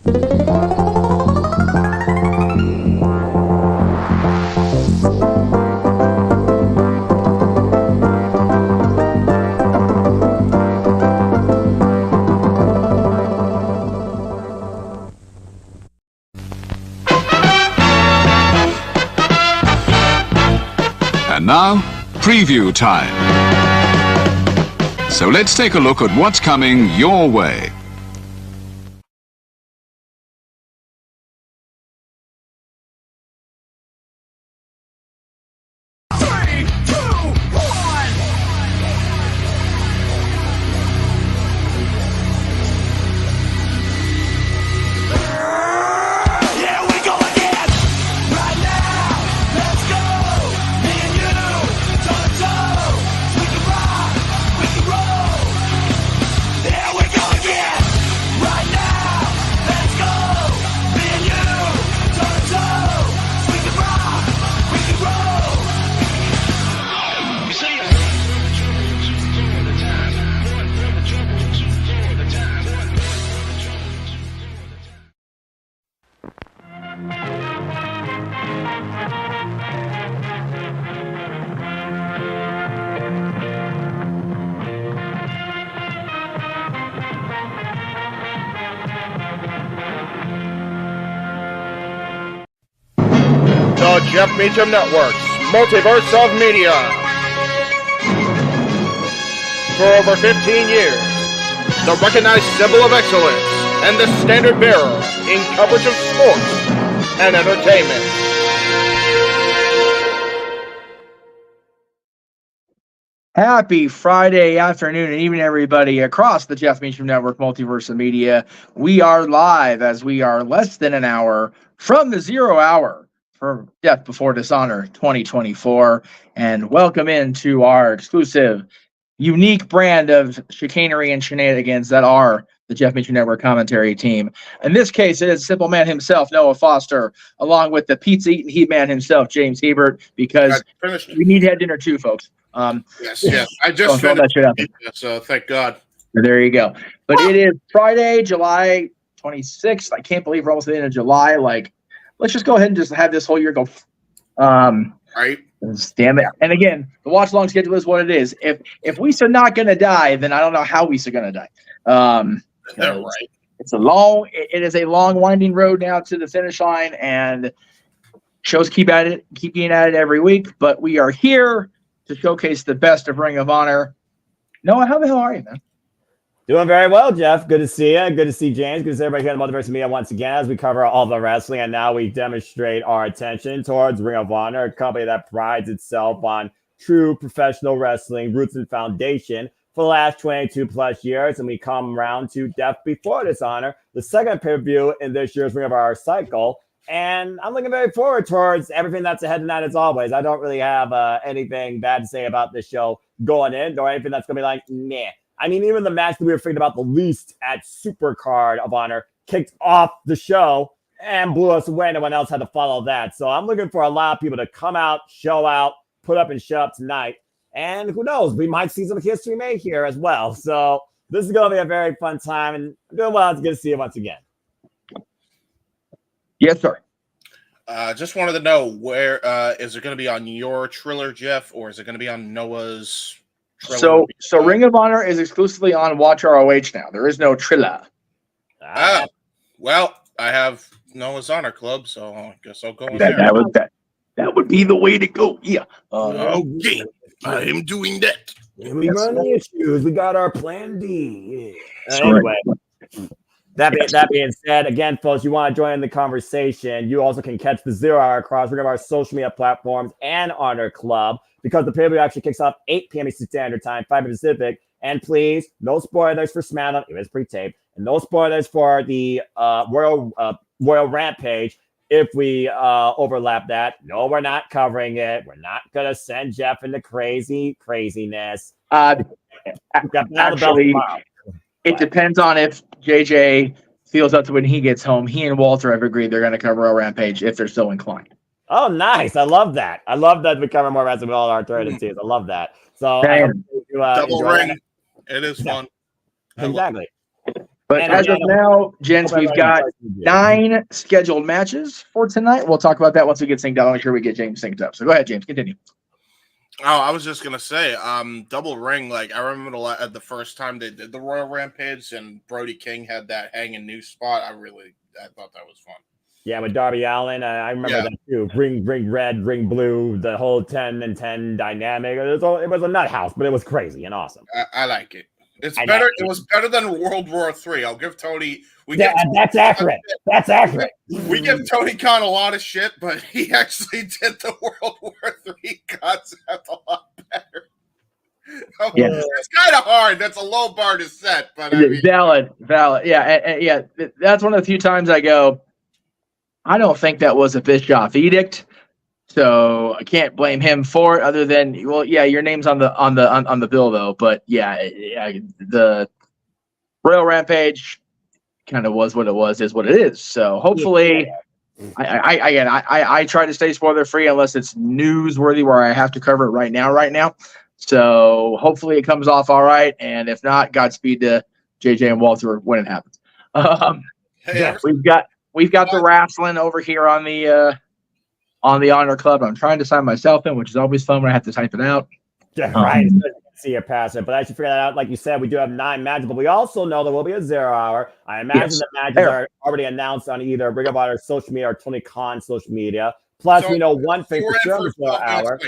And now, preview time. So let's take a look at what's coming your way. The Jeff Meacham Network's Multiverse of Media. For over 15 years, the recognized symbol of excellence and the standard bearer in coverage of sports and entertainment. Happy Friday afternoon and evening, everybody, across the Jeff Meacham Network Multiverse of Media. We are live as we are less than an hour from the 0 hour for Death Before Dishonor 2024. And welcome into our exclusive, unique brand of chicanery and shenanigans that are the Jeff Meacham Network commentary team. In this case, it is Simple Man himself, Noah Foster, along with the pizza-eating heat man himself, James Hebert, because we need to have dinner too, folks. Yes. I just finished that shit up. So thank God. There you go. But it is Friday, July 26th. I can't believe we're almost at the end of July. Like, let's just go ahead and just have this whole year go. Right. Damn it. And again, the watch long schedule is what it is. If we are not going to die, then I don't know how we are going to die. Right. It is a long winding road now to the finish line, and shows keep getting at it every week, but we are here to showcase the best of Ring of Honor. Noah, how the hell are you, man? Doing very well, Jeff. Good to see you. Good to see James. Good to see everybody here at Multiverse Media once again as we cover all the wrestling, and now we demonstrate our attention towards Ring of Honor, a company that prides itself on true professional wrestling roots and foundation for the last 22 plus years. And we come around to Death Before Dishonor, the second pay-per-view in this year's Ring of Honor cycle. And I'm looking very forward towards everything that's ahead tonight, as always. I don't really have anything bad to say about this show going in, or anything that's going to be like, meh. I mean, even the match that we were thinking about the least at Supercard of Honor kicked off the show and blew us away. No one else had to follow that. So I'm looking for a lot of people to come out, show out, put up and show up tonight. And who knows, we might see some history made here as well. So this is going to be a very fun time. And I'm doing well. It's good to see you once again. Yes, sir. Just wanted to know, where is it going to be on your Triller, Jeff, or is it going to be on Noah's Triller? So Ring of Honor is exclusively on Watch ROH now. There is no Triller. Well, I have Noah's Honor Club, so I guess I'll go in there. That would be the way to go. Yeah. Okay, I am doing that. We run the issues. We got our plan D. Yeah. Anyway. That being said, again, folks, you want to join in the conversation, you also can catch the 0 hour across one of our social media platforms and Honor Club, because the pay-per-view actually kicks off 8 p.m. Eastern Standard Time, 5 p.m. Pacific. And please, no spoilers for SmackDown. It was pre-taped. And no spoilers for the Royal Rampage if we overlap that. No, we're not covering it. We're not going to send Jeff into craziness. Actually, it depends on if JJ feels up to when he gets home. He and Walter have agreed they're going to cover a Rampage if they're so inclined. Oh, nice. I love that. I love that we cover more wrestling with all our alternative teams. I love that. So double ring. It is fun. Exactly. But And as of again, now, gents, hope we've everybody got enjoys the 9 scheduled matches for tonight. We'll talk about that once we get synced up. I'll make sure we get James synced up. So go ahead, James. Continue. Oh, I was just gonna say, double ring. Like I remember the first time they did the Royal Rampage, and Brody King had that hanging new spot. I thought that was fun. Yeah, with Darby Allin, I remember Yeah. that too. Ring red, ring blue, the whole 10 and 10 dynamic. It was a nut house, but it was crazy and awesome. I like it. It's I better. like It was better than World War III. I'll give Tony. That's accurate. That's accurate. We give Tony Khan a lot of shit, but he actually did the World War III concept a lot better. Yeah. It's kind of hard. That's a low bar to set, but I mean, valid. Yeah, yeah. That's one of the few times I go, I don't think that was a Bischoff edict, so I can't blame him for it. Other than, well, yeah, your name's on the bill though. But yeah, the Royal Rampage kind of was what it was, is what it is. So hopefully, I try to stay spoiler free unless it's newsworthy where I have to cover it right now. So hopefully it comes off all right, and if not, Godspeed to JJ and Walter when it happens. hey, We've got the wrestling over here on the Honor Club. I'm trying to sign myself in, which is always fun when I have to type it out. Yeah, right. See your passion, but I should figure that out. Like you said, we do have 9 matches, but we also know there will be a 0 hour. I imagine the matches are already announced on either Ring of Honor social media or Tony Khan's social media. Plus, we know one thing for sure: the 0 hour.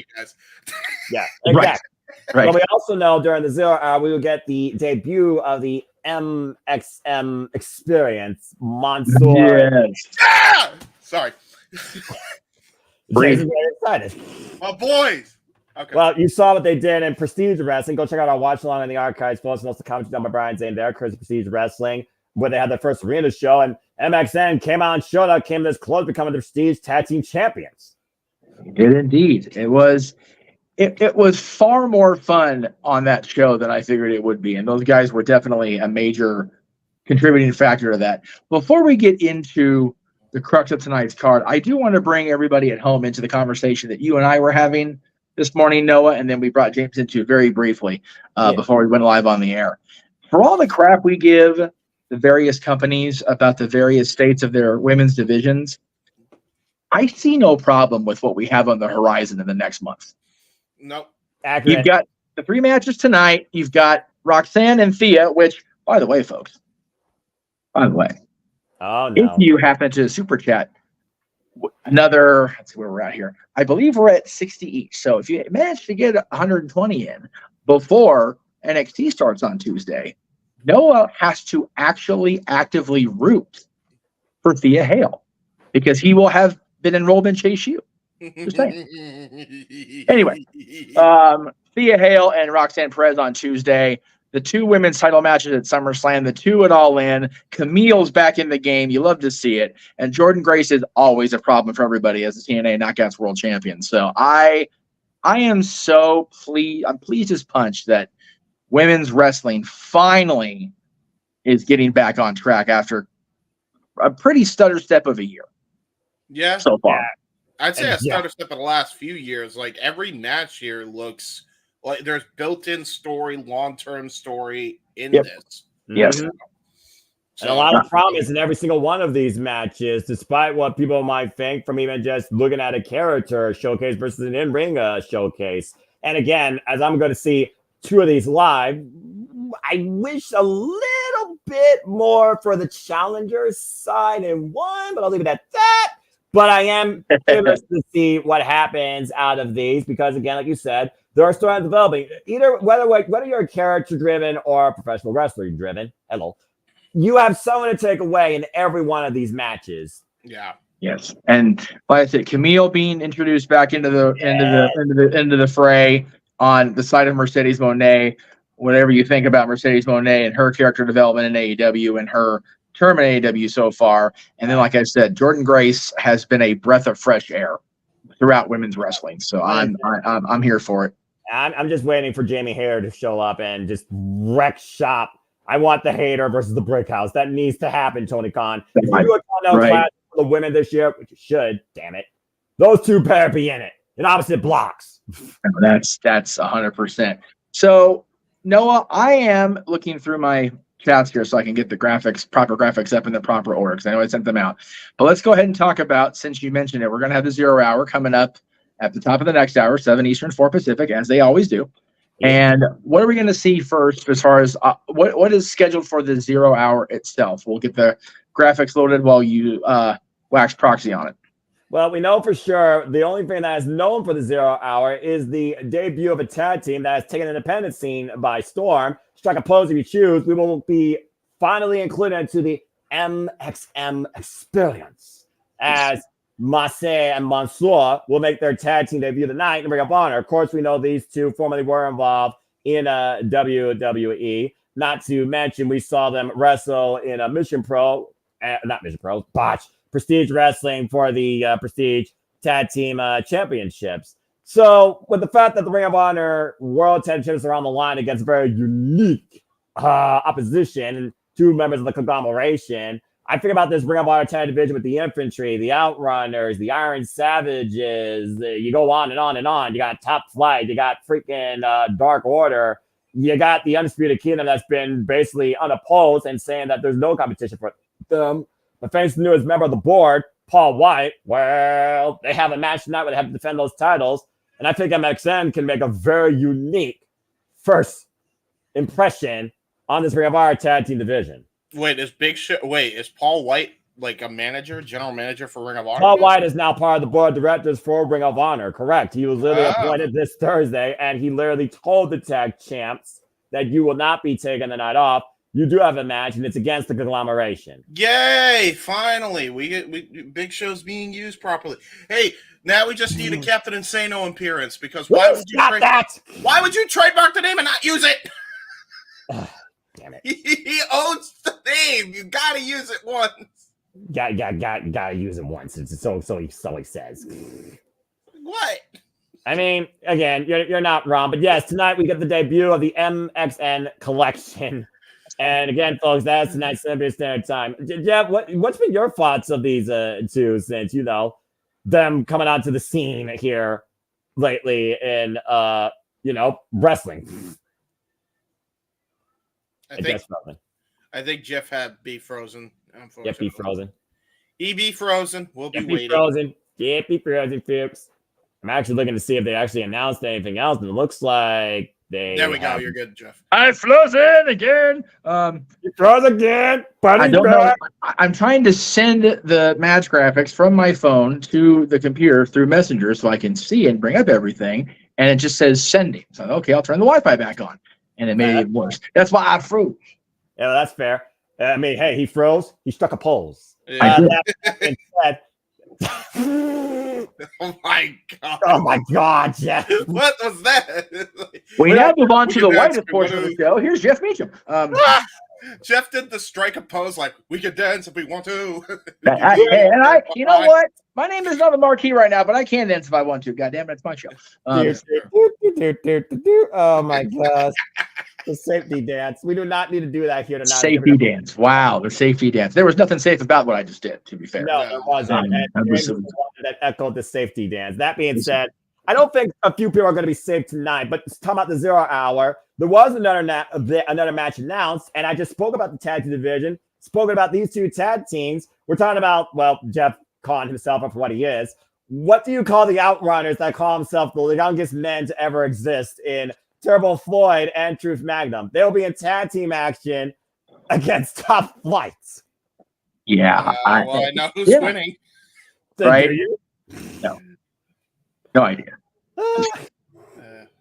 Yeah, exactly. Right. But we also know during the 0 hour we will get the debut of the MXM experience, Mansoor. Yes. Ah! Sorry, Jason's very excited. my boys. Okay. Well, you saw what they did in Prestige Wrestling. Go check out our watch along in the archives. Plus, and also commentary done by Brian Zane there, Chris Prestige Wrestling, where they had their first arena show, and MXN came out and showed up, came this close, becoming the Prestige Tag Team Champions. It did indeed. It was far more fun on that show than I figured it would be, and those guys were definitely a major contributing factor to that. Before we get into the crux of tonight's card, I do want to bring everybody at home into the conversation that you and I were having this morning, Noah, and then we brought James into very briefly before we went live on the air. For all the crap we give the various companies about the various states of their women's divisions, I see no problem with what we have on the horizon in the next month. Nope. Accurate. You've got the 3 matches tonight. You've got Roxanne and Thea, which, by the way, folks, oh, no. If you happen to super chat another, let's see where we're at here. I believe we're at 60 each. So if you manage to get 120 in before NXT starts on Tuesday, Noah has to actually actively root for Thea Hale because he will have been enrolled in Chase U. Just saying. Anyway, Thea Hale and Roxanne Perez on Tuesday. The 2 women's title matches at SummerSlam, the 2 at All In. Camille's back in the game. You love to see it. And Jordan Grace is always a problem for everybody as the TNA Knockouts World Champion. So I am so pleased. I'm pleased as punch that women's wrestling finally is getting back on track after a pretty stutter step of a year. Yeah. So far. Yeah. I'd say a stutter step in the last few years. Like every match here looks like there's built-in story, long-term story in this. Yes. And a lot of promise in every single one of these matches, despite what people might think from even just looking at a character showcase versus an in-ring showcase. And again, as I'm going to see 2 of these live, I wish a little bit more for the challengers side in one, but I'll leave it at that. But I am curious to see what happens out of these because, again, like you said, there are stories developing. Either whether you're character driven or professional wrestler driven, you have someone to take away in every one of these matches. Yeah. Yes, and like I said, Camille being introduced back into the fray on the side of Mercedes Moné. Whatever you think about Mercedes Moné and her character development in AEW and her term in AEW so far, and then like I said, Jordan Grace has been a breath of fresh air throughout women's wrestling. So I'm here for it. I'm just waiting for Jamie Hayter to show up and just wreck shop. I want the Hayter versus the Brick House. That needs to happen, Tony Khan. If you do a countdown class for the women this year, which you should, damn it, those 2 better be in it in opposite blocks. That's 100%. So Noah, I am looking through my chats here so I can get the proper graphics up in the proper order, because I know I sent them out. But let's go ahead and talk about, since you mentioned it, we're going to have the 0 hour coming up at the top of the next hour, 7 Eastern, 4 Pacific, as they always do. And what are we going to see first as far as what is scheduled for the 0 hour itself? We'll get the graphics loaded while you wax proxy on it. Well, we know for sure the only thing that is known for the 0 hour is the debut of a tag team that has taken an independent scene by storm. Strike a pose if you choose. We will be finally included into the MXM experience as Marseille and Mansoor will make their tag team debut tonight in Ring of Honor. Of course, we know these two formerly were involved in WWE. Not to mention, we saw them wrestle in a Botch Prestige Wrestling for the Prestige Tag Team Championships. So, with the fact that the Ring of Honor World Tag Championships are on the line against very unique opposition and 2 members of the conglomeration, I think about this Ring of Honor tag division with the Infantry, the Outrunners, the Iron Savages. You go on and on and on. You got Top Flight. You got freaking Dark Order. You got the Undisputed Kingdom that's been basically unopposed and saying that there's no competition for them. But thanks to the newest member of the board, Paul White, well, they have a match tonight where they have to defend those titles. And I think MXN can make a very unique first impression on this Ring of Honor tag team division. Wait, is Paul White like a general manager for Ring of Honor? Paul White is now part of the board of directors for Ring of Honor, correct. He was literally appointed this Thursday, and he literally told the tag champs that you will not be taking the night off. You do have a match, and it's against the conglomeration. Yay! Finally, we Big Show's being used properly. Hey, now we just need a Captain Insano appearance, because why would you trademark the name and not use it? Damn it. He owns the name. You gotta use it once. Gotta use it once. It's so he says. What? I mean, again, you're not wrong, but yes, tonight we get the debut of the MXN collection. And again, folks, that's tonight Central Standard Time. Jeff, what's been your thoughts of these two since, you know, them coming onto the scene here lately in wrestling? I think Jeff had be frozen. Jeff be frozen. He be frozen. We'll be waiting. Jeff be frozen, folks. I'm actually looking to see if they actually announced anything else, and it looks like they. There we go. You're good, Jeff. I frozen again. You froze again. I don't know. I'm trying to send the match graphics from my phone to the computer through Messenger so I can see and bring up everything, and it just says sending. So okay, I'll turn the Wi-Fi back on, and it made it worse. That's why I froze. Yeah, that's fair. I mean, hey, he froze. He struck a pose. Yeah. Oh my god! Oh my god, Jeff! What was that? We now move on to the whitest portion of the show. Here's Jeff Meacham. Jeff did the strike a pose like we could dance if we want to. You know what? My name is not the marquee right now, but I can dance if I want to. God damn it, it's my show. Oh my gosh. The safety dance. We do not need to do that here tonight. Safety dance. Wow, the safety dance. There was nothing safe about what I just did, to be fair. No, there wasn't. That echoed the safety dance. That being said, I don't think a few people are going to be safe tonight, but talking about the 0 hour, there was another match announced, and I just spoke about the tag team division, spoken about these two tag teams. We're talking about, well, Jeff calling himself up for what he is. What do you call the Outrunners that call themselves the youngest men to ever exist in Turbo Floyd and Truth Magnum? They'll be in tag team action against Top Flight. Yeah. I know who's winning. Right? No idea.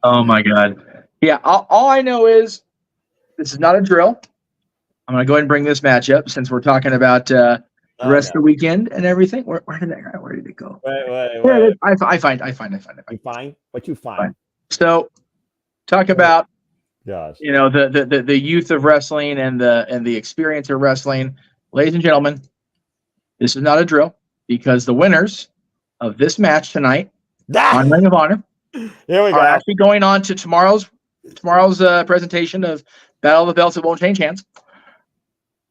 Oh my god. Yeah, all I know is this is not a drill. I'm gonna go ahead and bring this match up since we're talking about the rest of the weekend and everything. Where did it go? Wait. I find. You find what you find. So talk about gosh, the youth of wrestling and the experience of wrestling. Ladies and gentlemen, this is not a drill, because the winners of this match tonight on Ring of Honor are actually going on to tomorrow's presentation of Battle of the Belts that won't change hands.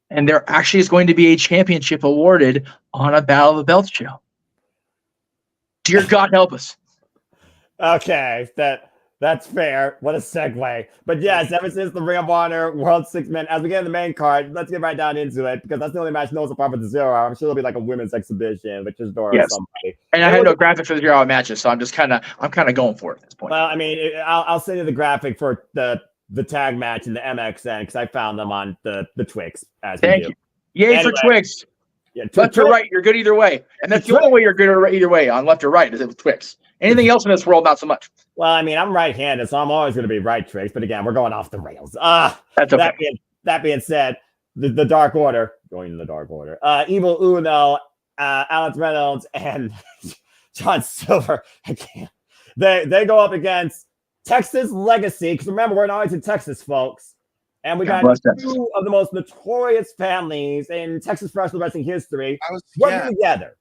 And there actually is going to be a championship awarded on a Battle of the Belts show. Dear God help us. Okay, that That's fair. What a segue. But yes, ever since the Ring of Honor World Six-Man, as we get in the main card, let's get right down into it because that's the only match knows apart from the 0 Hour. I'm sure there'll be like a women's exhibition, which is Dora or somebody. And I had no graphic for the 0 Hour matches, so I'm kind of going for it at this point. Well, I mean, I'll send you the graphic for the tag match in the MXN because I found them on the Twix. Thank you. Yay anyway, for Twix. Yeah, left or right, you're good either way. And that's the only way you're good either way on left or right is it with Twix. Anything else in this world, not so much. Well, I mean, I'm right-handed, so I'm always going to be right, Twix. But again, we're going off the rails. That's okay. That being said, the Dark Order, going in the Dark Order, Evil Uno, Alex Reynolds, and John Silver, they go up against Texas Legacy. Because remember, we're in Arlington, Texas, folks. And we got two of the most notorious families in Texas professional wrestling history working together.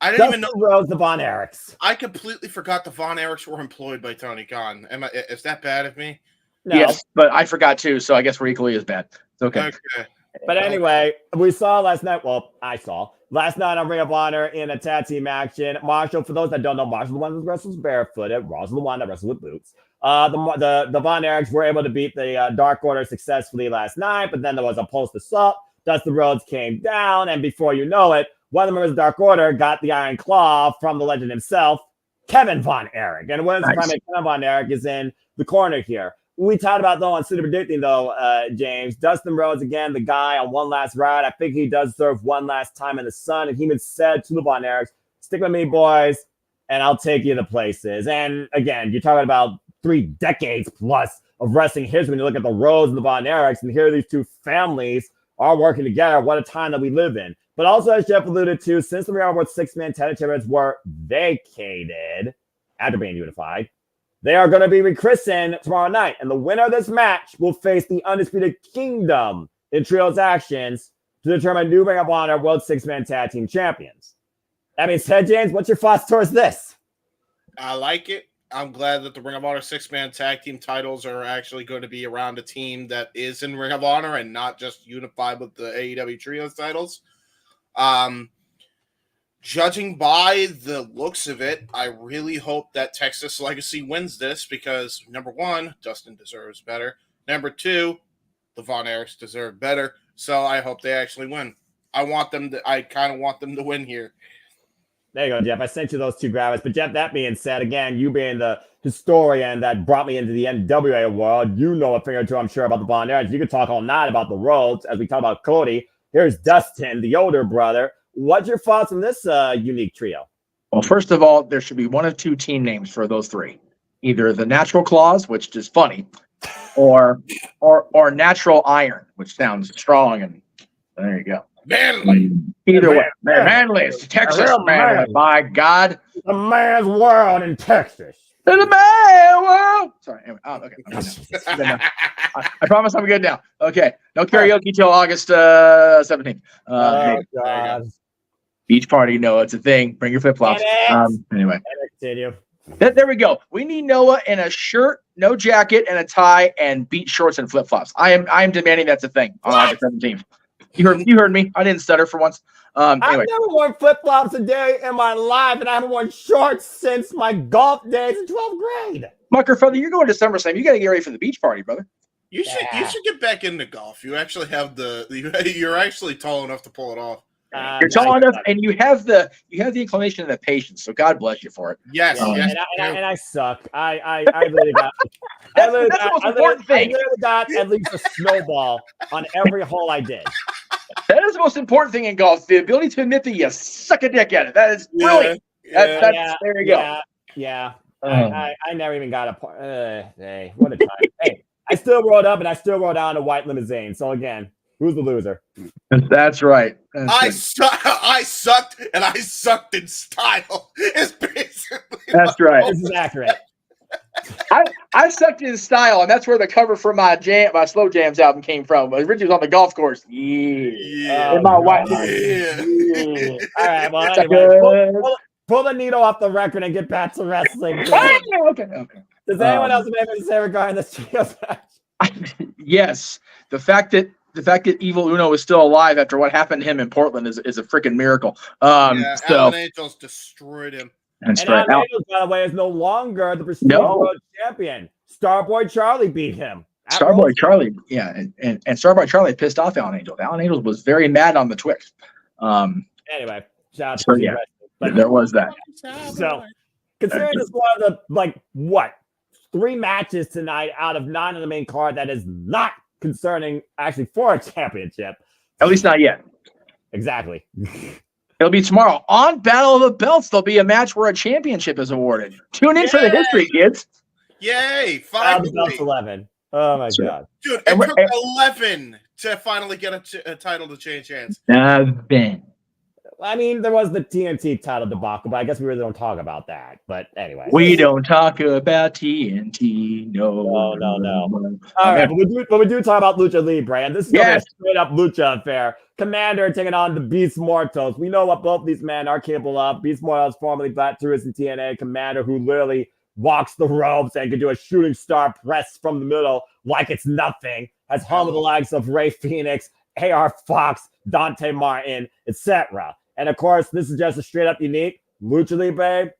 I didn't even know the Von Erichs. I completely forgot the Von Erichs were employed by Tony Khan. Is that bad of me? No. Yes, but I forgot too, so I guess we're equally as bad. It's okay. But anyway, we saw last night. Well, I saw last night on Ring of Honor in a tag team action. Marshall, for those that don't know, Marshall the one that wrestles barefooted. Ross the one that wrestles with boots. The Von Erichs were able to beat the Dark Order successfully last night, but then there was a post-assault. Dustin Rhodes came down, and before you know it, one of the members of the Dark Order got the Iron Claw from the legend himself, Kevin Von Erich. And what is primary Kevin Von Erich is in the corner here. We talked about, though, on Super Predicting, though, James, Dustin Rhodes, again, the guy on one last ride. I think he does serve one last time in the sun, and he even said to the Von Erichs, stick with me, boys, and I'll take you to places. And, again, you're talking about 3 decades plus of wrestling history when you look at the Rhodes and the Von Erichs, and here these two families are working together. What a time that we live in. But also, as Jeff alluded to, since the Real World 6-man tag champions were vacated after being unified, they are going to be rechristened tomorrow night. And the winner of this match will face the Undisputed Kingdom in trios actions to determine new Ring of Honor World 6-man tag team champions. That being said, James, what's your thoughts towards this? I like it. I'm glad that the Ring of Honor 6-man tag team titles are actually going to be around a team that is in Ring of Honor and not just unified with the AEW Trios titles. Judging by the looks of it, I really hope that Texas Legacy wins this because, number one, Dustin deserves better. Number two, the Von Erichs deserve better. So I hope they actually win. I kind of want them to win here. There you go, Jeff. I sent you those 2 graphics. But, Jeff, that being said, again, you being the historian that brought me into the NWA world, you know a thing or two, I'm sure, about the Von Erichs. You could talk all night about the Rhodes as we talk about Cody. Here's Dustin, the older brother. What's your thoughts on this unique trio? Well, first of all, there should be one of 2 team names for those 3. Either the Natural Claws, which is funny, or Natural Iron, which sounds strong. And there you go. Manly. Either way. Manly. It's Texas, man. My God. The man's world in Texas. The man world. Sorry. Anyway. Oh, okay. I promise I'm good now. Okay. No karaoke till August 17th. God. Beach party. No, it's a thing. Bring your flip-flops. Anyway. Continue. There we go. We need Noah in a shirt, no jacket, and a tie, and beach shorts and flip-flops. I am demanding that's a thing on August 17th. You heard me. I didn't stutter for once. Anyway. I've never worn flip-flops a day in my life, and I haven't worn shorts since my golf days in 12th grade. Mucker, brother, you're going to SummerSlam. You got to get ready for the beach party, brother. You should get back into golf. You actually have you're actually tall enough to pull it off. You're tall enough, and you have the inclination and the patience. So God bless you for it. Yes, yes. And I suck. I really got. That's the most important thing. I literally got at least a snowball on every hole I did. That is the most important thing in golf: the ability to admit that you suck a dick at it. That is brilliant. There you go. Yeah. I never even got a part. Hey, what a time! Hey, I still rolled up and I still rolled down a white limousine. So again, who's the loser? That's right. I sucked, and I sucked in style. It's basically that's right. This is accurate. I sucked in style, and that's where the cover for my Slow Jams album came from. Originally was on the golf course. Yeah. In my white. Yeah. All right. Well, anyway, pull the needle off the record and get back to wrestling. Okay. Does anyone else have anything to say regarding this trios match? Yes. The fact that Evil Uno is still alive after what happened to him in Portland is a freaking miracle. Alan Angels destroyed him. And And Al Angels, by the way, is no longer the Prestige World Champion. Starboy Charlie beat him. Starboy Charlie, yeah, and Starboy Charlie pissed off Alan Angels. Alan Angels was very mad on the Twix. Anyway, shout out so to yeah, but there was that. So, considering this one of the 3 matches tonight out of 9 on the main card that is not concerning actually for a championship. At least not yet. Exactly. It'll be tomorrow on Battle of the Belts. There'll be a match where a championship is awarded. Tune in for the history, kids. Yay! Finally. Belts 11. Oh my god, dude! It took 11 to finally get a title to change hands. 11. I mean, there was the TNT title debacle, but I guess we really don't talk about that. But anyway, we don't talk about TNT. No. All right, but we do talk about Lucha Libre, and this is a straight up Lucha affair. Commander taking on the Beast Mortos. We know what both these men are capable of. Beast Mortos, formerly Black Tourist in TNA. Commander, who literally walks the ropes and can do a shooting star press from the middle like it's nothing. Has humbled the likes of Ray Phoenix, AR Fox, Dante Martin, etc. And of course, this is just a straight up unique Lucha Libre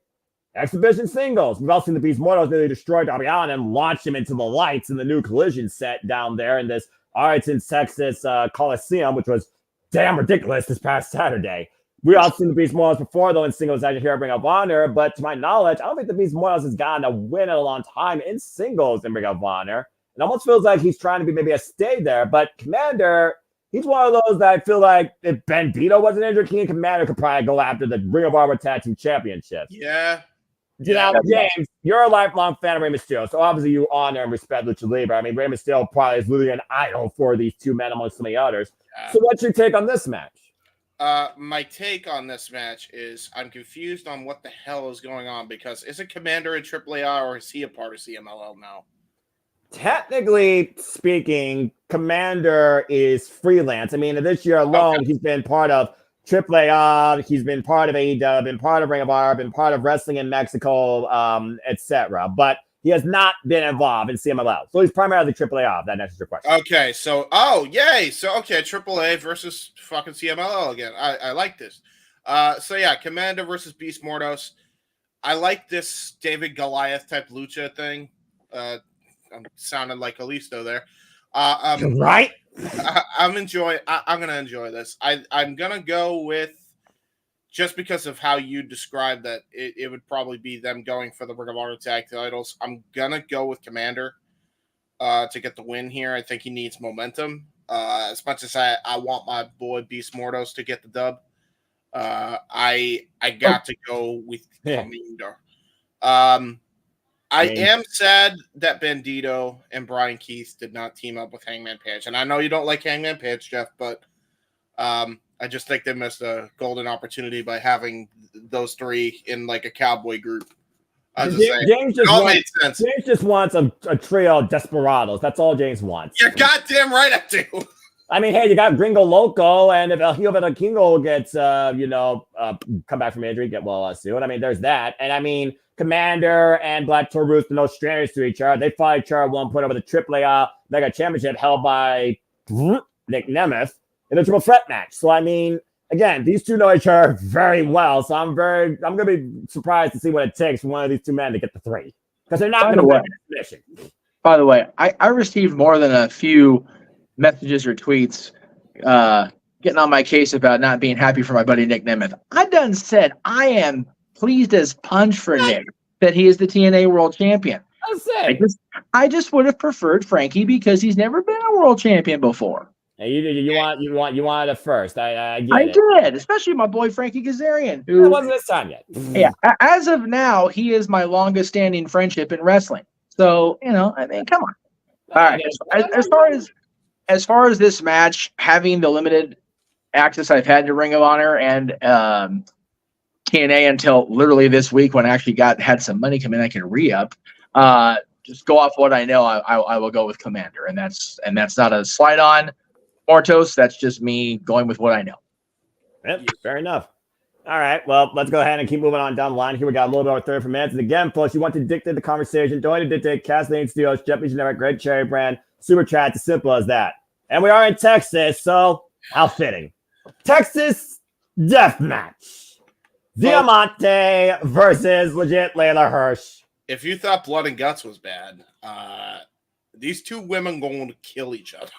exhibition singles. We've all seen the Beast Mortos nearly destroy Darby Allin and launch him into the lights in the new Collision set down there in this Arlington, Texas Coliseum, which was damn ridiculous this past Saturday. We all seen the Beast Mortos before, though, in singles actually here at Ring of Honor. But to my knowledge, I don't think the Beast Mortos has gotten a win in a long time in singles in Ring of Honor. It almost feels like he's trying to be maybe a stay there. But Commander, he's one of those that I feel like if Bandito wasn't injured, King Commander could probably go after the Ring of Honor Tag Team Championship. Yeah. Now, James, you're a lifelong fan of Rey Mysterio, so obviously you honor and respect Lucha Libre. I mean, Rey Mysterio probably is literally an idol for these two men amongst so many others. So what's your take on this match? My take on this match is I'm confused on what the hell is going on, because is it Commander in AAA or is he a part of CMLL now? Technically speaking, Commander is freelance. I mean, this year alone, he's been part of AAA, he's been part of AEW, been part of Ring of Honor, been part of Wrestling in Mexico, etc. But he has not been involved in CMLL. So he's primarily AAA. That answers your question. Okay, so, yay. So, okay, AAA versus fucking CMLL again. I like this. So, yeah, Commander versus Beast Mortos. I like this David Goliath type lucha thing. I'm sounding like Kalisto there. Right? I'm going to enjoy this. I'm going to go with, just because of how you described that, it would probably be them going for the Ring of Honor tag titles. I'm going to go with Commander to get the win here. I think he needs momentum. As much as I want my boy Beast Mortos to get the dub, I got to go with Commander. I am sad that Bandito and Brian Keith did not team up with Hangman Page. And I know you don't like Hangman Page, Jeff, but I just think they missed a golden opportunity by having those three in like a cowboy group. James just wants a trio of desperados. That's all James wants. You're goddamn right I do. I mean, hey, you got Gringo Loco, and if El Hijo del Kingo gets, come back from injury, get well soon. I mean, there's that. And I mean, Commander and Black Taurus are no strangers to each other. They fought each other at one point over the AAA Mega Championship held by Nick Nemeth in a triple threat match. So, I mean, again, these two know each other very well. So I'm going to be surprised to see what it takes for one of these two men to get the three. Because they're not going to win this mission. By the way, I received more than a few messages or tweets getting on my case about not being happy for my buddy Nick Nemeth. I done said I am pleased as punch for Nick that he is the TNA World Champion. I just would have preferred Frankie because he's never been a world champion before. You wanted it first. I did, especially my boy Frankie Kazarian, who it wasn't this time yet. Yeah, as of now, he is my longest standing friendship in wrestling. So I mean, come on. All right, as far as this match, having the limited access I've had to Ring of Honor and TNA until literally this week when I actually had some money come in, I can re-up. Just go off what I know. I will go with Commander, and that's not a slide on Mortos. That's just me going with what I know. Yep, fair enough. All right, well, let's go ahead and keep moving on down the line. Here we got a little bit over 30 minutes. And again, folks, you want to dictate the conversation. Don't dictate Castellane Studios, Japanese Network, Great Cherry Brand, Super Chat. As simple as that. And we are in Texas, so how fitting. Texas Death Match. Diamante versus legit Layla Hirsch. If you thought Blood and Guts was bad, these two women going to kill each other.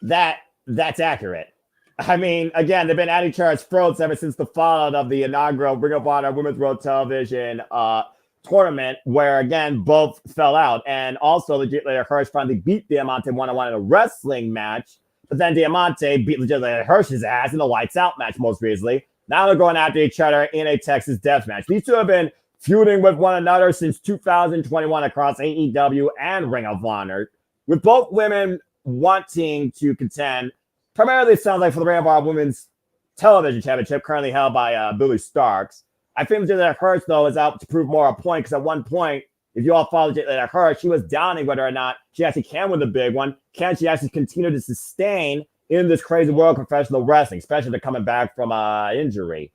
That's accurate. I mean, again, they've been at each other's throats ever since the fallout of the inaugural Ring of Honor Women's World Television tournament, where again both fell out, and also legit Layla Hirsch finally beat Diamante one-on-one in a wrestling match. But then Diamante beat legit Layla Hirsch's ass in a lights out match most recently. Now they're going after each other in a Texas death match. These two have been feuding with one another since 2021 across AEW and Ring of Honor, with both women wanting to contend. Primarily, it sounds like for the Ring of Honor Women's Television Championship, currently held by Billy Starks. I think that Hirsch, though, is out to prove more a point, because at one point, if you all follow that Hirsch, she was doubting whether or not she actually can win the big one. Can she actually continue to sustain in this crazy world of professional wrestling, especially to coming back from injury?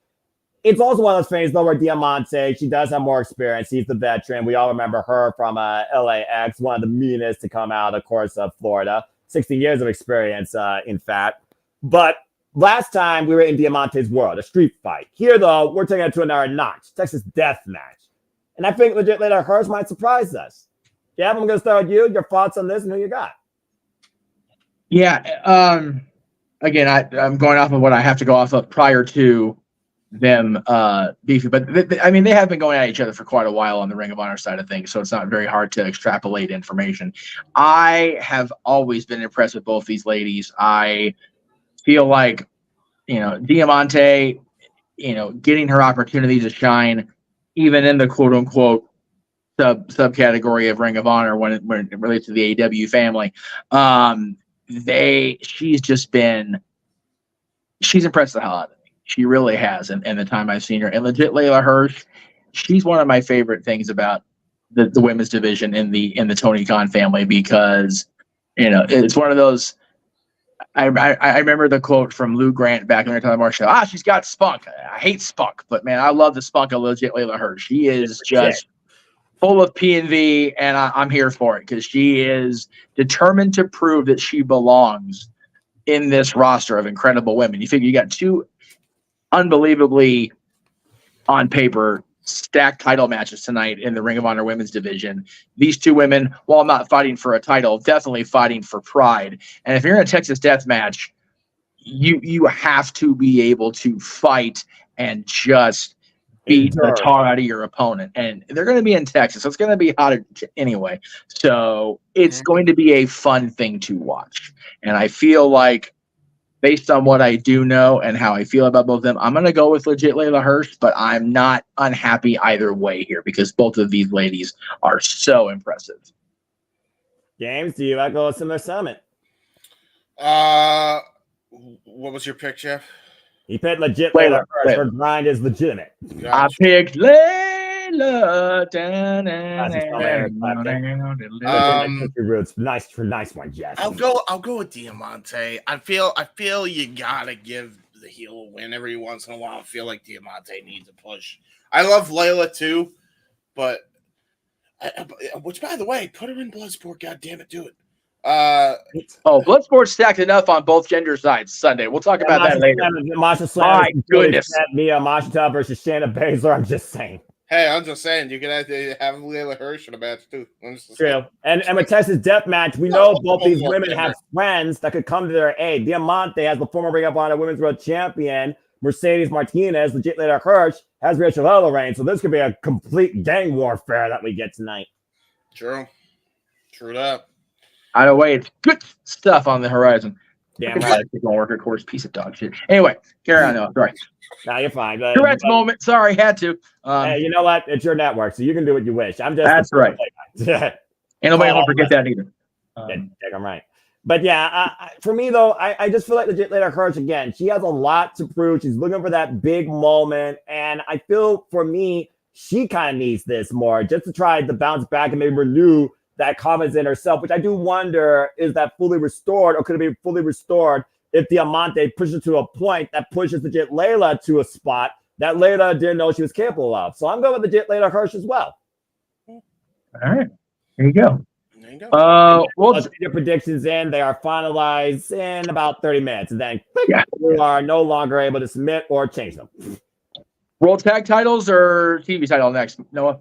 It's also one of those things, though, where Diamante, she does have more experience. She's the veteran. We all remember her from LAX, one of the meanest to come out, of course, of Florida. 16 years of experience, in fact. But last time we were in Diamante's world, a street fight. Here, though, we're taking it to another notch, Texas death match. And I think legit Layla Hirsch might surprise us. Yeah, I'm going to start with you. Your thoughts on this and who you got? Yeah. Again, I'm going off of what I have to go off of prior to them beefing, but I mean, they have been going at each other for quite a while on the Ring of Honor side of things, so it's not very hard to extrapolate information. I have always been impressed with both these ladies. I feel like, Diamante, getting her opportunity to shine, even in the quote unquote subcategory of Ring of Honor when it relates to the AEW family, she's impressed the hell out of me. She really has, in the time I've seen her. And legit Layla Hirsch, she's one of my favorite things about the women's division in the Tony Khan family, because it's one of those. I remember the quote from Lou Grant back in the time Marshall. She's got spunk. I hate spunk, but man, I love the spunk of legit Layla Hirsch. She is just full of P&V, and I'm here for it, because she is determined to prove that she belongs in this roster of incredible women. You figure you got two unbelievably, on paper, stacked title matches tonight in the Ring of Honor women's division. These two women, while not fighting for a title, definitely fighting for pride. And if you're in a Texas death match, you have to be able to fight and just beat the tar out of your opponent. And they're going to be in Texas, so it's going to be hot anyway. So it's going to be a fun thing to watch. And I feel like, based on what I do know and how I feel about both of them, I'm going to go with legit Layla Hirsch, but I'm not unhappy either way here, because both of these ladies are so impressive. James, do you echo a similar sentiment? What was your pick, Jeff? He picked legit Layla Hirsch. Her grind is legitimate. Gotcha. I picked Layla. Nice one, Jeff. I'll go with Diamante. I feel you gotta give the heel a win every once in a while. I feel like Diamante needs a push. I love Layla too, but which, by the way, put her in Bloodsport. God damn it, do it. Bloodsport's stacked enough on both gender sides Sunday. We'll talk about that later. Masha Slam, my goodness. Mia Mashita versus Shayna Baszler. I'm just saying. Hey, I'm just saying, you can have Layla Hirsch in a match too. True. And with Texas death match, we know both these women have friends that could come to their aid. Diamante has the former Ring of Honor Women's World Champion, Mercedes Martinez. Legit Layla Hirsch has Rachel Lorraine. So this could be a complete gang warfare that we get tonight. True that. Either way, it's good stuff on the horizon. Damn right. Worker course, piece of dog shit. Anyway, carry on. Right. Nah, you're fine. Correct moment. Sorry, had to. Hey, you know what? It's your network, so you can do what you wish. That's right. Ain't nobody will forget that either. I'm right. But yeah, for me though, I just feel like legit Layla Hirsch again. She has a lot to prove. She's looking for that big moment, and I feel for me, she kind of needs this more just to try to bounce back and maybe renew that confidence in herself, which I do wonder, is that fully restored, or could it be fully restored if Diamante pushes to a point that pushes legit Layla to a spot that Layla didn't know she was capable of. So I'm going with legit Layla Hirsch as well. All right. There you go. We'll get your predictions in. They are finalized in about 30 minutes. And then we are no longer able to submit or change them. World Tag Titles or TV title next, Noah?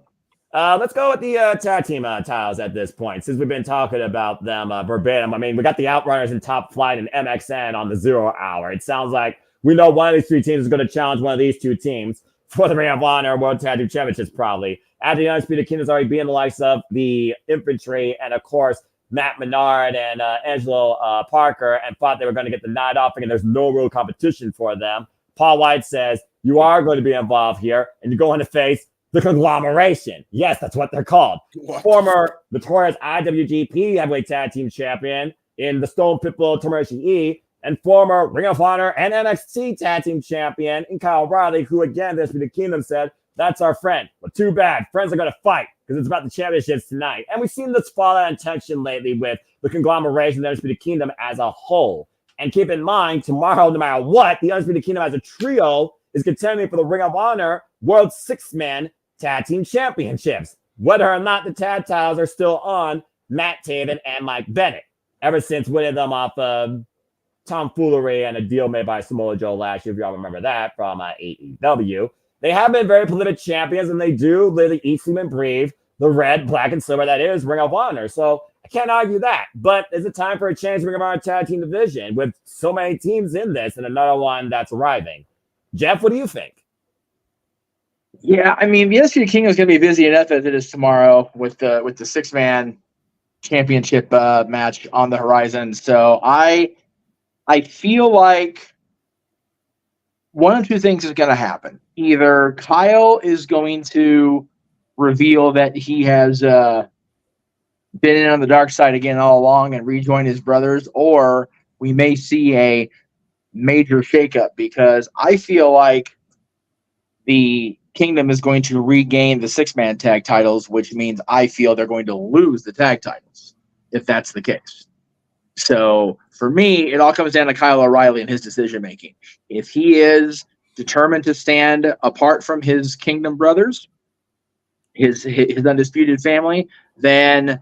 Let's go with the tag team titles at this point, since we've been talking about them verbatim. I mean, we got the Outrunners and Top Flight and MXN on the 0 hour. It sounds like we know one of these three teams is going to challenge one of these two teams for the Ring of Honor World Tag Team Championships, probably. After the Undisputed Kingdom's already being the likes of the Infantry and, of course, Matt Menard and Angelo Parker, and thought they were going to get the night off, and there's no real competition for them. Paul White says, you are going to be involved here, and you're going to face the conglomeration. Yes, that's what they're called. Former notorious IWGP Heavyweight Tag Team Champion in the Stone Pitbull Tomoshi and former Ring of Honor and NXT Tag Team Champion in Kyle O'Reilly, who again, this the Kingdom said, that's our friend. But too bad. Friends are going to fight because it's about the championships tonight. And we've seen this fall out in tension lately with the conglomeration of the Undisputed Kingdom as a whole. And keep in mind, tomorrow, no matter what, the Undisputed Kingdom as a trio is contending for the Ring of Honor World Six-Man Tag Team Championships, whether or not the tag titles are still on Matt Taven and Mike Bennett, ever since winning them off of tomfoolery and a deal made by Samoa Joe last year, if y'all remember that, from AEW. They have been very prolific champions, and they do literally eat, sleep, and breathe the red, black, and silver that is Ring of Honor. So I can't argue that. But is it time for a change in Ring of Honor Tag Team Division with so many teams in this and another one that's arriving? Jeff, what do you think? Yeah, I mean, the Undisputed Kingdom is going to be busy enough as it is tomorrow with the six-man championship match on the horizon. So I feel like one of two things is going to happen. Either Kyle is going to reveal that he has been in on the dark side again all along and rejoin his brothers, or we may see a major shakeup, because I feel like the Kingdom is going to regain the six-man tag titles, which means I feel they're going to lose the tag titles if that's the case. So for me, it all comes down to Kyle O'Reilly and his decision-making. If he is determined to stand apart from his Kingdom brothers, his undisputed family, then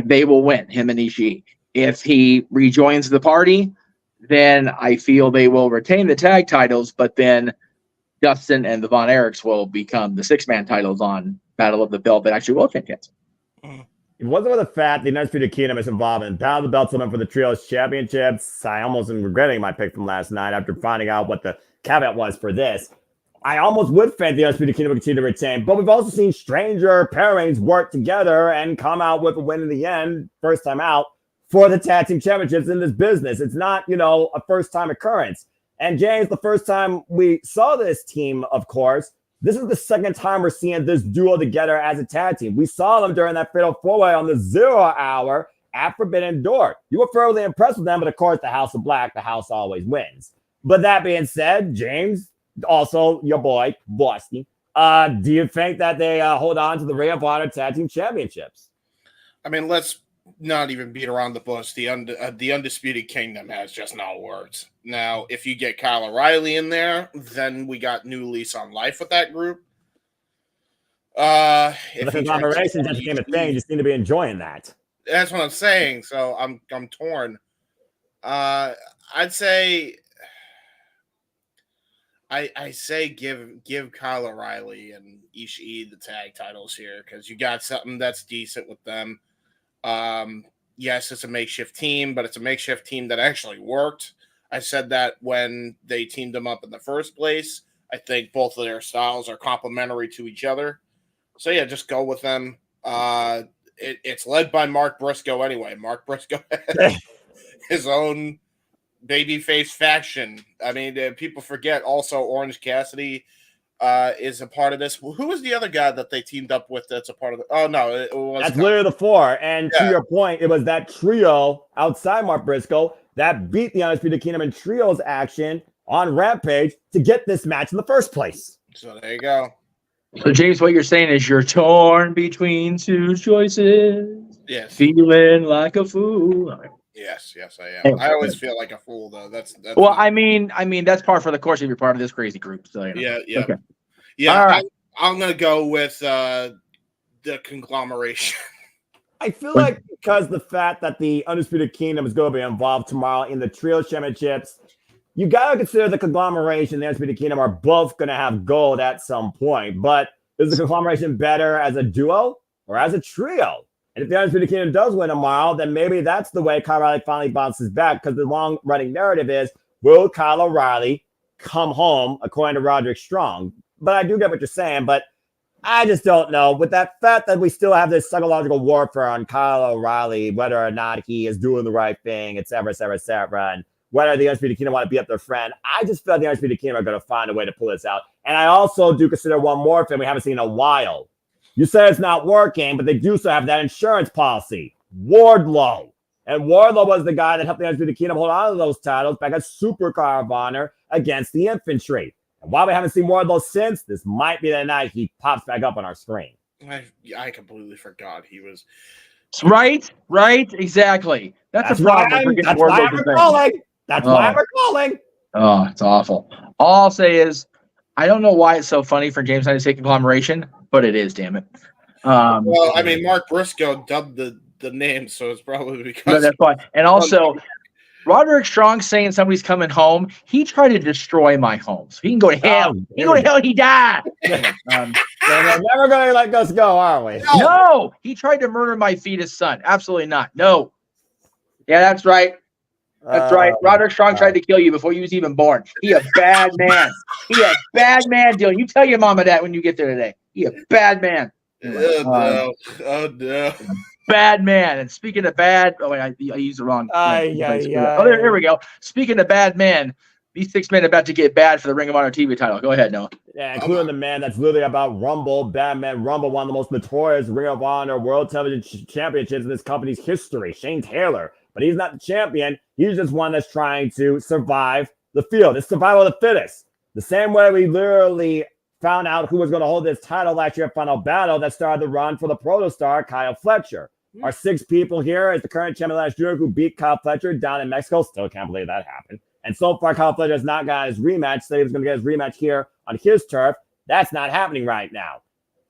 they will win, him and Ishii. If he rejoins the party, then I feel they will retain the tag titles, but then Dustin and the Von Erichs will become the six-man titles on Battle of the Belt that actually will champions. It wasn't for the fact the Undisputed Kingdom is involved in Battle of the Belt tournament for the Trios Championships. I almost am regretting my pick from last night after finding out what the caveat was for this. I almost would think the Undisputed Kingdom would continue to retain, but we've also seen stranger pairings work together and come out with a win in the end, first time out, for the Tag Team Championships in this business. It's not, a first-time occurrence. And James, the first time we saw this team, of course, this is the second time we're seeing this duo together as a tag team. We saw them during that fatal four-way on the 0 hour at Forbidden Door. You were thoroughly impressed with them, but of course, the House of Black, the house always wins. But that being said, James, also your boy, Boston, do you think that they hold on to the Ring of Honor Tag Team Championships? I mean, let's not even beat around the bush. The Undisputed Kingdom has just no words. Now, if you get Kyle O'Reilly in there, then we got new lease on life with that group. The conglomeration just became a thing. You just need to be enjoying that. That's what I'm saying. So I'm torn. I'd say I say give Kyle O'Reilly and Ishii the tag titles here, because you got something that's decent with them. Yes, it's a makeshift team, but it's a makeshift team that actually worked. I said that when they teamed them up in the first place. I think both of their styles are complementary to each other. So yeah, just go with them. It's led by Mark Briscoe anyway. Mark Briscoe has his own babyface faction. I mean, people forget also Orange Cassidy is a part of this. Who was the other guy that they teamed up with that's a part of it? Oh, no. That's literally the four. And to your point, it was that trio outside Mark Briscoe that beat the Undisputed Kingdom in trios action on Rampage to get this match in the first place. So there you go. So, James, what you're saying is you're torn between two choices. Yes. Feeling like a fool. Yes, I am. I always feel like a fool, though. That's well, I mean, that's par for the course if you're part of this crazy group. So, Yeah. Okay. Yeah, right. I'm going to go with the conglomeration. I feel like because the fact that the Undisputed Kingdom is going to be involved tomorrow in the Trio Championships, you got to consider the conglomeration and the Undisputed Kingdom are both going to have gold at some point. But is the conglomeration better as a duo or as a trio? And if the Undisputed Kingdom does win tomorrow, then maybe that's the way Kyle O'Reilly finally bounces back, because the long-running narrative is, will Kyle O'Reilly come home, according to Roderick Strong? But I do get what you're saying, but I just don't know. With that fact that we still have this psychological warfare on Kyle O'Reilly, whether or not he is doing the right thing, et cetera, and whether the Undisputed Kingdom want to beat up their friend, I just feel like the Undisputed Kingdom are going to find a way to pull this out. And I also do consider one more thing we haven't seen in a while. You said it's not working, but they do still have that insurance policy. Wardlow. And Wardlow was the guy that helped the Undisputed Kingdom hold on to those titles back at Supercard of Honor against the Infantry. And while we haven't seen Wardlow since, this might be the night he pops back up on our screen. I completely forgot he was. Right, exactly. That's a why problem. I'm recalling. That's why I'm recalling. Oh, it's awful. All I'll say is, I don't know why it's so funny for James Knight to say conglomeration, but it is, damn it. Well, I mean, Mark Briscoe dubbed the name, so it's probably because. No, that's fine. And also, Roderick Strong saying somebody's coming home. He tried to destroy my home, so he can go to hell. He can go to hell. He died. They're never going to let us go, are we? No, he tried to murder my fetus son. Absolutely not. No. Yeah, that's right. That's right. Roderick Strong tried to kill you before you was even born. He a bad man. He a bad man, Dylan. You tell your mama that when you get there today. He a bad man. Oh no. Bad man. And speaking of bad, oh wait, I used the wrong. There we go. Speaking of bad men, these 6 men are about to get bad for the Ring of Honor TV title. Go ahead, Noah. Yeah, including the man that's literally about Rumble. Bad Man Rumble, one of the most notorious Ring of Honor World Television Championships in this company's history. Shane Taylor. But he's not the champion. He's just one that's trying to survive the field. It's survival of the fittest. The same way we literally found out who was going to hold this title last year at Final Battle that started the run for the protostar, Kyle Fletcher. Our 6 people here is the current champion last year who beat Kyle Fletcher down in Mexico. Still can't believe that happened. And so far, Kyle Fletcher has not got his rematch. Said he was going to get his rematch here on his turf. That's not happening right now.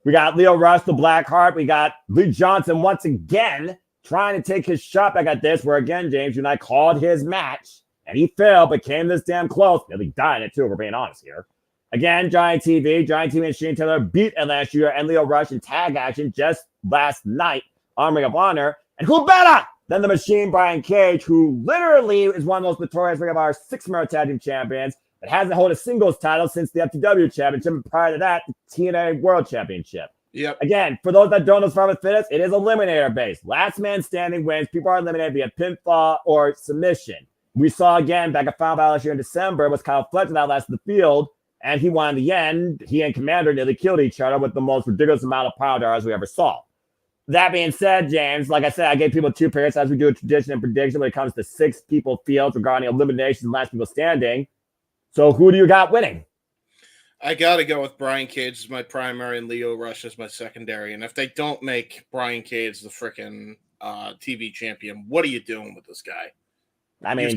We got Leo Rush, the Blackheart. We got Lee Johnson once again trying to take his shot back at this, where again, James, you and I called his match, and he failed, but came this damn close. Nearly died it too, if we're being honest here. Again, Giant TV and Shane Taylor beat it last year, and Leo Rush in tag action just last night on Ring of Honor. And who better than the Machine, Brian Cage, who literally is one of the most notorious Ring of Honor 6-man tag team champions that hasn't held a singles title since the FTW championship, and prior to that, the TNA World Championship. Yep. Again, for those that don't know Survivor Fittest, it is eliminator based. Last man standing wins. People are eliminated via pinfall or submission. We saw again back at Final Battle last year in December was Kyle Fletcher that lasted the field, and he won in the end. He and Commander nearly killed each other with the most ridiculous amount of power darts we ever saw. That being said, James, like I said, I gave people 2 pairs as we do a tradition and prediction when it comes to 6 people fields regarding eliminations and last people standing. So who do you got winning? I got to go with Brian Cage as my primary and Leo Rush as my secondary. And if they don't make Brian Cage the freaking TV champion, what are you doing with this guy? I mean,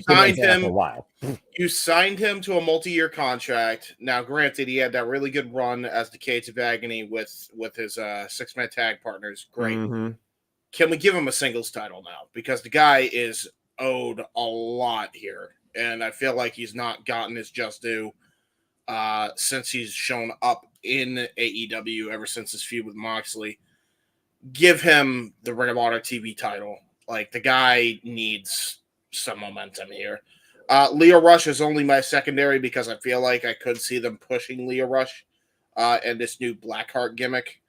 you signed him to a multi-year contract. Now, granted, he had that really good run as the Cage of Agony with his 6-man tag partners. Great. Mm-hmm. Can we give him a singles title now? Because the guy is owed a lot here. And I feel like he's not gotten his just due since he's shown up in AEW ever since his feud with Moxley. Give him the Ring of Honor TV title. Like, the guy needs some momentum here. Leo Rush is only my secondary because I feel like I could see them pushing Leo Rush and this new Blackheart gimmick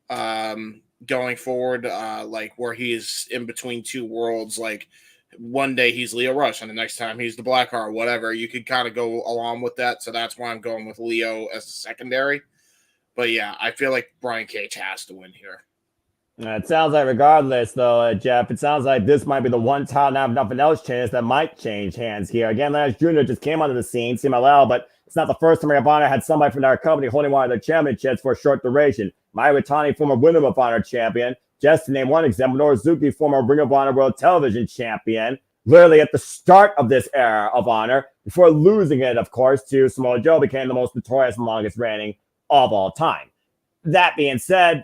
going forward, like where he is in between 2 worlds. Like, one day he's Leo Rush and the next time he's the Blackheart, whatever. You could kind of go along with that. So that's why I'm going with Leo as the secondary. But yeah, I feel like Brian Cage has to win here. It sounds like, regardless, though, Jeff, it sounds like this might be the one title now, if nothing else changes, that might change hands here. Again, Lance Jr. just came onto the scene, CMLL, but it's not the first time Ring of Honor had somebody from their company holding one of their championships for a short duration. Maya Watani, former Ring of Honor champion. Just to name one example, Norizuki, former Ring of Honor World Television champion, literally at the start of this era of Honor, before losing it, of course, to Samoa Joe, became the most notorious and longest reigning of all time. That being said,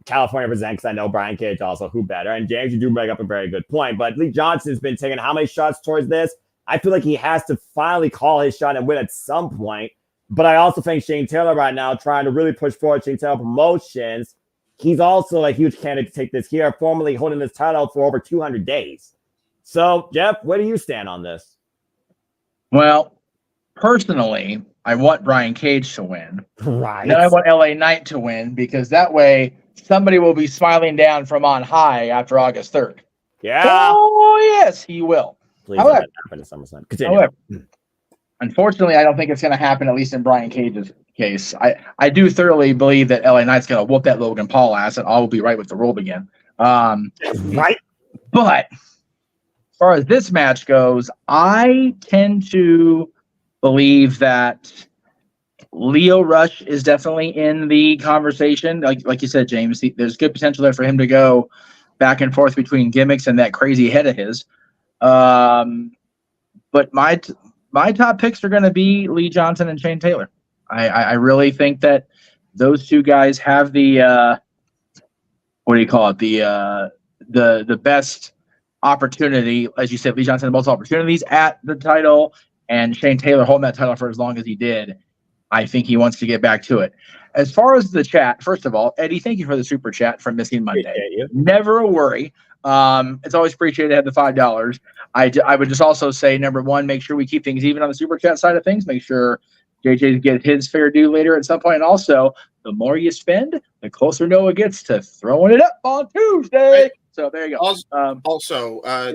California present because I know Brian Cage also, who better? And James, you do bring up a very good point. But Lee Johnson's been taking how many shots towards this? I feel like he has to finally call his shot and win at some point. But I also think Shane Taylor right now, trying to really push forward Shane Taylor Promotions, he's also a huge candidate to take this here, formerly holding this title for over 200 days. So, Jeff, where do you stand on this? Well, personally, I want Brian Cage to win. Right. Then I want LA Knight to win because that way somebody will be smiling down from on high after August 3rd. Yeah. Oh, yes, he will. Please However, let that happen to SummerSlam. Continue. However, unfortunately, I don't think it's going to happen, at least in Brian Cage's case. I do thoroughly believe that LA Knight's going to whoop that Logan Paul ass, and all will be right with the rule again. Right. But as far as this match goes, I tend to believe that Leo Rush is definitely in the conversation. Like you said, James, there's good potential there for him to go back and forth between gimmicks and that crazy head of his. But my top picks are going to be Lee Johnson and Shane Taylor. I really think that those two guys have the what do you call it? The best opportunity, as you said. Lee Johnson had multiple opportunities at the title, and Shane Taylor holding that title for as long as he did. I think he wants to get back to it. As far as the chat, first of all, Eddie, thank you for the super chat from Missing Monday. Never a worry. It's always appreciated to have the $5. I would just also say, number one, make sure we keep things even on the super chat side of things. Make sure JJ gets his fair due later at some point. And also, the more you spend, the closer Noah gets to throwing it up on Tuesday. So there you go.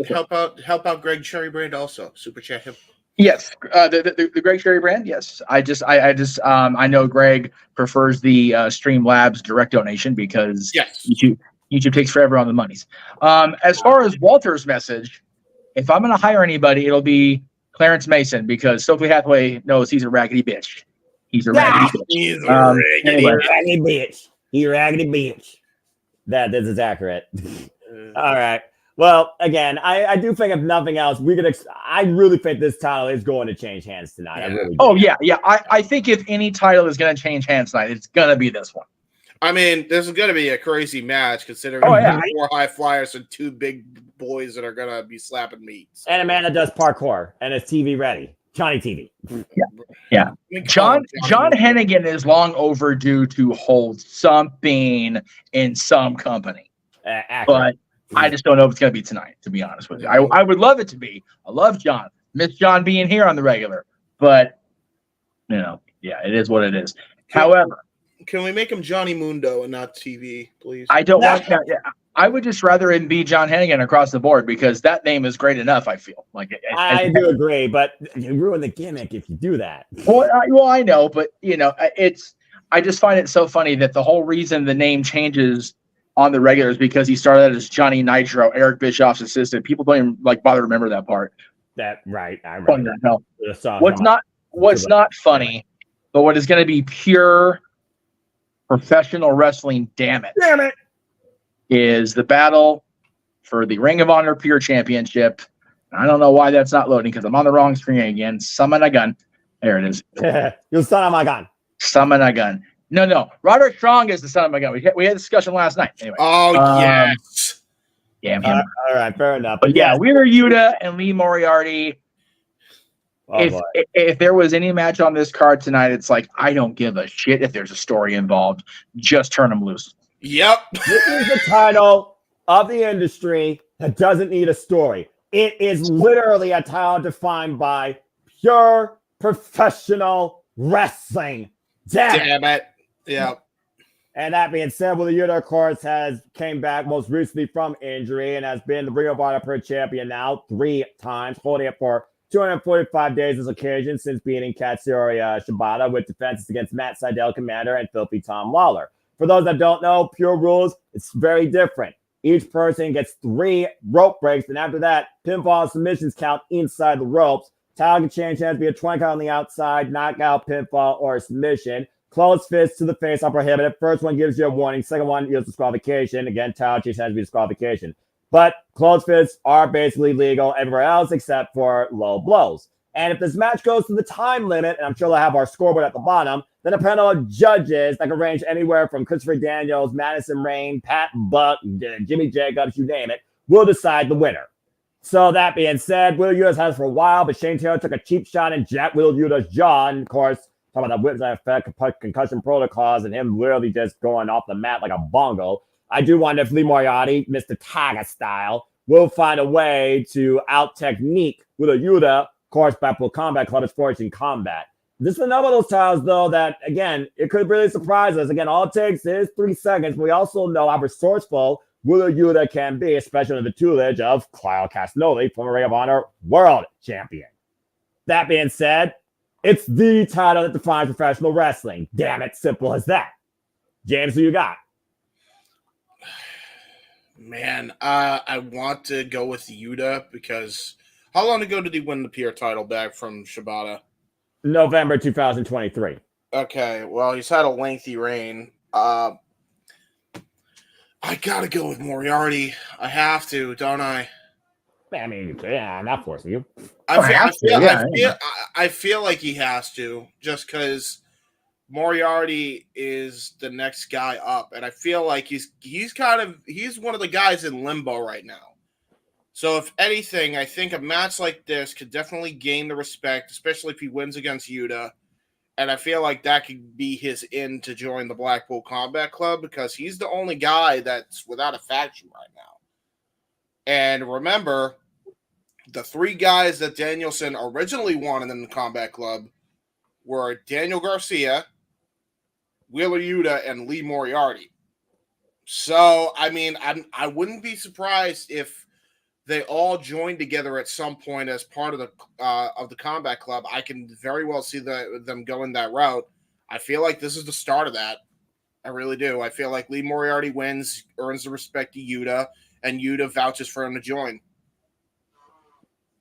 Help out Greg Cherrybrand also. Super chat him. Yes, the Greg Sherry brand. Yes, I know Greg prefers the Streamlabs direct donation because YouTube takes forever on the monies. As far as Walter's message, if I'm going to hire anybody, it'll be Clarence Mason because Stokely Hathaway knows he's a raggedy bitch. He's a raggedy bitch. He's a raggedy bitch. He's a raggedy bitch. This is accurate. All right. Well, again, I do think if nothing else, I really think this title is going to change hands tonight. I really do. I think if any title is going to change hands tonight, it's going to be this one. I mean, this is going to be a crazy match considering 4 high flyers and 2 big boys that are going to be slapping meats. And a man that does parkour and is TV ready. Johnny TV. Yeah. John Hennigan is long overdue to hold something in some company. But I just don't know if it's going to be tonight, to be honest with you. I would love it to be. I love John. Miss John being here on the regular. But, it is what it is. However, can we make him Johnny Mundo and not TV, please? I don't want that. Yeah, I would just rather him be John Hennigan across the board because that name is great enough, I feel. I do agree, but you ruin the gimmick if you do that. Well, I know, but, I just find it so funny that the whole reason the name changes on the regular is because he started out as Johnny Nitro, Eric Bischoff's assistant. People don't even bother to remember that part. I remember. What's not funny, but what is going to be pure professional wrestling, damn it, is the battle for the Ring of Honor Pure Championship. I don't know why that's not loading because I'm on the wrong screen again. Summon a gun. There it is. You son of my gun. Summon a gun. No. Roderick Strong is the son of my gun. We had a discussion last night. Anyway. Yes. Damn him. All right, fair enough. But Wheeler Yuta and Lee Moriarty. If there was any match on this card tonight, it's like, I don't give a shit if there's a story involved. Just turn them loose. Yep. This is the title of the industry that doesn't need a story. It is literally a title defined by pure professional wrestling. Damn it. Yeah. And that being said, Wheeler Yuta, of course, came back most recently from injury and has been the Ring of Honor Pro Champion now 3 times, holding it for 245 days this occasion since beating Katsuyori Shibata with defenses against Matt Sydal, Commander, and Filthy Tom Lawler. For those that don't know, pure rules, it's very different. Each person gets 3 rope breaks, and after that, pinfall and submissions count inside the ropes. Title can change hands, be a 20 count on the outside, knockout, pinfall, or a submission. Closed fists to the face are prohibited. First one gives you a warning. Second one is disqualification. Again, title change hands be disqualification. But closed fists are basically legal everywhere else except for low blows. And if this match goes to the time limit, and I'm sure they'll have our scoreboard at the bottom, then a panel of judges that can range anywhere from Christopher Daniels, Madison Rain, Pat Buck, Jimmy Jacobs, you name it, will decide the winner. So that being said, Wheeler Yuta's had it for a while, but Shane Taylor took a cheap shot in Jack Wheeler Yuta's jaw. And of course, talking about the whips that affect concussion protocols and him literally just going off the mat like a bongo. I do wonder if Lee Moriarty, Mr. Tiger style, will find a way to out-technique Wheeler Yuta, of course, Blackpool Combat Club is forging combat. This is another of those titles, though, that, again, it could really surprise us. Again, all it takes is 3 seconds. But we also know how resourceful Wheeler Yuta can be, especially under the tutelage of Kyle Castagnoli, former Ring of Honor World Champion. That being said, it's the title that defines professional wrestling. Damn it, simple as that. James, who you got? Man, I want to go with Yuta because how long ago did he win the PR title back from Shibata? November 2023. Okay, well, he's had a lengthy reign. I gotta go with Moriarty. I have to, don't I? I mean, yeah, I'm not forcing you. I feel like he has to, just because Moriarty is the next guy up, and I feel like he's one of the guys in limbo right now. So if anything, I think a match like this could definitely gain the respect, especially if he wins against Yuta. And I feel like that could be his in to join the Blackpool Combat Club because he's the only guy that's without a faction right now. And remember, the 3 guys that Danielson originally wanted in the Combat Club were Daniel Garcia, Wheeler Yuta, and Lee Moriarty. So, I mean, I wouldn't be surprised if they all joined together at some point as part of the Combat Club. I can very well see them going that route. I feel like this is the start of that. I really do. I feel like Lee Moriarty wins, earns the respect of Yuta, and Yuta vouches for him to join.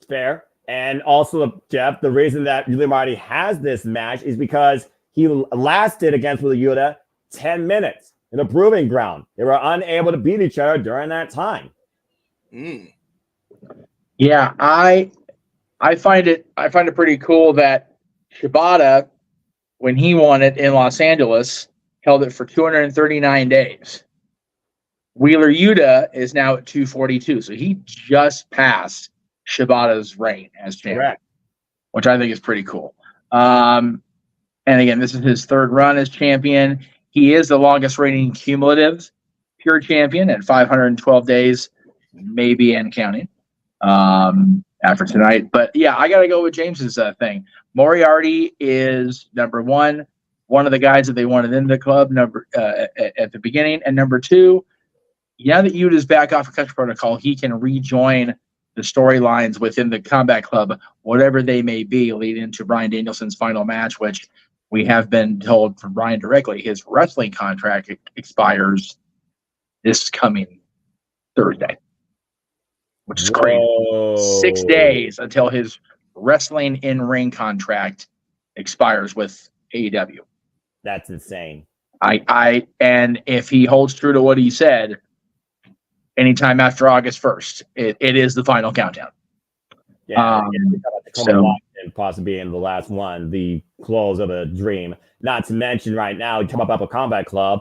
Fair. And also, Jeff, the reason that Lee Moriarty has this match is because he lasted against Wheeler Yuta 10 minutes in a proving ground. They were unable to beat each other during that time. Yeah, I find it pretty cool that Shibata, when he won it in Los Angeles, held it for 239 days. Wheeler Yuta is now at 242, so he just passed Shibata's reign as champion, correct, which I think is pretty cool. And again, this is his 3rd run as champion. He is the longest reigning cumulative pure champion at 512 days, maybe and counting. After tonight, but yeah, I gotta go with James's thing. Moriarty is number one of the guys that they wanted in the club at the beginning, and number 2, now that Yuta's back off concussion protocol, he can rejoin the storylines within the Combat Club, whatever they may be, leading into Bryan Danielson's final match, which we have been told from Bryan directly his wrestling contract expires this coming Thursday. Which is great. 6 days until his wrestling in-ring contract expires with AEW. That's insane. And if he holds true to what he said, anytime after August 1st, it is the final countdown. Yeah, and possibly in the last one, the close of a dream. Not to mention right now, you come up a Combat Club.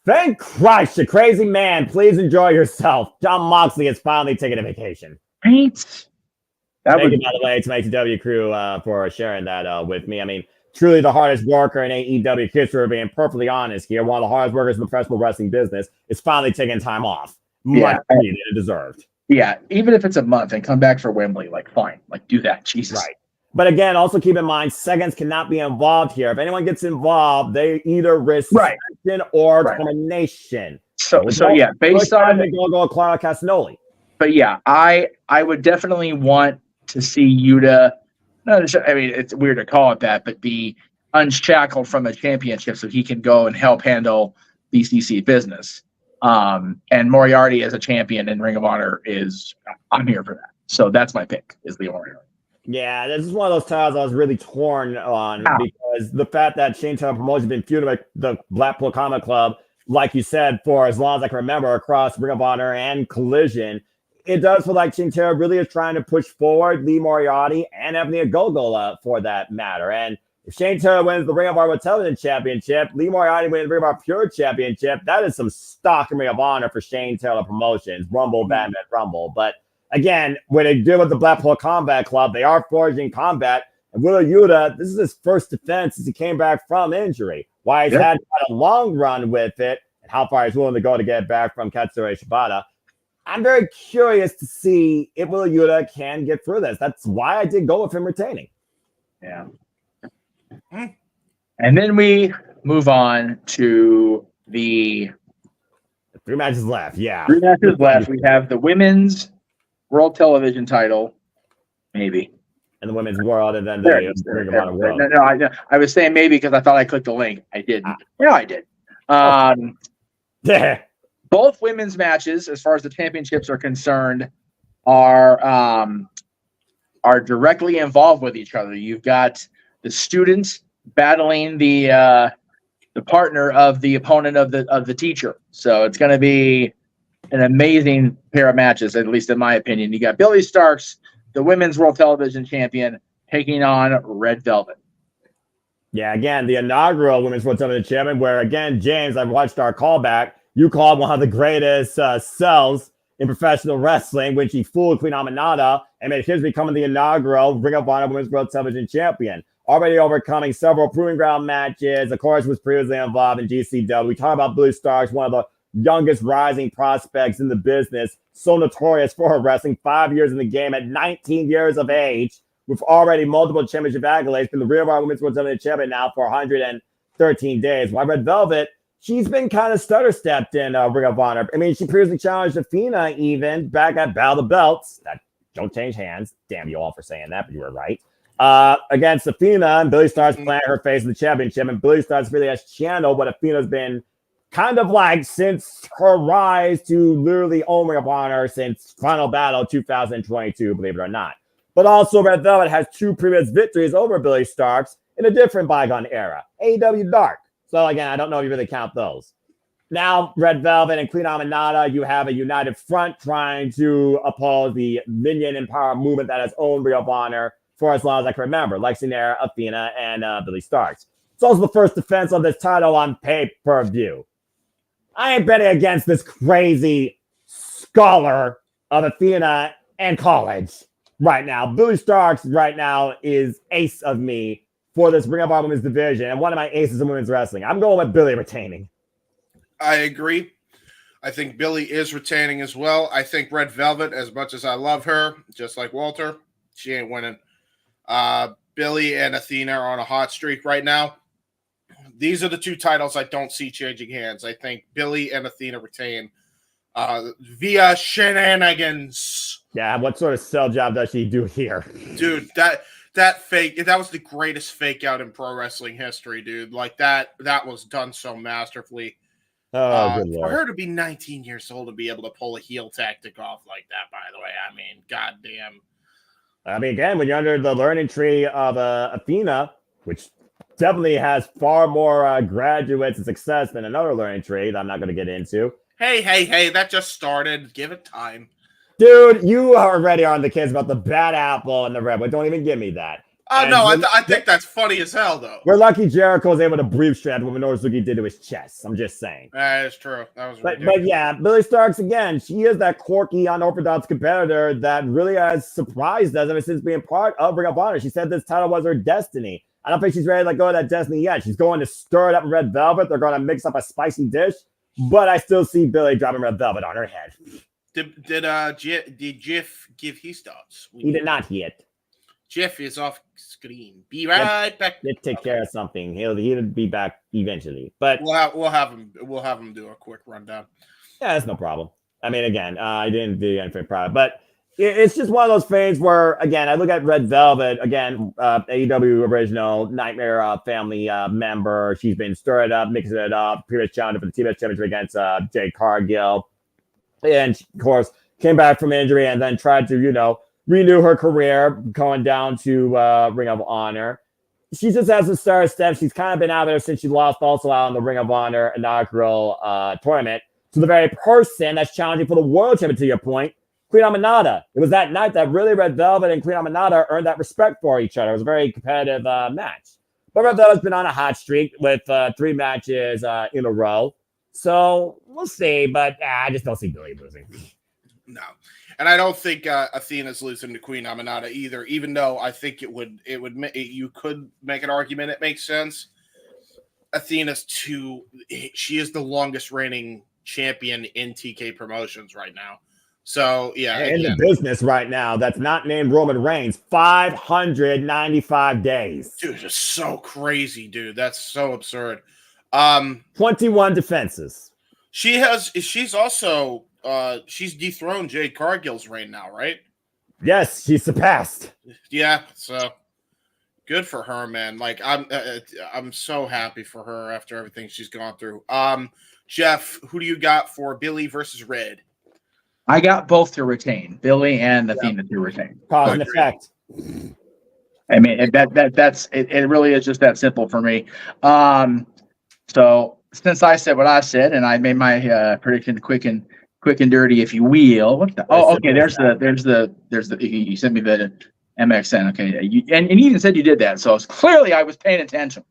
Thank Christ, the crazy man. Please enjoy yourself. Jon Moxley is finally taking a vacation. Right. Thank you, by the way, to my AEW crew for sharing that with me. I mean, truly the hardest worker in AEW history, being perfectly honest here. One of the hardest workers in the professional wrestling business is finally taking time off. Much needed and deserved. Yeah, even if it's a month and come back for Wembley, like, fine. Like, do that. Jesus. Right. But again, also keep in mind, seconds cannot be involved here. If anyone gets involved, they either risk suspension or termination. So yeah, based on go Clara Castagnoli. But yeah, I would definitely want to see Yuta. I mean, it's weird to call it that, but be unshackled from a championship so he can go and help handle BCC business. And Moriarty as a champion in Ring of Honor I'm here for that. So that's my pick, is Lee Moriarty. Yeah, this is one of those titles I was really torn on because the fact that Shane Taylor Promotions has been feuding with the Blackpool Combat Club, like you said, for as long as I can remember, across Ring of Honor and Collision, it does feel like Shane Taylor really is trying to push forward Lee Moriarty and Anthony Ogogo for that matter. And if Shane Taylor wins the Ring of Honor Television Championship, Lee Moriarty wins the Ring of Honor Pure Championship, that is some stock in Ring of Honor for Shane Taylor Promotions. Rumble, Batman, Rumble. But again, when they deal with the Blackpool Combat Club, they are forged in combat. And Wheeler Yuta, this is his first defense since he came back from injury. Why he's had a long run with it, and how far he's willing to go to get back from Katsuyori Shibata. I'm very curious to see if Wheeler Yuta can get through this. That's why I did go with him retaining. Yeah. And then we move on to the 3 matches left. Yeah. 3 matches left. We have the women's world television title, maybe. And the women's world, and then the Ring of Honor world. No, I was saying maybe because I thought I clicked the link. I didn't. Yeah, I did. Yeah. Both women's matches, as far as the championships are concerned, are directly involved with each other. You've got the students battling the partner of the opponent of the teacher. So it's going to be an amazing pair of matches, at least in my opinion. You got Billy Starks, the women's world television champion, taking on Red Velvet. Yeah, again, the inaugural women's world television champion, where, again, James, I've watched our callback. You called one of the greatest sells in professional wrestling when she fooled Queen Aminata and made his becoming the inaugural Ring of Honor Women's World Television Champion. Already overcoming several proving ground matches. Of course, was previously involved in GCW. We talk about Blue Stars, one of the youngest rising prospects in the business. So notorious for her wrestling. 5 years in the game at 19 years of age, with already multiple championship accolades. Been the Ring of Honor Women's World Television Champion now for 113 days. While Red Velvet, she's been kind of stutter-stepped in Ring of Honor. I mean, she previously challenged Athena even back at Battle of the Belts. That don't change hands. Damn you all for saying that, but you were right. Against Athena, and Billy Starks playing her face in the championship, and Billy Starks really has channeled what Athena's been kind of like since her rise to literally own Ring of Honor since Final Battle 2022, believe it or not. But also, Red Velvet has 2 previous victories over Billy Starks in a different bygone era, AEW Dark. So again, I don't know if you really count those. Now, Red Velvet and Queen Aminata, you have a united front trying to oppose the Minion and Power movement that has owned Ring of Honor for as long as I can remember, Lexi Nair, Athena, and Billy Starks. It's also the first defense of this title on pay-per-view. I ain't betting against this crazy scholar of Athena and college right now. Billy Starks right now is ace of me for this Ring of Honor Women's division and one of my aces in women's wrestling. I'm going with Billy retaining. I agree. I think Billy is retaining as well. I think Red Velvet, as much as I love her, just like Walter, she ain't winning. Billy and Athena are on a hot streak right now. These are the 2 titles I don't see changing hands. I think Billy and Athena retain via shenanigans. Yeah, what sort of sell job does she do here? Dude, that was the greatest fake out in pro wrestling history, dude. Like that was done so masterfully. Oh, good Lord. For her to be 19 years old to be able to pull a heel tactic off like that, by the way, I mean, goddamn. I mean, again, when you're under the learning tree of Athena, which definitely has far more graduates and success than another learning tree that I'm not going to get into. Hey, that just started. Give it time. Dude, you are already on the kids about the bad apple and the red one. Don't even give me that. Oh, no, I think that's funny as hell, though. We're lucky Jericho was able to breathe straight what Minoru Suzuki did to his chest. I'm just saying. That is true. That was but yeah, Billy Starks, again, she is that quirky, unorthodox competitor that really has surprised us ever since being part of Ring of Honor. She said this title was her destiny. I don't think she's ready to let go of that destiny yet. She's going to stir it up in Red Velvet. They're going to mix up a spicy dish. But I still see Billy dropping Red Velvet on her head. Did Jeff give his thoughts? He did not yet. Jeff is off screen. Be right back. Let's take care of something. He'll be back eventually. But we'll have him do a quick rundown. Yeah, that's no problem. I mean, again, I didn't do anything private, but it's just one of those things where, again, I look at Red Velvet, again, AEW original Nightmare family member. She's been stirring it up, mixing it up. Previous challenger for the TBS Championship against Jade Cargill. And, of course, came back from injury and then tried to, renew her career going down to Ring of Honor. She just has a star step. She's kind of been out there since she lost also out on the Ring of Honor inaugural tournament to the very person that's challenging for the World Championship, to your point, Queen Aminata. It was that night that really Red Velvet and Queen Aminata earned that respect for each other. It was a very competitive match. But Red Velvet's been on a hot streak with 3 matches in a row. So we'll see, but I just don't see Billy losing. No, and I don't think Athena's losing to Queen Aminata either. Even though I think you could make an argument it makes sense. Athena's she is the longest reigning champion in TK Promotions right now. So yeah, in the business right now, that's not named Roman Reigns, 595 days. Dude, it's so crazy, dude. That's so absurd. 21 defenses. She's also she's dethroned Jade Cargill's reign now, right? Yes, she surpassed. Yeah, so good for her, man. Like I'm so happy for her after everything she's gone through. Jeff, who do you got for Billy versus Red? I got both to retain, Billy and Athena to retain. Cause and effect. I mean, that's it. Really is just that simple for me. So since I said what I said, and I made my prediction quick and dirty, if you will. Okay. There's the. You sent me the MXN. Okay, and you even said you did that, so clearly I was paying attention.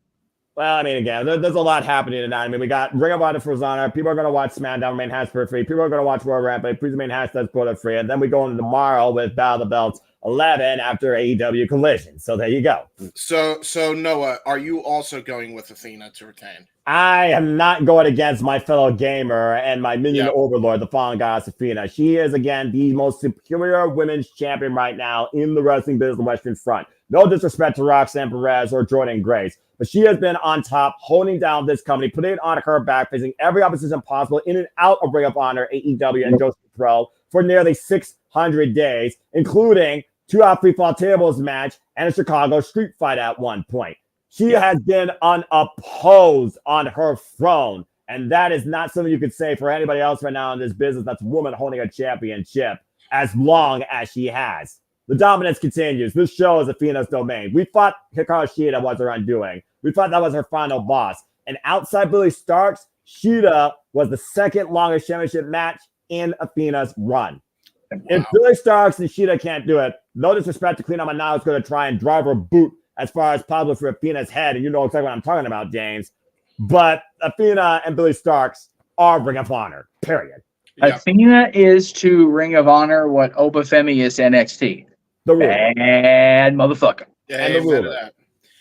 Well, I mean, again, there's a lot happening tonight. I mean, we got Ring of Honor for Honor. People are going to watch SmackDown main has for free. People are going to watch Royal Rampage. Please main has does for free. And then we go into tomorrow with Battle of the Belts 11 after AEW Collision. So there you go. So Noah, are you also going with Athena to retain? I am not going against my fellow gamer and my minion overlord, the fallen goddess Athena. She is, again, the most superior women's champion right now in the wrestling business, the Western Front. No disrespect to Roxanne Perez or Jordan Grace, but she has been on top, holding down this company, putting it on her back, facing every opposition possible in and out of Ring of Honor, AEW, and Joseph Pro for nearly 600 days, including 2 out 3 fall tables match and a Chicago street fight at one point. She has been unopposed on her throne, and that is not something you could say for anybody else right now in this business that's a woman holding a championship as long as she has. The dominance continues. This show is Athena's domain. We thought Hikaru Shida was her undoing. We thought that was her final boss. And outside Billy Starks, Shida was the second longest championship match in Athena's run. Wow. If Billy Starks and Shida can't do it, no disrespect to Queen Aminata is going to try and drive her boot as far as possible for Athena's head. And you know exactly what I'm talking about, James. But Athena and Billy Starks are Ring of Honor, period. Yeah. Athena is to Ring of Honor what Obafemi is to NXT. The ruler. And motherfucker. Yeah, and the ruler.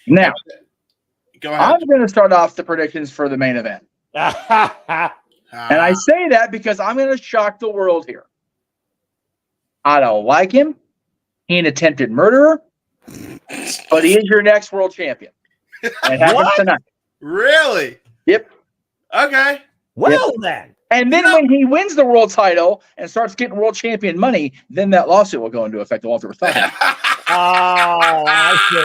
Now, go ahead. I'm going to start off the predictions for the main event. And I say that because I'm going to shock the world here. I don't like him. He an attempted murderer. But he is your next world champion. And it happens tonight. Really? Yep. Okay. Well, then. And then when he wins the world title and starts getting world champion money, then that lawsuit will go into effect. Walter was talking. I see.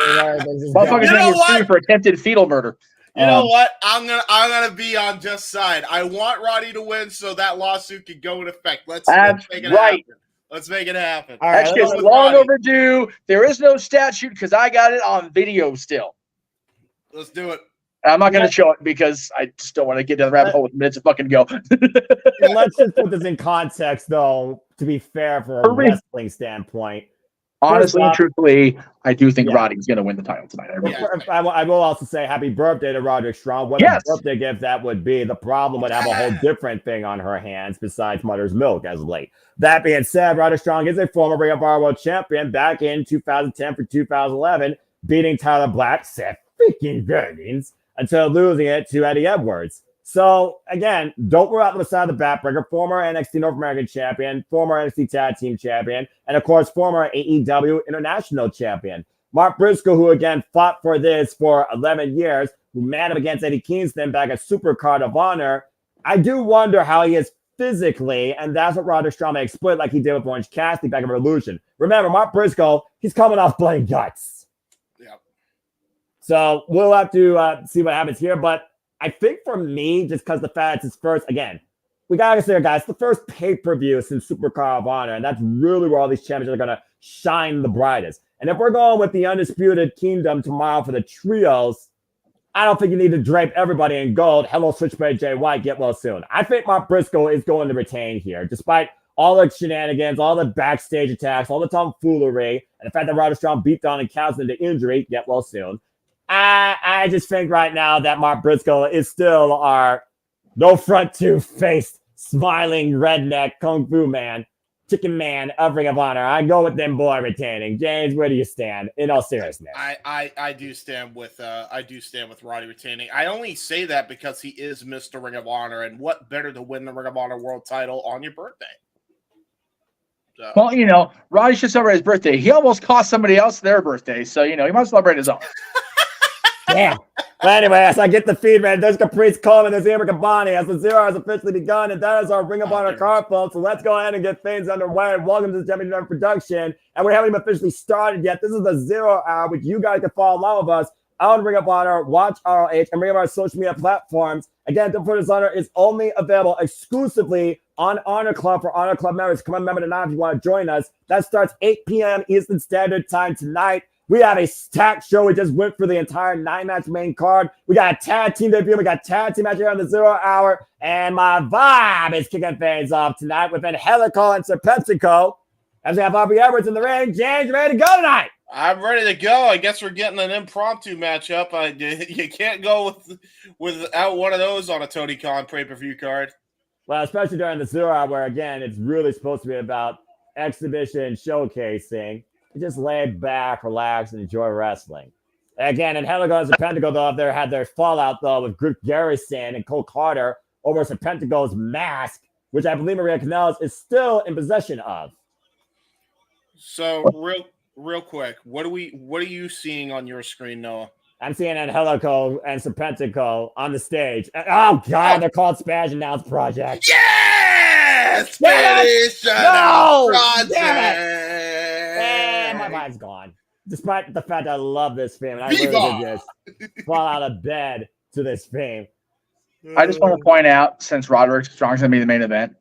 Motherfucker's going to get sued for attempted fetal murder. You know what? I'm gonna be on just side. I want Roddy to win so that lawsuit can go in effect. Let's make it happen. Let's make it happen. All right, that's just long overdue. There is no statute because I got it on video still. Let's do it. I'm not going to show it because I just don't want to get down the rabbit hole with minutes to fucking go. Let's just put this in context, though, to be fair from a wrestling standpoint. Honestly and truthfully, I do think Roddy's going to win the title tonight. I will also say happy birthday to Roderick Strong. What a birthday gift that would be. The problem would have a whole different thing on her hands besides Mother's Milk as of late. That being said, Roderick Strong is a former Ring of Honor World Champion back in 2010 for 2011, beating Tyler Black, Seth freaking Rollins, until losing it to Eddie Edwards. So, again, don't rule out the side of the backbreaker. Former NXT North American Champion, former NXT Tag Team Champion, and, of course, former AEW International Champion. Mark Briscoe, who, again, fought for this for 11 years, who matched up against Eddie Kingston back at Supercard of Honor. I do wonder how he is physically, and that's what Roderick Strong may exploit like he did with Orange Cassidy back in Revolution. Remember, Mark Briscoe, he's coming off blood and guts. Yep. So we'll have to see what happens here, but I think for me, just because the fact it's first, again, we got to say, guys, the first pay-per-view since Supercard of Honor, and that's really where all these champions are going to shine the brightest. And if we're going with the Undisputed Kingdom tomorrow for the trios, I don't think you need to drape everybody in gold. Hello, Switchblade Jay White, get well soon. I think Mark Briscoe is going to retain here, despite all the shenanigans, all the backstage attacks, all the tomfoolery, and the fact that Roderick Strong beat down and counts into injury, get well soon. I just think right now that Mark Briscoe is still our no front two-faced, smiling redneck kung fu man chicken man of Ring of Honor. I go with them boy retaining. James, where do you stand? In all seriousness, I do stand with Roddy retaining. I only say that because he is Mr. Ring of Honor, and what better to win the Ring of Honor World Title on your birthday? So. Well, Roddy should celebrate his birthday. He almost cost somebody else their birthday, so he might celebrate his own. Yeah. But anyway, as I get the feed ready, there's Caprice Coleman, there's Amber Kabani, as the Zero has officially begun, and that is our Ring of Honor card, folks. So let's go ahead and get things underway. Welcome to the JMN production. And we haven't even officially started yet. This is the 0 hour, which you guys can follow along with us on Ring of Honor, watch ROH, and Ring of Honor social media platforms. Again, Death Before Dishonor is only available exclusively on Honor Club for Honor Club members. Come on, remember tonight if you want to join us. That starts 8 p.m. Eastern Standard Time tonight. We have a stacked show. We just went for the entire 9-match main card. We got a tag team debut. We got tag team match here on the 0 hour. And my vibe is kicking things off tonight with Angelico and Serpentico. As we have Aubrey Edwards in the ring. James, ready to go tonight? I'm ready to go. I guess we're getting an impromptu matchup. You can't go without one of those on a Tony Khan pay-per-view card. Well, especially during the 0 hour, where, again, it's really supposed to be about exhibition, showcasing. Just lay back, relax, and enjoy wrestling. Again, and Angelico and Serpentico, though, there had their fallout, though, with Griff Garrison and Cole Carter over Serpentico's mask, which I believe Maria Kanellis is still in possession of. So, real quick, what are you seeing on your screen, Noah? I'm seeing Angelico and Serpentico on the stage. Oh, God, they're called Spanish Announce Project. Yeah! Spanish Announce Project! Damn it! And my mind's gone. Despite the fact that I love this fame, and I really did just fall out of bed to this fame. I just want to point out, since Roderick Strong's going to be the main event,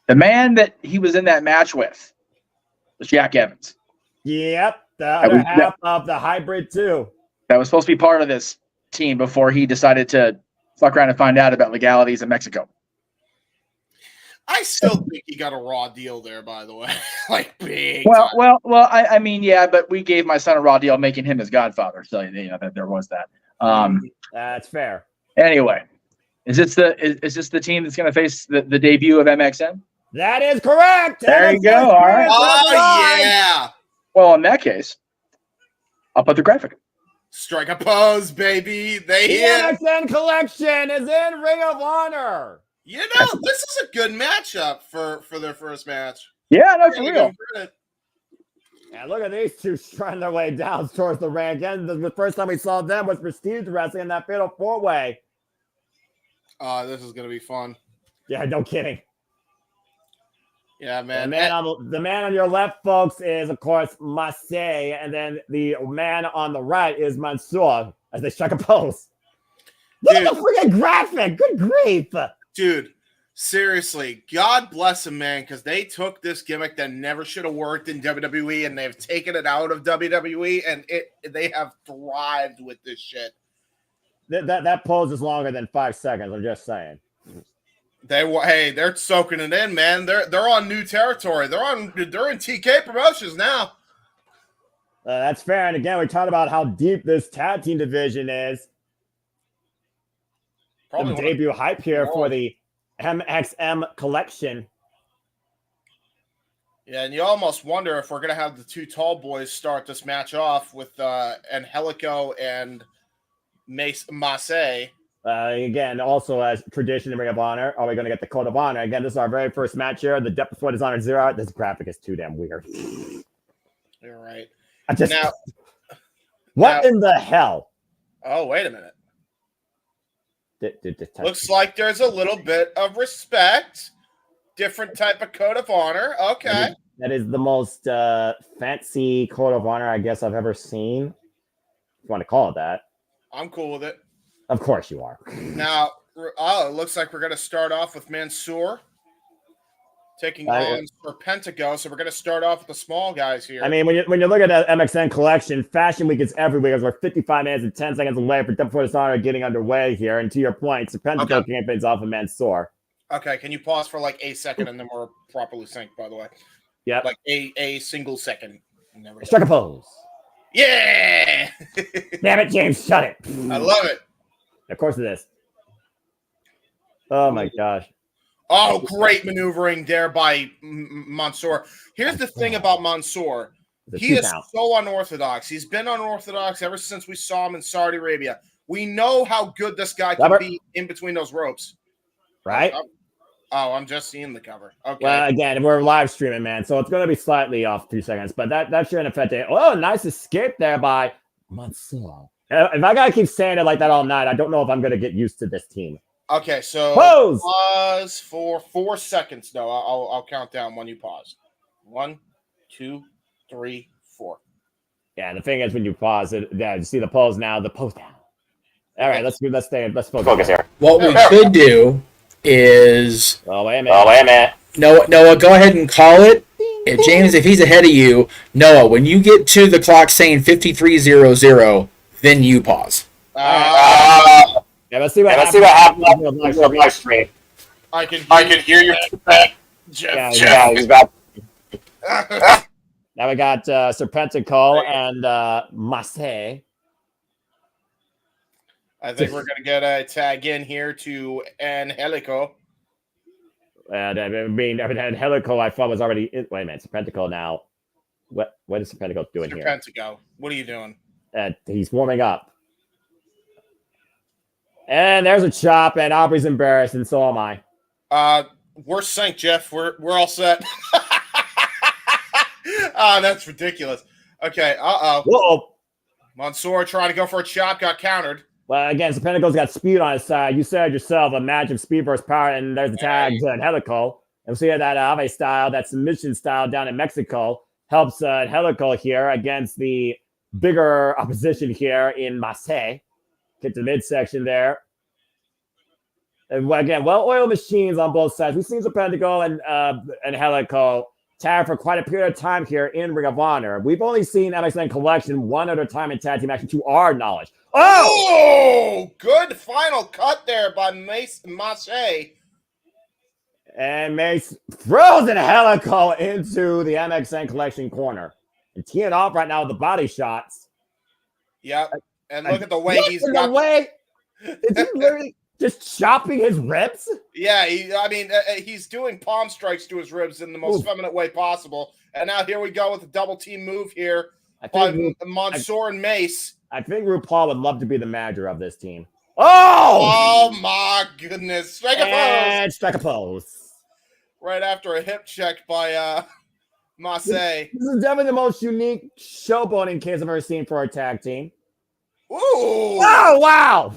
the man that he was in that match with was Jack Evans. Yep, the other half of the hybrid, too. That was supposed to be part of this team before he decided to fuck around and find out about legalities in Mexico. I still think he got a raw deal there, by the way. Like, big Well, time. I mean, yeah, but we gave my son a raw deal, making him his godfather. So that there was that. That's fair. Anyway, is this the team that's going to face the debut of MXM? That is correct. There you go. All right. Oh yeah. Well, in that case, I'll put the graphic. Strike a pose, baby. The MXM collection is in Ring of Honor. This is a good matchup for their first match. Yeah, no, for real. And look at these two trying their way down towards the ring. Again, the first time we saw them was Prestige Wrestling in that fatal 4-way. This is going to be fun. Yeah, no kidding. Yeah, man. The man on your left, folks, is, of course, Marseille. And then the man on the right is Mansoor as they strike a pose. Look at the freaking graphic. Good grief. Dude, seriously, God bless them, man, because they took this gimmick that never should have worked in WWE, and they've taken it out of WWE, and they have thrived with this shit. That pose is longer than 5 seconds. I'm just saying. They're soaking it in, man. They're on new territory. They're in TK Promotions now. That's fair. And again, we talked about how deep this tag team division is. Probably the debut hype here for the MXM collection. Yeah, and you almost wonder if we're going to have the two tall boys start this match off with Angelico and Marseille. Again, also as tradition in Ring of Honor, are we going to get the Code of Honor? Again, this is our very first match here. The Death Before Dishonor 0. This graphic is too damn weird. You're right. What in the hell? Oh, wait a minute. Looks like there's a little bit of respect. Different type of Code of Honor. Okay. That is the most fancy Code of Honor I guess I've ever seen. If you want to call it that. I'm cool with it. Of course you are. Now, it looks like we're going to start off with Mansoor taking on Serpentico. So we're going to start off with the small guys here. I mean, when you look at the MXN collection, Fashion Week is every week. We're 55 minutes and 10 seconds away for Death Before Dishonor getting underway here. And to your point, Serpentico campaigns off of Mansoor. Okay, can you pause for like a second and then we're properly synced, by the way? Yeah. Like a single second. Strike a pose. Yeah! Damn it, James, shut it. I love it. Of course it is. Oh my gosh. Oh, great maneuvering there by Mansoor. Here's the thing about Mansoor. He is so unorthodox. He's been unorthodox ever since we saw him in Saudi Arabia. We know how good this guy can be in between those ropes. Right? Oh, I'm just seeing the cover. Okay. Well, again, we're live streaming, man, so it's going to be slightly off 2 seconds, but that shouldn't affect it. Oh, nice escape there by Mansoor. If I got to keep saying it like that all night, I don't know if I'm going to get used to this team. Okay, so pause for 4 seconds. No, I'll count down when you pause. 1, 2, 3, 4. Yeah, the thing is when you pause it, yeah, you see the pose now, the pose down. All right, let's focus here. What we could do is wait a minute. Noah, go ahead and call it. James, if he's ahead of you, Noah, when you get to the clock saying 5300, then you pause. Yeah, let's see what happens on the live stream. I can hear you. Jeff. Yeah, he's back. Now we got Serpentico and Masse. I think we're going to get a tag in here to Angelico. And Angelico, I thought was already in. Wait a minute, Serpentico now. What is Serpentico doing here? Serpentico, what are you doing? He's warming up. And there's a chop, and Aubrey's embarrassed, and so am I. We're synced, Jeff. We're all set. That's ridiculous. Okay, Whoa. Mansoor trying to go for a chop, got countered. Well, again, Serpentico's got speed on his side. You said yourself, a match of speed versus power, and there's the tag to Angelico. And we see that Ave style, that submission style down in Mexico, helps Angelico here against the bigger opposition here in Marseille. Get to the midsection there. And again, well-oiled machines on both sides. We've seen Serpentico and Angelico tag for quite a period of time here in Ring of Honor. We've only seen MXN Collection one other time in tag team action to our knowledge. Oh, good final cut there by Mace. And Mace throws Angelico into the MXN Collection corner. And teeing off right now with the body shots. Yep. And look at the way he's got the is he literally just chopping his ribs? Yeah, he's doing palm strikes to his ribs in the most feminine way possible. And now here we go with a double team move here by Mansoor and Mace. I think RuPaul would love to be the manager of this team. Oh my goodness. Strike a pose. Right after a hip check by Marseille. This is definitely the most unique showboating case I've ever seen for our tag team. Ooh! Oh, wow!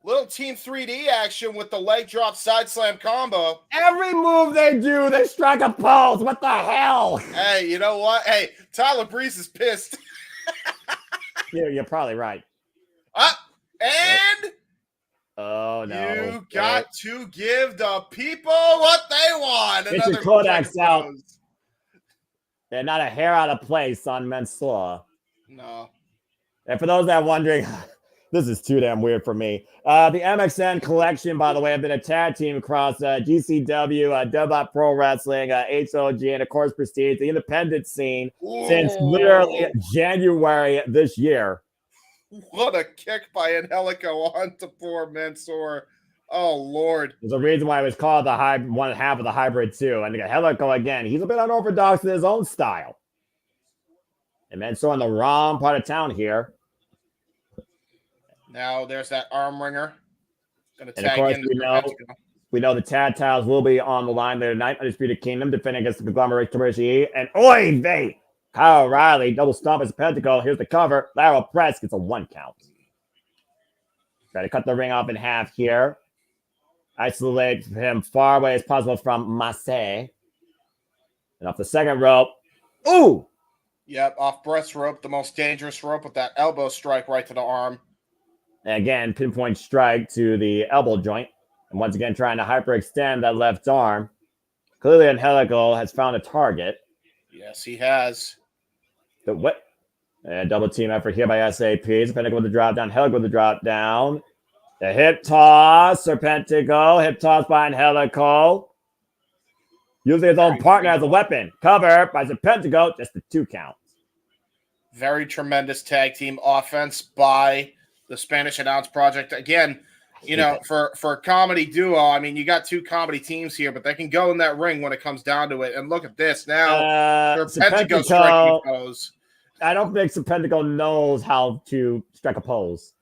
Little Team 3D action with the leg drop side slam combo. Every move they do, they strike a pose. What the hell? Hey, you know what? Hey, Tyler Breeze is pissed. You're probably right. And oh no! You got to give the people what they want. Get your Kodaks out. They're not a hair out of place on Mansoor. No. And for those that are wondering, this is too damn weird for me. The MXN Collection, by the way, have been a tag team across GCW, Dubot Pro Wrestling, HOG, and of course Prestige, the independent scene, since literally January this year. What a kick by Angelico onto poor Mansoor. Oh, Lord. There's a reason why it was called the one half of the hybrid, too. And Angelico, again, he's a bit unorthodox in his own style. And Mansoor in the wrong part of town here. Now there's that arm ringer. And of course, we know the tag titles will be on the line there tonight. Undisputed Kingdom defending against the conglomerate Torishi. And oy vey! Kyle O'Reilly, double stomp as a pentacle. Here's the cover. Lateral press gets a 1 count. Try to cut the ring off in half here. Isolate him far away as possible from Masse. And off the second rope. Ooh! Yep, off breast rope, the most dangerous rope with that elbow strike right to the arm. And again, pinpoint strike to the elbow joint. And once again, trying to hyperextend that left arm. Clearly, Angelico has found a target. Yes, he has. But what? And double team effort here by SAP. Serpentico with the drop down. Angelico with the drop down. The hip toss. Serpentico. Hip toss by Angelico. Using his own partner as a weapon. Cover by Serpentico. Just the 2 count. Very tremendous tag team offense by the Spanish Announce Project. Again, You know, for a comedy duo, I mean, you got two comedy teams here, but they can go in that ring when it comes down to it. And look at this now. Serpentico striking pose. I don't think Serpentico knows how to strike a pose.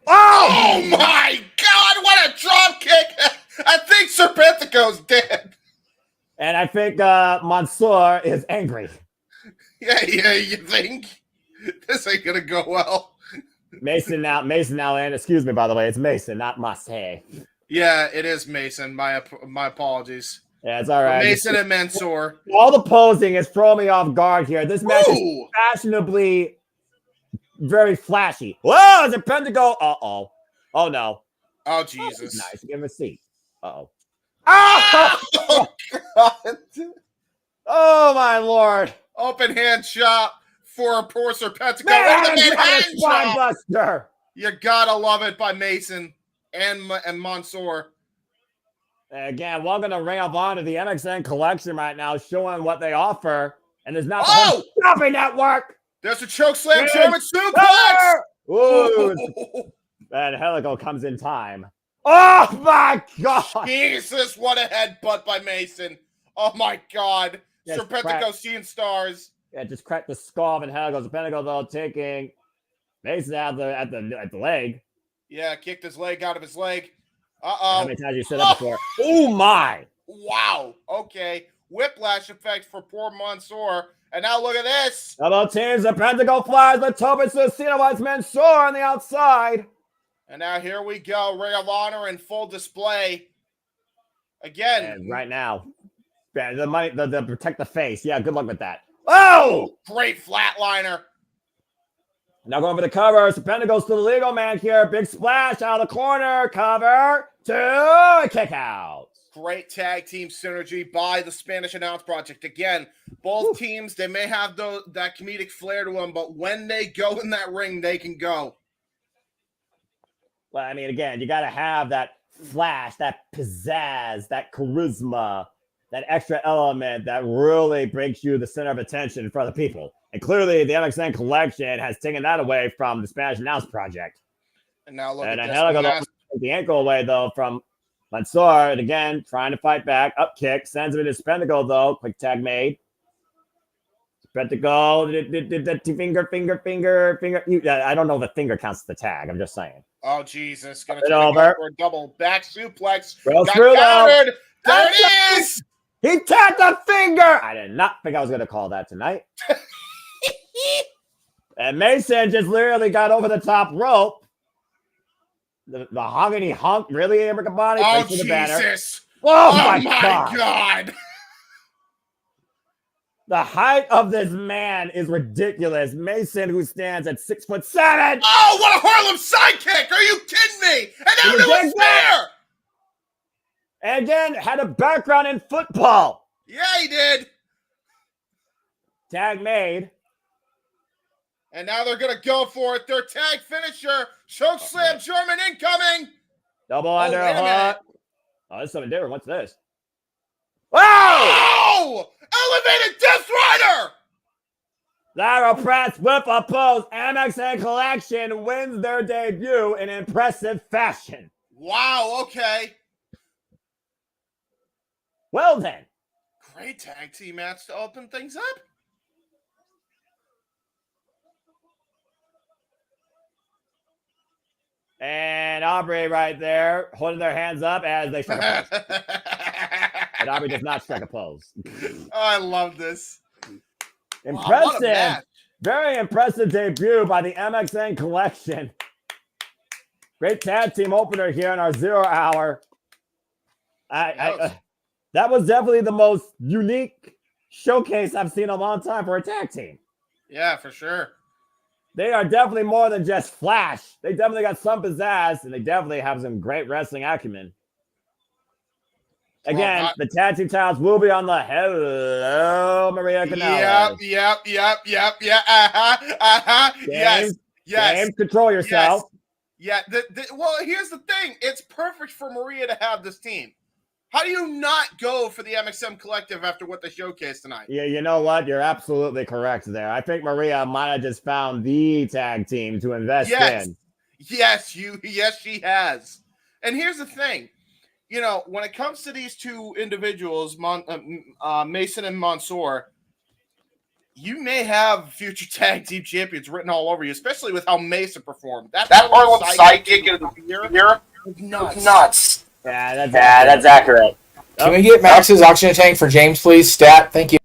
Oh my God! What a drop kick! I think Serpentico's dead. And I think Mansoor is angry. Yeah, you think? This ain't gonna go well. Mason now, and excuse me, by the way, it's Mason, not Massey. Yeah, it is Mason. My apologies. Yeah, it's all right. Mason and Mansoor. All the posing is throwing me off guard here. This match is fashionably very flashy. Whoa, it's a pentacle. Uh-oh. Oh, no. Oh, Jesus. Nice. Give him a seat. Uh-oh. Oh, God. Oh, my Lord. Open hand shot for poor Serpentico. Buster. You gotta love it by Mason and Mansoor. Again, welcome to Ring of Honor, the MXN collection right now, showing what they offer. And there's not stopping network. There's a choke slam German suplex. Ooh. And Helico comes in time. Oh my God. Jesus, what a headbutt by Mason. Oh my God. Yes, Serpentico seeing stars. Yeah, just cracked the skull and Helico. Serpentico though taking Mason out at the leg. Yeah, kicked his leg out of his leg. How many times you said that before? Oh my! Wow. Okay. Whiplash effect for poor Mansoor. And now look at this. Double teams. The Pentacle flies. The Tobin Cena White's Mansoor on the outside. And now here we go. Ring of Honor in full display. Again. And right now. The money, the protect the face. Yeah, good luck with that. Oh! Great flatliner. Now going for the cover. Serpentico goes to the legal man here. Big splash out of the corner. Cover. 2. Kick out. Great tag team synergy by the Spanish Announce Project. Again, both teams, they may have that comedic flair to them, but when they go in that ring, they can go. Well, I mean, again, you got to have that flash, that pizzazz, that charisma, that extra element that really breaks you the center of attention for other people. And clearly, the MXN collection has taken that away from the Spanish Announce Project. And now look at this. And the ankle away, though, from Mansoor. And again, trying to fight back. Up kick. Sends him into Serpentico, though. Quick tag made. Serpentico. Finger. I don't know if the finger counts as the tag. I'm just saying. Oh, Jesus. Going to over for a double back suplex. Got countered. There it is. He tapped a finger. I did not think I was going to call that tonight. And Mason just literally got over the top rope. The mahogany hunk, really, Riccaboni? Oh, Jesus. Oh, my God. The height of this man is ridiculous. Mason, who stands at 6'7". Oh, what a Harlem sidekick. Are you kidding me? And now it was there. And again, had a background in football. Yeah, he did. Tag made. And now they're going to go for it. Their tag finisher. Choke slam German incoming. Double underhook. Oh, this is something different. What's this? Oh! Elevated Death Rider! Lateral press, whip a pose. MXN Collection wins their debut in impressive fashion. Wow, okay. Well then. Great tag team match to open things up. And Aubrey right there, holding their hands up as they strike a pose. And Aubrey does not strike a pose. Oh, I love this. Impressive. Wow, very impressive debut by the MXN Collection. Great tag team opener here in our 0 hour. That was definitely the most unique showcase I've seen in a long time for a tag team. Yeah, for sure. They are definitely more than just flash. They definitely got some pizzazz, and they definitely have some great wrestling acumen. Again, the tag team titles will be on the Hello Maria Canales. Yep. James, James, control yourself. Yes. Yeah. Well, here's the thing. It's perfect for Maria to have this team. How do you not go for the MXM Collective after what they showcased tonight? Yeah, you know what? You're absolutely correct there. I think Maria might have just found the tag team to invest in. Yes, she has. And here's the thing. You know, when it comes to these two individuals, Mason and Mansoor, you may have future tag team champions written all over you, especially with how Mason performed. That Harlem sidekick of the year was nuts. Yeah, that's accurate. Can we get Max's oxygen tank for James, please? Stat, thank you.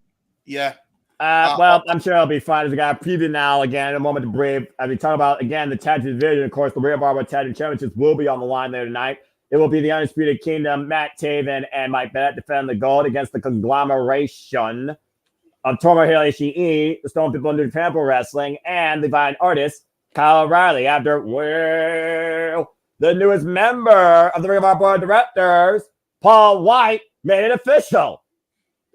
Yeah. Well, I'm sure it'll be fine. As we got a preview now, again, a moment to breathe. As we talk about, again, the tag team division, of course, the Ring of Honor Tag Team Championships will be on the line there tonight. It will be the Undisputed Kingdom, Matt Taven and Mike Bennett defending the gold against the conglomeration of Tomohiro Ishii, the Stone People New Japan Pro Wrestling, and the Divine Artist, Kyle O'Reilly, after, well, the newest member of the Ring of Honor Board of Directors, Paul White, made it official.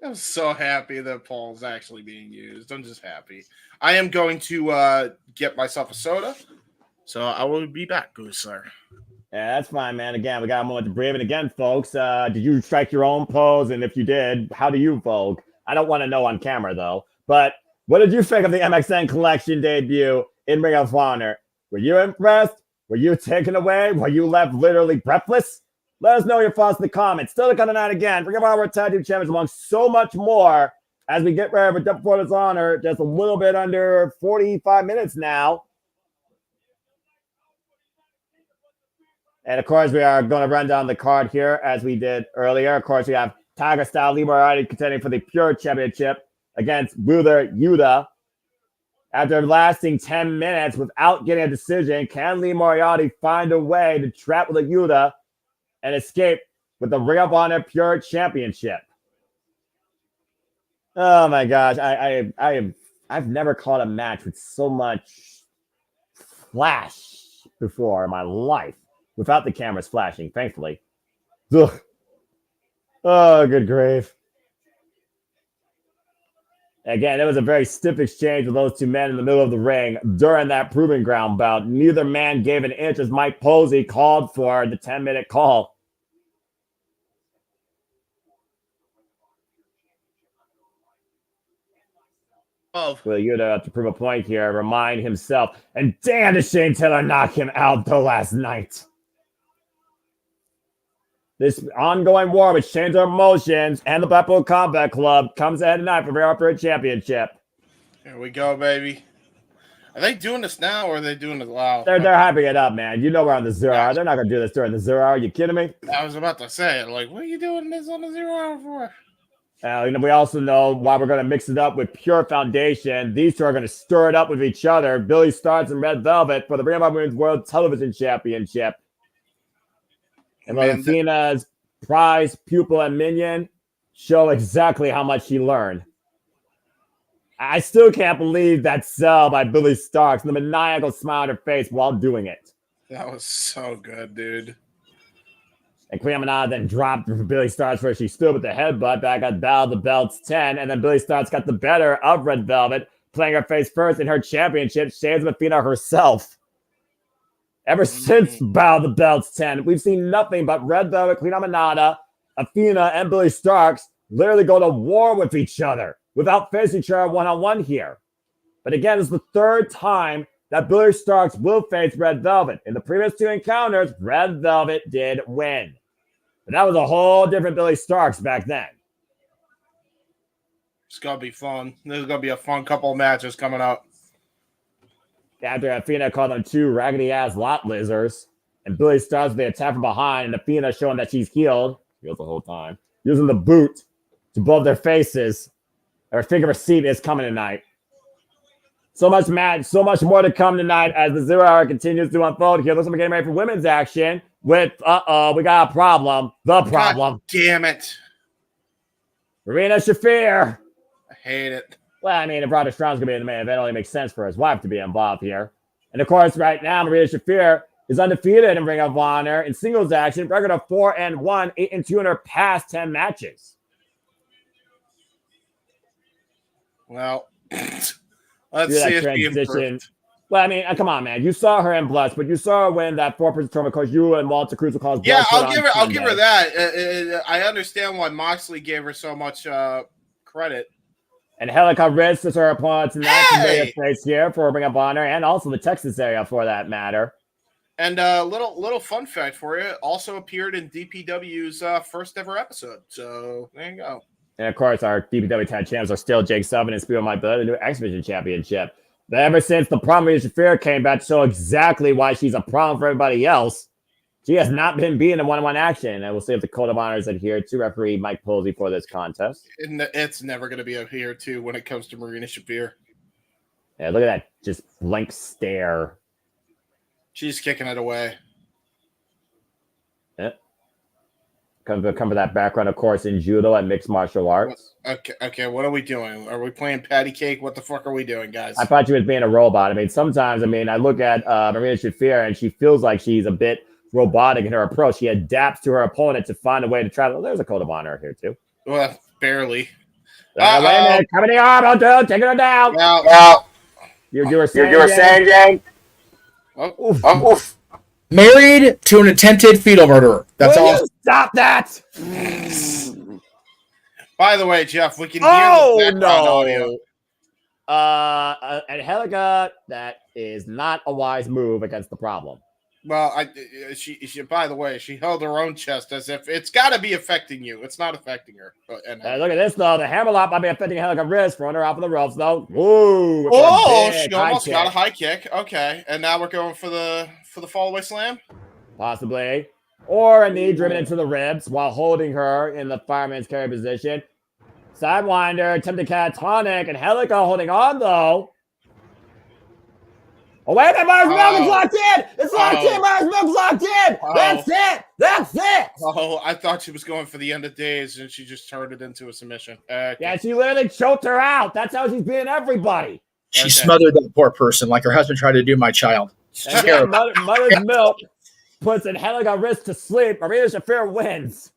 I'm so happy that Paul's actually being used. I'm just happy. I am going to get myself a soda, so I will be back, good sir. Yeah, that's fine, man. Again, we got a moment to breathe. And again, folks, did you strike your own pose? And if you did, how do you vote? I don't want to know on camera, though. But what did you think of the MXN Collection debut in Ring of Honor? Were you impressed? Were you taken away? Were you left literally breathless? Let us know your thoughts in the comments. Still to come tonight again. Ring of Honor Tag Team Champions, among so much more as we get ready for Death Before Dishonor. Just a little bit under 45 minutes now. And, of course, we are going to run down the card here as we did earlier. Of course, we have Tiger Style Lee Moriarty contending for the Pure Championship against Wheeler Yuta. After lasting 10 minutes without getting a decision, can Lee Moriarty find a way to trap with Yuta and escape with the Ring of Honor Pure Championship? Oh, my gosh. I've never caught a match with so much flash before in my life. Without the cameras flashing, thankfully. Ugh. Oh, good grief. Again, it was a very stiff exchange with those two men in the middle of the ring during that proving ground bout. Neither man gave an inch as Mike Posey called for the 10-minute call. Will Yuta have to prove a point here, remind himself, and damn, did Shane Taylor knock him out the last night. This ongoing war with Change of Emotions and the Blackpool Combat Club comes ahead tonight for the Upper Championship. Here we go, baby. Are they doing this now or are they doing it loud? They're hyping it up, man. You know we're on the 0 hour. They're not going to do this during the 0 hour. Are you kidding me? I was about to say, like, what are you doing this on the 0 hour for? We also know why we're going to mix it up with Pure Foundation. These two are going to stir it up with each other. Billy Starks and Red Velvet for the Ring of Honor Women's World Television Championship. And Athena's prize, pupil, and minion show exactly how much she learned. I still can't believe that sell by Billy Starks and the maniacal smile on her face while doing it. That was so good, dude. And Queen Aminata then dropped for Billy Starks where she stood with the headbutt back at Battle of the Belts 10. And then Billy Starks got the better of Red Velvet, playing her face first in her championship, Shades of Athena herself. Ever since Battle of the Belts 10, we've seen nothing but Red Velvet, Queen Aminata, Athena, and Billy Starks literally go to war with each other without facing each other one-on-one here. But again, it's the third time that Billy Starks will face Red Velvet. In the previous two encounters, Red Velvet did win. But that was a whole different Billy Starks back then. It's going to be fun. There's going to be a fun couple of matches coming up. After Athena called them two raggedy-ass lot lizards, and Billy Starks, they attack from behind, and Athena showing that she's healed the whole time, using the boot to blow their faces. Her figure of seat is coming tonight. So much match, so much more to come tonight as the 0 hour continues to unfold here. Looks like we're getting ready for women's action with, we got a problem. The problem. God damn it. Marina Shafir. I hate it. Well, I mean, if Roderick Strong's going to be in the main event, it only makes sense for his wife to be involved here. And, of course, right now, Marina Shafir is undefeated in Ring of Honor in singles action. Record of 4-1, 8-2 in her past 10 matches. Well, let's see if she improved. Well, I mean, come on, man. You saw her in Blush, but you saw her win that 4-person tournament because you and Walter Cruz will cause. Yeah, I'll give her that. I understand why Moxley gave her so much credit. And Helica Ritz is her opponent tonight from the place here for Ring of Honor and also the Texas area for that matter. And little fun fact for you, also appeared in DPW's first ever episode. So there you go. And of course, our DPW tag champs are still Jake Sullivan and Spiel of My Blood, the new X Division Championship. But ever since the problem with Shafir came back to show exactly why she's a problem for everybody else, she has not been beaten in one-on-one action. And we'll see if the Code of Honor is adhered to referee Mike Posey for this contest. It's never going to be adhered to when it comes to Marina Shafir. Yeah, look at that just blank stare. She's kicking it away. Yeah. Come for that background, of course, in judo and mixed martial arts. Okay. What are we doing? Are we playing patty cake? What the fuck are we doing, guys? I thought she was being a robot. I mean, sometimes, I look at Marina Shafir and she feels like she's a bit robotic in her approach. She adapts to her opponent to find a way to travel. There's a Code of Honor here, too. Well, barely. Wait a minute. Coming the arm, dude. Taking her down. Now, You were saying, Jang? Oof. Married to an attempted fetal murderer. That's all. Stop that. By the way, Jeff, we can hear the background audio. Angelica, that is not a wise move against the problem. Well, she by the way, she held her own chest as if it's got to be affecting you. It's not affecting her. Look at this, though. The hammerlock might be affecting Angelica's wrist, throwing her off of the ropes, though. Woo! She almost got a high kick. Okay, and now we're going for the fall away slam? Possibly. Or a knee driven into the ribs while holding her in the fireman's carry position. Sidewinder, attempted catatonic, and Angelica holding on, though. Oh, wait, that Mars Milk is locked in! It's locked in! Mars Milk's locked in! That's it! Oh, I thought she was going for the end of days, and she just turned it into a submission. Yeah, she literally choked her out. That's how she's beating everybody. She smothered that poor person like her husband tried to do my child. Mother's Milk puts Angelica's wrist to sleep. Marina Shafir wins.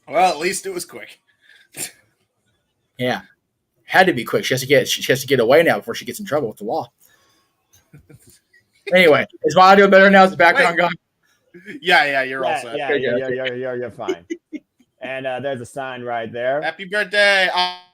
Well, at least it was quick. Yeah. Had to be quick. She has to get away now before she gets in trouble with the law. Anyway, is my audio better now? Is the background gone? Yeah, you're all set. Yeah, you're fine. And there's a sign right there. Happy birthday!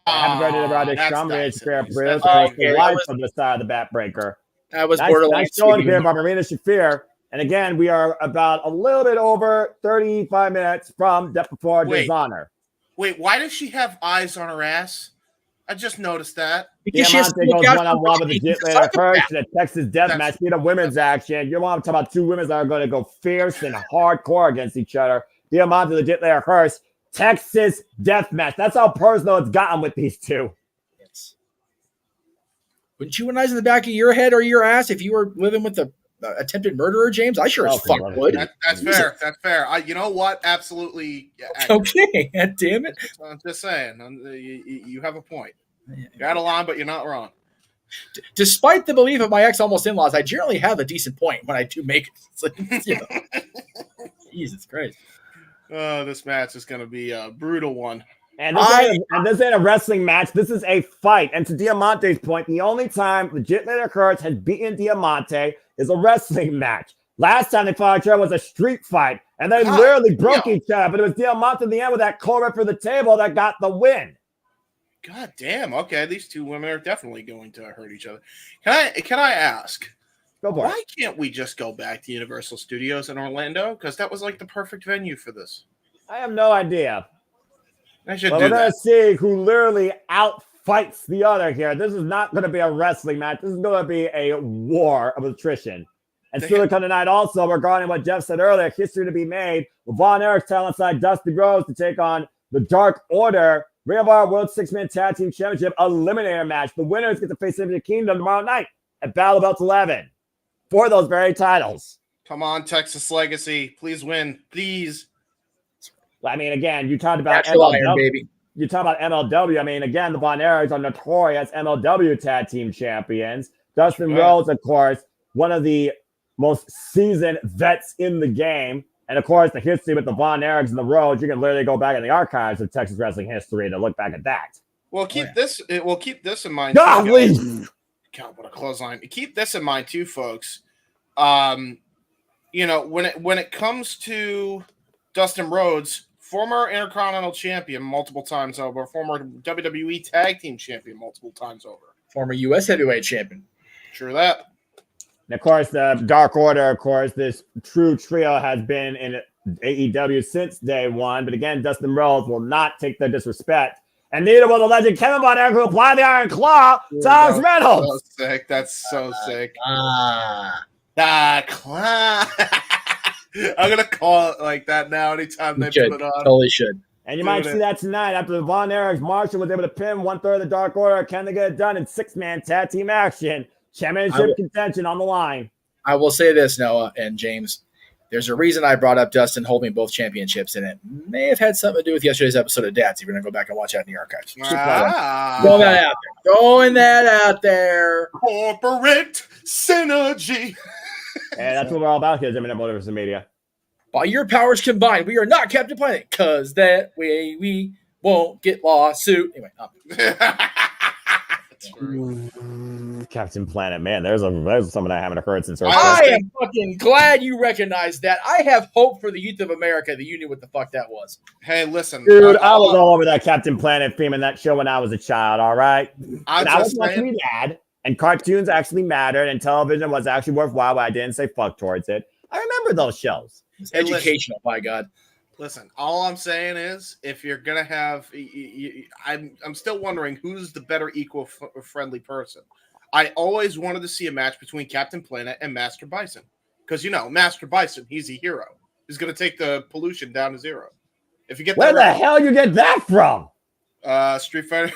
Happy birthday to Roderick Strumrich, Square Prince, live from the side of the backbreaker. That was borderline. Nice showing here by Marina Shafir. And again, we are about a little bit over 35 minutes from Death Before Dishonor. Wait, why does she have eyes on her ass? I just noticed that. Because Diamante goes one-on-one with the Jit later first in a Texas death match. Be the women's action. You're want to talk about two women that are going to go fierce and hardcore against each other. Diamante, the Jit later first. Texas death match. That's how personal it's gotten with these two. Yes. Wouldn't you want eyes in the back of your head or your ass if you were living with the attempted murderer, James? I sure as fuck would. That's fair. That's fair. You know what? Absolutely. Okay. God damn it. I'm just saying. You have a point. You're out of line, but you're not wrong. Despite the belief of my ex-almost in-laws, I generally have a decent point when I do make it. Jesus Christ. This match is going to be a brutal one. And this ain't a wrestling match. This is a fight. And to Diamante's point, the only time Legitimate Kurtz has beaten Diamante is a wrestling match. Last time they fought each other was a street fight. And they literally broke each other. But it was Diamante in the end with that Cobra for the table that got the win. God damn. Okay, these two women are definitely going to hurt each other. Can I ask? Why can't we just go back to Universal Studios in Orlando? Because that was like the perfect venue for this. I have no idea. I should do that. We're going to see who literally outfights the other here. This is not going to be a wrestling match. This is going to be a war of attrition. And still to come tonight also, regarding what Jeff said earlier, history to be made. Von Erich's talent side Dusty Rhodes to take on the Dark Order. Ring of Honor World 6-Man Tag Team Championship Eliminator match. The winners get to face Infinite Kingdom tomorrow night at Battle Belt 11 for those very titles. Come on, Texas Legacy. Please win. Please. I mean, again, you talked about MLW. Baby. You talk about MLW. I mean, again, the Von Erichs are notorious MLW Tag Team Champions. Dustin Rhodes, of course, one of the most seasoned vets in the game. And, of course, the history with the Von Erichs and the Rhodes, you can literally go back in the archives of Texas wrestling history to look back at that. Well, keep this in mind. Golly! God, what a clothesline. Keep this in mind, too, folks. When it comes to Dustin Rhodes, former Intercontinental Champion multiple times over, former WWE Tag Team Champion multiple times over. Former U.S. Heavyweight Champion. Sure that. And of course, the Dark Order, of course, this true trio has been in AEW since day one. But again, Dustin Rhodes will not take the disrespect. And neither will the legend Kevin Von Erich, who apply the Iron Claw to Alex Reynolds. So sick. That's so sick. Claw. I'm gonna call it like that now. Anytime they put it on, Totally should. And you might see that tonight after the Von Erich Marshall was able to pin 1/3 of the Dark Order. Can they get it done in 6-man tag team action? Championship contention on the line. I will say this, Noah and James. There's a reason I brought up Dustin holding both championships, and it may have had something to do with yesterday's episode of Dads. If you're going to go back and watch that in the archives. Throwing that out there. Corporate synergy. And that's what we're all about here at Multiverse Media. By your powers combined, we are not Captain Planet, because that way we won't get lawsuit. Anyway, Captain Planet, man, there's something I haven't heard since. I am fucking glad you recognize that. I have hope for the youth of America that you knew what the fuck that was. Hey, listen, dude, I was all over that Captain Planet theme in that show when I was a child. All right, I was watching Dad, and cartoons actually mattered, and television was actually worthwhile. But I didn't say fuck towards it. I remember those shows. It's educational, by God. Listen, all I'm saying is, if you're gonna have, I'm still wondering who's the better equal-friendly person. I always wanted to see a match between Captain Planet and Master Bison, because Master Bison, he's a hero. He's gonna take the pollution down to zero. If you get where the hell you get that from? Street Fighter.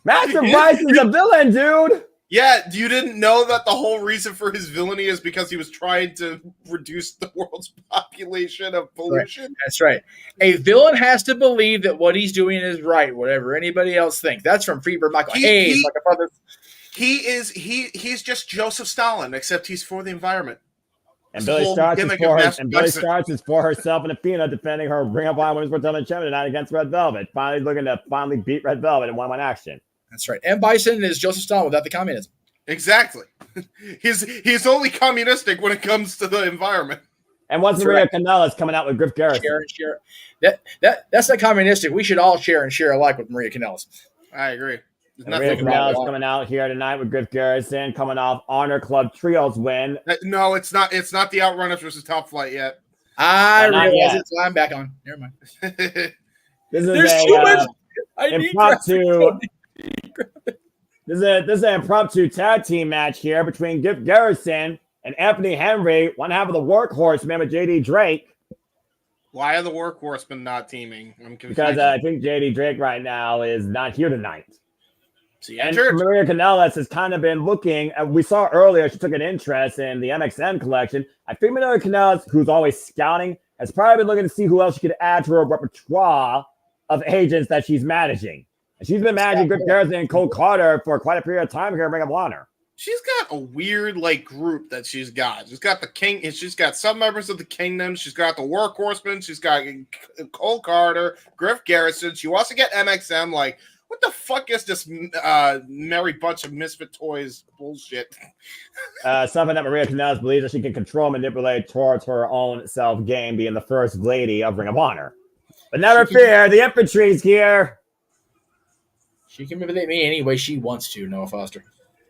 Master Bison's a villain, dude. Yeah, you didn't know that the whole reason for his villainy is because he was trying to reduce the world's population of pollution? Right. That's right. A villain has to believe that what he's doing is right, whatever anybody else thinks. That's from Freebird Michael Hayes. He's just Joseph Stalin, except he's for the environment. And Billy Starks is for herself and Athena defending her Ring of Honor Women's World Championship tonight against Red Velvet. Finally looking to beat Red Velvet in one-on-one action. That's right. And Bison is Joseph Stalin without the communism. Exactly. He's only communistic when it comes to the environment. And once Maria Kanellis coming out with Griff Garrison. Share. That's not communistic. We should all share and share alike with Maria Kanellis. I agree. Maria Kanellis coming out here tonight with Griff Garrison, coming off Honor Club Trios win. No, it's not. It's not the Outrunners versus Top Flight yet. I realize it, so I'm back on. Never mind. There's too much. Impromptu. This is an impromptu tag team match here between Griff Garrison and Anthony Henry, one half of the Workhorsemen with JD Drake. Why are the Workhorsemen not teaming? I'm confused. Because I think JD Drake right now is not here tonight. And Maria Kanellis has kind of been looking. We saw earlier she took an interest in the MXN collection. I think Maria Kanellis, who's always scouting, has probably been looking to see who else she could add to her repertoire of agents that she's managing. And she's been managing Griff Garrison and Cole Carter for quite a period of time here at Ring of Honor. She's got a weird group that she's got. She's got the King. She's got some members of the Kingdom. She's got the Workhorsemen. She's got Cole Carter, Griff Garrison. She wants to get MXM. What the fuck is this merry bunch of misfit toys bullshit? Something that Maria Kanellis believes that she can control, manipulate towards her own self-game, being the first lady of Ring of Honor. But never fear, the infantry's here. She can manipulate me any way she wants to, Noah Foster.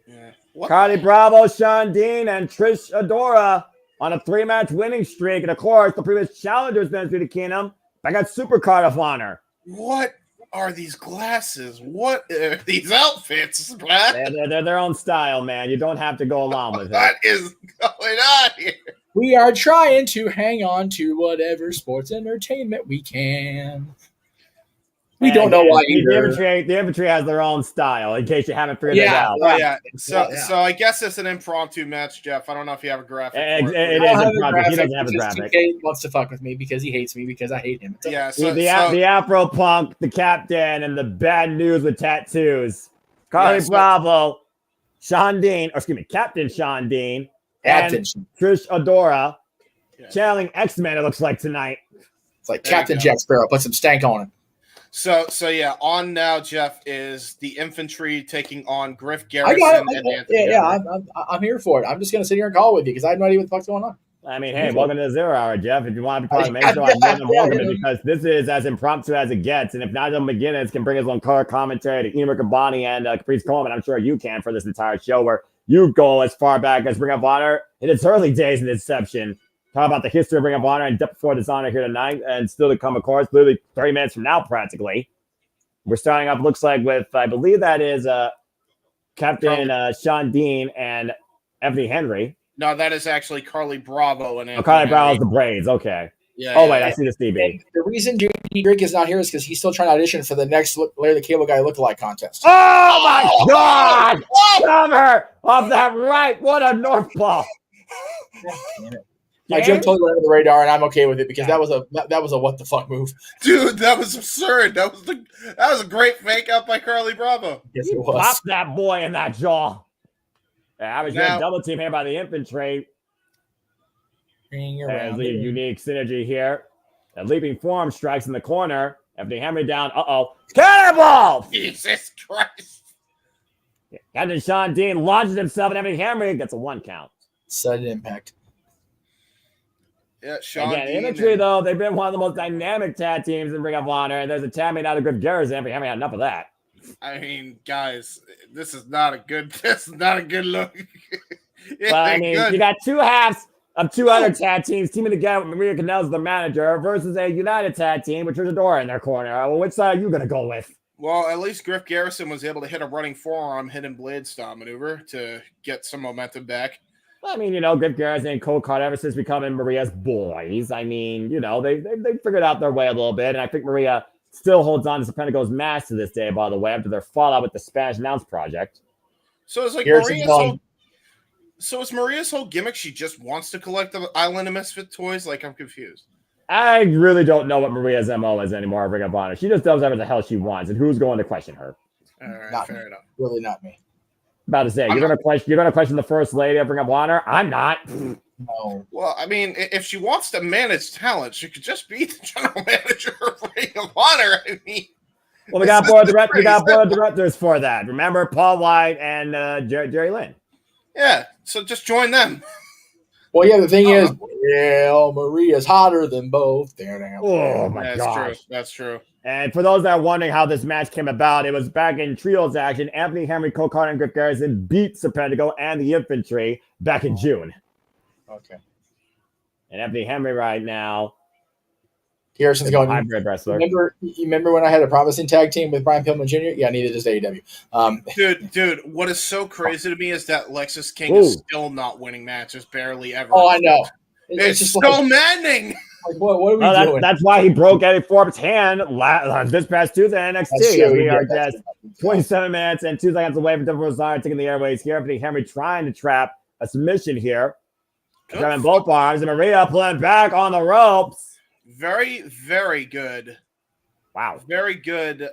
Yeah. Carly Bravo, Sean Dean, and Trish Adora on a 3-match winning streak. And of course, the previous challengers been through the Kingdom. I got Supercard of Honor. What are these glasses? What are these outfits, man? They're their own style, man. You don't have to go along with it. What is going on here? We are trying to hang on to whatever sports entertainment we can. We don't know why either. The infantry has their own style, in case you haven't figured it out. Yeah. So I guess it's an impromptu match, Jeff. I don't know if you have a graphic. It is impromptu. He doesn't have a graphic. TK wants to fuck with me because he hates me because I hate him. Yeah. The Afro Punk, the Captain, and the bad news with tattoos. Carly Bravo, Captain Sean Dean, and Trish Adora channeling X-Men. It looks like tonight. It's like Captain Jack Sparrow. Put some stank on it. So yeah, on now, Jeff, is the infantry taking on Griff Garrison and Anthony. I'm here for it. I'm just going to sit here and call with you because I have no idea what the fuck's going on. I mean, hey, welcome to the 0 Hour, Jeff. If you want to be part of the main show, I'm more than welcome because this is as impromptu as it gets. And if Nigel McGuinness can bring his own color commentary to Ian Riccaboni and Caprice Coleman, I'm sure you can for this entire show where You go as far back as Ring of Honor in its early days in inception. Talk about the history of Ring of Honor and Death Before Dishonor here tonight, and still to come, of course, literally 30 minutes from now, practically. We're starting up, looks like, with, I believe that is Captain Sean Dean and Ebony Henry. No, that is actually Carly Bravo and Carly Bravo's the Braids. Okay. Yeah. Oh, wait, I see the DB. And the reason JD Drake is not here is because he's still trying to audition for the next Larry the Cable Guy lookalike contest. Oh, my God! Cover off that right. What a North ball. I jumped totally under the radar, and I'm okay with it because that was a what the fuck move. Dude, that was absurd. That was a great fake out by Carly Bravo. Yes, it was. Pop that boy in that jaw. Yeah, I was Now- double team here by the infantry. There's a unique synergy here. A leaping form strikes in the corner. Ebony Henry down. Cannonball! Jesus Christ. Captain Sean Dean launches himself, and Ebony Henry gets a 1 count. Sudden impact. Yeah, Sean Again, Dean infantry, though, they've been one of the most dynamic tag teams in Ring of Honor, and there's a tag made out of Griff Garrison. Ebony Henry had enough of that. I mean, guys, this is not a good look. But, I mean, you got 2 halves of 2 other tag teams teaming together with Maria Kanell as the manager versus a United tag team with Trisha in their corner. Well, which side are you going to go with? Well, at least Griff Garrison was able to hit a running forearm hidden blade style maneuver to get some momentum back. I mean, Griff Garrison and Cole Card ever since becoming Maria's boys. I mean, they figured out their way a little bit, and I think Maria still holds on to Serpentico's mask to this day, by the way, after their fallout with the Spanish Announce Project. So it's like Maria's whole gimmick, she just wants to collect the Island of Misfit toys? Like, I'm confused. I really don't know what Maria's MO is anymore, Ring of Honor. She just does whatever the hell she wants, and who's going to question her? All right, Not fair me. enough. Really not me. About to say, you're gonna question the first lady of Ring of Honor? I'm not. No. Well, I mean, if she wants to manage talent, she could just be the general manager of Ring of Honor. I mean, Well, we got board directors for that. Remember Paul White and Jerry Lynn. Yeah, so just join them. Well, yeah, the thing is, Maria's hotter than both. Oh my gosh. That's true. And for those that are wondering how this match came about, it was back in trios action. Anthony Henry, Cole Carter, and Griff Garrison beat Serpentico and the Infantry back in June. Okay. And Anthony Henry right now, Garrison's going hybrid wrestler. Remember when I had a promising tag team with Brian Pillman Jr.? Yeah, neither does AEW. Dude, what is so crazy to me is that Lexus King is still not winning matches, barely ever. Oh, I know. It's just so maddening. Like, what are we doing? That's why he broke Eddie Forbes' hand this past Tuesday in NXT. We are just 27 minutes and 2 seconds away from Devil Rosar taking the airways here. Anthony Henry trying to trap a submission here. Grabbing both arms, and Maria pulling back on the ropes. Very, very good. Wow. Very good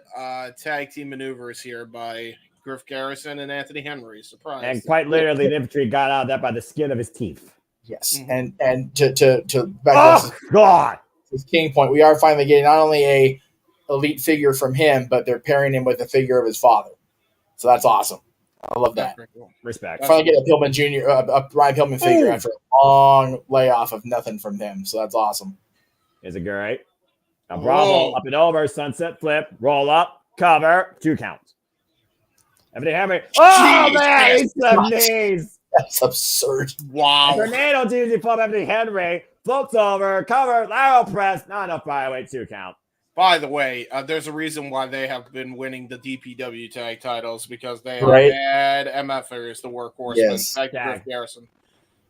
tag team maneuvers here by Griff Garrison and Anthony Henry. Surprise. And quite literally, the infantry got out of that by the skin of his teeth. Yes. Mhm. And to back God. His King point, we are finally getting not only a elite figure from him, but they're pairing him with a figure of his father. So that's awesome. I love that. Respect. Finally get a Pillman Jr., a Brian Pillman figure after a long layoff of nothing from them. So that's awesome. Is it great? Now Bravo up and over, sunset flip, roll up, cover, 2 counts. Anthony Henry. Oh, man, he's the knees. That's absurd. Wow. Tornado DZ flip, Anthony Henry floats over, cover, lateral press, not enough fireweight, 2 count. By the way, there's a reason why they have been winning the DPW tag titles because they are bad MFers, the workhorsemen. Yes. Like Griff Garrison.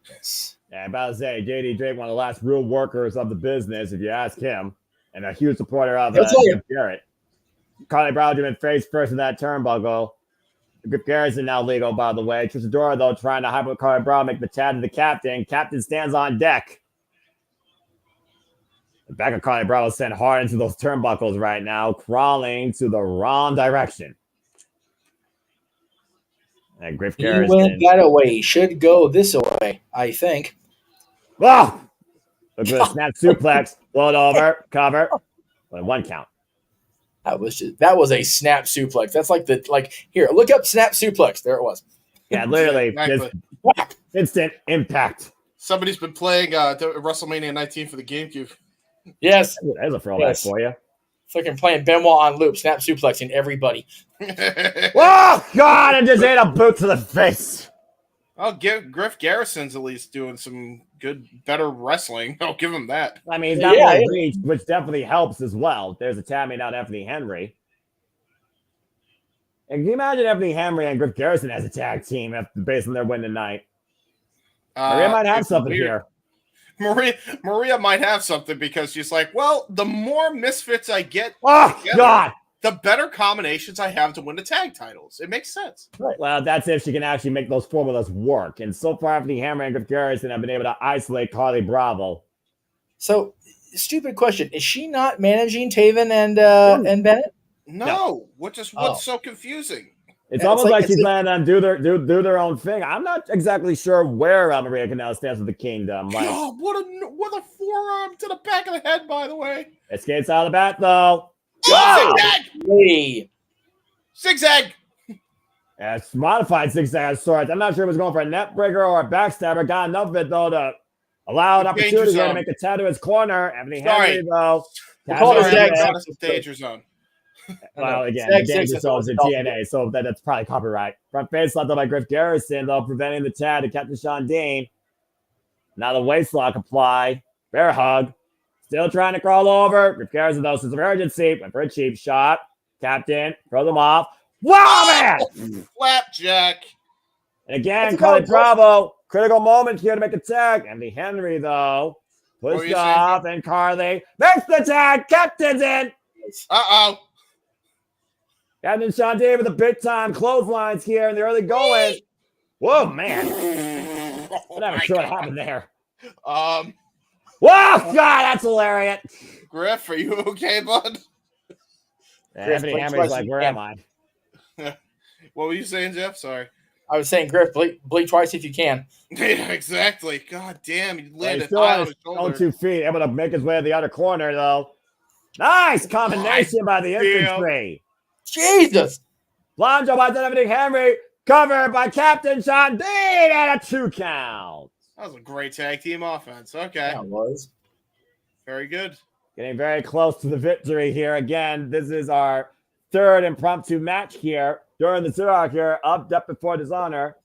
Yes. Yeah, about to say, JD Drake, one of the last real workers of the business, if you ask him, and a huge supporter of Garrett. Carly Browderman faced first in that turnbuckle. Griff Garrison now legal, by the way. Trisadora, though, trying to hype Carly Brown, make the chat to the captain. Captain stands on deck. The back of Carly Brown is sent hard into those turnbuckles right now, crawling to the wrong direction. And Griff Garrison. He went that way. Should go this way, I think. Oh! Look at the snap suplex. Float over. Cover. 1 count. That was a snap suplex. That's here, look up snap suplex. There it was. Yeah, literally. Exactly. Just instant impact. Somebody's been playing WrestleMania 19 for the GameCube. Yes. There's a throwback for you. Fucking playing Benoit on loop, snap suplexing everybody. Oh, God, and just ate a boot to the face. I'll give Griff Garrison's at least doing some better wrestling. I'll give him that. I mean, he's got more reach, which definitely helps as well. There's a tabbing out Anthony Henry. And can you imagine Anthony Henry and Griff Garrison as a tag team based on their win tonight? Maria might have something here. Maria might have something because she's like, well, the more misfits I get, God, the better combinations I have to win the tag titles. It makes sense. Right. Well, that's if she can actually make those formulas work. And so far, Anthony Henry and Griff Garrison have been able to isolate Carly Bravo. So, stupid question: is she not managing Taven and Bennett? No. What's so confusing? It's almost like she's letting them do their own thing. I'm not exactly sure where Maria Kanellis stands with the Kingdom. Like, oh, what a forearm to the back of the head, by the way. Escapes out of the bat, though. Oh, zigzag! Hey. Zigzag! Yeah, it's modified zigzag of sorts. I'm not sure if it was going for a net breaker or a backstabber. Got enough of it, though, to allow an opportunity to make a tap to his corner. Anthony Henry, though. Danger zone. Well, again, the danger zone is in TNA, so that's probably copyright. Front face left by Griff Garrison, though, preventing the tag to Captain Sean Dean. Now the waist lock applied. Bear hug. Still trying to crawl over. Griff Garrison, though, sense of urgency. Went for a cheap shot. Captain, throws him off. Wow, man! Flapjack. And again, Carly Bravo. Critical moment here to make a tag. Anthony Henry, though, pushed off, and Carly makes the tag. Captain's in. Uh-oh. Captain Sean Dean with the big-time clotheslines here in the early going. Whoa, man. I'm not sure what happened there. Whoa, God, that's hilarious. Griff, are you okay, bud? Anthony Henry's like, where am I? What were you saying, Jeff? Sorry. I was saying, Griff, blink twice if you can. Yeah, exactly. God damn, he landed still on his own 2 feet, able to make his way to the other corner, though. Nice combination by the infantry. Jesus. Plunge by Anthony Henry, covered by Captain Sean Dean, and a 2 count. That was a great tag team offense. Okay. That was. Very good. Getting very close to the victory here. Again, this is our third impromptu match here during the Zero here of Death Before Dishonor.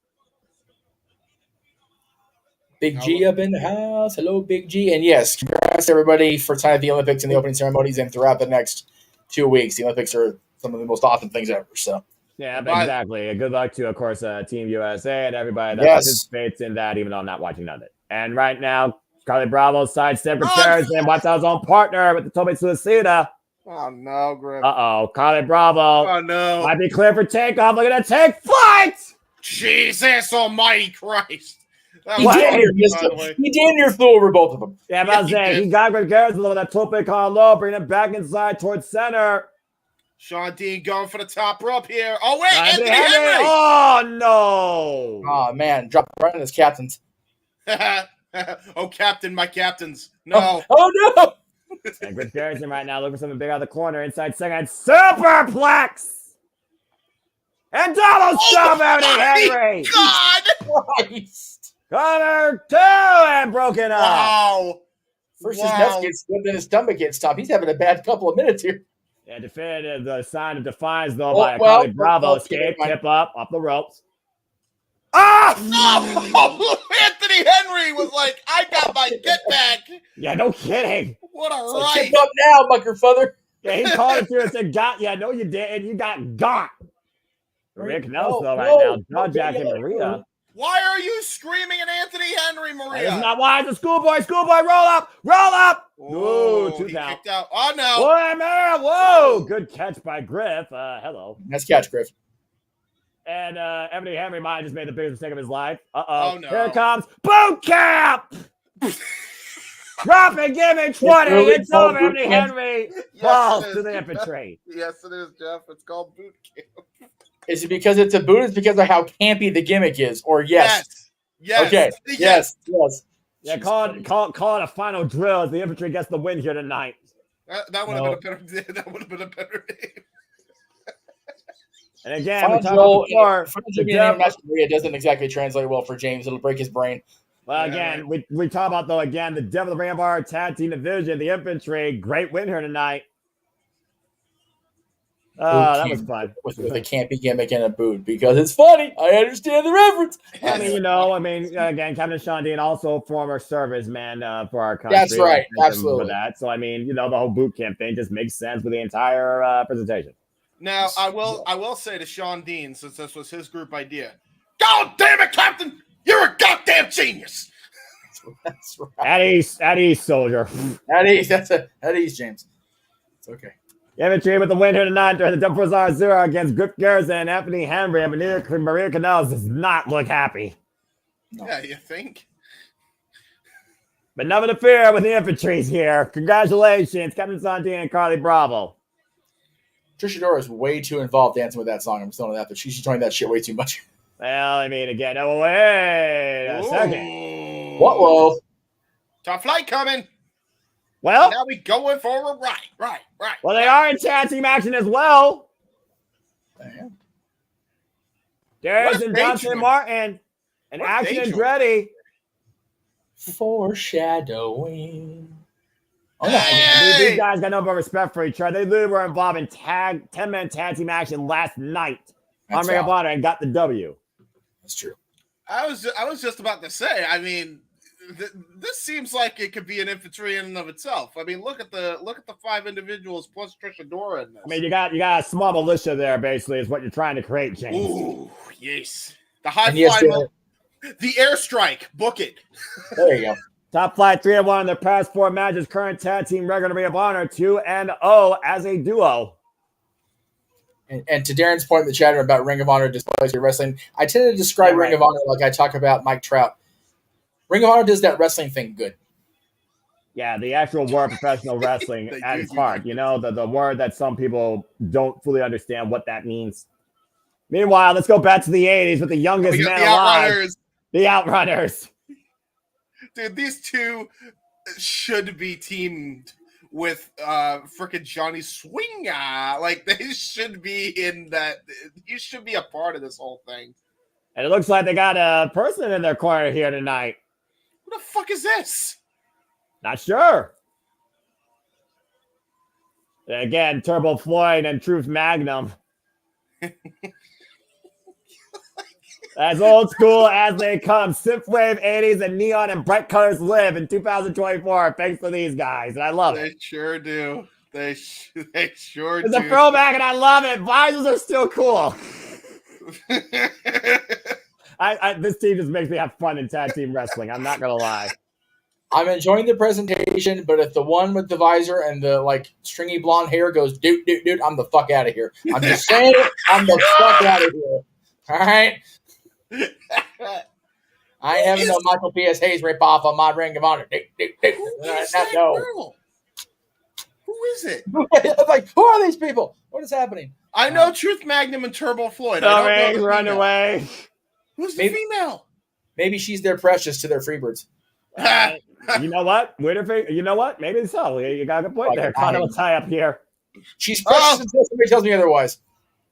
Big G up in the house. Hello, Big G. And yes, congrats everybody for time at the Olympics and the opening ceremonies and throughout the next 2 weeks. The Olympics are some of the most awesome things ever. So yeah, exactly. Good luck to, of course, Team USA and everybody that participates in that, even though I'm not watching none of it. And right now, Carly Bravo sidestep repairs and wants out his own partner with the Tobe Suicida. Oh, no, Griff. Uh-oh. Carly Bravo. Oh, no. Might be clear for takeoff. Look at that take flight. Jesus almighty Christ. He damn near flew over both of them. Yeah, but I was saying, he got Griff Garrison with that tope con low, bringing him back inside towards center. Sean Dean going for the top rope here. Oh, wait, Anthony Henry. Oh, no. Oh, man. Drop right on his captains. Oh, Captain, my captains. No. Oh no. And Griff Garrison right now looking for something big out of the corner. Inside second. Superplex. And double shove Anthony Henry. God. Christ. Corner 2 and broken up. Wow. First his nuts get slipped and his stomach gets stopped. He's having a bad couple of minutes here. Yeah, defended the sign of defiance, though, by Carly Bravo. Escape, tip up, off the ropes. Oh! Anthony Henry was like, I got my get back. Yeah, no kidding. What a so right. Tip up now, Muckerfuther. Yeah, he called it to and said, got ya. No, you did. You got. Maria Kanellis, though, right now. Jaw jacking Maria. Why are you screaming at Anthony Henry, Maria? It's not why. It's a schoolboy. Roll up. Oh, Ooh, 2 count. Kicked out. Oh, no. Whoa. Good catch by Griff. Hello. Nice catch, Griff. And Anthony Henry might have just made the biggest mistake of his life. Oh, no. Here it comes. Boot camp. Drop and give me 20. It's over. Anthony Henry falls to the infantry. Yes, it is, Jeff. It's called boot camp. Is it because it's a boot? It's because of how campy the gimmick is? Or yes? Okay. Yes. Yeah, call it a final drill as the infantry gets the win here tonight. That would have been a better name. And again, we talked about before. Maria doesn't exactly translate well for James. It'll break his brain. Well, again, we talk about, though, again, the Devil of the Ring of our tag team division, the infantry. Great win here tonight. Oh, that was fun. With a campy gimmick and a boot because it's funny. I understand the reference. I mean, again, Kevin Sean Dean, also former serviceman for our country. That's right, absolutely. With that, so I mean, the whole boot camp thing just makes sense with the entire presentation. Now, I will say to Sean Dean, since this was his group idea, God damn it, Captain, you're a goddamn genius. That's right. At ease, soldier. At ease, James. It's okay. Infantry with the win here tonight during the Double 0 against Grip Garrison and Anthony Henry. And Maria Canales does not look happy. No. Yeah, you think? But nothing to fear with the infantry's here. Congratulations, Captain Santini and Carly Bravo. Trish Adora is way too involved dancing with that song. I'm telling you that, but she's joined that shit way too much. Well, I mean, again, wait a second. Whoa. Top flight coming. Well, now we going forward. Right. Well, they are in tag team action as well. Damn. Darius and Johnson Martin and Action Andretti. Foreshadowing. Oh, hey! These guys got no respect for each other. They literally were involved in 10-man tag team action last night on Ring of Honor and got the W. That's true. I was just about to say. I mean, this seems like it could be an infantry in and of itself. I mean, look at the 5 individuals plus Trish Adora in this. I mean, you got a small militia there. Basically, is what you're trying to create, James. Ooh, yes. The high fly, the airstrike. Book it. There you go. Top Flight 3-1 in their past 4 matches. Current tag team record of Ring of Honor 2-0 as a duo. And to Darren's point in the chat about Ring of Honor displays your wrestling, I tend to describe Ring of Honor like I talk about Mike Trout. Ring of Honor does that wrestling thing good. Yeah, the actual word professional wrestling at its heart. The word that some people don't fully understand what that means. Meanwhile, let's go back to the 80s with the youngest man alive. The Outrunners. Dude, these two should be teamed with freaking Johnny Swinger. Like, they should be in that. You should be a part of this whole thing. And it looks like they got a person in their corner here tonight. What the fuck is this? Not sure. And again, Turbo Floyd and Truth Magnum. As old school as they come. Synthwave 80s and neon and bright colors live in 2024. Thanks to these guys. And I love it. They sure do. They sure do. It's a throwback and I love it. Visors are still cool. This team just makes me have fun in tag team wrestling. I'm not going to lie. I'm enjoying the presentation, but if the one with the visor and the stringy blonde hair goes, dude, I'm the fuck out of here. I'm just saying it. I'm the fuck out of here. All right? I ain't having no Michael P.S. Hayes rip off on my Ring of Honor. No. Who is it? Who are these people? What is happening? I know Truth Magnum and Turbo Floyd. Sorry, run away. Who's the female? Maybe she's their precious to their Freebirds. You know what? You know what? Maybe so. You got a good point there. Connor will tie up here. She's precious until somebody tells me otherwise.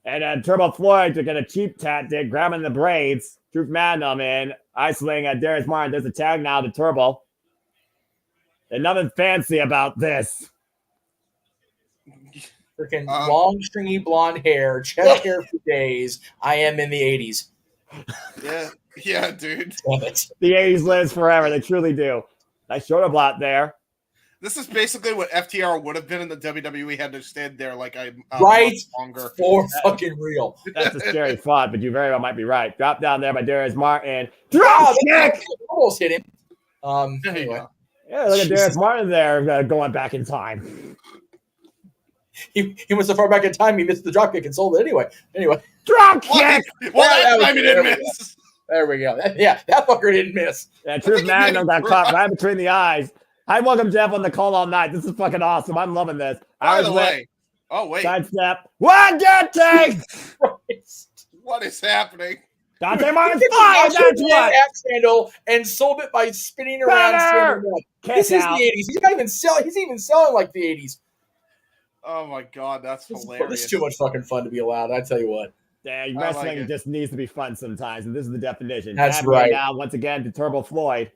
And then Turbo Floyd took a cheap tactic, grabbing the braids. Truth Magnum in, isolating Darius Martin. There's a tag now to Turbo. And nothing fancy about this. Freaking long, stringy blonde hair, chest hair for days. I am in the 80s. Yeah, dude. The 80s lives forever. They truly do. Nice shoulder blot there. This is basically what FTR would have been in the WWE had to stand there like right longer. For fucking real. That's a scary thought, but you very well might be right. Drop down there by Darius Martin. Drop kick! Almost hit him. Anyway. Yeah, look at Darius Martin there going back in time. He went so far back in time, he missed the drop kick and sold it anyway. Drop kick! Well, that time he didn't miss. There we go. That fucker didn't miss. Yeah, Truth Magnum got caught right between the eyes. Hi, welcome Jeff on the call all night. This is fucking awesome. I'm loving this. By the way. Oh, wait. Sidestep. One, get take! What is happening? Dante Martin's fire. That's what. Axe handle and sold it by spinning around. This is the 80s. He's even selling like the 80s. Oh my god, that's hilarious. This is too much fucking fun to be allowed. I tell you what. Yeah, wrestling just needs to be fun sometimes, and this is the definition. That's right. Now, once again, to Turbo Floyd.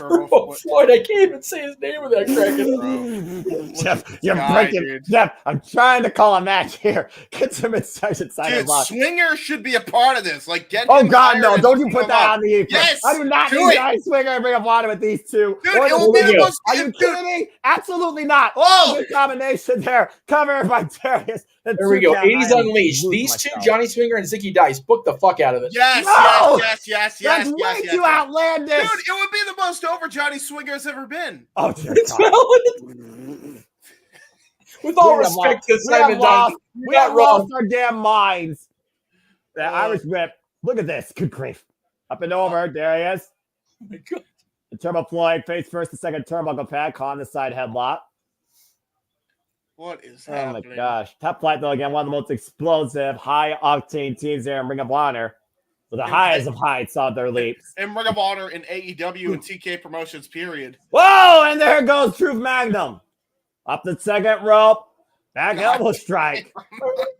Turbo Floyd, I can't even say his name without cracking. Jeff, you're breaking. Dude. Jeff, I'm trying to call a match here. Get some insights inside Dude, of us. Swinger should be a part of this. Like, get Oh him God, hired no! and Don't you team put him that up. on the apron. Yes, I do not do need it. Johnny Swinger and Ring of Honor with these two. Dude, Or it the will be the Studio. most. Are you dude, kidding me? Absolutely not. Oh! Good combination there. Covered by Darius. There we go. 80s Unleashed. These two, Johnny Swinger and Zicky Dice, book the fuck out of it. Yes, No! yes. That's way yes, too outlandish. Dude, it would be the most over Johnny Swinger's ever been. Oh, dear It's God. valid. With all respect to Simon Dunn, We have wrong. lost our damn minds. The Oh. Irish Whip. Look at this. Good grief. Up and over. Darius. Oh my God. The Turbo Floyd face first, the second turnbuckle pad, caught on the side headlock. What is Oh happening? my gosh. Top Flight, though, again, one of the most explosive, high octane teams there in Ring of Honor. With the highest of heights on their leaps. In Ring of Honor, in AEW, and TK Promotions, period. Whoa! And there goes Truth Magnum. Up the second rope. Back elbow strike.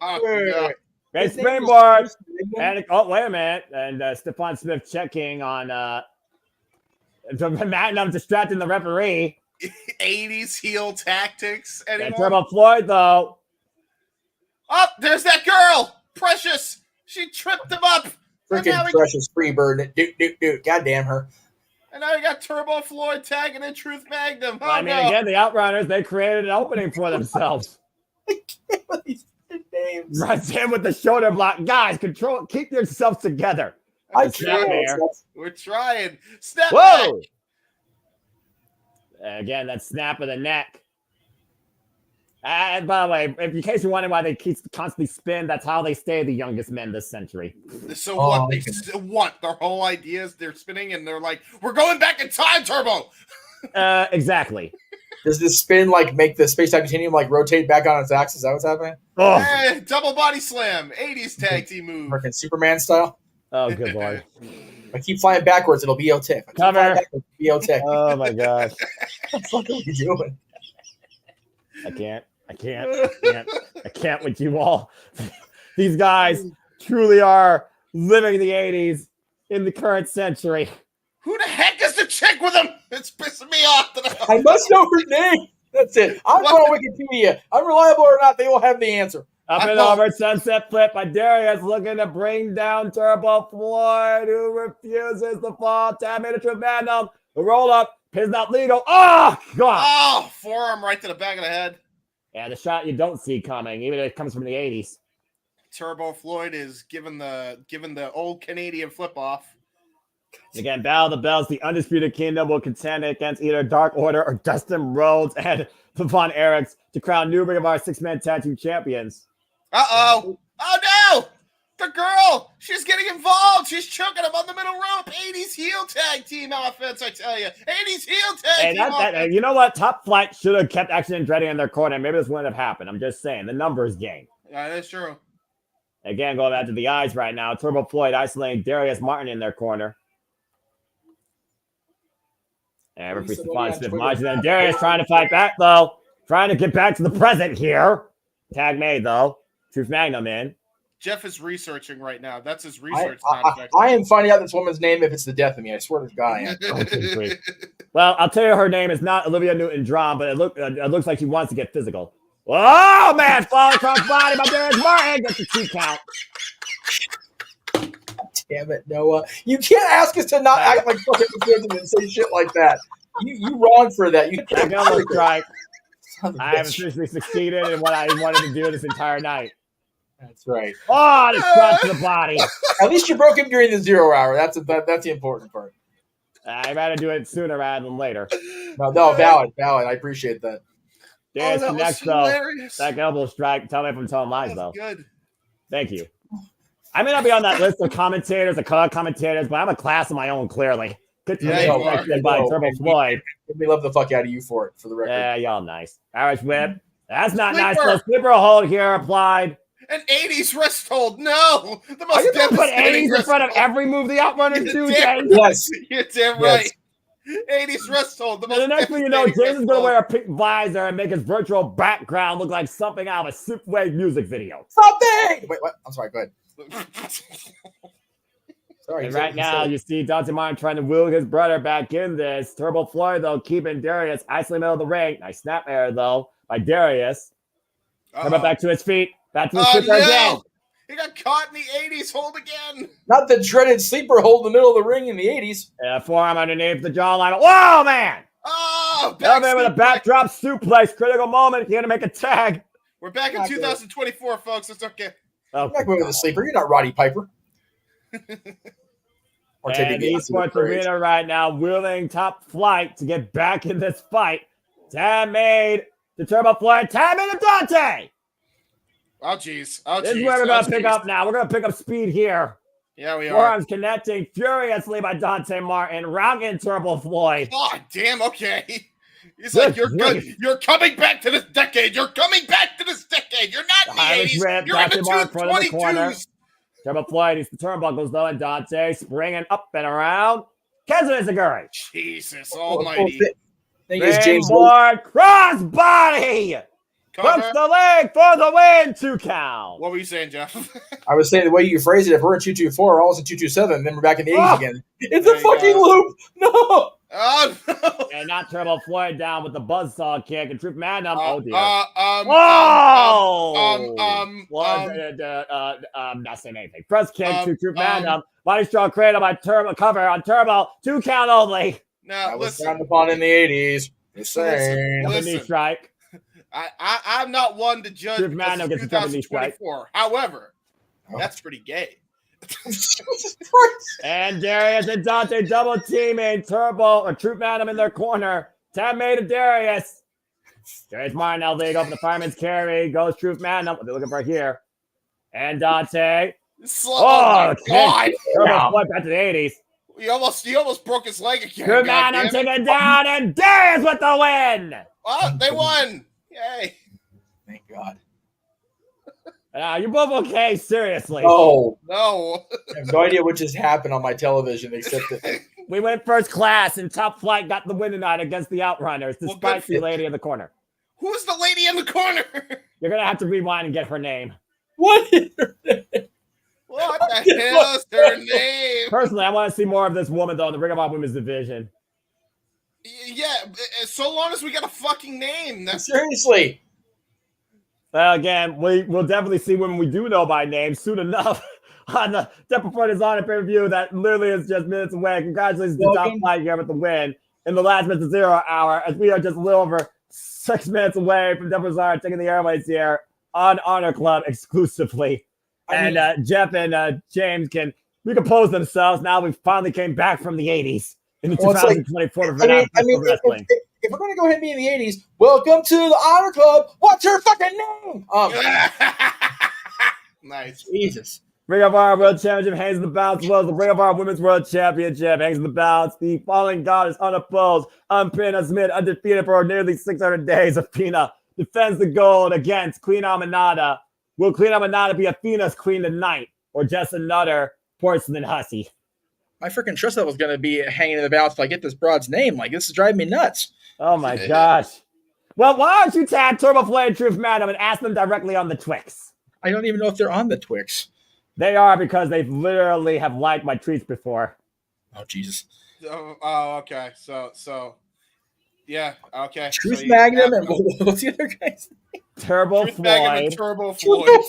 Oh, Wait. yeah. Great His name was springboard. Bruce Magnum? And oh, wait a minute. And Stephon Smith checking on Magnum distracting the referee. 80s heel tactics. And Anyone? Turbo Floyd, though. Oh, there's that girl. Precious. She tripped him up. And now, Freaking Precious Freebird. Dude. God damn her. and now you got Turbo Floyd tagging in Truth Magnum. Oh, Well, I mean, no. again, the Outrunners, they created an opening for themselves. These names. Runs in with the shoulder block. Guys, keep yourselves together. I Snap can't. there. We're trying. Step back. Whoa! Again, that snap of the neck. And by the way, in case you're wondering why they constantly spin, that's how they stay the youngest men this century. So Oh, what? They okay. what? Their whole idea is they're spinning and they're like, we're going back in time, Turbo. Exactly. Does this spin like make the space-time continuum like rotate back on its axis? Is that what's happening? Oh, Hey, double body slam. 80s tag team move. Freaking Superman style. oh good lord. If I keep flying backwards, it'll be O-tick. Cover. B-O-tick. Oh my gosh. What the fuck are we doing? I can't with you all. These guys truly are living the 80s in the current century. Who the heck is the chick with him? It's pissing me off. I must know her name. That's it. I'm going on Wikipedia. Unreliable or not, they will have the answer. Up and over, sunset flip by Darius, looking to bring down Turbo Floyd, who refuses to fall. Tab made a trip Magnum. The roll up, pins out legal. Oh, God. Oh, forearm right to the back of the head. Yeah, the shot you don't see coming, even if it comes from the 80s. Turbo Floyd is given the old Canadian flip off. Again, Battle of the Bells, the Undisputed Kingdom will contend against either Dark Order or Dustin Rhodes and the Von Erichs to crown new Ring of Honor six-man tag team champions. Uh-oh. Oh, no. The girl. She's getting involved. She's choking him on the middle rope. 80s heel tag team offense, I tell you. 80s heel tag team offense. You know what? Top Flight should have kept Action and Andretti in their corner. Maybe this wouldn't have happened. I'm just saying. The numbers game. Yeah, that's true. Again, going back to the eyes right now. Turbo Floyd isolating Darius Martin in their corner. And referee Stephon Smith marching in. Darius trying to fight back, though. Trying to get back to the present here. Tag made, though. Truth Magnum in. Jeff is researching right now. That's his research. I am finding out this woman's name if it's the death of me. I swear to God I am. Well, I'll tell you her name is not Olivia Newton-John, but it looks like she wants to get physical. Oh, man. Falling across body by Darius Martin. Gets the 2 count. Damn it, Noah. You can't ask us to not act like fucking kids and say shit like that. You wrong for that. You Back elbow strike. Son of a I have bitch. officially succeeded in what I wanted to do this entire night. That's right. Oh, the shot to the body. At least you broke him during the 0 hour. That's the important part. I'd rather do it sooner rather than later. No, valid. I appreciate that. There's that the was next, though. hilarious. Back elbow strike. Tell me if I'm telling lies, That's though. good. Thank you. I may not be on that list of commentators, the color commentators, but I'm a class of my own, clearly. Good to Yeah, be you are. affected by Turbo Floyd. We love the fuck out of you for it, for the record. Yeah, y'all nice. Irish whip. That's not Sleeper. nice. So slipper hold here applied. An 80s wrist hold. No. The Are most you going to put devastating 80s in wrist front of hold. every move the Outrunners do, You're damn James? Yes. You're damn Yes. right. 80s wrist hold. And the next thing you know, devastating James is wrist going to hold. wear a pink visor and make his virtual background look like something out of a Superwave music video. Something! Wait, what? I'm sorry, go ahead. Sorry, And right now, you see Dante Martin trying to wheel his brother back in this. Turbo Floyd, though, keeping Darius isolated middle of the ring. Nice snap air, though, by Darius. Turbo back to his feet. Back to the sleeper again. He got caught in the 80s hold again. Not the dreaded sleeper hold in the middle of the ring in the 80s. Forearm underneath the jawline. Whoa, man! Oh, Elman with a backdrop suplex. Critical moment. He's going to make a tag. We're back in 2024, folks. It's okay. Oh, I'm not going with the sleeper. You're not Roddy Piper. And Esports Arena right now, wheeling Top Flight to get back in this fight. Tab made the Turbo Floyd. Tab made of Dante. Oh, jeez. This is where we're going to pick up now. We're going to pick up speed here. Yeah, we are. Forearms connecting furiously by Dante Martin. Rocking Turbo Floyd. Oh, damn, okay. He's like, you're good. You're coming back to this decade. You're coming back to this decade. You're not in the 80s. Rip, You're in the Martin front of the corner. 222s. Turbo Floyd needs the turnbuckles, though, and Dante springing up and around. Kenzan Izaguri. Jesus almighty. Thing is, James Board crossbody. Pumps the leg for the win. 2 count. What were you saying, Jeff? I was saying the way you phrase it, if we're in 224, we're always in 227, then we're back in the 80s again. It's a fucking loop. No. Oh, no. And not Turbo Floyd down with the buzzsaw kick and Truth Magnum. Oh, dear. Not saying anything. Press kick to Truth Magnum. Body strong cradle by Turbo. Cover on Turbo. 2 count only. Now, listen. Frowned upon in the 80s. Just saying. Knee strike. I'm not one to judge Truth Magnum gets a 2024. However, that's pretty gay. And Darius and Dante double teaming Turbo or Truth Magnum in their corner. Tab made of Darius. Darius Martin now leg up the fireman's carry. Goes Truth Magnum. What they're looking for here. And Dante. Oh, God. Turbo Floyd back to the 80s. He almost broke his leg again. Truth Magnum taken down, and Darius with the win. Oh, they won. Yay. Thank God. You're both okay, seriously. No. I have no idea what just happened on my television, except that we went first class, and Top Flight got the win tonight against the Outrunners, despite the lady in the corner. Who's the lady in the corner? You're going to have to rewind and get her name. What is her name? What the hell is her name? Personally, I want to see more of this woman, though, in the Ring of Honor Women's Division. Yeah, so long as we got a fucking name. Seriously. Well, again, we'll definitely see women we do know by name soon enough on the Death Before Dishonor pay-per-view that literally is just minutes away. Congratulations to Top Flight here with the win in the last minute 0 hour, as we are just a little over 6 minutes away from Death Before Dishonor taking the airways here on Honor Club exclusively. Jeff and James can recompose themselves. Now we finally came back from the 80s in the 2024 wrestling. If we're going to go ahead and be in the 80s, welcome to the Honor Club. What's her fucking name? Nice. Jesus. Ring of Honor World Championship hangs in the balance, as well as the Ring of Honor Women's World Championship hangs in the balance. The Fallen Goddess unopposed, unpinned, unsubmitted, undefeated for nearly 600 days. Athena defends the gold against Queen Aminata. Will Queen Aminata be Athena's queen tonight, or just another porcelain hussy? My freaking trust level is going to be hanging in the balance if I get this broad's name. Like, this is driving me nuts. Oh, my gosh. Well, why don't you tag Turbo Floyd and Truth Magnum and ask them directly on the Twix? I don't even know if they're on the Twix. They are, because they literally have liked my tweets before. Oh, Jesus. Oh, okay. So, yeah, okay. Truth Magnum and what's the other guy's name? Turbo Truth Floyd. Magnum and Turbo Floyd.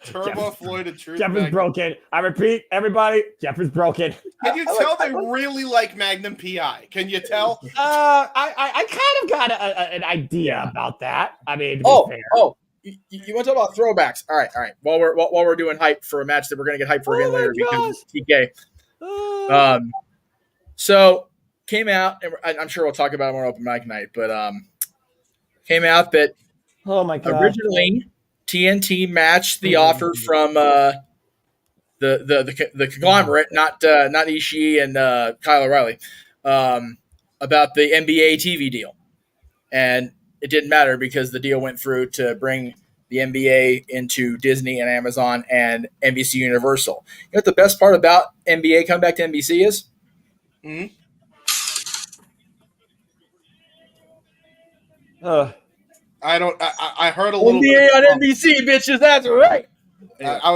Turbo Floyd and Truth Jeff Magnum. is broken. I repeat, everybody, Jeff is broken. Can you tell they really like Magnum PI? Can you tell? I kind of got an idea about that. I mean, to be fair. You want to talk about throwbacks? All right. While we're doing hype for a match that we're going to get hype for again later because it's TK. So came out, and I'm sure we'll talk about it more open mic night, but came out that originally TNT matched the offer from the conglomerate, not Ishii and Kyle O'Reilly, about the NBA TV deal, and it didn't matter because the deal went through to bring the NBA into Disney and Amazon and NBC Universal. You know what the best part about NBA coming back to NBC is? Mm-hmm. I heard a little NBA on NBC, bitches. That's right. I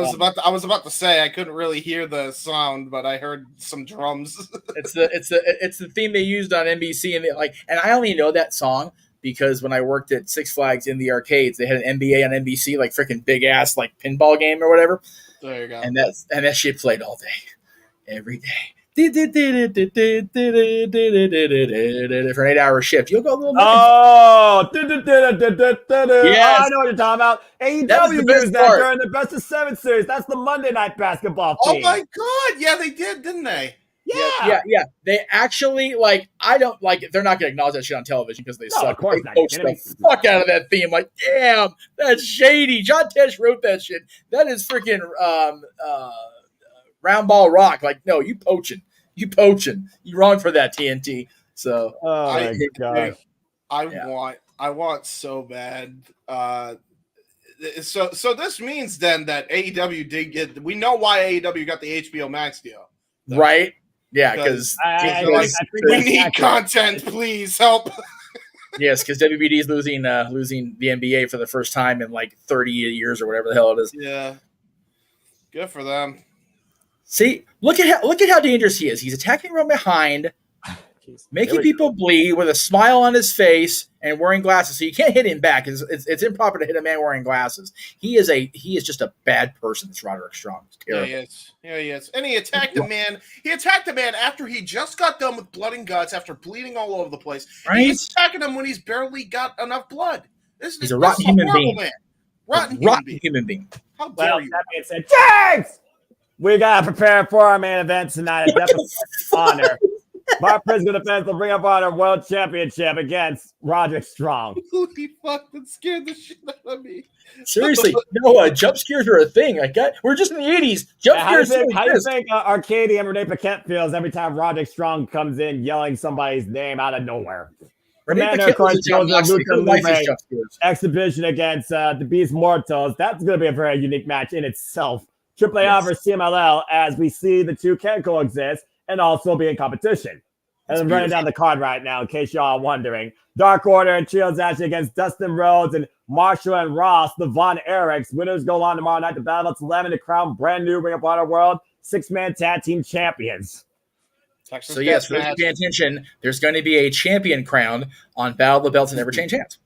was about to say I couldn't really hear the sound, but I heard some drums. It's the theme they used on NBC, and I only know that song because when I worked at Six Flags in the arcades, they had an NBA on NBC, like freaking big ass like pinball game or whatever. There you go. And that shit played all day, every day. For an 8-hour shift. You'll go a little Oh, Yes. I know what you're talking about. AEW used that during the Best of 7 series. That's the Monday Night Basketball Oh theme. my god! Yeah, they did, didn't they? Yeah. They actually I don't like. They're not going to acknowledge that shit on television because they suck. Of course they not. poached the fuck out of that theme. Like, damn, that's shady. John Tesh wrote that shit. That is freaking round ball rock. Like, no, you poaching. You wrong for that, TNT. So, Oh my gosh. I want so bad. So this means then that AEW did get. We know why AEW got the HBO Max deal, right? Yeah, because we need content. Please help. Yes, because WBD is losing the NBA for the first time in like 30 years or whatever the hell it is. Yeah, good for them. See, look at how dangerous he is. He's attacking from behind, making people bleed with a smile on his face and wearing glasses. So you can't hit him back. It's improper to hit a man wearing glasses. He is just a bad person. This Roderick Strong. It's terrible. Yeah, he is. And he attacked a man. He attacked a man after he just got done with blood and guts, after bleeding all over the place. Right? He's attacking him when he's barely got enough blood. He's a rotten human being. Man. Rotten human being. How dare you? That being said, James! We got to prepare for our main event tonight at Death Before Honor. Mark Prisco defends the Ring of Honor World Championship against Roderick Strong. Holy fuck, that scared the shit out of me. Seriously, no, jump scares are a thing. We're just in the 80s. Jump scares. How do you think Arcadia and Renee Paquette feels every time Roderick Strong comes in yelling somebody's name out of nowhere? Commander, of course, goes a Lucha exhibition against the Beast Mortals. That's going to be a very unique match in itself. AAA versus CMLL, as we see the two can coexist and also be in competition. And I'm running down the card right now, in case y'all are wondering. Dark Order and Trios actually against Dustin Rhodes and Marshall and Ross, the Von Erichs. Winners go on tomorrow night to battle. It's 11 to crown brand new Ring of Honor World 6-man tag team champions. So yes, for those who pay attention, there's going to be a champion crowned on Battle of the Belts and Never Change Hands.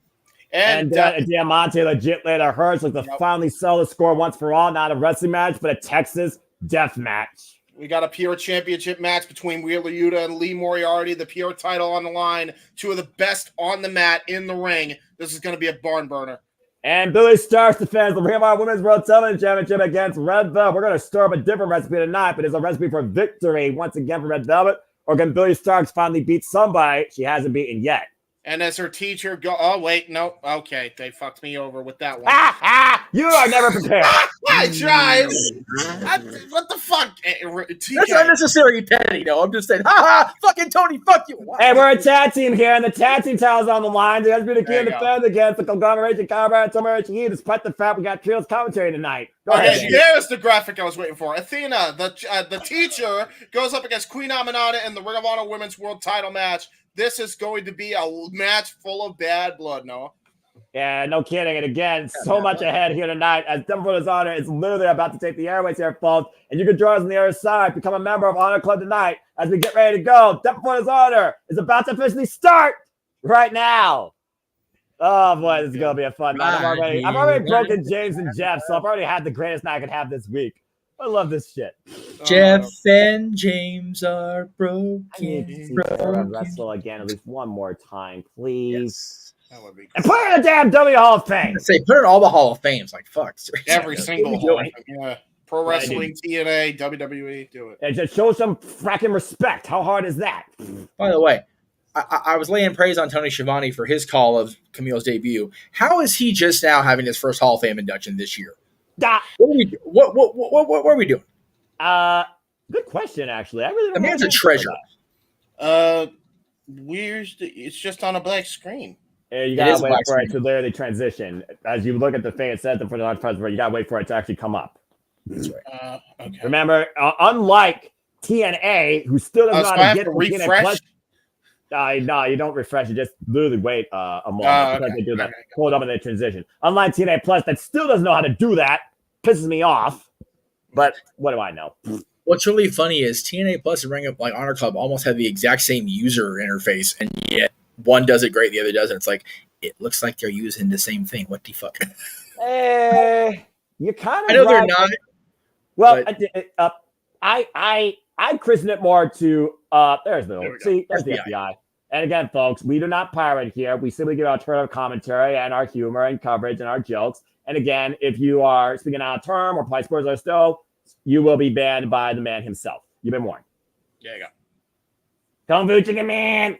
And Diamante legit later hurts like to finally sell the score once for all, not a wrestling match, but a Texas death match. We got a pure championship match between Wheeler Yuta and Lee Moriarty, the pure title on the line. Two of the best on the mat in the ring. This is going to be a barn burner. And Billy Starks defends the Ring of Honor Women's World Television Championship against Red Velvet. We're going to stir up a different recipe tonight, but it's a recipe for victory once again for Red Velvet. Or can Billy Starks finally beat somebody she hasn't beaten yet? And as her teacher oh, wait, no. Okay, they fucked me over with that one. You are never prepared. I tried. What the fuck? That's unnecessary petty, though. I'm just saying, fucking Tony, fuck you. Wow. Hey, we're a tag team here, and the tag team title's on the line. The SB King defends against the conglomeration Combat Tomohiro Ishii, despite the fact we got Trios commentary tonight. Go ahead. There's the graphic I was waiting for. Athena, the teacher, goes up against Queen Aminata in the Ring of Honor Women's World Title match. This is going to be a match full of bad blood, Noah. Yeah, no kidding. And again, so much ahead here tonight as Death Before Dishonor is literally about to take the airways here, folks. And you can join us on the other side. Become a member of Honor Club tonight as we get ready to go. Death Before Dishonor is about to officially start right now. Oh, boy, this is going to be a fun night. I've already broken James and Jeff, so I've already had the greatest night I could have this week. I love this shit. Jeff and James are broken. I need to see Sarah wrestle again at least one more time, please. Yes. That would be cool. And put her in the damn W Hall of Fame. Say, put her in all the Hall of Fames. Like, fuck. Every single Hall of Fame. Yeah. Pro Wrestling, TNA, WWE, do it. And just show some fracking respect. How hard is that? By the way, I was laying praise on Tony Schiavone for his call of Camille's debut. How is he just now having his first Hall of Fame induction this year? What are we doing? Good question, actually. I really don't The man's a treasure. It's just on a black screen. Yeah, you gotta wait for it to literally transition. As you look at the thing, it says for the launch festival, you gotta wait for it to actually come up. That's right. Okay. Remember, unlike TNA, who still does not get the TNA Plus. No, you don't refresh. You just literally wait a moment. Like they do that. Hold up and they transition. Unlike TNA Plus, that still doesn't know how to do that. pisses me off. But what do I know? What's really funny is TNA Plus and Ring of Honor Club almost have the exact same user interface, and yet one does it great, the other doesn't. It's like it looks like they're using the same thing. What the fuck? You kind of. I know they're not. Well, I christen it more to there's the FBI. And again, folks, we do not pirate here. We simply give alternative commentary and our humor and coverage and our jokes. And again, if you are speaking out of term or play sports or stove, you will be banned by the man himself. You've been warned. There you go. Kung Fu Chicken Man.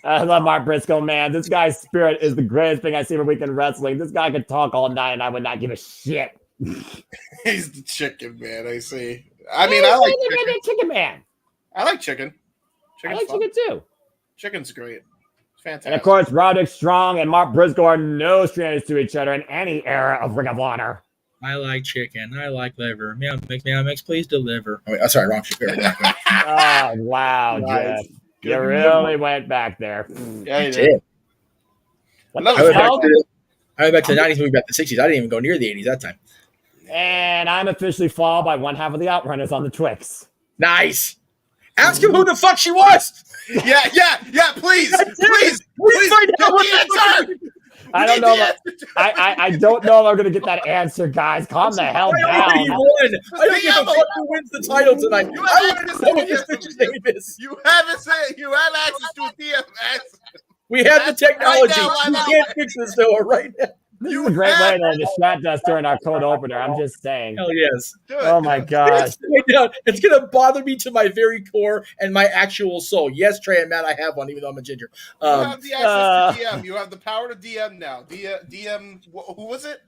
I love Mark Briscoe, man. This guy's spirit is the greatest thing I see for weekend wrestling. This guy could talk all night and I would not give a shit. He's the chicken man, I see. I mean, I like chicken man. I like chicken. I like chicken too. Chicken's great. It's fantastic. And of course, Roderick Strong and Mark Briscoe are no strangers to each other in any era of Ring of Honor. I like chicken. I like liver. Meow mix, please deliver. Oh, wait, sorry, wrong shit. Oh, wow, Nice. Jeff. You really went back there. Yeah, you did. What I the went hell? back to the 90s, moving back to the 60s. I didn't even go near the 80s that time. And I'm officially followed by one half of the Outrunners on the Twix. Nice. Ask him who the fuck she was. Yeah, please find out what the answer. I don't know. I don't know if I'm going to get that answer, guys. Calm the hell down. I don't give a fuck who wins the title tonight. I want to know what this bitch's name is. You have access to a DM. We have the technology. Right now. You can't fix this though right now. This is a great way to distract us during our cold opener. I'm just saying. Hell yes. Oh my gosh. It's going to bother me to my very core and my actual soul. Yes, Trey and Matt, I have one, even though I'm a ginger. You have the access to DM. You have the power to DM now. DM, who was it?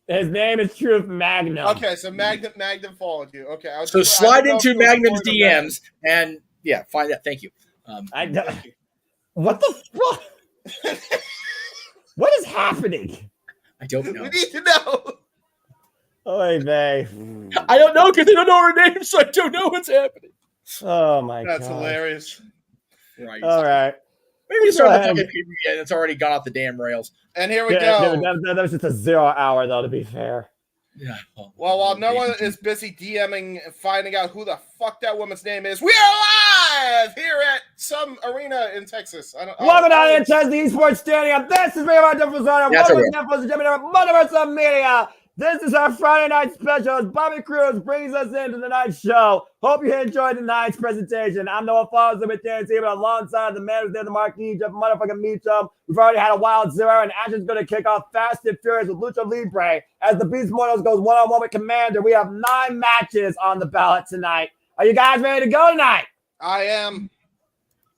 His name is Truth Magnum. Okay, so Magnum followed you. Okay. So slide into Magnum's DMs and, yeah, find that. Thank you. What the fuck? What is happening? I don't know. We need to know. Oy vey. I don't know because they don't know her name, so I don't know what's happening. Oh my god. That's hilarious. Right. All right. Maybe start the fucking preview again. It's already gone off the damn rails. And here we go. That was just a 0 hour, though, to be fair. Yeah. Well, while no one is busy DMing and finding out who the fuck that woman's name is, we are live here at some arena in Texas. Welcome down to the Esports Stadium. This is Ring of Honor Zone. Welcome to Multiverse Media. This is our Friday night special as Bobby Cruz brings us into the night show. Hope you enjoyed tonight's presentation. I'm Noah Fawcett with James here alongside the man who's there, the marquee, Jeff motherfucking Meacham. We've already had a wild 0, and action's going to kick off fast and furious with Lucha Libre. As the Beast Mortals goes one-on-one with Commander, we have 9 matches on the ballot tonight. Are you guys ready to go tonight? I am.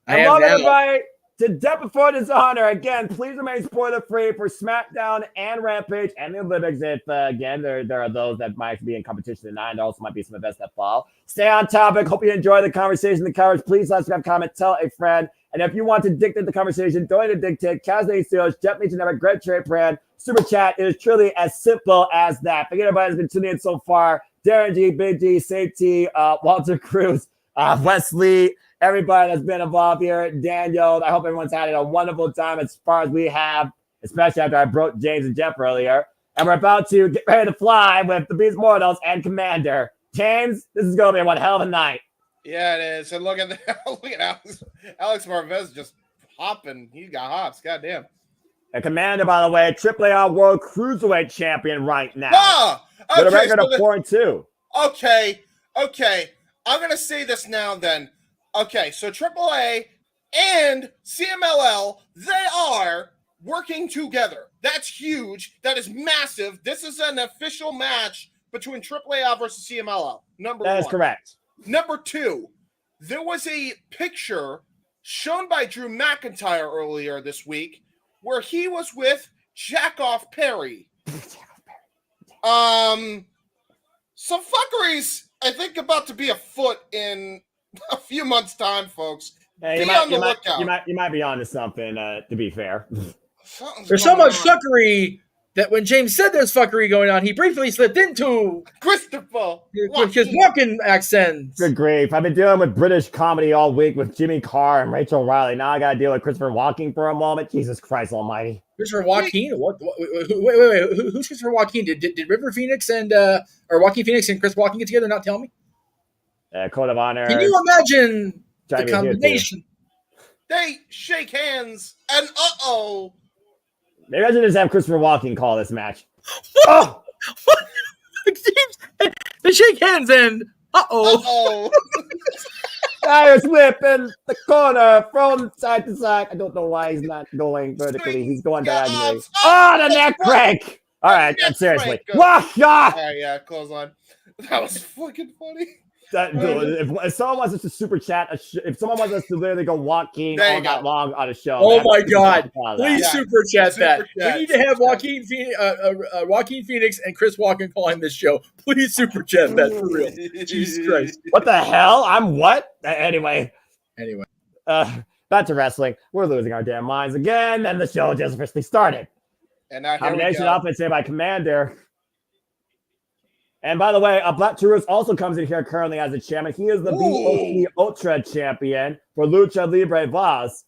And welcome everybody to Death Before Dishonor. Again, please remain spoiler-free for SmackDown and Rampage and the Olympics. If, again, there are those that might be in competition tonight, and there also might be some events that fall. Stay on topic. Hope you enjoy the conversation, the coverage. Please subscribe, comment, tell a friend. And if you want to dictate the conversation, donate a dictate, Casnade Steelers, Jeff Meacham, never Greg Trade Brand, Super Chat. It is truly as simple as that. Thank you, everybody that's been tuning in so far. Darren G, Big G, Safety, Walter Cruz, Wesley, everybody that's been involved here, Daniel. I hope everyone's had a wonderful time as far as we have, especially after I broke James and Jeff earlier. And we're about to get ready to fly with the Beast Mortals and Commander. James, this is going to be one hell of a night. Yeah, it is. And look at Alex Marvez just hopping. He got hops. Goddamn. And Commander, by the way, AAA World Cruiserweight Champion right now. Okay, with a record of 4-2. Okay. I'm going to say this now then. Okay, so AAA and CMLL, they are working together. That's huge. That is massive. This is an official match between AAA versus CMLL. Number 1. That is correct. Number 2, there was a picture shown by Drew McIntyre earlier this week where he was with Jackoff Perry. Some fuckeries, I think, about to be afoot in a few months' time, folks. Hey, be on the lookout. You might be onto something, to be fair. There's so much fuckery that when James said there's fuckery going on, he briefly slipped into Christopher with his walking accent. Good grief. I've been dealing with British comedy all week with Jimmy Carr and Rachel Riley. Now I got to deal with Christopher Walking for a moment. Jesus Christ almighty. Christopher Joaquin? Wait. Who's Christopher Joaquin? Did River Phoenix and or Joaquin Phoenix and Chris Joaquin get together? Not tell me. Code of Honor. Can you imagine the Trying to be here, too. combination? They shake hands, and Maybe I should just have Christopher Walken call this match. Oh! They shake hands and Tires whip in the corner from side to side. I don't know why he's not going vertically. He's going diagonally. Oh, the neck crank! All right, seriously. Wah! Yeah, clothesline. That was fucking funny. If someone wants us to super chat, if someone wants us to literally go Joaquin There you all night go. long on a show. oh my God! Please Yeah. super chat that. Super chat, We need to have Joaquin Phoenix and Chris Walken calling this show. Please super chat that for real. Jesus Christ. What the hell? I'm what? Anyway. Anyway, Back to wrestling. We're losing our damn minds again, and the show just officially started. And now here we Combination go. offense here by Commander. And by the way, Black Taurus also comes in here currently as a champion. He is the BOP Ultra champion for Lucha Libre Boss.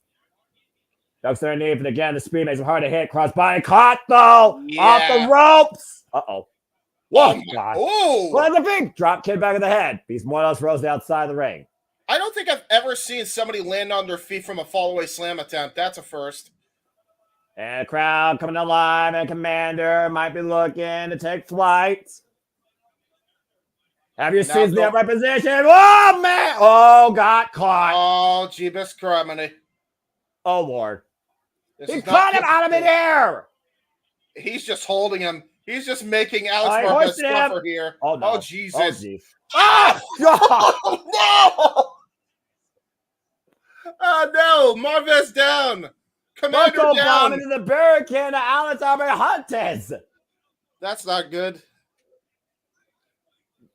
Ducks their knee, and again, the speed makes him hard to hit. Crossbody caught, though! Yeah. Off the ropes! Uh-oh. Whoa, Oh, God. oh. What the big drop kick back of the head. Beast Mortos rose outside the ring. I don't think I've ever seen somebody land on their feet from a fall-away slam attempt. That's a first. And the crowd coming alive, and Commander might be looking to take flight. Have you seen the upright position? Oh, man! Oh, got caught. Oh, Jeebus Criminy. Oh, Lord. This He is caught not him out of midair! He's just holding him. He's just making Alex I Marquez hoisted him. suffer here. Oh, no. Oh, Jesus. geez. Ah! God! Oh, no! Oh, no! Marvez down! Commander Marco down! bomb into the barricade of Alex Abrahantes. That's not good.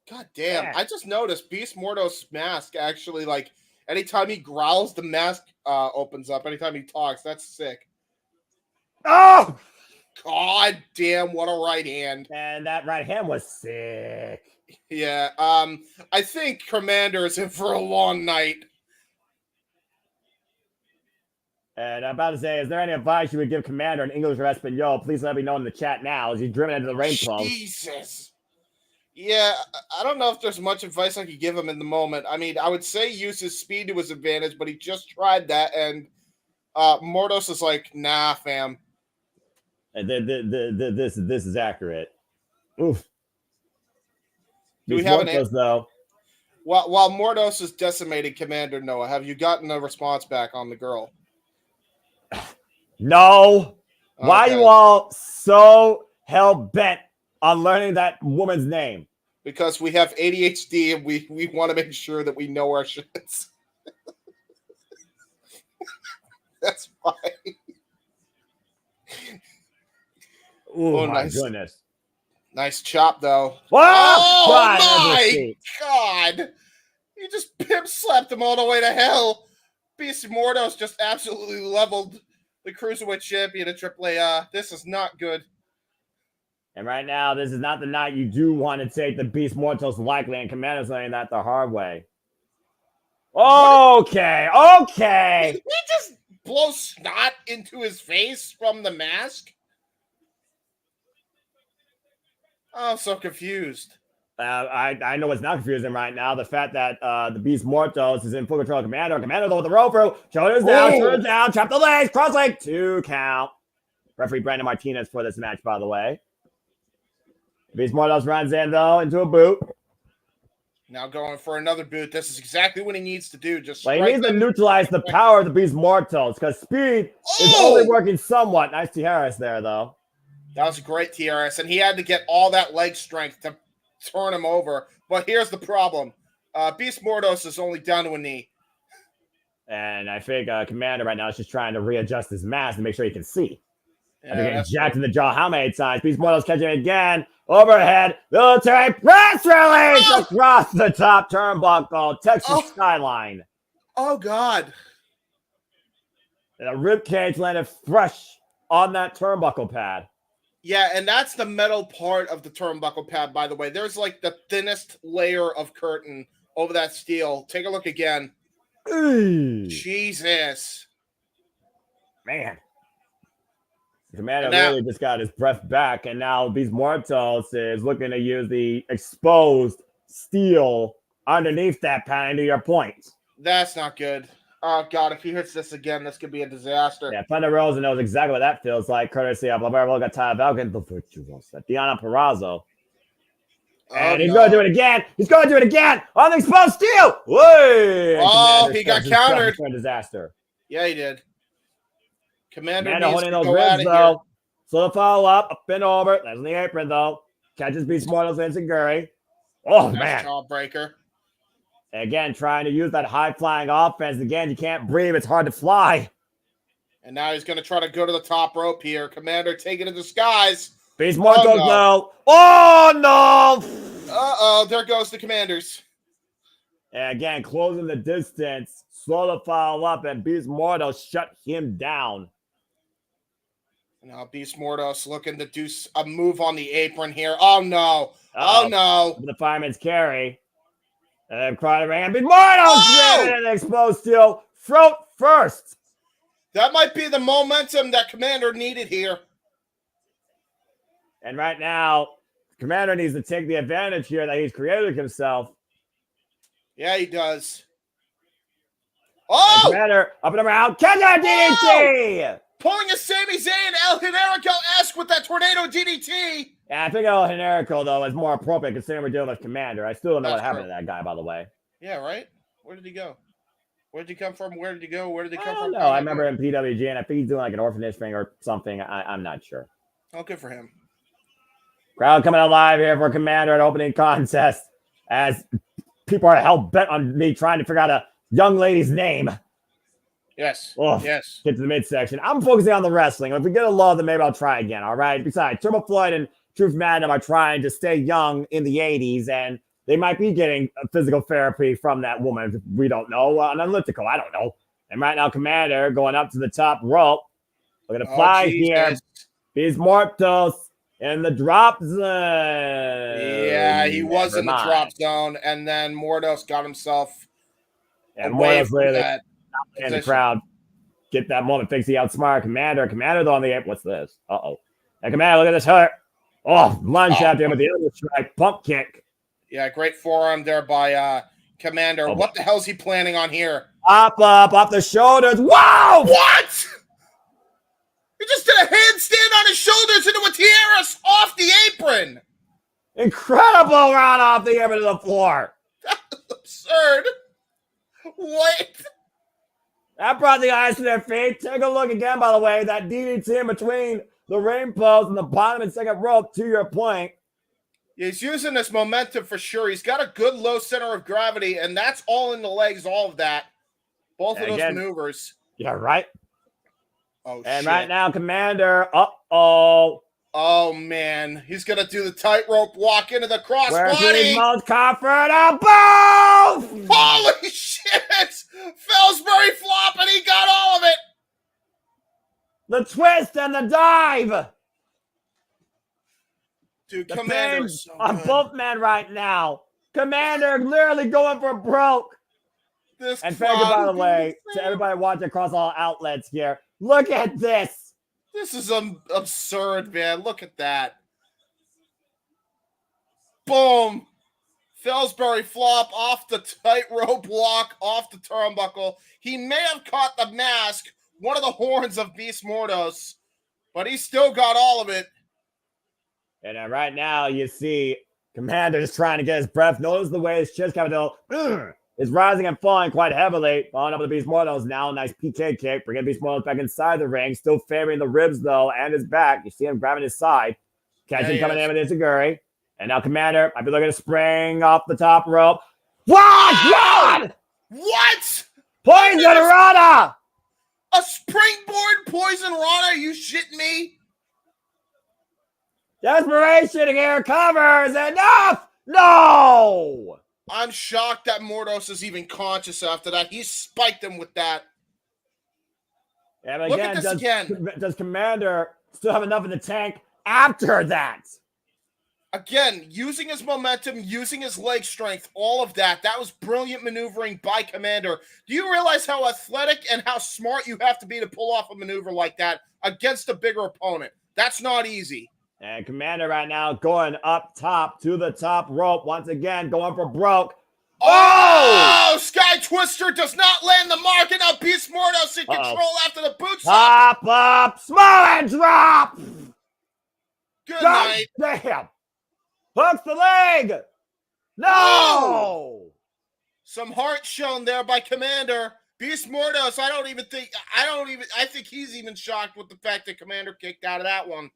God damn. Man. I just noticed Beast Morto's mask actually, like, anytime he growls, the mask opens up. Anytime he talks. That's sick. Oh! God damn, what a right hand. And that right hand was sick. Yeah, I think Commander is in for a long night. And I'm about to say, is there any advice you would give Commander in English or Espanol? Please let me know in the chat now as he's driven into the rain post. Jesus. Yeah, I don't know if there's much advice I could give him in the moment. I mean, I would say use his speed to his advantage, but he just tried that, and Mortos is like, nah, fam. And this is accurate. Oof. Do we have Mortos, though? While Mortos is decimating Commander Noah, have you gotten a response back on the girl? No. Why Okay. are you all so hell-bent on learning that woman's name? Because we have ADHD and we want to make sure that we know our shits. That's why. Oh, my nice. goodness. Nice chop, though. Oh, My God. You just pimp slapped him all the way to hell. Beast Mortos just absolutely leveled the Cruiserweight Champion at AAA. This is not good. And right now, this is not the night you do want to take the Beast Mortos likely, and Commander's learning that the hard way. Okay. Did he just blow snot into his face from the mask? Oh, I'm so confused. I know what's not confusing right now. The fact that the Beast Mortos is in full control of Commander. Commander though with the rope through. Shoulders down, chop the legs, cross leg, 2 count. Referee Brandon Martinez for this match, by the way. Beast Mortos runs in though into a boot. Now going for another boot. This is exactly what he needs to do. Just he needs to neutralize the power of the Beast Mortos because speed is only working somewhat. Nice T. Harris there though. That was a great TRS, and he had to get all that leg strength to turn him over. But here's the problem. Beast Mortos is only down to a knee. And I think Commander right now is just trying to readjust his mask to make sure he can see. Yeah, After getting jacked in the jaw how many times? Beast Mortos catching it again. Overhead. Military press release across the top turnbuckle. Texas skyline. Oh, God. And a ribcage landed fresh on that turnbuckle pad. Yeah, and that's the metal part of the turnbuckle pad, by the way. There's like the thinnest layer of curtain over that steel. Take a look again. Ooh. Jesus. Man. Commander now- literally just got his breath back, and now Beast Mortos is looking to use the exposed steel underneath that pan into your point. That's not good. Oh, God, if he hits this again, this could be a disaster. Yeah, Thunder Rosa knows exactly what that feels like, courtesy of Lavero Gataya Valken, the Virtuosa, Diana Perazzo. And he's going to do it again. He's going to do it again on the exposed steel. Whey! Oh, he got countered. For a disaster. Yeah, he did. Commander needs holding to those go out ribs, of here. though. So the follow up, a spin over. That's in the apron, though. Catches Beast Mortals and Guri. Oh, That's man. jawbreaker. Again, trying to use that high-flying offense. Again, you can't breathe. It's hard to fly. And now he's going to try to go to the top rope here. Commander taking it to the skies. Beast Mortals, no. though. Oh, no. Uh-oh, there goes the Commanders. And again, closing the distance. Slow the follow up, and Beast Mortals shut him down. Now Beast Mortos looking to do a move on the apron here. Oh, no. Uh-oh. Oh, no. The fireman's carry. And cry ring. And Beast Mortals and exposed steel. Throat first. That might be the momentum that Commander needed here. And right now, Commander needs to take the advantage here that he's created himself. Yeah, he does. Oh! Commander up and around. Catch that DDT! Pulling a Sami Zayn El Generico-esque with that tornado DDT. Yeah, I think El Generico, though, is more appropriate considering we're dealing with Commander. I still don't know what happened to that guy, by the way. Yeah, right? Where did he go? Where did he come from? Where did he go? Where did he come from? No, I remember in PWG, and I think he's doing like an orphanage thing or something. I'm not sure. Oh, good for him. Crowd coming alive here for Commander at opening contest as people are hell bent on me trying to figure out a young lady's name. Yes. Ugh. Yes. Get to the midsection. I'm focusing on the wrestling. If we get a lull, then maybe I'll try again. All right. Besides, Turbo Floyd and Truth Madam are trying to stay young in the 80s, and they might be getting physical therapy from that woman. We don't know. An elliptical. I don't know. And right now, Commander going up to the top rope. Looking to fly here. Beast Mortos in the drop zone. Yeah, he was in the drop zone, and then Mortos got himself away from that. And the crowd get that moment. Thinks he outsmarted Commander. Commander, though, on the apron. What's this? Uh-oh. And Commander, look at this hurt. Oh, lunge out there with the other strike. Pump kick. Yeah, great forearm there by Commander. Oh, what the hell is he planning on here? Up, off the shoulders. Wow! What? He just did a handstand on his shoulders into a tiara off the apron. Incredible run off the apron to the floor. That's absurd. What? That brought the eyes to their feet. Take a look again, by the way. That DDT in between the ring post and the bottom and second rope, to your point. He's using this momentum for sure. He's got a good low center of gravity, and that's all in the legs, all of that. Both of those maneuvers. Yeah, right. Oh, and shit. right now, Commander, uh-oh. Oh, man. He's going to do the tightrope walk into the crossbody. Most comfortable. Boom! Holy shit! Fellsbury flop, and he got all of it. The twist and the dive. Dude, the Commander is so on good. both men right now. Commander literally going for broke. This and thank you, by the way, to everybody watching across all outlets here. Look at this. This is absurd, man. Look at that. Boom. Fellsbury flop off the tightrope walk, off the turnbuckle. He may have caught the mask, one of the horns of Beast Mortos, but he still got all of it. And right now, you see Commander just trying to get his breath. Notice the way his chest capital is rising and falling quite heavily. Following up with the Beast Mortos now. Nice PK kick. Bringing Beast Mortos back inside the ring. Still favoring the ribs, though, and his back. You see him grabbing his side. Catching coming in with Izaguri. And now Commander might be looking to spring off the top rope. What? God! What? Poison Rana! A springboard Poison Rana? Are you shitting me? Desperation here covers. Enough! No! I'm shocked that Mortos is even conscious after that. He spiked him with that. Yeah, but Look again, at this again. Does Commander still have enough in the tank after that? Again, using his momentum, using his leg strength, all of that. That was brilliant maneuvering by Commander. Do you realize how athletic and how smart you have to be to pull off a maneuver like that against a bigger opponent? That's not easy. And Commander right now going up top to the top rope. Once again, going for broke. Oh! Sky Twister does not land the mark, and now Beast Mordos in control after the boot Pop up, small and drop. Good night. Damn. Hooks the leg. No. Some heart shown there by Commander. Beast Mordos, I think he's even shocked with the fact that Commander kicked out of that one.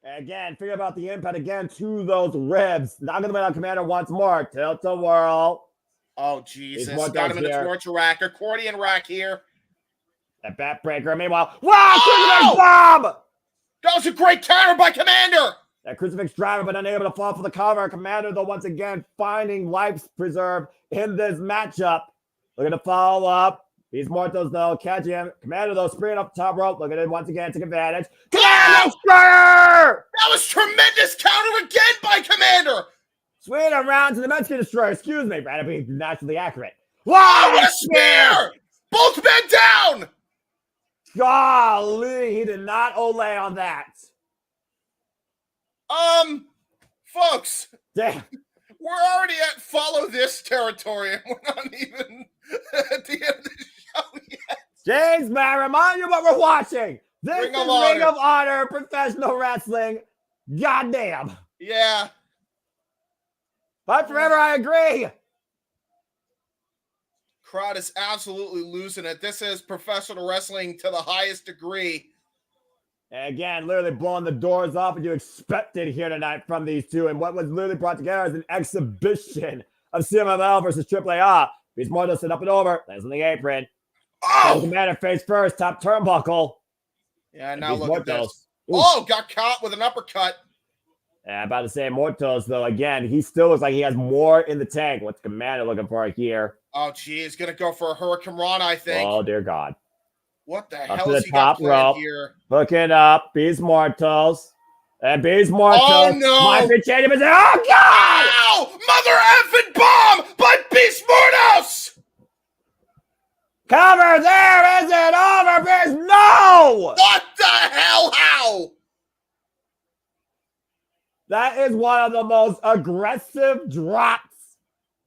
Again, figure about the impact again to those ribs. Not going to win on Commander once more. Tilt-a-whirl. Oh, Jesus. Got him in the torture rack. Accordion rack here. That backbreaker. Meanwhile, wow! Crucifix bomb! That was a great counter by Commander. That crucifix driver, but unable to fall for the cover. Commander, though, once again, finding life preserve in this matchup. Looking to follow up. Beast Mortos, though, catch him. Commander, though, springing up the top rope. Look at it once again, take advantage. Commander Destroyer! That was tremendous counter again by Commander. Swing around to the Mexican Destroyer. Excuse me, Brad, being naturally accurate. Wow, what a spear! Both men down! Golly, he did not ole on that. Folks. Damn. We're already at follow this territory, and we're not even at the end of the show yet. James, may I remind you what we're watching? This Ring is of Honor. Ring of Honor professional wrestling. Goddamn. Yeah. But forever, I agree. Crowd is absolutely losing it. This is professional wrestling to the highest degree. Again, literally blowing the doors off what you expected here tonight from these two. And what was literally brought together as an exhibition of CMLL versus AAA. Beast Mortos sit up and over. Lands on the apron. Oh! Commander face first, top turnbuckle. Yeah, now Beast look at Mortos. this. Oh, got caught with an uppercut. Yeah, I'm about to say Mortos, though, again, he still looks like he has more in the tank. What's Commander looking for here? Oh, geez. Going to go for a Hurricane Rana, I think. Oh, dear God. What the Up hell to is the he got top planned rope. here? Hooking up. Beast Mortos. And Beast Mortos. Oh, no. Might be changing his. Oh, God! Ow! Mother effing bomb by Beast Mortos! Cover there. Is it over? Beast? No! What the hell? How? That is one of the most aggressive drops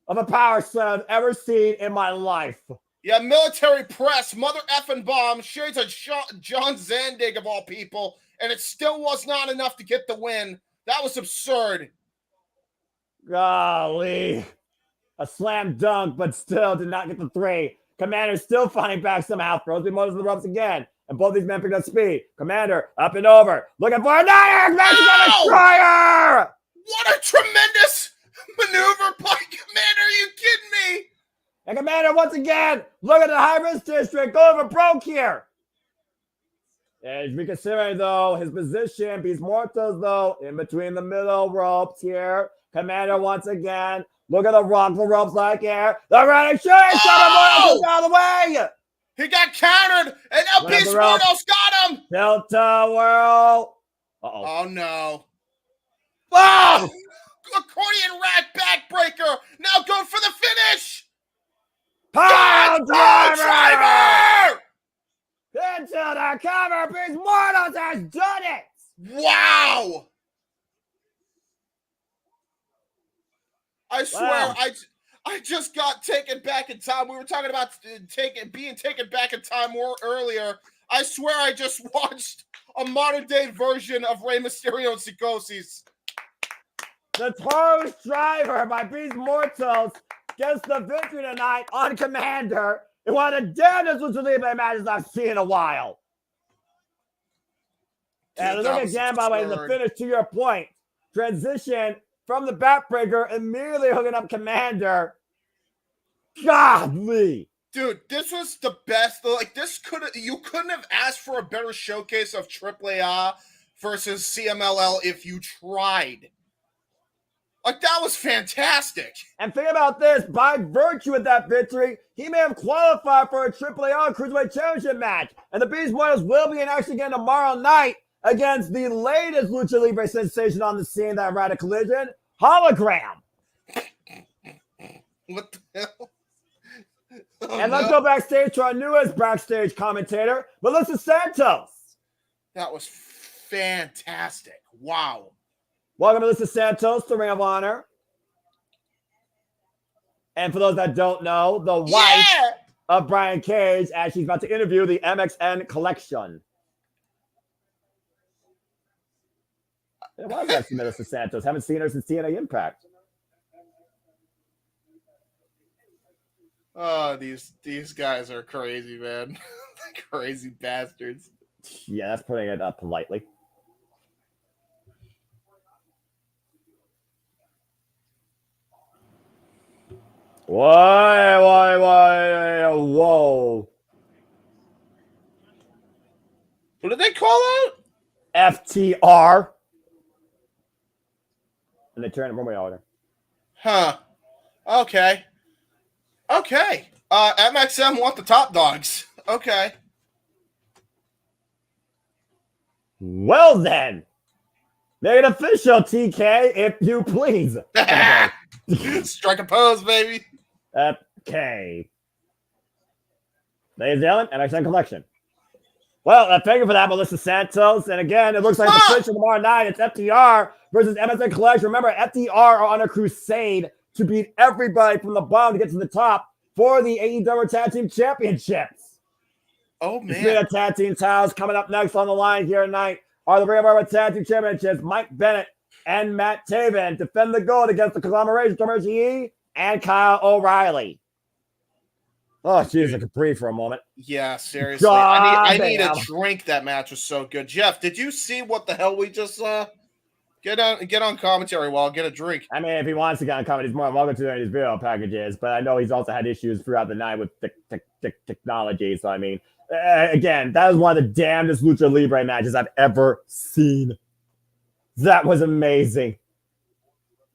of a power slam I've ever seen in my life. Yeah, military press, mother effing bomb, shades of John Zandig of all people, and it still was not enough to get the win. That was absurd. Golly. A slam dunk, but still did not get the three. Commander still fighting back somehow. Throws the Mortos in the ropes again. And both these men picked up speed. Commander up and over. Looking for a Niner. Mexican Destroyer! What a tremendous maneuver by Commander. Are you kidding me? And Commander, once again, look at the high-risk district. Going for broke here. And reconsidering, though, his position. Beast Mortos, though, in between the middle ropes here. Commander, once again, look at the ropes like here. The running shooting. Mortos out of the way. He got countered, and now Beast Mortos got him. Tilt-a-whirl. Uh-oh. Oh, no. Oh! Accordion rack backbreaker. Now going for the finish. Power driver! Into the cover. Beast Mortos has done it. Wow. I swear, Wow. I just got taken back in time. We were talking about being taken back in time more earlier. I swear I just watched a modern-day version of Rey Mysterio and Psychosis. The Taurus driver by Beast Mortos gets the victory tonight on Commander in one of the damnedest Lucha matches I've seen in a while. And look again, by the way, in the finish, to your point, transition from the backbreaker, immediately hooking up Commander. Godly. Dude, this was the best. Like, you couldn't have asked for a better showcase of AAA versus CMLL if you tried. Like, that was fantastic. And think about this. By virtue of that victory, he may have qualified for a AAA Cruiserweight Championship match. And the Beast Mortos will be in action again tomorrow night against the latest Lucha Libre sensation on the scene that ran a collision, Hologram. What the hell? Oh, And let's go backstage to our newest backstage commentator, Melissa Santos. That was fantastic. Wow. Welcome, Melissa Santos, to Ring of Honor. And for those that don't know, the wife of Brian Cage, as she's about to interview the MXN collection. Why is that Melissa Santos? Haven't seen her since TNA Impact. Oh, these guys are crazy, man. Crazy bastards. Yeah, that's putting it up politely. Whoa. What did they call out? FTR. And they turn it one way order. Huh. Okay. MXM want the top dogs. Okay. Well then, make it official, TK, if you please. Strike a pose, baby. Okay. Ladies and gentlemen, MXN collection. Well, thank you for that, Melissa Santos. And again, it looks like the finish tomorrow night. It's FTR versus MXN collection. Remember, FTR are on a crusade to beat everybody from the bottom to get to the top for the AEW Tag Team Championships. Oh, man. Speaking of tag team titles, coming up next on the line here tonight are the Ring of Honor Tag Team Championships. Mike Bennett and Matt Taven defend the gold against the conglomeration Tomohiro Ishii and Kyle O'Reilly. Oh, jeez, I could breathe for a moment. Yeah, seriously. God I need a damn. drink. That match was so good. Jeff, did you see what the hell we just saw? Get on commentary while I get a drink. I mean, if he wants to get on comedy, he's more than welcome to in his video packages, but I know he's also had issues throughout the night with technology. So, I mean, again, that was one of the damnedest Lucha Libre matches I've ever seen. That was amazing.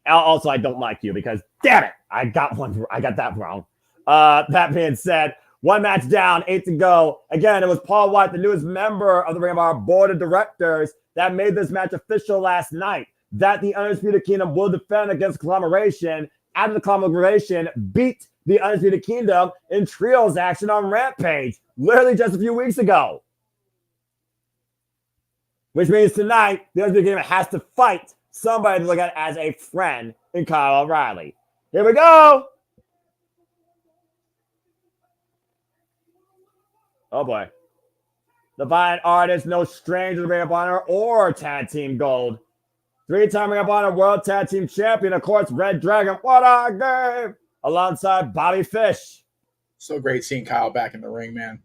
Also, I don't like you because, damn it, I got that wrong. That being said, one match down, 8 to go. Again, it was Paul White, the newest member of the Ring of Honor board of directors, that made this match official last night. That the Undisputed Kingdom will defend against Conglomeration after the Conglomeration beat the Undisputed Kingdom in trios action on Rampage, literally just a few weeks ago. Which means tonight, the Undisputed Kingdom has to fight somebody to look at as a friend in Kyle O'Reilly. Here we go. Oh boy. The Valiant Artist, no stranger to the Ring of Honor or Tag Team Gold. 3-time Ring of Honor World Tag Team Champion, of course, Red Dragon. What a game! Alongside Bobby Fish. So great seeing Kyle back in the ring, man.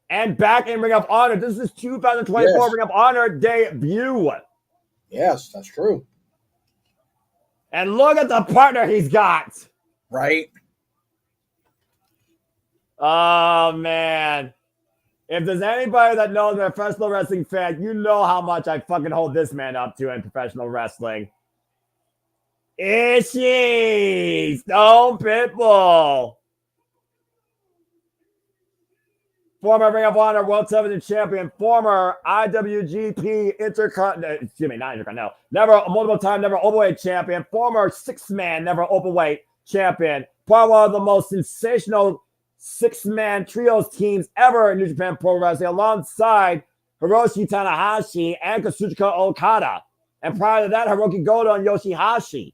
And back in Ring of Honor. This is 2024 Ring of Honor debut. Yes, that's true. And look at the partner he's got. Right? Oh, man. If there's anybody that knows I'm a professional wrestling fan, you know how much I fucking hold this man up to in professional wrestling. Ishii! Stone Pitbull! Former Ring of Honor World Television Champion, former IWGP multiple-time Never Openweight Champion, former six-man Never Openweight Champion, probably one of the most sensational six-man trios teams ever in New Japan Pro Wrestling, alongside Hiroshi Tanahashi and Kazuchika Okada. And prior to that, Hiroki Goto and Yoshihashi.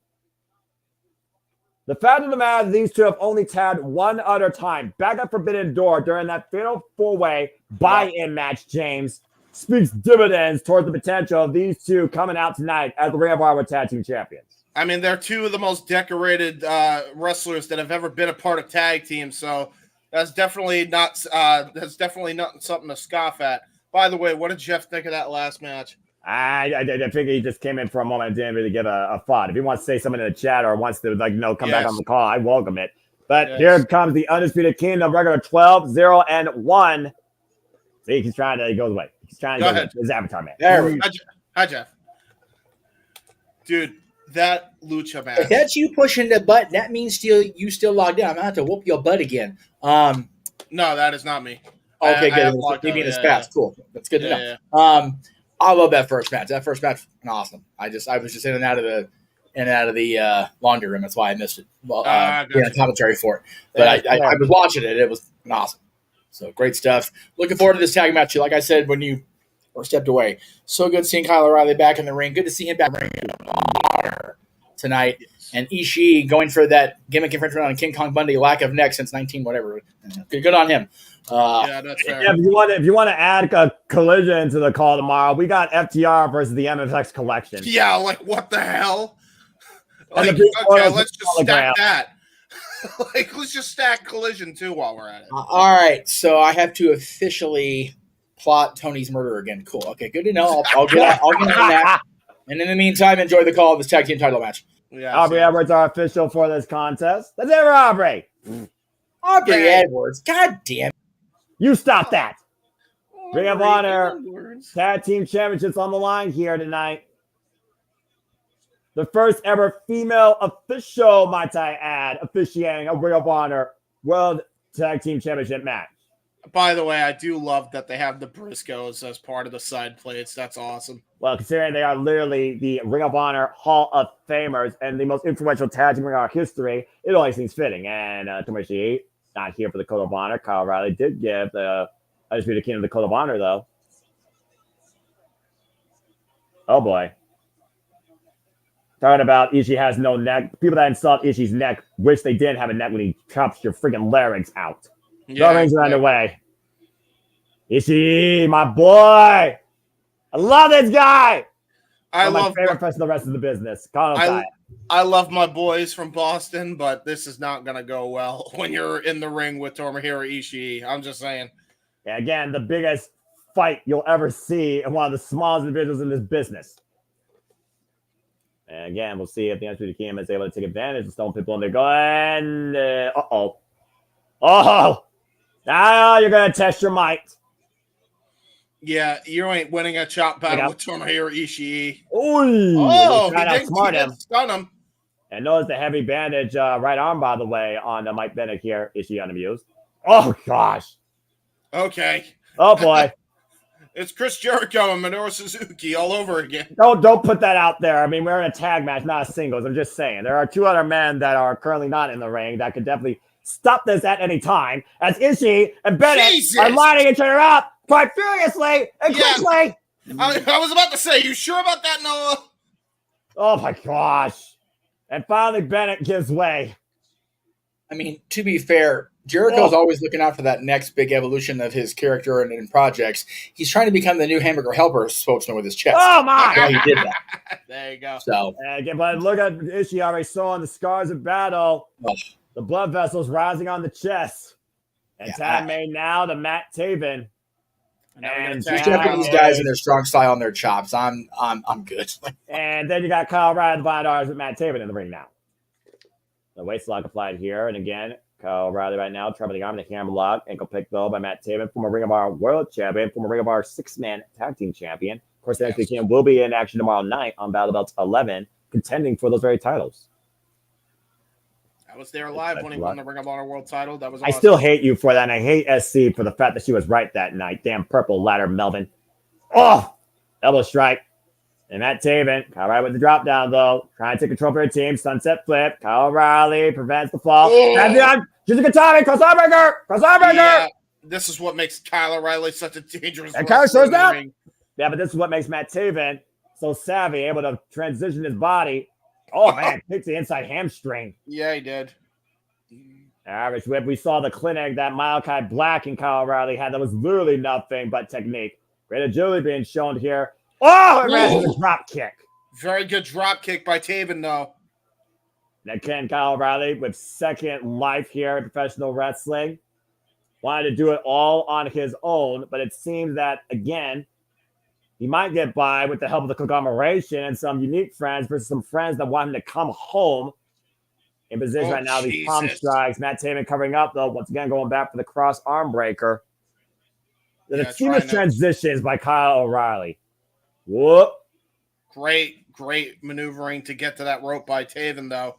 The fact of the matter is these two have only tagged one other time, back at Forbidden Door during that fatal four-way buy-in match, James, speaks dividends towards the potential of these two coming out tonight as the Ring of Honor Tag Team Champions. I mean, they're two of the most decorated wrestlers that have ever been a part of tag teams, so that's definitely not something to scoff at. By the way, what did Jeff think of that last match? I think he just came in for a moment and didn't really give a thought. If he wants to say something in the chat or wants to come back on the call, I welcome it. But here comes the Undisputed Kingdom, record of 12-0-1. See, he's trying to, he goes away. He's trying to go his avatar, man. There. Hi, Jeff. Dude, that lucha match. If that's you pushing the button, that means you still logged in. I'm going to have to whoop your butt again. No, that is not me. Okay, good. Maybe in his past. Cool. That's good to know. I love that first match. That first match was awesome. I was just in and out of the laundry room. That's why I missed it. Well, commentary for it, but I was watching it. It was awesome. So great stuff. Looking forward to this tag match. Like I said when you stepped away, so good seeing Kyle O'Reilly back in the ring. Good to see him back in the ring tonight. And Ishii going for that gimmick infringement on King Kong Bundy, lack of neck since 19 whatever. Good on him. Yeah, that's fair. Yeah, if you want to add a collision to the call tomorrow, we got FTR versus the MFX Collection. Yeah, like what the hell? And Like, okay, let's just stack that. Like, let's just stack Collision too while we're at it. All right, so I have to officially plot Tony's murder again. Cool. Okay, good to know. I'll get on that. And in the meantime, enjoy the call of this tag team title match. Yeah, Aubrey Edwards, our official for this contest. Let's have Aubrey. Aubrey Edwards. God damn it. You stop that. Ring of Honor Tag Team Championships on the line here tonight. The first ever female official, might I add, officiating a Ring of Honor World Tag Team Championship match. By the way, I do love that they have the Briscoes as part of the side plates. That's awesome. Well, considering they are literally the Ring of Honor Hall of Famers and the most influential tag team in our history, it only seems fitting. And Tomoshi not here for the Code of Honor. Kyle O'Reilly did give the Undisputed Kingdom the Code of Honor, though. Oh, boy. Talking about Ishii has no neck. People that insult Ishii's neck wish they didn't have a neck when he chops your freaking larynx out. Yeah, The rings are underway. Ishii, my boy. I love this guy. I my love favorite person the rest of the business. I love my boys from Boston, but this is not going to go well when you're in the ring with Tomohiro Ishii. I'm just saying. Yeah, again, the biggest fight you'll ever see in one of the smallest individuals in this business. And again, we'll see if the Undisputed Kingdom is able to take advantage of Stone People and they're going. Uh-oh. Oh! Now you're going to test your might. Yeah, you ain't winning a chop battle with Tomohiro Ishii. Ooh, oh, he didn't stun him. And notice the heavy bandage right arm, by the way, on Mike Bennett here. Ishii unamused. Oh, gosh. Okay. Oh, boy. It's Chris Jericho and Minoru Suzuki all over again. Don't put that out there. I mean, we're in a tag match, not a singles. I'm just saying. There are two other men that are currently not in the ring that could definitely stop this at any time, as Ishii and Bennett are lining each other up quite furiously and quickly. I was about to say, you sure about that, Noah? Oh, my gosh. And finally, Bennett gives way. I mean, to be fair, Jericho's always looking out for that next big evolution of his character and in projects. He's trying to become the new Hamburger Helper spokesman with his chest. Oh, my! Yeah, he did that. There you go. So, again, but look at Ishii already showing the scars of battle. The blood vessels rising on the chest. And time made now to Matt Taven. And just these guys and their strong style and their chops. I'm good. And then you got Kyle O'Reilly, the Blind Arms with Matt Taven in the ring now. The waist lock applied here. And again, Kyle O'Reilly right now, traveling arm, the hammer lock, ankle pick though by Matt Taven, former Ring of Honor World Champion, former Ring of Honor 6-man tag team champion. Of course, the NXT King will be in action tomorrow night on Battle Belts 11, contending for those very titles. I was there live when he won the Ring of Honor World title. That was awesome. I still hate you for that, and I hate SC for the fact that she was right that night. Damn purple ladder, Melvin. Oh! Elbow strike. And Matt Taven, Kyle O'Reilly with the drop down, though. Trying to take control for her team. Sunset flip. Kyle O'Reilly prevents the fall. She's a Katami. Crossarmbreaker. Yeah, this is what makes Kyle O'Reilly such a dangerous and Kyle shows down. Yeah, but this is what makes Matt Taven so savvy, able to transition his body. Oh, man. Hits the inside hamstring. Yeah, he did. Average whip. We saw the clinic that Malachi Black and Kyle O'Reilly had. That was literally nothing but technique. Great agility being shown here. Oh, it ran to the drop kick. Very good drop kick by Taven, though. And again, Kyle O'Reilly with second life here in professional wrestling. Wanted to do it all on his own, but it seems that, again, he might get by with the help of the conglomeration and some unique friends versus some friends that want him to come home in position right now. These palm strikes. Matt Taven covering up, though. Once again, going back for the cross arm breaker. The seamless transitions by Kyle O'Reilly. Whoop. Great maneuvering to get to that rope by Taven, though.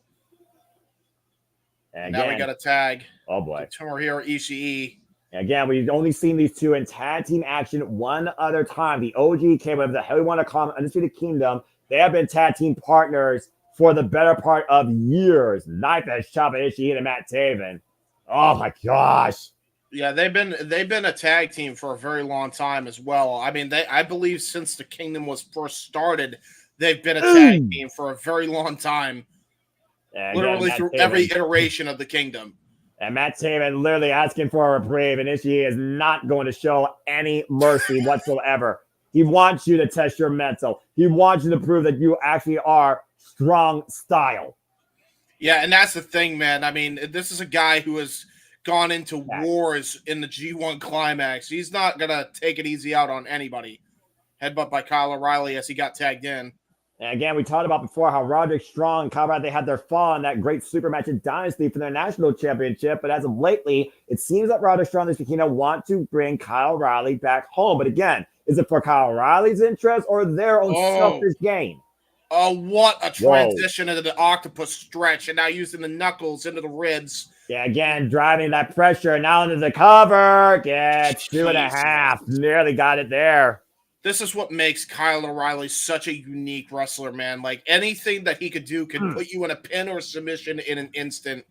And now we got a tag. Oh, boy. Tomohiro Ishii. Again, we've only seen these two in tag team action one other time. The OG came with the heavyweight Undisputed Kingdom. They have been tag team partners for the better part of years. Knife Edge, Chop Ishii, and Matt Taven. Oh my gosh. Yeah, they've been a tag team for a very long time as well. I mean, I believe since the Kingdom was first started, they've been a tag team for a very long time. Literally through every iteration of the Kingdom. And Matt Taven literally asking for a reprieve, and Ishii is not going to show any mercy whatsoever. He wants you to test your mental. He wants you to prove that you actually are strong style. Yeah, and that's the thing, man. I mean, this is a guy who has gone into wars in the G1 Climax. He's not going to take it easy out on anybody. Headbutt by Kyle O'Reilly as he got tagged in. And again, we talked about before how Roderick Strong and Kyle O'Reilly, they had their fall in that great super match in Dynasty for their national championship. But as of lately, it seems that Roderick Strong and Mr. want to bring Kyle O'Reilly back home. But again, is it for Kyle O'Reilly's interest or their own selfish gain? Oh, what a transition into the octopus stretch, and now using the knuckles into the ribs. Yeah, again, driving that pressure now into the cover. Gets 2.5. Nearly got it there. This is what makes Kyle O'Reilly such a unique wrestler, man. Like, anything that he could do could put you in a pin or submission in an instant.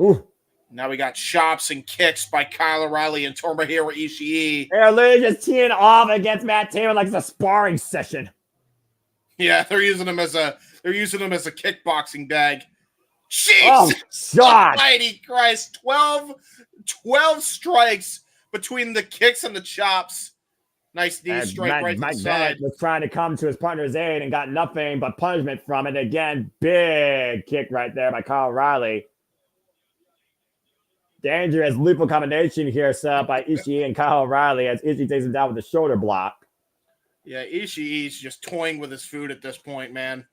Ooh. Now we got chops and kicks by Kyle O'Reilly and Tomohiro Ishii. They're literally just teeing off against Matt Taven like it's a sparring session. Yeah, they're using him as a kickboxing bag. Jesus! Oh, God! Almighty Christ! 12 strikes between the kicks and the chops. Nice knee strike right to the side. Was trying to come to his partner's aid and got nothing but punishment from it. Again, big kick right there by Kyle O'Reilly. Dangerous lethal combination here set up by Ishii and Kyle O'Reilly as Ishii takes him down with a shoulder block. Yeah, Ishii's just toying with his food at this point, man.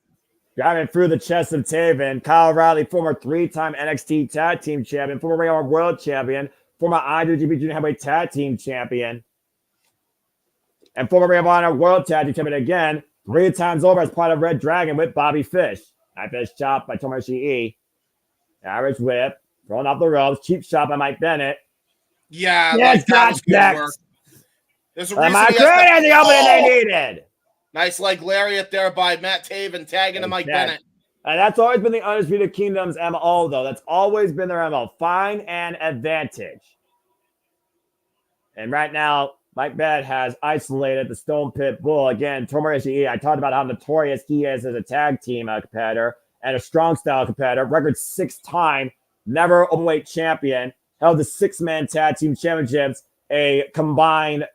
Driving through the chest of Taven. Kyle O'Reilly, former 3-time NXT Tag Team Champion, former Ring of Honor World Champion, former IWGP Junior Heavyweight Tag Team Champion, and former Ring of Honor World Tag Team Champion again, 3 times over as part of Red Dragon with Bobby Fish. High Fish chop by Tomohiro Ishii. Average whip. Throwing off the ropes. Cheap shot by Mike Bennett. Yeah, yes, like that was good work. There's a reason the opening they needed. Nice leg lariat there by Matt Taven, tagging to Mike Bennett. And that's always been the Undisputed Kingdom's MO, though. That's always been their MO. Find an advantage. And right now, Mike Bennett has isolated the Stone Pit Bull. Again, Tomohiro Ishii, I talked about how notorious he is as a tag team competitor and a strong style competitor. Record 6-time, never openweight champion. Held the 6-man tag team championships, a combined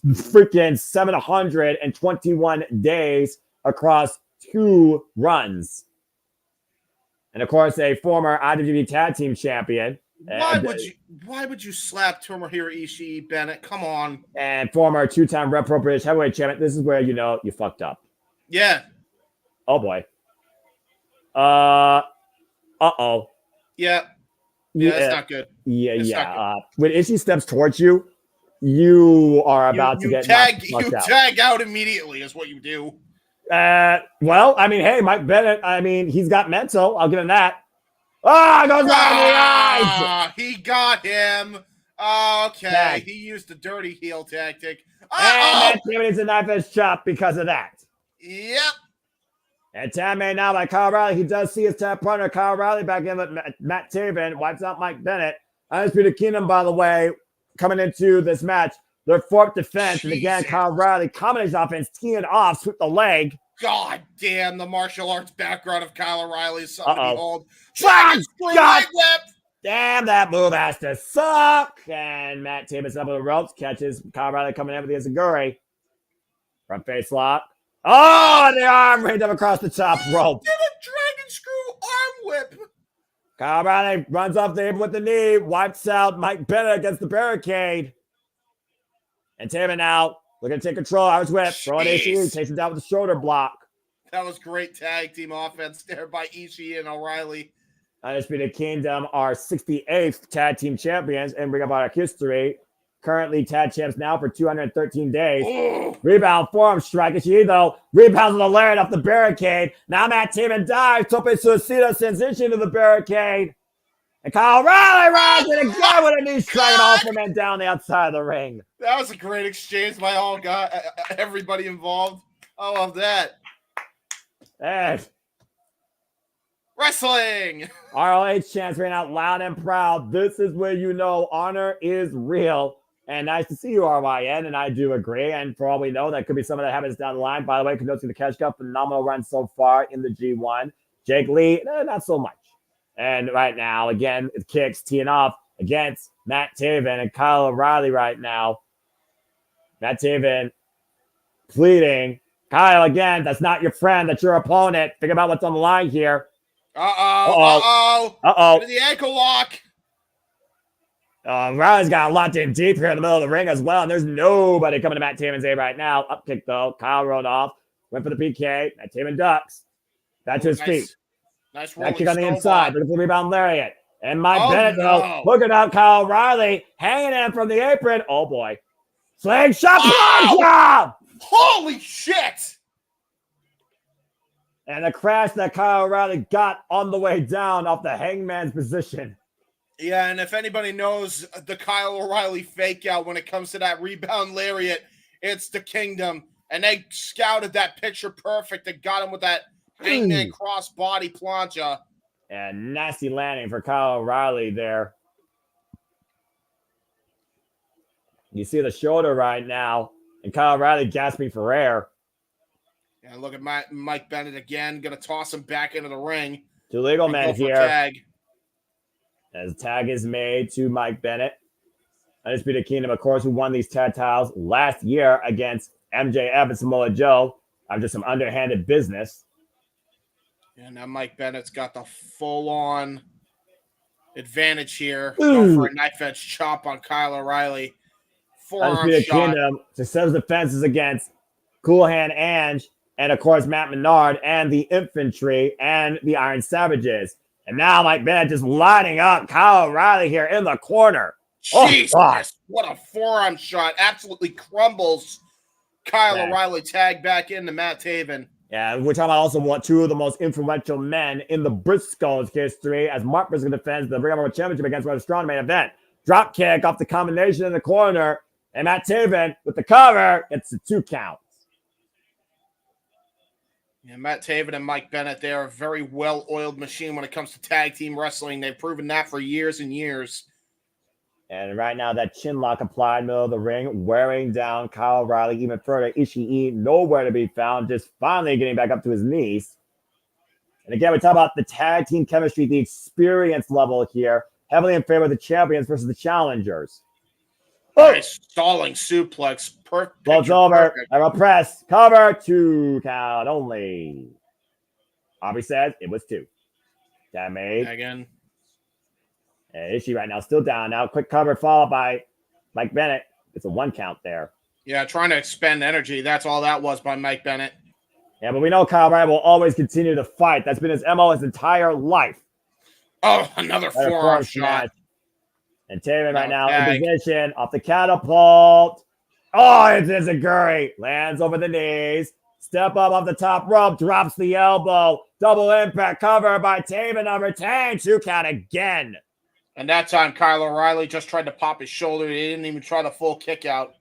freaking 721 days across 2 runs. And of course, a former IWGP Tag Team Champion. Why would you slap Tomohiro Ishii, Bennett? Come on. And former 2-time Red Pro British Heavyweight Champion. This is where you know you fucked up. Yeah. Oh boy. Uh-oh. Yeah. Yeah, that's not good. Yeah. When Ishii steps towards you, you are about to get tag out immediately is what you do. Well, I mean, hey, Mike Bennett, I mean, he's got mental. I'll give him that. Oh, goes right in the eyes. He got him. Okay. Tag. He used the dirty heel tactic. And Matt Taven is a knife edge chop because of that. Yep. And tag made now by Kyle O'Reilly. He does see his tag partner, Kyle O'Reilly, back in with Matt Taven. Wipes out Mike Bennett. Undisputed Kingdom, by the way, coming into this match, their 4th defense. And again, Kyle O'Reilly, combination offense, teeing off, sweep the leg. God damn, the martial arts background of Kyle O'Reilly is something to behold. God. Damn, that move has to suck. And Matt Taven's up with the ropes, catches Kyle O'Reilly coming in with the Azaguri. Front face lock. Oh, the arm right up across the top rope. Did a dragon screw arm whip. Kyle O'Reilly runs off the apron with the knee, wipes out Mike Bennett against the barricade. And Taven now looking to take control. I was whip. Throwing Ishii, takes him down with the shoulder block. That was great tag team offense there by Ishii and O'Reilly. Undisputed Kingdom are 68th tag team champions in Ring of Honor history. Currently tag champs now for 213 days. Ooh. Rebound forearm strike. Ishii, though, rebounds with the lariat off the barricade. Now Matt Taven dives. Tope Suicida sends Ishii to the barricade. And Kyle O'Reilly rides it again with a knee strike and all from men down the outside of the ring. That was a great exchange by everybody involved. I love that. And Wrestling. ROH chants ran out loud and proud. This is where you know honor is real. And nice to see you, RYN, and I do agree. And for all we know, that could be something that happens down the line. By the way, condones to the Cash Cup, phenomenal run so far in the G1. Jake Lee, not so much. And right now, again, it kicks teeing off against Matt Taven and Kyle O'Reilly right now. Matt Taven pleading. Kyle, again, that's not your friend. That's your opponent. Think about what's on the line here. Uh-oh. The ankle lock. O'Reilly's got locked in deep here in the middle of the ring as well. And there's nobody coming to Matt Taven's aid right now. Up kick, though. Kyle rolled off. Went for the PK. Matt Taven ducks. Back to his feet. Nice that kick on the inside. Looking for the rebound lariat. And Mike Bennett, though, hooking up Kyle O'Reilly, hanging in from the apron. Oh, boy. Slingshot job! Holy shit! And the crash that Kyle O'Reilly got on the way down off the hangman's position. Yeah, and if anybody knows the Kyle O'Reilly fake out when it comes to that rebound lariat, it's the Kingdom. And they scouted that picture perfect and got him with that hangman cross body plancha. And nasty landing for Kyle O'Reilly there. You see the shoulder right now, and Kyle O'Reilly gasping for air. And look at Mike Bennett again, going to toss him back into the ring. Two legal men here. Tag. As tag is made to Mike Bennett. Undisputed Kingdom, of course, who won these tag titles last year against MJF and Samoa Joe after some underhanded business. And now Mike Bennett's got the full-on advantage here. Going for a knife-edge chop on Kyle O'Reilly. Forearm Undisputed shot. Kingdom successful defenses against Cool Hand Ange and, of course, Matt Menard and the Infantry and the Iron Savages. And now Mike Bennett just lining up Kyle O'Reilly here in the corner. Jesus, what a forearm shot. Absolutely crumbles Kyle O'Reilly tag back into Matt Taven. Yeah, we're talking about also two of the most influential men in the Briscoes history as Mark Briscoe defends the Ring of Honor Championship against Roddy Strong main event. Drop kick off the combination in the corner, and Matt Taven with the cover gets the 2 counts. Yeah, Matt Taven and Mike Bennett, they are a very well-oiled machine when it comes to tag team wrestling. They've proven that for years and years. And right now, that chin lock applied middle of the ring, wearing down Kyle O'Reilly even further. Ishii nowhere to be found, just finally getting back up to his knees. And again, we talk about the tag team chemistry, the experience level here, heavily in favor of the champions versus the challengers. Nice stalling suplex. Ball's over. Arrow press. Cover. 2 count only. Aubrey says it was 2. That made. Again. And Ishii right now still down. Now quick cover followed by Mike Bennett. It's a 1 count there. Yeah, trying to expend energy. That's all that was by Mike Bennett. Yeah, but we know Kyle O'Reilly will always continue to fight. That's been his MO his entire life. Oh, another forearm shot. And Taven right now in position off the catapult. Oh, it's Izaguri. Lands over the knees. Step up off the top rope. Drops the elbow. Double impact cover by Taven on retain. 2 count again. And that time, Kyle O'Reilly just tried to pop his shoulder. He didn't even try the full kick out.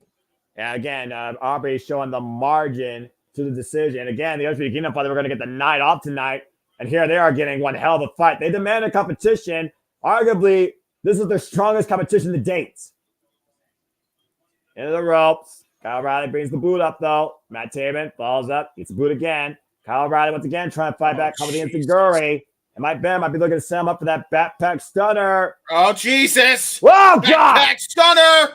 And again, Aubrey showing the margin to the decision. Again, the Undisputed Kingdom thought they were going to get the night off tonight. And here they are getting one hell of a fight. They demanded competition. Arguably, this is their strongest competition to date. Into the ropes. Kyle O'Reilly brings the boot up, though. Matt Taven falls up. Gets the boot again. Kyle O'Reilly once again trying to fight back. Cover the Izaguri. And Mike Bennett might be looking to set him up for that backpack stunner. Oh, Jesus. Whoa, God. Backpack stunner.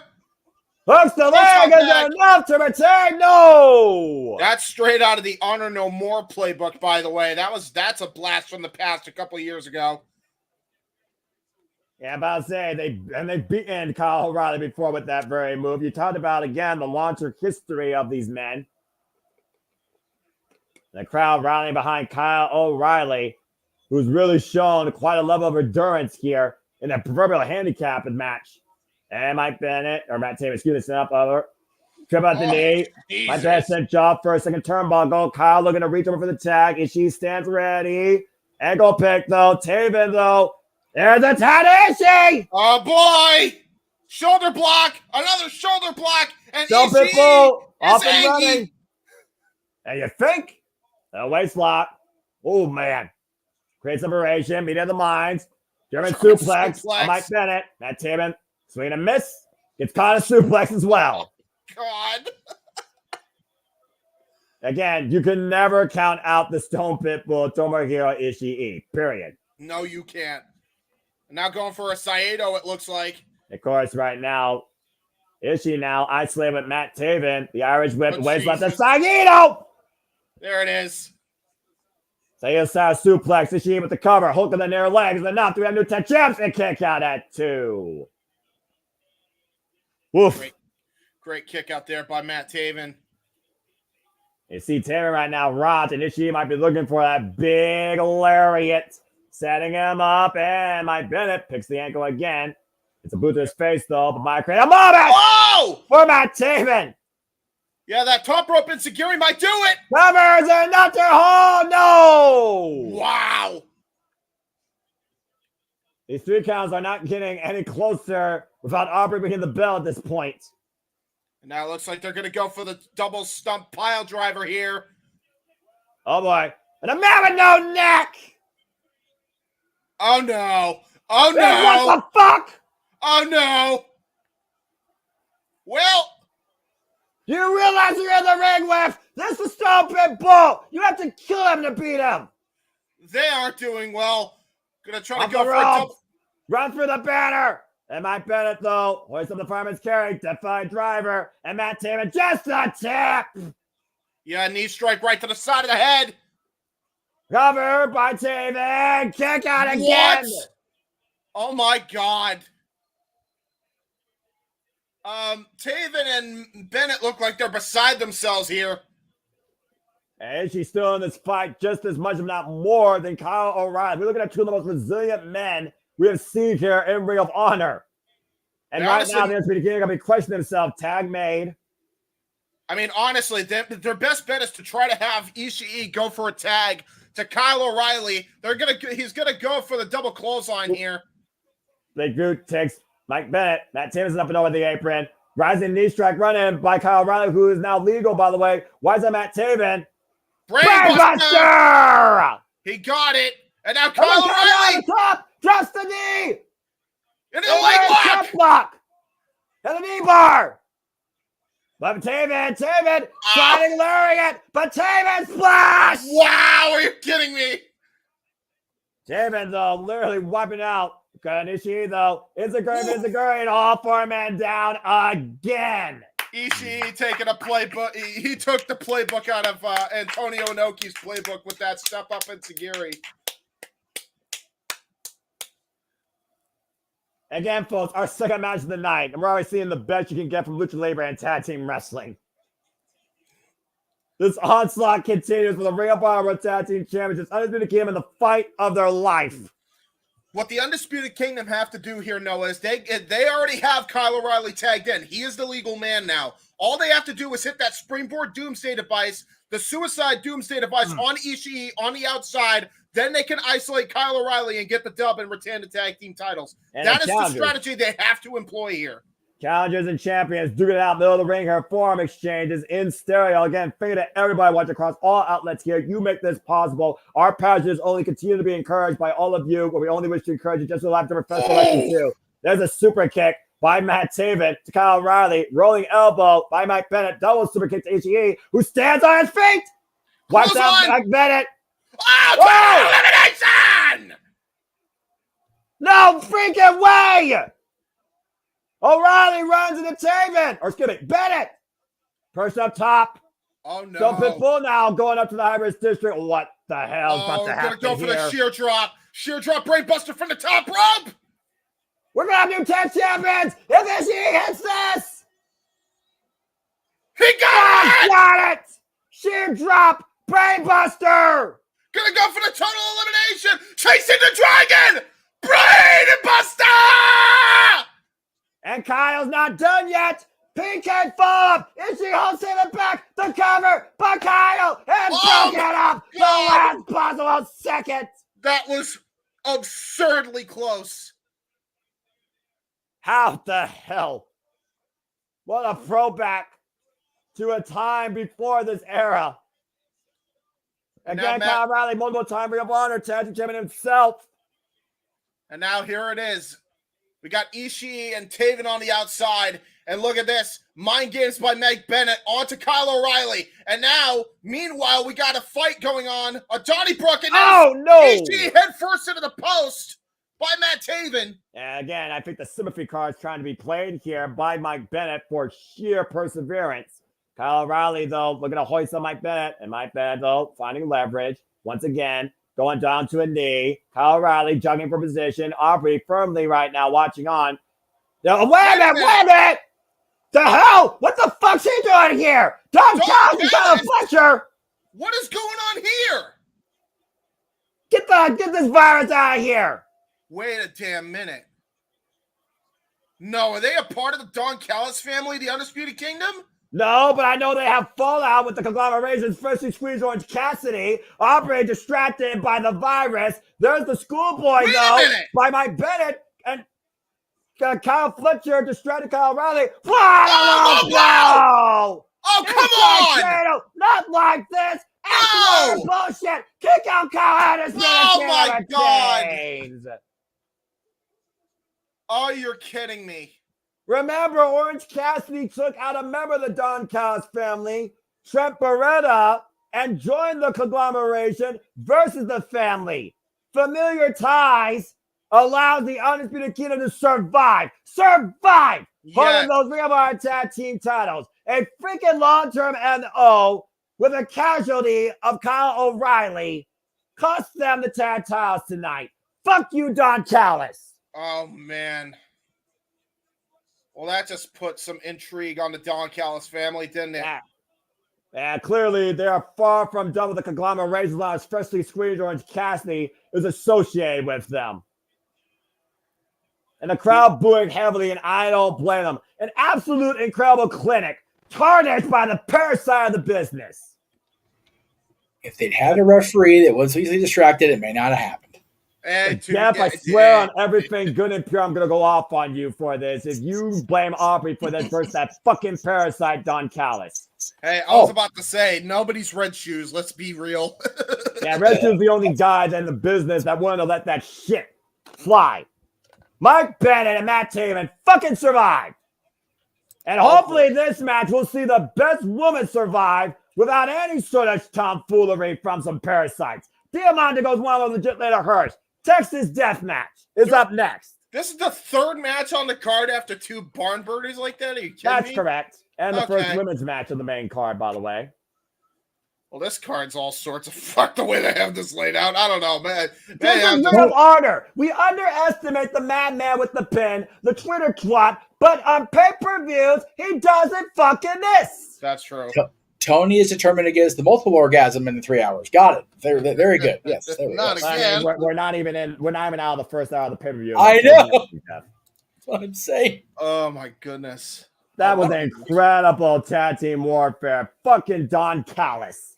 Hooks the leg. Is enough to return? No. That's straight out of the Honor No More playbook, by the way. That's a blast from the past a couple of years ago. Yeah, I'm about to say, they beaten Kyle O'Reilly before with that very move. You talked about, again, the launcher history of these men. The crowd rallying behind Kyle O'Reilly, who's really shown quite a level of endurance here in that proverbial handicap match. And Mike Bennett, or Matt Taven, excuse me, set up over. Trip out the knee. Jesus. Mike Bennett sent job for a second turnbuckle. Kyle looking to reach over for the tag. Ishii stands ready. Ankle pick, though. Taven, though, There's a Tanahashi! Oh boy! Shoulder block! Another shoulder block! And Don't Ishii pitbull! is Off and angry. running! And you think? A waist lock. Oh, man. Great separation. Meeting of the minds. German suplex. On Mike Bennett. Matt Taven. Swing and miss. Gets caught a suplex as well. God. Again, you can never count out the Stone Pitbull Tomohiro Ishii. Period. No, you can't. Now going for a Saito, it looks like. Of course, right now, Ishii now isolated with Matt Taven. The Irish whip waits left to Saito. There it is. Saito suplex. Ishii with the cover. Hook of the near legs. Enough. Do we have new 10 champs? And kick out at 2. Woof. Great kick out there by Matt Taven. You see Taven right now, Rot, and Ishii might be looking for that big lariat. Setting him up, and Mike Bennett picks the ankle again. It's a boot to his face, though, but might create a moment for Matt Taven. Yeah, that top rope Enziguri might do it. Covers another hole. No. Wow. These 3 counts are not getting any closer without Aubrey being the bell at this point. And now it looks like they're going to go for the double stump pile driver here. Oh, boy. And a man with no neck. Oh, no. Oh, no. What the fuck? Oh, no. Well. You realize you're in the ring with this is Stone Pitbull. You have to kill him to beat him. They aren't doing well. Gonna try Off to go the for a ropes. double. Run through the banner. And Mike Bennett, though, hoist up the fireman's carry, defied driver, and Matt Taven just a tip. Yeah, knee strike right to the side of the head. Cover by Taven. Kick out again. What? Oh my God. Taven and Bennett look like they're beside themselves here. And she's still in this fight just as much, if not more, than Kyle O'Reilly. We're looking at 2 of the most resilient men we have seen here in Ring of Honor. And right now, the Undisputed King going to be questioning himself. Tag made. I mean, honestly, their best bet is to try to have Ishii go for a tag to Kyle O'Reilly. He's gonna go for the double clothesline here. Big Groot takes Mike Bennett. Matt Taven's up and over the apron. Rising knee strike run in by Kyle O'Reilly, who is now legal, by the way. Why is that Matt Taven? Brainbuster! He got it. And now Kyle O'Reilly. Top, drops the knee. And the leg lock. And the knee bar. But Taven, sliding lariat, but Taven splash! Wow, are you kidding me? Taven, though, literally wiping out. Ishii, though, Enziguri, and all 4-man down again. Ishii taking a playbook. He took the playbook out of Antonio Inoki's playbook with that step up Enziguri. Again, folks, our second match of the night, and we're already seeing the best you can get from Lucha Libre and tag team wrestling. This onslaught continues with the Ring of Honor Tag Team Championships. Undisputed Kingdom in the fight of their life. What the Undisputed Kingdom have to do here, Noah, is they already have Kyle O'Reilly tagged in. He is the legal man now. All they have to do is hit that springboard doomsday device, the suicide doomsday device on Ishii on the outside. Then they can isolate Kyle O'Reilly and get the dub and retain the tag team titles. And that is the strategy they have to employ here. Challengers and champions duke it out middle of the ring here. Forum exchanges in stereo. Again, finger to everybody watching across all outlets here. You make this possible. Our passions only continue to be encouraged by all of you, but we only wish to encourage you just to live to professional wrestling too. There's a super kick by Matt Taven to Kyle O'Reilly. Rolling elbow by Mike Bennett. Double super kick to Ishii, who stands on his feet. Wipes out Mike Bennett. Oh, elimination! No freaking way! O'Reilly runs into Taven. Or excuse me, Bennett. Person up top. Oh, no. Stone Pitbull now going up to the High-Risk District. What the hell is about to happen We're going to go for here? the sheer drop. Sheer drop brainbuster from the top rope. We're going to have new tag champions if Ishii hits this. He got it! Sheer drop brainbuster. Gonna go for the total elimination. Chasing the dragon. Brainbuster! And Kyle's not done yet. PK follow-up. Ishii holds him back. The cover by Kyle. And broke it up. The last possible second. That was absurdly close. How the hell? What a throwback to a time before this era. Again, Matt, Kyle O'Reilly, multiple-time Ring of Honor tag team champion himself. and now here it is. We got Ishii and Taven on the outside. And look at this. Mind games by Meg Bennett onto Kyle O'Reilly. And now, meanwhile, we got a fight going on. A Donnybrook and Ishii head first into the post by Matt Taven. And again, I think the symmetry card is trying to be played here by Mike Bennett for sheer perseverance. Kyle O'Reilly, though, looking to hoist on Mike Bennett. And Mike Bennett, though, finding leverage. Once again, going down to a knee. Kyle O'Reilly jogging for position. Aubrey firmly right now watching on. Now, wait a minute! The hell? What the fuck's he doing here? Don Callis got a Fletcher! What is going on here? Get this virus out of here! Wait a damn minute. No, are they a part of the Don Callis family, the Undisputed Kingdom? No, but I know they have fallout with the conglomerations. Freshly squeezed Orange Cassidy. Aubrey distracted by the virus. There's the schoolboy, though, by Mike Bennett. And Kyle Fletcher distracted Kyle O'Reilly. Oh, come on! Not like this! No! Bullshit! Kick out Kyle Anderson! Oh, my God! Oh, you're kidding me. Remember, Orange Cassidy took out a member of the Don Callis family, Trent Beretta, and joined the conglomeration versus the family. Familiar ties allows the Undisputed Kingdom to survive. Survive! Holding those Ring of Honor tag team titles. A freaking long-term NO with a casualty of Kyle O'Reilly cost them the tag titles tonight. Fuck you, Don Callis. Oh, man. Well, that just put some intrigue on the Don Callis family, didn't it? Yeah, clearly they are far from done with the conglomeration, especially Squeeze Orange Cassidy is associated with them. And the crowd booing heavily, and I don't blame them. An absolute incredible clinic, tarnished by the parasite of the business. If they'd had a referee that was easily distracted, it may not have happened. Jeff, I swear on everything good and pure, I'm going to go off on you for this. If you blame Aubrey for this versus that fucking parasite, Don Callis. Hey, I was about to say, nobody's Red Shoes. Let's be real. Yeah, Red Shoes the only guys in the business that wanted to let that shit fly. Mike Bennett and Matt Taven fucking survived. And hopefully this match will see the best woman survive without any sort of tomfoolery from some parasites. Diamante goes one of the legit later hers. Texas Death Match is up next. This is the third match on the card after two barn burners like that? Are you kidding me? That's correct. And the first women's match of the main card, by the way. Well, this card's all sorts of fucked the way they have this laid out. I don't know, man. This is Ring of Honor. We underestimate the madman with the pin, the Twitter twat, but on pay-per-views, he doesn't fucking miss. That's true. Tony is determined to get us the multiple orgasm in the 3 hours. Got it. Very good. Yes. Not again. We're not even out of the first hour of the pay-per-view. I know. That's what I'm saying. Oh my goodness. That was incredible tag team warfare. Fucking Don Callis.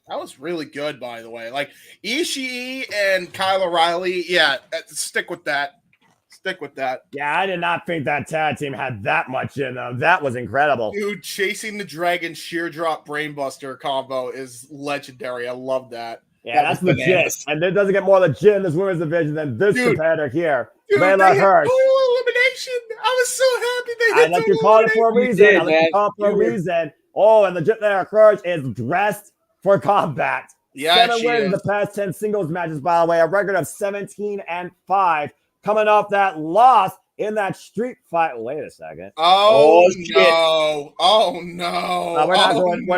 That was really good, by the way. Like Ishii and Kyle O'Reilly. Yeah, stick with that. Stick with that. Yeah, I did not think that tag team had that much in them. That was incredible. Dude, chasing the dragon sheer drop brainbuster combo is legendary. I love that. Yeah, that's legit. Bananas. And it doesn't get more legit in this women's division than this competitor here. Layla Hirsch. Elimination. I was so happy they hit I let you call it for a reason. I let you call it for a reson. Oh, and legit Layla Hirsch is dressed for combat. Yeah, 7 wins in the past 10 singles matches, by the way. A record of 17-5. Coming off that loss in that street fight. Wait a second. Oh no! Oh no! We're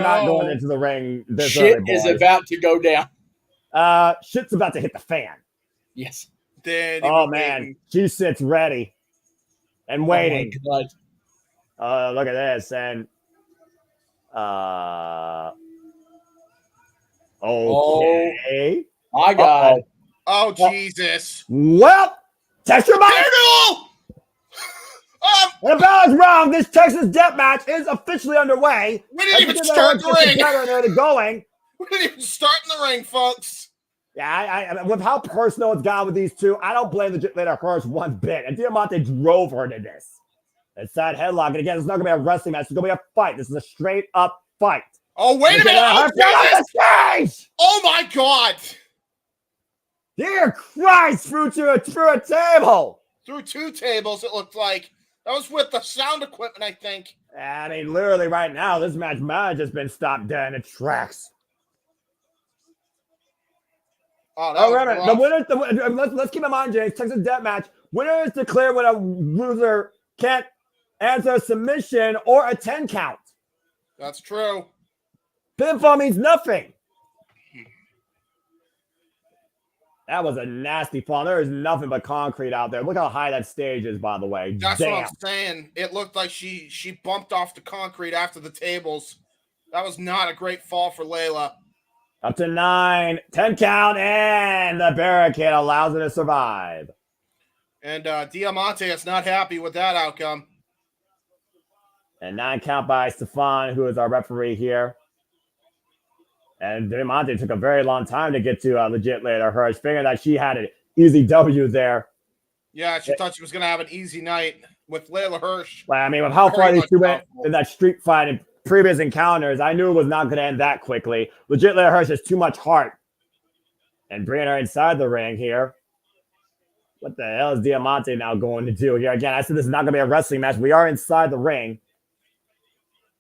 not going into the ring. This shit is about to go down. Shit's about to hit the fan. Yes. Man, she sits ready and waiting. Oh look at this and. Okay. My God. Oh Jesus. Well. Test your mind. And the bell is wrong. This Texas Death Match is officially underway. We didn't even start the ring. Going. We didn't even start in the ring, folks. Yeah, I with how personal it's gone with these two, I don't blame the Legit Hirsch one bit. And Diamante drove her to this. It's side headlock. And again, it's not going to be a wrestling match. It's going to be a fight. This is a straight up fight. Oh, wait a minute. Oh, oh, my God. Dear Christ, through a table. Through 2 tables, it looked like. That was with the sound equipment, I think. I mean, literally right now, this match might have just been stopped dead in its tracks. Oh, remember, the winner, let's keep in mind, James, Texas Death Match. Winner is declared when a loser can't answer a submission or a 10 count. That's true. Pinfall means nothing. That was a nasty fall. There is nothing but concrete out there. Look how high that stage is, by the way. That's what I'm saying. It looked like she bumped off the concrete after the tables. That was not a great fall for Layla. Up to 9, 10 count, and the barricade allows her to survive. And Diamante is not happy with that outcome. And 9 count by Stefan, who is our referee here. And Diamante took a very long time to get to Legit later. Hirsch figured that she had an easy W there. Yeah, she thought she was going to have an easy night with Layla Hirsch. Well, I mean, with how far these two went in that street fight and previous encounters, I knew it was not going to end that quickly. Legit later Hirsch has too much heart. And bringing her inside the ring here. What the hell is Diamante now going to do here? Again, I said this is not going to be a wrestling match. We are inside the ring.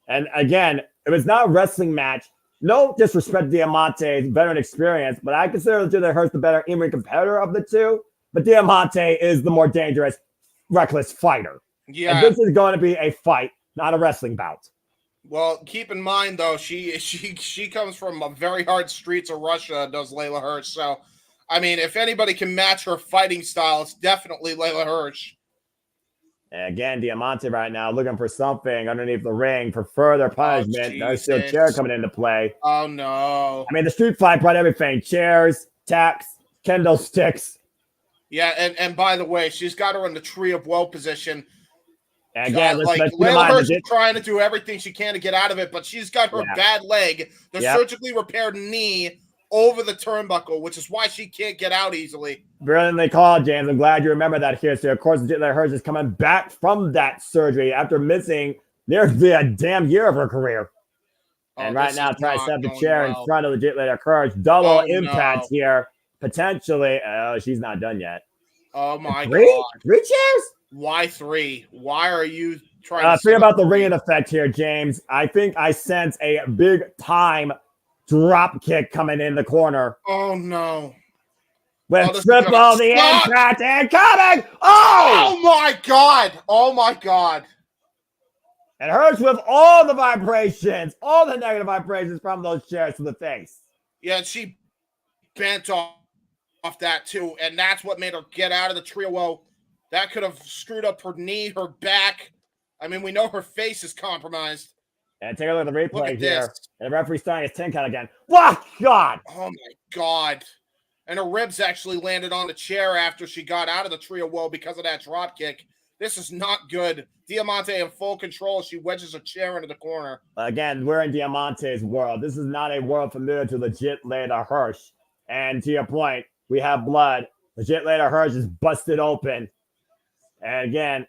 And again, if it's not a wrestling match, no disrespect to Diamante, veteran experience, but I consider Legit Hirsch the better in-ring competitor of the two. But Diamante is the more dangerous, reckless fighter. Yeah. And this is going to be a fight, not a wrestling bout. Well, keep in mind, though, she comes from a very hard streets of Russia, does Layla Hirsch. So, I mean, if anybody can match her fighting style, it's definitely Layla Hirsch. And again, Diamante right now looking for something underneath the ring for further punishment. There's still a chair coming into play. Oh, no. I mean, the street fight brought everything. Chairs, tacks, kendo sticks. Yeah, and by the way, she's got her in the tree of woe position. And again, let's Layla Hirsch is trying to do everything she can to get out of it, but she's got her bad leg, the surgically repaired knee, over the turnbuckle, which is why she can't get out easily. Brilliantly called, James. I'm glad you remember that here. So, of course, Legit Hirsch is coming back from that surgery after missing nearly a damn year of her career. And right now, trying to set the chair in front of Legit Hirsch. Double impact here, potentially. Oh, she's not done yet. Oh, my God. 3 chairs? Why 3? Why are you trying to... Think about the ringing effect here, James. I think I sense a big-time drop kick coming in the corner. Oh, no. With triple the impact and coming. Oh! Oh, my God. Oh, my God. It hurts with all the vibrations, all the negative vibrations from those chairs to the face. Yeah, she bent off that, too, and that's what made her get out of the tree of woe. That could have screwed up her knee, her back. I mean, we know her face is compromised. And take a look at the replay here. This. And the referee's starting his 10 count again. What? God! Oh, my God. And her ribs actually landed on the chair after she got out of the tree of woe because of that drop kick. This is not good. Diamante in full control. She wedges a chair into the corner. Again, we're in Diamante's world. This is not a world familiar to Legit Layla Hirsch. And to your point, we have blood. Legit Layla Hirsch is busted open. And again,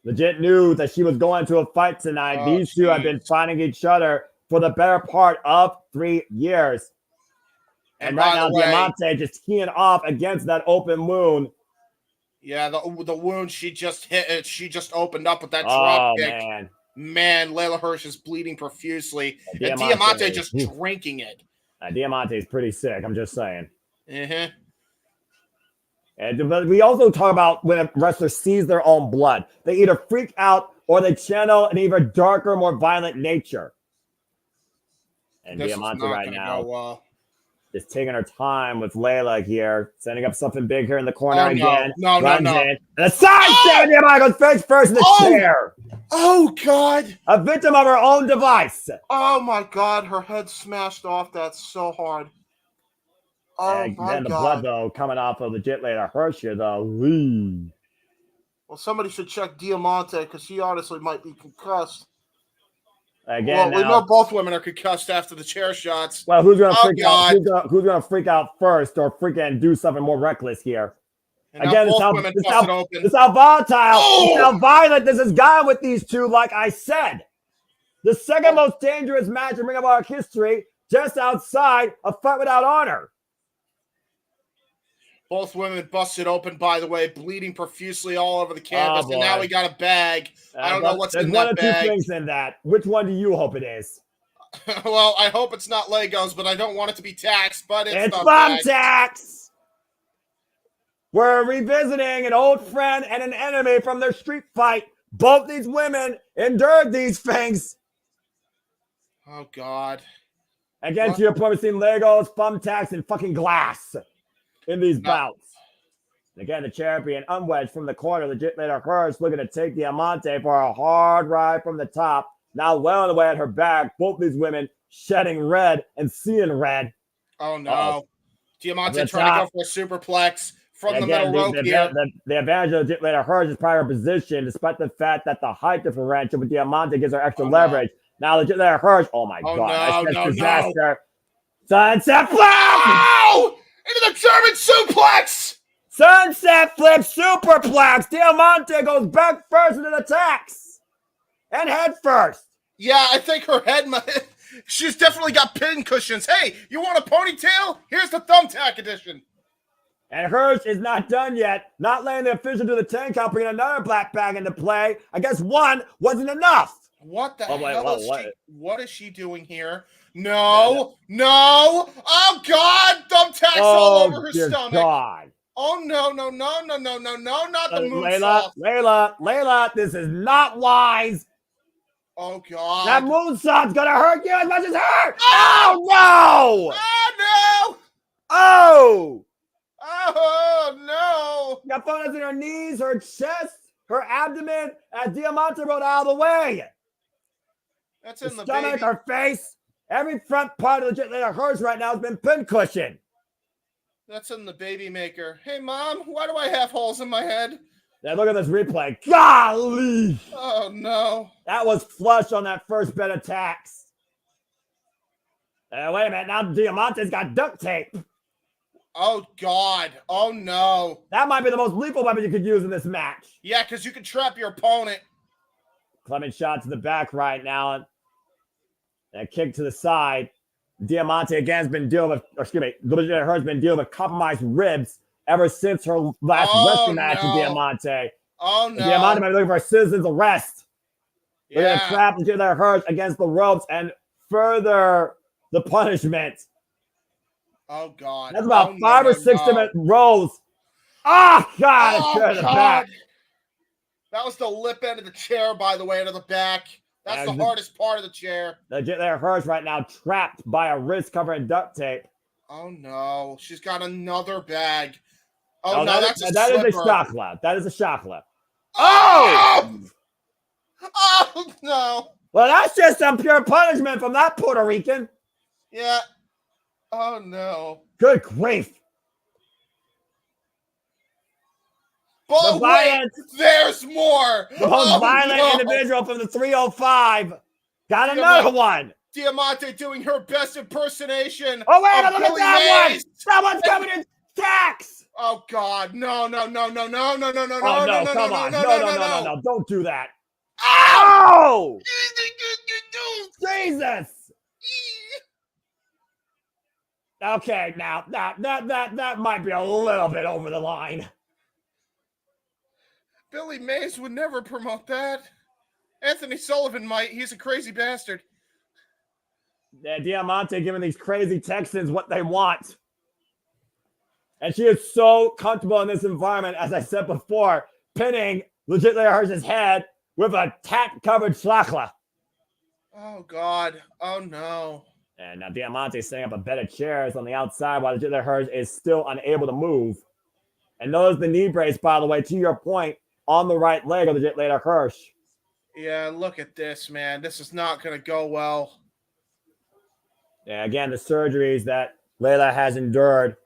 Legit knew that she was going to a fight tonight. Oh, these two have been fighting each other for the better part of 3 years. And right now, Diamante just teeing off against that open wound. Yeah, the wound she just hit, she just opened up with that drop kick. Man, Layla Hirsch is bleeding profusely. And Diamante just drinking it. Diamante is pretty sick, I'm just saying. Uh-huh. But we also talk about when a wrestler sees their own blood. They either freak out or they channel an even darker, more violent nature. And Diamante right now is taking her time with Layla here, setting up something big here in the corner again. No. And a side stab, Diamante goes face first in the chair. Oh, God. A victim of her own device. Oh, my God. Her head smashed off. That's so hard. Oh, and my then the God. blood, though, coming off of Legit Layla Hirsch here, though. Woo. Well, somebody should check Diamante because he honestly might be concussed. Again, well, we now, know both women are concussed after the chair shots. well, who's gonna Oh, freak out? God. Who's gonna freak out first, or freaking do something more reckless here? And now Again, both women busted open. this how volatile, Oh! this how violent this has gone with these two. Like I said, the second most dangerous match in Ring of Honor history, just outside a fight without honor. Both women busted open, by the way, bleeding profusely all over the canvas. Oh, and now boy. we got a bag. I don't know what's in There's one that or two bag. things in that. Which one do you hope it is? Well, I hope it's not Legos, but I don't want it to be tax. But it's thumbtacks. We're revisiting an old friend and an enemy from their street fight. Both these women endured these things. Oh, God. Again, What? to your point, we've seen Legos, thumbtacks, and fucking glass in these bouts. Again, the champion unwedged from the corner. Legit later Hirsch looking to take Diamante for a hard ride from the top. Now well on the way at her back. Both these women shedding red and seeing red. Oh, no. Uh-oh. Diamante trying to go for a superplex from the middle rope here. The advantage of Legit later Hirsch is prior position, despite the fact that the height differential with Diamante gives her extra leverage. Now Legit later Hirsch. Oh, my God. That's disaster. Sunset flip! Oh! Into the German suplex! Sunset flip superplex. Diamante goes back first into the tax. And head first. Yeah, I think her head she's definitely got pin cushions. Hey, you want a ponytail? Here's the thumbtack edition. And Hirsch is not done yet. Not letting the official do the 10 count, bringing another black bag into play. I guess one wasn't enough. What the hell is what? she? What is she doing here? No. Oh, God. Thumbtacks all over her stomach. God. Oh, no, not the moonsault. Layla, this is not wise. Oh, God. That moonsault's gonna hurt you as much as her. Oh, no. Oh, no. Oh. Oh, no. Got photos in her knees, her chest, her abdomen, as Diamante rolled out of the way. That's in the stomach, baby. her face, every front part of Legit later Hirsch right now has been pin cushion. That's in the baby maker. Hey, Mom, why do I have holes in my head? Now look at this replay. Golly! Oh, no. That was flush on that first bit of tax. Wait a minute. Now Diamante's got duct tape. Oh, God. Oh, no. That might be the most lethal weapon you could use in this match. Yeah, because you can trap your opponent. Clement shot to the back right now. And a kick to the side. Diamante again has been dealing with, Legit Hirsch been dealing with compromised ribs ever since her last wrestling match with Diamante. Oh, no. Diamante might be looking for a citizen's arrest. We're going to Yeah. trap Legit Hirsch against the ropes and further the punishment. Oh, God. That's about 5 or 6 different rolls. Oh, God. Oh, It's to the God. back. That was the lip end of the chair, by the way, into the back. That's the hardest part of the chair. Legit Hirsch right now trapped by a wrist covering duct tape. Oh, no. She's got another bag. Oh, no, that that's a that is a slipper. chakla. That is a chakla. Oh! Oh, no. Well, that's just some pure punishment from that Puerto Rican. Yeah. Oh, no. Good grief. But The violent- wait, there's more. The most Oh, violent no. individual from the 305. Got another one. Diamante doing her best impersonation. Oh, wait, of look at Billy that Mays. one. That one's coming in tax. Oh, God. No. Oh, no, come on. No. No. Don't do that. Ow! Oh! Jesus. Okay, now that might be a little bit over the line. Billy Mays would never promote that. Anthony Sullivan might. He's a crazy bastard. Yeah, Diamante giving these crazy Texans what they want. And she is so comfortable in this environment, as I said before, pinning Legit Later Hirsch's head with a tack-covered shakla. Oh, God. Oh, no. And now Diamante setting up a bed of chairs on the outside while Legit Later Hirsch is still unable to move. And notice the knee brace, by the way, to your point, on the right leg of Legit Later Hirsch. Yeah, look at this, man. This is not going to go well. Yeah, again, the surgeries that Layla has endured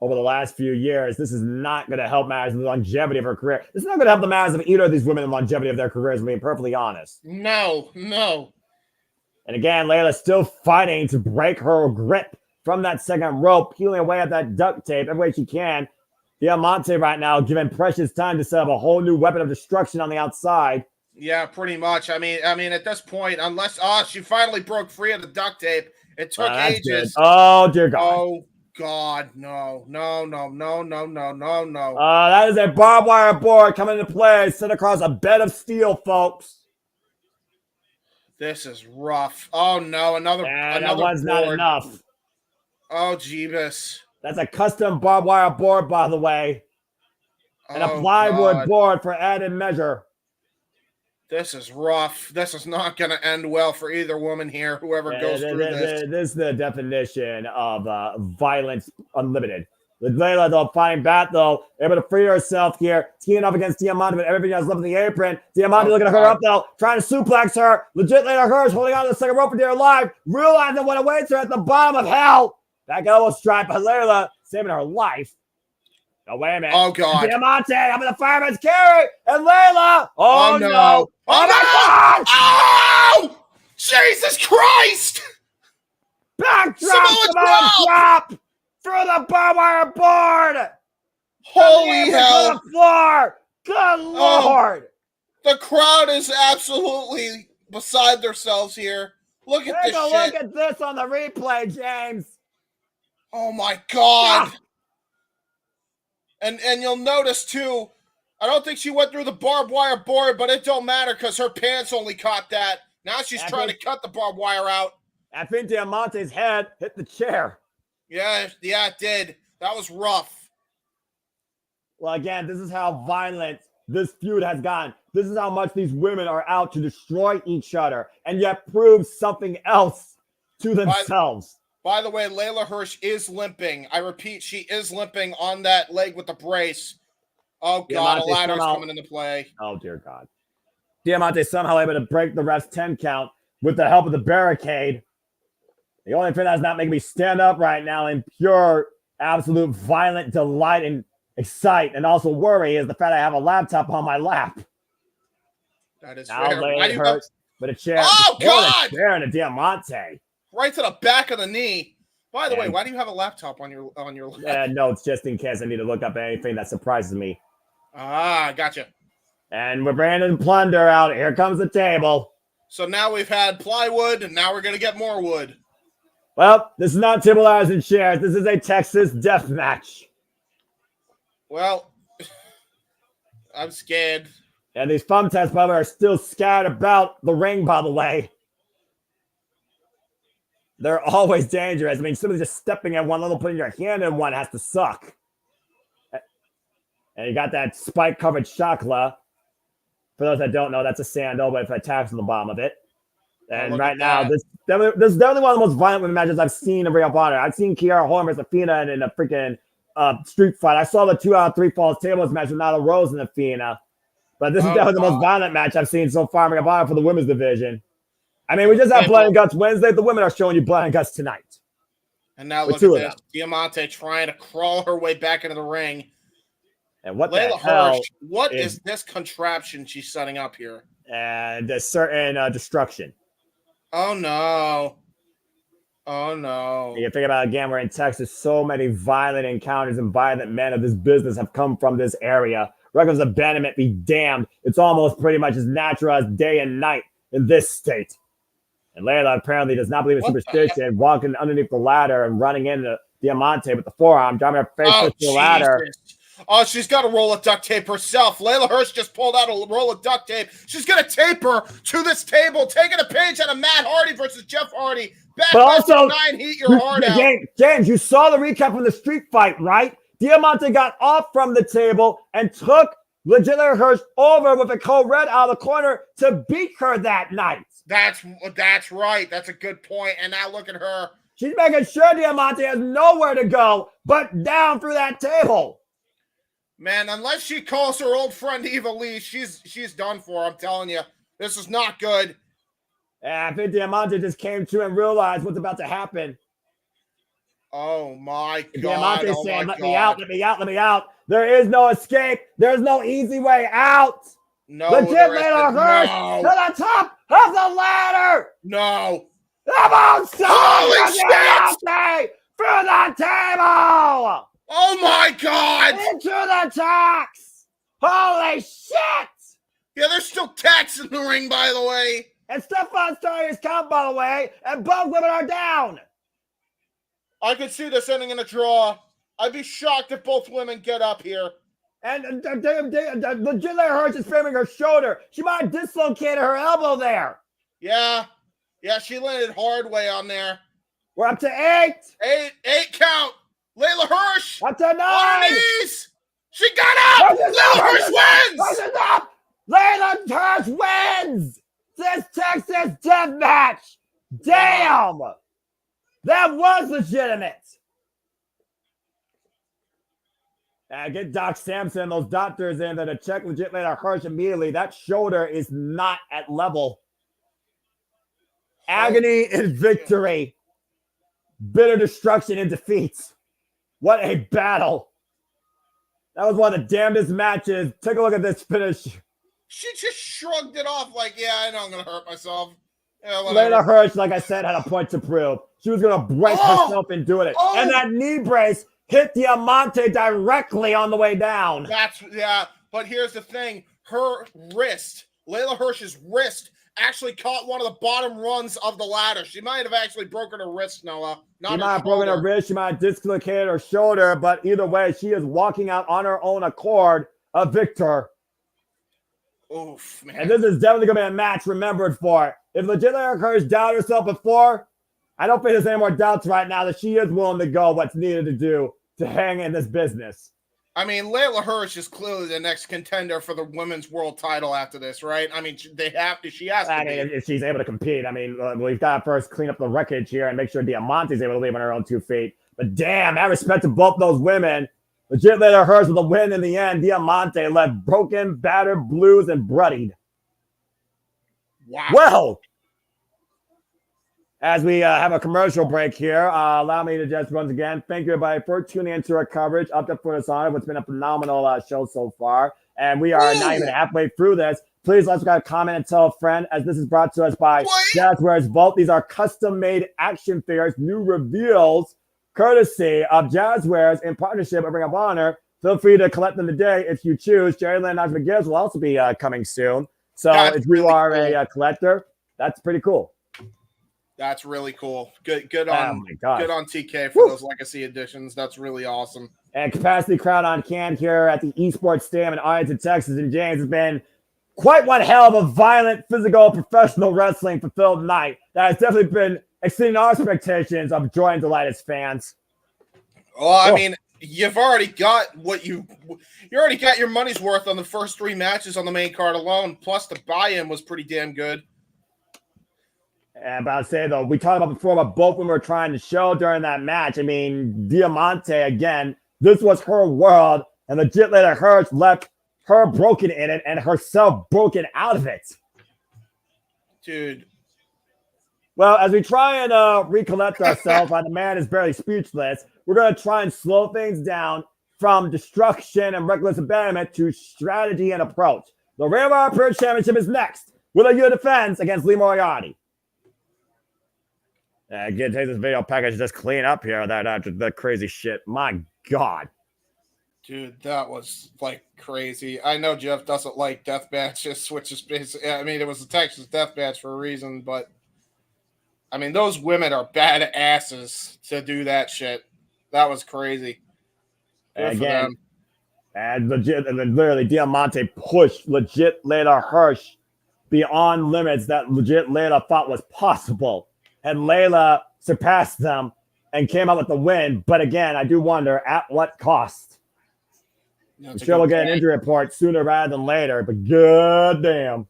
over the last few years, this is not going to help matters in the longevity of her career. This is not going to help the matters of either of these women in the longevity of their careers, being perfectly honest. No. And again, Layla still fighting to break her grip from that second rope, peeling away at that duct tape every way she can. Diamante right now given Precious time to set up a whole new weapon of destruction on the outside. Yeah, pretty much. I mean, at this point, unless she finally broke free of the duct tape. It took ages. Good. Oh dear God. Oh God, no. That is a barbed wire board coming into play, set across a bed of steel, folks. This is rough. Oh no, another that one's board. Not enough. Oh Jeebus. That's a custom barbed wire board, by the way. And a plywood board for added measure. This is rough. This is not going to end well for either woman here, whoever goes through this. This is the definition of violence unlimited. With Layla, though, fighting back, though, able to free herself here, teeing up against Diamante, but everybody has left in the apron. Diamante looking at her up, though, trying to suplex her. Legit Layla Hirsch holding on to the second rope for dear life, realizing what awaits her at the bottom of hell. Back elbow strike by Layla, saving her life. Oh, wait a minute. Oh, God. Diamante having the fireman's carry, and Layla. Oh, no. Oh, my God. Oh! Jesus Christ! Backdrop through the barbed wire board. Holy hell. To the floor. Good Lord. The crowd is absolutely beside themselves here. Look at this shit. Take a look at this on the replay, James. Oh, my God. And you'll notice, too, I don't think she went through the barbed wire board, but it don't matter because her pants only caught that. Now she's trying to cut the barbed wire out. I think Diamante's head hit the chair. Yeah, it did. That was rough. Well, again, this is how violent this feud has gotten. This is how much these women are out to destroy each other and yet prove something else to themselves. By the way, Layla Hirsch is limping. I repeat, she is limping on that leg with the brace. Oh, God, a ladder's coming into play. Oh, dear God. Diamante somehow able to break the ref's 10 count with the help of the barricade. The only thing that's not making me stand up right now in pure, absolute violent delight and excite and also worry is the fact I have a laptop on my lap. That is now fair. But a chair. Oh, God! A chair and a Diamante. Right to the back of the knee. By the way, why do you have a laptop on your lap? No, it's just in case I need to look up anything that surprises me. Ah, gotcha. And we're bringing plunder out. Here comes the table. So now we've had plywood, and now we're going to get more wood. Well, this is not table ladders and chairs. This is a Texas death match. Well, I'm scared. And these thumbtacks, by the way, are still scattered about the ring, by the way. They're always dangerous. I mean, somebody just stepping at one level, putting your hand in one has to suck. And you got that spike-covered chakla. For those that don't know, that's a sandal with attacks on the bottom of it. And right now, this is definitely one of the most violent women matches I've seen in Ring of Honor. I've seen Kiara Holm versus Athena in a freaking street fight. I saw the 2 out of 3 falls tables match with Nyla Rose and Athena. But this is definitely the most violent match I've seen so far in Ring of Honor for the women's division. I mean, we just had Blood and Guts Wednesday. The women are showing you Blood and Guts tonight. And now look at this. Diamante trying to crawl her way back into the ring. And what Layla the hell Hirsch, what is this contraption she's setting up here? And a certain destruction. Oh, no. Oh, no. You think about it again, we're in Texas. So many violent encounters and violent men of this business have come from this area. Records of abandonment be damned. It's almost pretty much as natural as day and night in this state. And Layla apparently does not believe in superstition, walking underneath the ladder and running into Diamante with the forearm, driving her face into the ladder. Oh, she's got a roll of duct tape herself. Layla Hirsch just pulled out a roll of duct tape. She's going to tape her to this table, taking a page out of Matt Hardy versus Jeff Hardy. Back also, 9, heat your heart out. James, you saw the recap from the street fight, right? Diamante got off from the table and took legit Hirsch over with a cold red out of the corner to beat her that night. That's right. That's a good point. And now look at her. She's making sure Diamante has nowhere to go but down through that table. Man, unless she calls her old friend Eva Lee, she's done for. I'm telling you, this is not good. Yeah, I think Diamante just came to and realized what's about to happen. Oh my God! Diamante saying, "Let me out! Let me out! Let me out!" There is no escape. There's no easy way out. No, legit Layla Hirsch to the top of the ladder. No, Holy shit! Through the table! Oh my god! Into the tax! Holy shit! Yeah, there's still tax in the ring, by the way. And Stefan's starting his count, by the way, and both women are down. I could see this ending in a draw. I'd be shocked if both women get up here. And legit Hirsch is framing her shoulder. She might have dislocated her elbow there. Yeah. Yeah, she landed hard way on there. We're up to 8. 8 count. Layla Hirsch. Up to 9. On her knees. She got up. Layla Hirsch wins. Up. Layla Hirsch wins. This Texas death match. Damn. That was legitimate. Get Doc Sampson, those doctors in there to check legit Layla Hirsch immediately. That shoulder is not at level. Agony and victory. Bitter destruction and defeats. What a battle. That was one of the damnedest matches. Take a look at this finish. She just shrugged it off like, yeah, I know I'm going to hurt myself. Yeah, Layla Hirsch, like I said, had a point to prove. She was going to break herself in doing it. And that knee brace hit Diamante directly on the way down. But here's the thing. Her wrist, Layla Hirsch's wrist, actually caught one of the bottom rungs of the ladder. She might have actually broken her wrist, Noah. She might have broken her wrist. She might have dislocated her shoulder. But either way, she is walking out on her own accord, a victor. Oof, man. And this is definitely going to be a match remembered for. If legit Layla Hirsch doubted herself before, I don't think there's any more doubts right now that she is willing to go what's needed to do to hang in this business. I mean, Layla Hirsch is clearly the next contender for the women's world title after this, right? I mean, she has to be. If she's able to compete, I mean, we've got to first clean up the wreckage here and make sure Diamante's able to leave on her own 2 feet. But damn, I respect to both those women. Legit Layla Hirsch with a win in the end. Diamante left broken, battered, bruised, and bloodied. Wow. Well, as we have a commercial break here, allow me to just once again thank you everybody for tuning into our coverage up to For This Honor. What's been a phenomenal show so far. And we are not even halfway through this. Please let's go comment and tell a friend, as this is brought to us by Jazzwares Vault. These are custom-made action figures, new reveals, courtesy of Jazzwares in partnership with Ring of Honor. Feel free to collect them today if you choose. Jerry Lynn McGibbs will also be coming soon. So if you are a collector, that's pretty cool. That's really cool. Good on TK for those legacy editions. That's really awesome. And capacity crowd on hand here at the Esports Stadium in Arlington, Texas. And James, has been quite one hell of a violent, physical, professional wrestling fulfilled night that has definitely been exceeding our expectations of joy and delight as fans. Well, I mean, you've already got you already got your money's worth on the first 3 matches on the main card alone. Plus, the buy-in was pretty damn good. And but I'll say, though, we talked about before about both women were trying to show during that match. I mean, Diamante, again, this was her world, and legit Layla Hirsch left her broken in it and herself broken out of it. Dude. Well, as we try and recollect ourselves, the man is barely speechless, we're going to try and slow things down from destruction and reckless abandonment to strategy and approach. The Ring of Honor Pro Championship is next with a unit defense against Lee Moriarty. Again, take this video package, just clean up here that crazy shit. My God. Dude, that was like crazy. I know Jeff doesn't like death matches, which is basically, I mean, it was a Texas death match for a reason, but I mean, those women are bad asses to do that shit. That was crazy. Again, and literally Diamante pushed legit Layla Hirsch beyond limits that legit Layla thought was possible. And Layla surpassed them and came out with the win. But again, I do wonder at what cost. I'm sure we'll get an injury report sooner rather than later, but goddamn.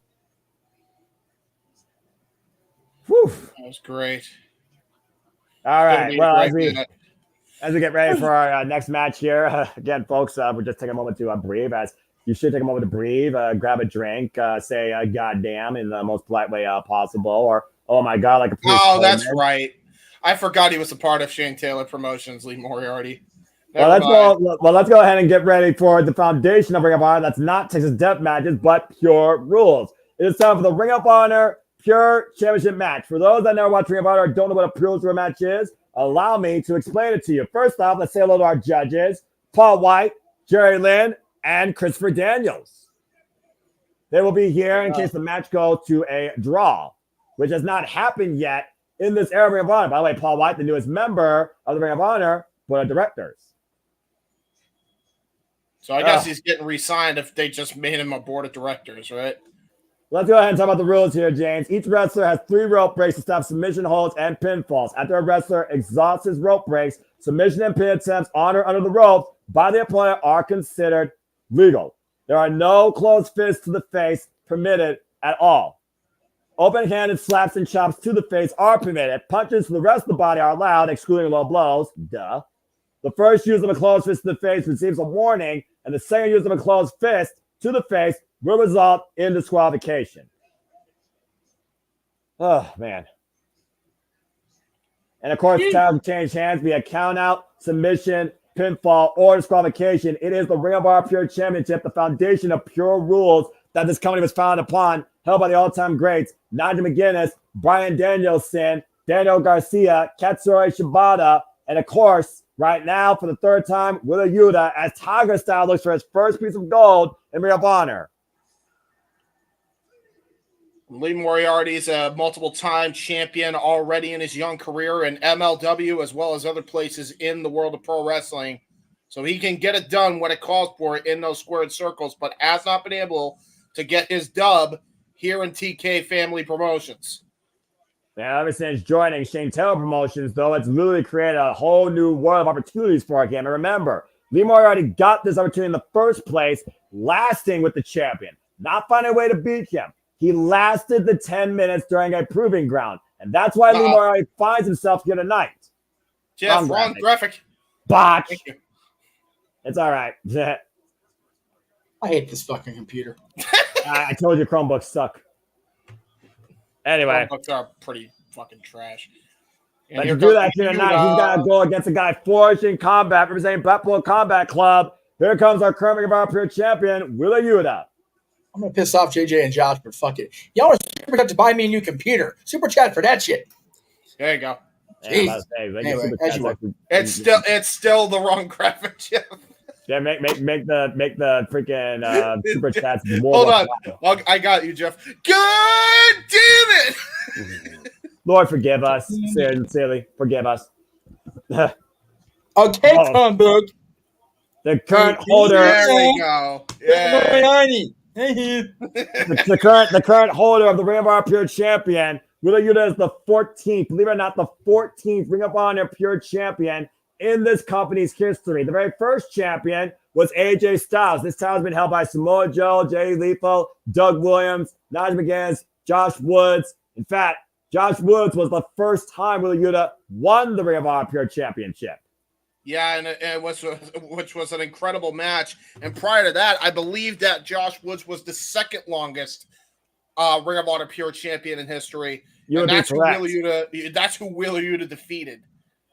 Whew. That was great. All right. Well, as we get ready for our next match here, again, folks, we're just taking a moment to breathe. As you should take a moment to breathe, grab a drink, say goddamn in the most polite way possible, or oh my God, like a oh, that's right. I forgot he was a part of Shane Taylor Promotions, Lee Moriarty. Well, let's go ahead and get ready for the foundation of Ring of Honor. That's not Texas Death Matches, but pure rules. It is time for the Ring of Honor Pure Championship match. For those that never watch Ring of Honor or don't know what a Pure match is, allow me to explain it to you. First off, let's say hello to our judges, Paul White, Jerry Lynn, and Christopher Daniels. They will be here in case the match goes to a draw, which has not happened yet in this era of Ring of Honor. By the way, Paul White, the newest member of the Ring of Honor, board of directors. So I guess he's getting re-signed if they just made him a board of directors, right? Let's go ahead and talk about the rules here, James. Each wrestler has 3 rope breaks to stop submission holds and pinfalls. After a wrestler exhausts his rope breaks, submission and pin attempts on or under the ropes by the opponent are considered legal. There are no closed fists to the face permitted at all. Open-handed slaps and chops to the face are permitted. Punches to the rest of the body are allowed, excluding low blows. Duh. The first use of a closed fist to the face receives a warning, and the second use of a closed fist to the face will result in disqualification. Oh, man. And, of course, the title can change hands via countout, submission, pinfall, or disqualification. It is the Ring of Honor Pure Championship, the foundation of pure rules that this company was founded upon, held by the all-time greats, Nigel McGuinness, Bryan Danielson, Daniel Garcia, Katsuyori Shibata, and, of course, right now, for the third time, Wheeler Yuta, as Tiger Style looks for his first piece of gold in Ring of Honor. Lee Moriarty is a multiple-time champion already in his young career in MLW as well as other places in the world of pro wrestling. So he can get it done when it calls for it in those squared circles, but has not been able to get his dub here in TK Family Promotions. Now, ever since joining Shane Taylor Promotions, though, it's literally created a whole new world of opportunities for him. And remember, Lee Moriarty got this opportunity in the first place, lasting with the champion, not finding a way to beat him. He lasted the 10 minutes during a proving ground. And that's why Lee Moriarty finds himself here tonight. Jeff, wrong graphic. Botch. It's all right. I hate this fucking computer. I told you Chromebooks suck. Anyway. Chromebooks are pretty fucking trash. But to do that here tonight, he's got to go against a guy forged in combat, representing Blackpool Combat Club. Here comes our current Ring of Honor Pure Champion, Wheeler Yuta. I'm going to piss off JJ and Josh, but fuck it. Y'all want to super chat to buy me a new computer. Super chat for that shit. There you go. Anyway, it's still the wrong graphic, Jeff. Yeah, make the freaking super chats more. Hold on. I got you, Jeff. God damn it! Lord, forgive us. Sincerely, forgive us. Okay, Chromebook. The current holder. There we go. Yeah. the current holder of the Ring of Honor Pure Champion, Wheeler Yuta, is the 14th, believe it or not, the 14th Ring of Honor Pure Champion in this company's history. The very first champion was AJ Styles. This title has been held by Samoa Joe, Jay Lethal, Doug Williams, Nigel McGuinness, Josh Woods. In fact, Josh Woods was the first time Wheeler Yuta won the Ring of Honor Pure Championship. Yeah, and which was an incredible match. And prior to that, I believe that Josh Woods was the second longest Ring of Honor Pure Champion in history. And that's who Wheeler Yuta defeated.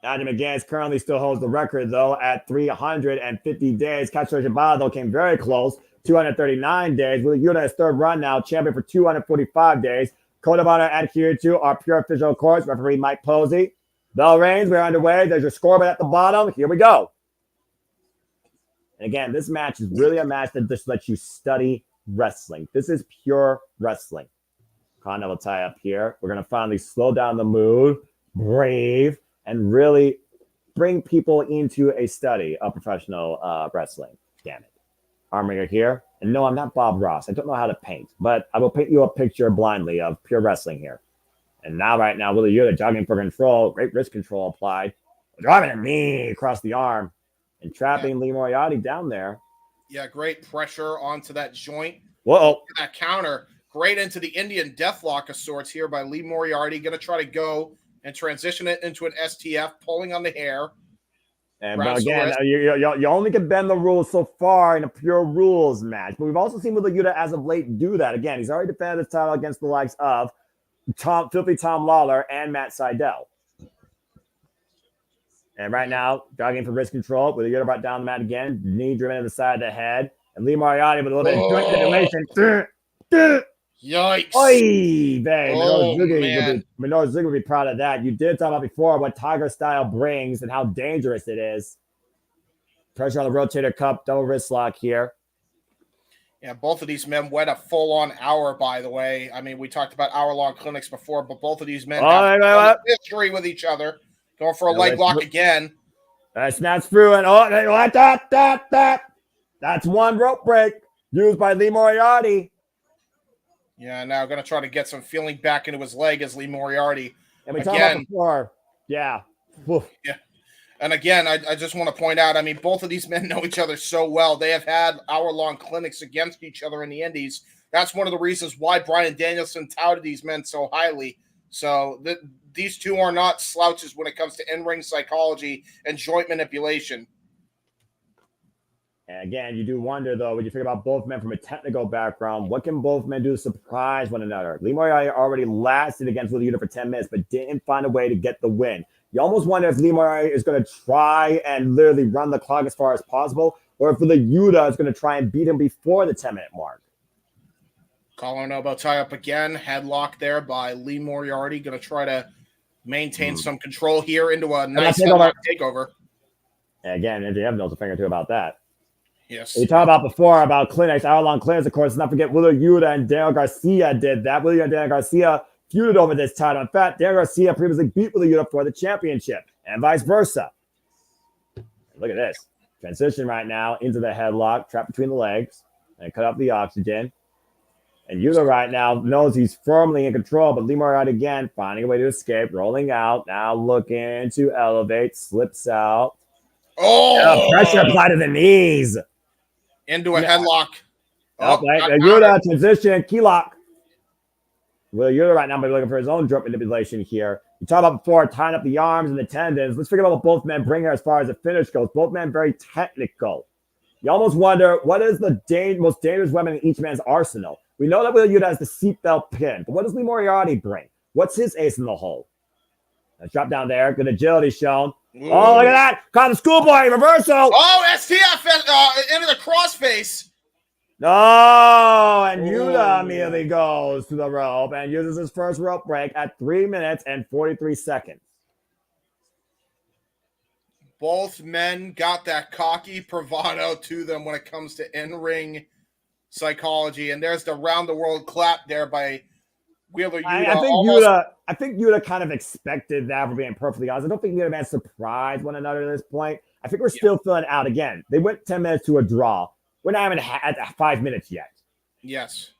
Nigel McGuinness currently still holds the record, though, at 350 days. Katsuyori Shibata, though, came very close, 239 days. Wheeler Yuta, his third run now, champion for 245 days. Code of Honor adhered to our Pure Official Course, referee Mike Posey. Bell rings, we're underway. There's your scoreboard at the bottom. Here we go. And again, this match is really a match that just lets you study wrestling. This is pure wrestling. Connor will tie up here. We're going to finally slow down the mood, brave, and really bring people into a study of professional wrestling. Damn it. Armringer here. And no, I'm not Bob Ross. I don't know how to paint, but I will paint you a picture blindly of pure wrestling here. And now, right now, Wheeler Yuta jogging for control. Great wrist control applied. Driving a knee across the arm and trapping Lee Moriarty down there. Yeah, great pressure onto that joint. Whoa. That counter. Great into the Indian deathlock of sorts here by Lee Moriarty. Going to try to go and transition it into an STF, pulling on the hair. And but again, you only can bend the rules so far in a pure rules match. But we've also seen Wheeler Yuta as of late do that. Again, he's already defended his title against the likes of Filthy Tom Lawler and Matt Sydal. And right now, jogging for wrist control. Wheeler Yuta brought down the mat again. Knee driven to the side of the head. And Lee Moriarty with a little bit of joint manipulation. Yikes. Oy, babe. Oh, man. Minoru Suzuki would be proud of that. You did talk about before what Tiger Style brings and how dangerous it is. Pressure on the rotator cuff, double wrist lock here. Yeah, both of these men went a full-on hour, by the way. I mean, we talked about hour-long clinics before, but both of these men have history with each other. Going for a leg lock again. Snaps through and that's one rope break used by Lee Moriarty. Yeah, now going to try to get some feeling back into his leg as Lee Moriarty. And we talked about before. Yeah. Oof. Yeah. And again, I just want to point out, I mean, both of these men know each other so well. They have had hour-long clinics against each other in the Indies. That's one of the reasons why Bryan Danielson touted these men so highly. So these two are not slouches when it comes to in-ring psychology and joint manipulation. And again, you do wonder, though, when you think about both men from a technical background, what can both men do to surprise one another? Lee Moriarty already lasted against Wheeler Yuta for 10 minutes, but didn't find a way to get the win. You almost wonder if Lee Moriarty is going to try and literally run the clock as far as possible, or if Wheeler Yuta is going to try and beat him before the 10-minute mark. Collar and elbow tie up again. Headlock there by Lee Moriarty. Going to try to maintain some control here into a nice headlock takeover. And again, MJF knows a thing or two about that. Yes. We talked about before about clinics, hour-long clinics, of course. Let's not forget Wheeler Yuta and Daniel Garcia did that. Wheeler Yuta and Daniel Garcia feuded over this title. In fact, Daniel Garcia previously beat Wheeler Yuta for the championship, and vice versa. Look at this. Transition right now into the headlock, trapped between the legs, and cut up the oxygen. And Yuta right now knows he's firmly in control, but Lee Moriarty again finding a way to escape, rolling out, now looking to elevate, slips out. Oh! Pressure applied to the knees. Into a headlock. Yuta transition, key lock. Well, Yuta right now might be looking for his own joint manipulation here. You talked about before tying up the arms and the tendons. Let's figure out what both men bring here as far as the finish goes. Both men very technical. You almost wonder, what is the most dangerous weapon in each man's arsenal? We know that Wheeler Yuta has the seatbelt pin, but what does Lee Moriarty bring? What's his ace in the hole? Let's drop down there. Good agility shown. Ooh. Oh, look at that. Caught the schoolboy reversal. Oh, STF into the crossface. No, and Yuta immediately goes to the rope and uses his first rope break at 3 minutes and 43 seconds. Both men got that cocky bravado to them when it comes to in-ring psychology. And there's the round-the-world clap there by Wheeler Yuta. I think Yuta kind of expected that, for being perfectly honest. I don't think Yuta man surprised one another at this point. I think we're still filling out again. They went 10 minutes to a draw. We're not even at 5 minutes yet. Yes.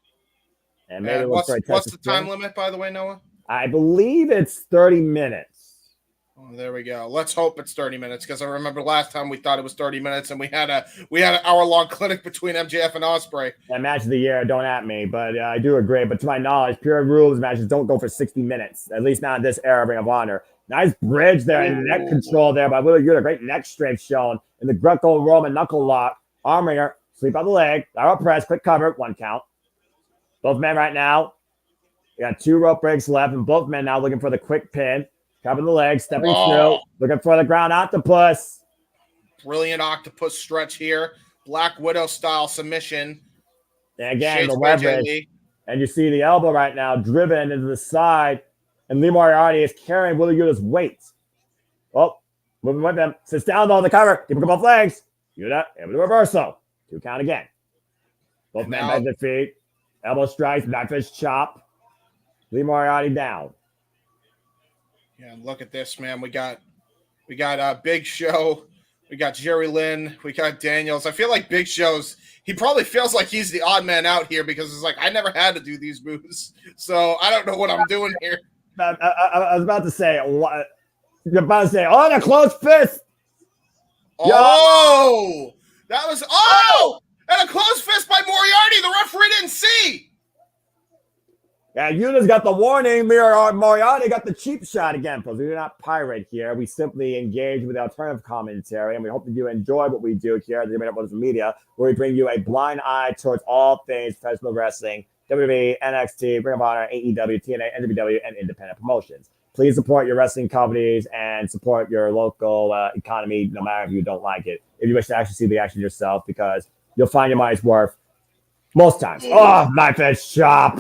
And maybe what's the time limit, by the way, Noah? I believe it's 30 minutes. Oh, there we go. Let's hope it's 30 minutes, because I remember last time we thought it was 30 minutes, and we had an hour-long clinic between MJF and Ospreay. That match of the year, don't at me, but I do agree. But to my knowledge, pure rules matches don't go for 60 minutes, at least not in this era of Ring of Honor. Nice bridge there and neck control there by Wheeler Yuta. Great neck strength shown in the Greco-Roman knuckle lock. Arm wringer, sweep on the leg, lateral press, quick cover, 1 count. Both men right now, we got 2 rope breaks left, and both men now looking for the quick pin. Covering the legs, stepping through, looking for the ground octopus. Brilliant octopus stretch here. Black Widow style submission. And again, the leverage. And you see the elbow right now driven into the side. And Lee Moriarty is carrying Wheeler Yuta's weight. Oh, moving with him. Sits down though on the cover. Keep him both legs. Yuta able to reversal. 2 count again. Both men bend their feet. Elbow strikes, knife fist chop. Lee Moriarty down. Yeah, look at this, man. We got Big Show. We got Jerry Lynn. We got Daniels. I feel like Big Show's, he probably feels like he's the odd man out here, because it's like, I never had to do these moves. So I don't know what I'm doing here. I was about to say, you're about to say, oh, the closed fist. Oh, that was, and a closed fist by Moriarty. The referee didn't see. Yeah, Yuta's got the warning. Moriarty got the cheap shot again. Because we do not pirate here. We simply engage with alternative commentary, and we hope that you enjoy what we do here at the Multiverse Media, where we bring you a blind eye towards all things professional wrestling, WWE, NXT, Ring of Honor, AEW, TNA, NWW, and independent promotions. Please support your wrestling companies and support your local economy, no matter if you don't like it. If you wish to actually see the action yourself, because you'll find your money's worth most times. Oh, knife edge chop.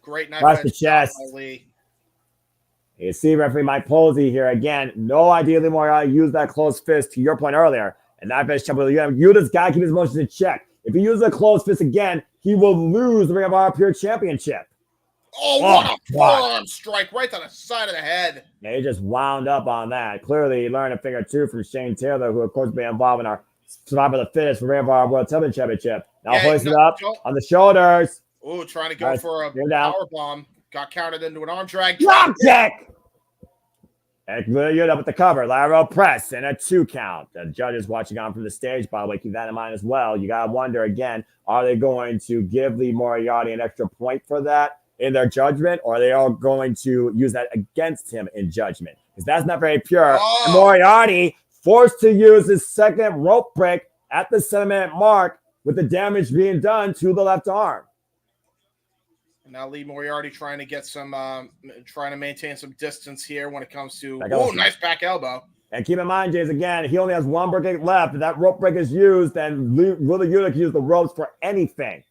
Great knife Across the edge shot chest. by Lee. You see referee Mike Posey here again. No idea Lee Moriarty used that closed fist to your point earlier. And that best shot with Yuta's got to keep his emotions in check. If he uses a closed fist again, he will lose the Ring of Honor Pure Championship. Oh, what a forearm strike right to the side of the head. Yeah, he just wound up on that. Clearly, he learned a thing or two from Shane Taylor, who, of course, been involved in our Survivor of the Fittest for Ring of Honor World Television Championship. Now hoisted up on the shoulders. Oh, trying to go for a power bomb. Got counted into an arm drag. Drop kick! And Yuta with the cover. Lateral press and a 2 count. The judges watching on from the stage, by the way, keep that in mind as well. You got to wonder, again, are they going to give Lee Moriarty an extra point for that in their judgment, or are they all going to use that against him in judgment? Because that's not very pure. Oh. And Moriarty forced to use his second rope break at the 7-minute mark with the damage being done to the left arm. Now Lee Moriarty trying to get some, trying to maintain some distance here when it comes to, nice back elbow. And keep in mind, James, again, he only has 1 break left. If that rope break is used, then Willie Yuta can use the ropes for anything.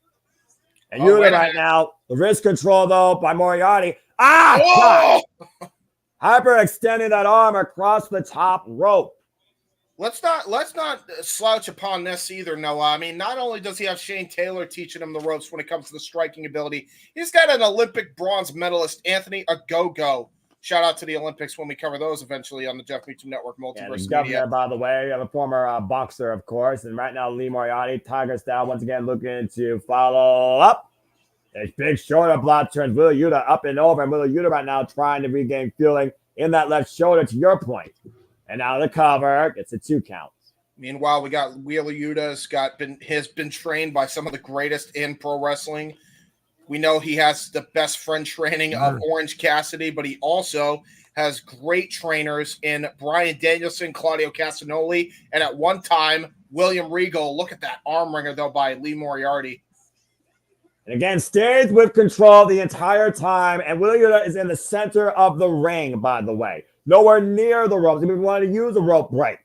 And Yuta right now, the wrist control, though, by Moriarty. Hyperextending that arm across the top rope. Let's not slouch upon this either, Noah. I mean, not only does he have Shane Taylor teaching him the ropes when it comes to the striking ability, he's got an Olympic bronze medalist, Anthony Ogogo. Shout out to the Olympics when we cover those eventually on the Jeff Meacham Network Multiverse Media. By the way, you have a former boxer, of course, and right now Lee Moriarty, Tiger style, once again looking to follow up. His big shoulder block turns Willie Yuta up and over, and Willie Yuta right now trying to regain feeling in that left shoulder, to your point. And now the cover gets a 2 count. Meanwhile, we got Wheeler Yuta has been trained by some of the greatest in pro wrestling. We know he has the best friend training of Orange Cassidy, but he also has great trainers in Bryan Danielson, Claudio Castagnoli, and at one time, William Regal. Look at that arm wringer, though, by Lee Moriarty. And again, stays with control the entire time, and Willie Yuta is in the center of the ring, by the way. Nowhere near the ropes. He wanted to use a rope break.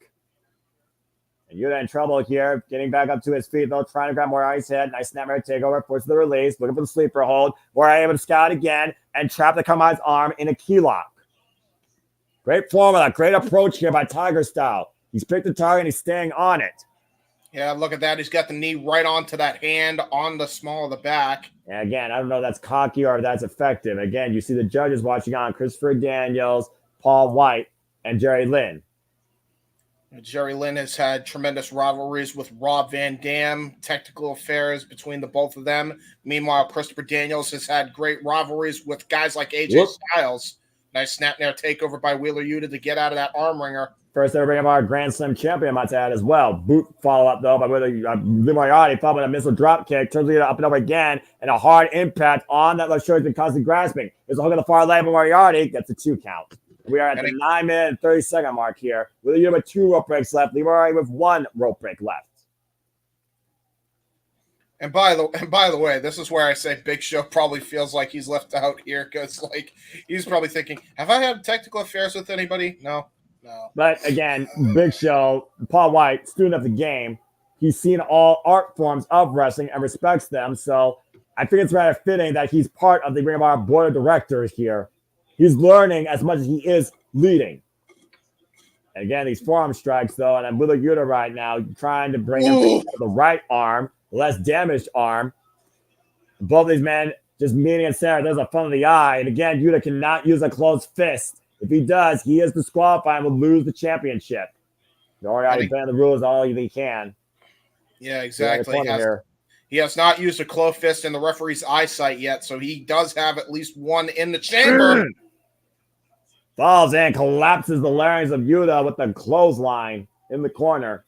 And Yuta in trouble here, getting back up to his feet, though, trying to grab Moriarty's head. Nice snapmare takeover, forces the release, looking for the sleeper hold. Moriarty able to scout again and trap the Kama's arm in a key lock. Great formula, great approach here by Tiger style. He's picked the target and he's staying on it. Yeah, look at that. He's got the knee right onto that hand on the small of the back. And again, I don't know if that's cocky or if that's effective. Again, you see the judges watching on Christopher Daniels, Paul White, and Jerry Lynn. Jerry Lynn has had tremendous rivalries with Rob Van Dam, technical affairs between the both of them. Meanwhile, Christopher Daniels has had great rivalries with guys like AJ Styles. Nice snap nair takeover by Wheeler Yuta to get out of that arm wringer. First ever of our Grand Slam champion, I might add as well. Boot follow-up, though, by Lee Moriarty, followed by a missile drop kick. Turns Yuta up and over again, and a hard impact on that left shoulder has been constantly grasping. There's a hook on the far leg, but Moriarty gets a 2 count. We are at the 9-minute and 30-second mark here. Willie Yuta with 2 rope breaks left. Lee Moriarty with 1 rope break left. And by the way, this is where I say Big Show probably feels like he's left out here because, like, he's probably thinking, "Have I had technical affairs with anybody?" No. But again, Big Show, Paul White, student of the game, he's seen all art forms of wrestling and respects them. So I think it's rather fitting that he's part of the Ring of Honor board of directors here. He's learning as much as he is leading. And again, these forearm strikes, though, and I'm Willie Yuta right now trying to bring him to the right arm, less damaged arm. Both of these men just meeting in center. There's a front of the eye. And again, Yuta cannot use a closed fist. If he does, he is disqualified and will lose the championship. He's already bent the rules all he can. Yeah, exactly. He has not used a closed fist in the referee's eyesight yet, so he does have at least one in the chamber. Falls in, collapses the larynx of Yuta with the clothesline in the corner.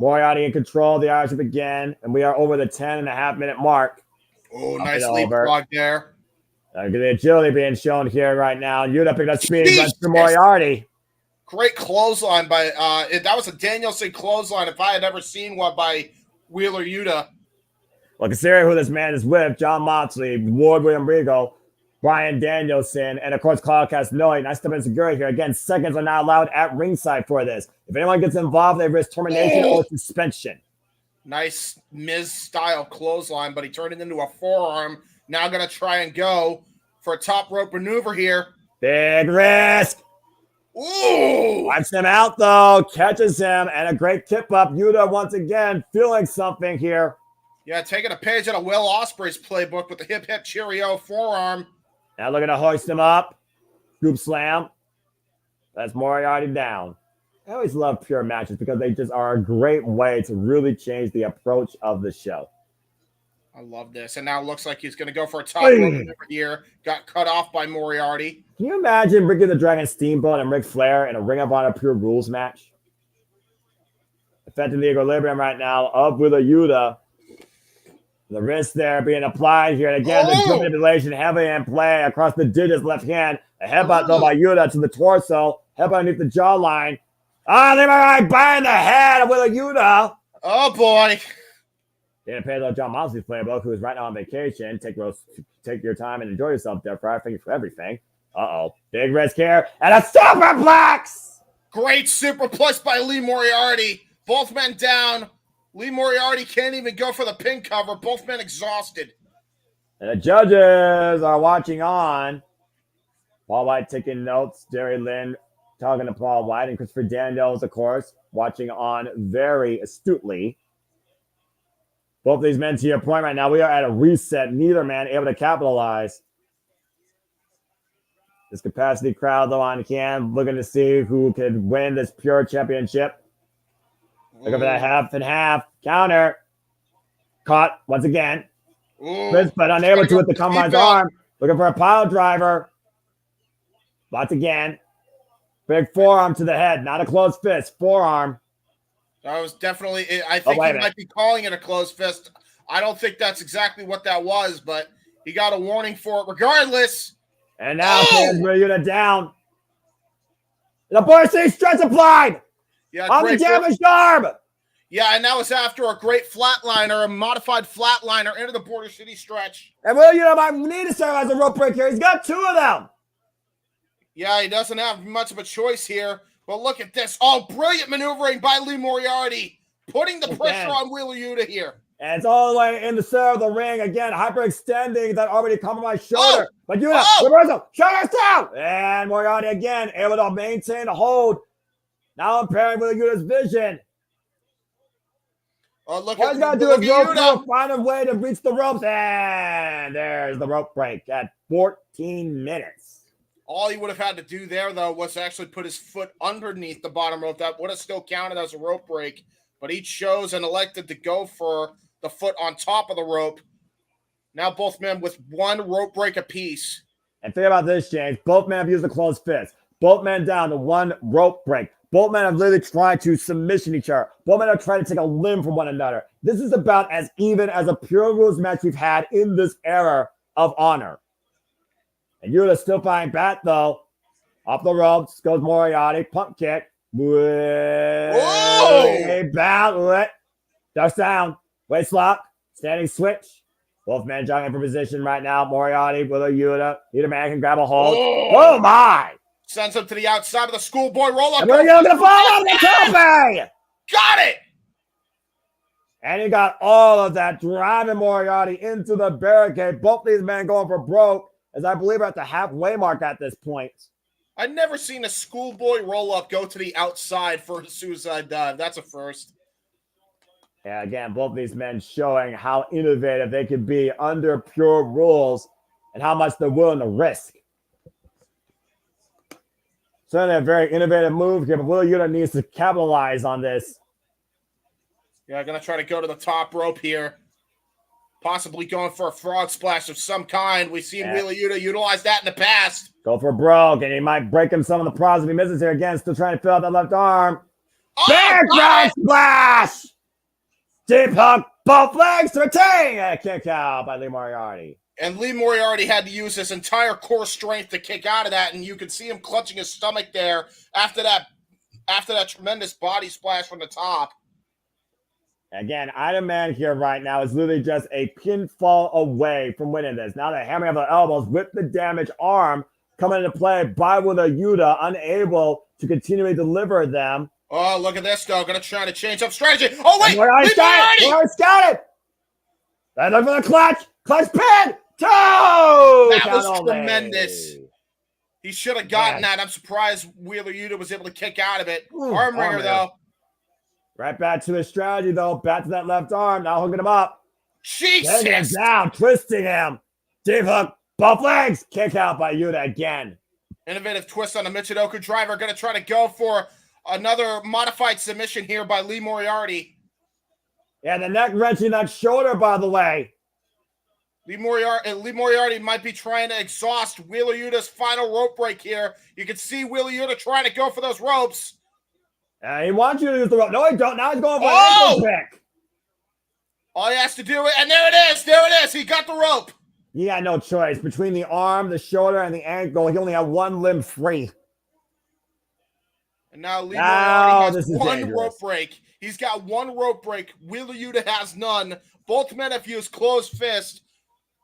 Moriarty in control of the Irishman again, and we are over the 10.5-minute mark. Oh, nice leapfrog there. The agility being shown here right now. Yuta picked up speed and runs through Moriarty. Great clothesline by that was a Danielson clothesline if I had ever seen one by Wheeler Yuta. Well, considering who this man is with, John Moxley, Ward William Regal, Bryan Danielson, and of course Claudio Castagnoli. Nice step in security here. Again, seconds are not allowed at ringside for this. If anyone gets involved, they risk termination or suspension. Nice Miz-style clothesline, but he turned it into a forearm Now going to try and go for a top rope maneuver here. Big risk. Ooh! Wipes him out, though. Catches him, and a great tip-up. Yuta once again feeling something here. Yeah, taking a page out of Will Ospreay's playbook with the hip cheerio forearm. Now looking to hoist him up. Scoop slam. That's Moriarty down. I always love pure matches because they just are a great way to really change the approach of the show. I love this. And now it looks like he's going to go for a top rope maneuver here. Got cut off by Moriarty. Can you imagine Ricky the Dragon Steamboat and Ric Flair in a Ring of Honor Pure Rules match? Affecting the equilibrium right now of Wheeler Yuta. The wrist there being applied here. And again, the grip manipulation heavily in play across the digits left hand. A headbutt though by Yuta to the torso. Headbutt underneath the jawline. They were right behind the head of Wheeler Yuta. Oh, boy. Didn't pay though John Moxley's playbook, who is right now on vacation. Take your time and enjoy yourself there, Friar. Thank you for everything. Big risk here. And a superplex! Great superplex by Lee Moriarty. Both men down. Lee Moriarty can't even go for the pin cover. Both men exhausted. And the judges are watching on. Paul White taking notes. Jerry Lynn talking to Paul White. And Christopher Daniels, of course, watching on very astutely. Both of these men, to your point right now, we are at a reset. Neither man able to capitalize. This capacity crowd, though, on can, looking to see who could win this pure championship. Looking for that half and half counter. Caught once again. Chris, but unable to with the compromised arm. Looking for a pile driver. Once again. Big forearm to the head. Not a closed fist. Forearm. That was definitely, I think he might be calling it a closed fist. I don't think that's exactly what that was, but he got a warning for it regardless. And now Yuta down. The Borsi stretch applied. Yeah, on the damaged arm. Yeah, and that was after a great flatliner, a modified flatliner into the Border City stretch. And Will Yuta might need to serve as a rope break here. He's got two of them. Yeah, he doesn't have much of a choice here. But look at this. Oh, brilliant maneuvering by Lee Moriarty. Putting the pressure on Wheeler Yuta here. And it's all the way in the center of the ring. Again, hyperextending that already compromised shoulder. But Yuta, reversal, shoulders down. And Moriarty again able to maintain the hold. Now impairing Wheeler Yuta's vision. Oh, look All he's got to do is go find a way to reach the ropes. And there's the rope break at 14 minutes. All he would have had to do there, though, was actually put his foot underneath the bottom rope. That would have still counted as a rope break. But he chose and elected to go for the foot on top of the rope. Now both men with one rope break apiece. And think about this, James. Both men have used a closed fist. Both men down to one rope break. Both men have literally tried to submission each other. Both men are trying to take a limb from one another. This is about as even as a pure rules match we've had in this era of Honor. And Yuta still fighting back, though. Off the ropes goes Moriarty. Pump kick. A ballet. Ducks down. Waist lock. Standing switch. Both men jogging for position right now. Moriarty with a Yuta. Either man can grab a hold. Oh, my. Sends him to the outside of the schoolboy roll-up. And we're going to fall on the tope. Got it. And he got all of that, driving Moriarty into the barricade. Both these men going for broke. As I believe we're at the halfway mark at this point. I've never seen a schoolboy roll-up go to the outside for a suicide dive. That's a first. Yeah, again, both these men showing how innovative they can be under pure rules and how much they're willing to risk. Certainly a very innovative move here, but Will Yuta needs to capitalize on this. Yeah, going to try to go to the top rope here. Possibly going for a frog splash of some kind. We've seen Wheeler Yuta utilize that in the past. Go for broke, and he might break him some of the prods if he misses here again. Still trying to fill out that left arm. Big frog splash! Deep hook, both legs to retain. And a kick out by Lee Moriarty. And Lee Moriarty had to use his entire core strength to kick out of that, and you could see him clutching his stomach there after that tremendous body splash from the top. Again, Iron Man here right now is literally just a pinfall away from winning this. Now the hammering of the elbows with the damaged arm coming into play by Wheeler Yuta, unable to continually deliver them. Oh, look at this, though. Going to try to change up strategy. Oh, wait! Moriarty's got it! Moriarty's got it! Look for the clutch! Clutch pin! That Count was only. tremendous. He should have gotten that. I'm surprised Wheeler Yuta was able to kick out of it. Ooh, Arm wringer, though. Right back to his strategy, though. Back to that left arm. Now hooking him up. Jesus. Taking him down, twisting him. Deep hook, both legs. Kick out by Yuta again. Innovative twist on the Michinoku driver. Going to try to go for another modified submission here by Lee Moriarty. Yeah, the neck wrenching that shoulder, by the way. Lee Moriarty might be trying to exhaust Wheeler Yuta's final rope break here. You can see Wheeler Yuta trying to go for those ropes. He wants you to use the rope. No, he don't. Now he's going for an ankle pick. All he has to do is, and there it is. There it is. He got the rope. He had no choice. Between the arm, the shoulder, and the ankle, he only had one limb free. And now Lee Moriarty has one dangerous. rope break. He's got one rope break. Wheeler Yuta has none. Both men have used closed fist.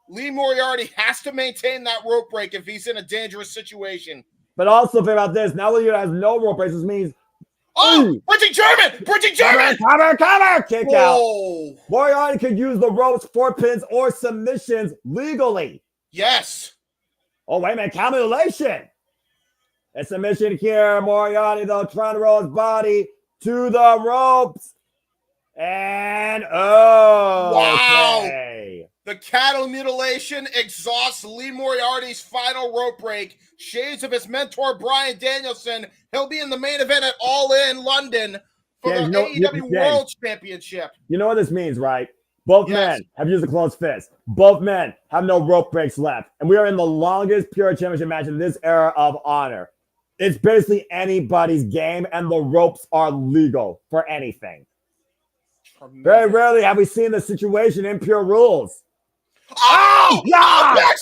Lee Moriarty has to maintain that rope break if he's in a dangerous situation. But also, think about this. Now Wheeler Yuta has no rope breaks. This means... Oh! Bridging German! Bridging German! Cover! Kick Whoa. out. Moriarty could use the ropes for pins or submissions legally. Yes. Oh, wait a minute. Combination. A submission here. Moriarty, though, trying to roll his body to the ropes. And, wow. Okay. The cattle mutilation exhausts Lee Moriarty's final rope break. Shades of his mentor, Bryan Danielson. He'll be in the main event at All In London for the AEW World Championship. You know what this means, right? Both men have used a closed fist. Both men have no rope breaks left. And we are in the longest pure championship match in this era of Honor. It's basically anybody's game, and the ropes are legal for anything. Tremendous. Very rarely have we seen this situation in Pure Rules. Oh, yeah! Back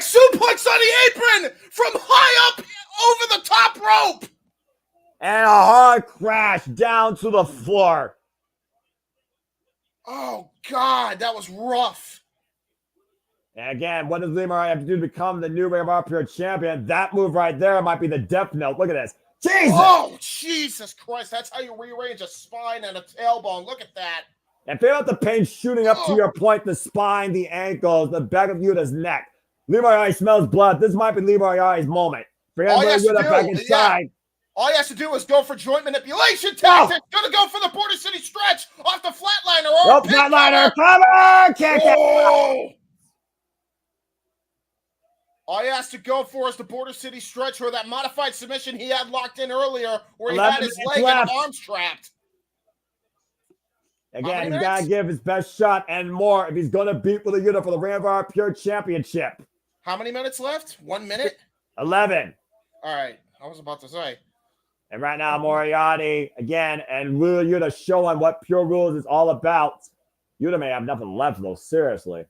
suplex on the apron from high up over the top rope. And a hard crash down to the floor. Oh, God, that was rough. And again, what does Lee Moriarty have to do to become the new Ring of Honor Pure Champion? That move right there might be the death note. Look at this. Jesus! Oh, Jesus Christ. That's how you rearrange a spine and a tailbone. Look at that. And feel out the pain shooting up to your point, the spine, the ankles, the back of Yuta's neck. Lee Moriarty smells blood. This might be Lee Moriarty's moment. All he has to do is go for joint manipulation tactics. Gonna go for the Border City stretch off the flatliner. Oh, flatliner, cover! Kick it! All he has to go for is the Border City stretch or that modified submission he had locked in earlier where he had his leg and arms trapped. Again, he's got to give his best shot and more if he's going to beat Wheeler Yuta for the Ring of Honor Pure Championship. How many minutes left? 1 minute? 11. All right. I was about to say. And right now, Moriarty, again, and Wheeler Yuta showing what Pure Rules is all about. Yuta may have nothing left, though, seriously.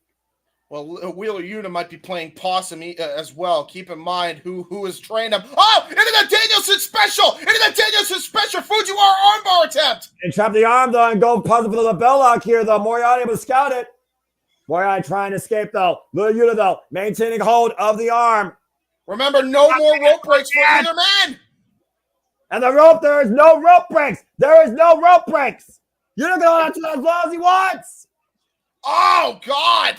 Well, Wheeler Yuta might be playing possum as well. Keep in mind who has trained him. Oh, into the Danielson special! Into the Danielson special Fujiwara armbar attempt! And trap the arm, though, and go puzzle for the bell lock here, though. Moriarty able to scout it. Moriarty trying to escape, though. Wheeler Yuta, though, maintaining hold of the arm. Remember, no more rope breaks for either man. And the rope, there is no rope breaks. There is no rope breaks. Yuta going on to as long as he wants. Oh, God.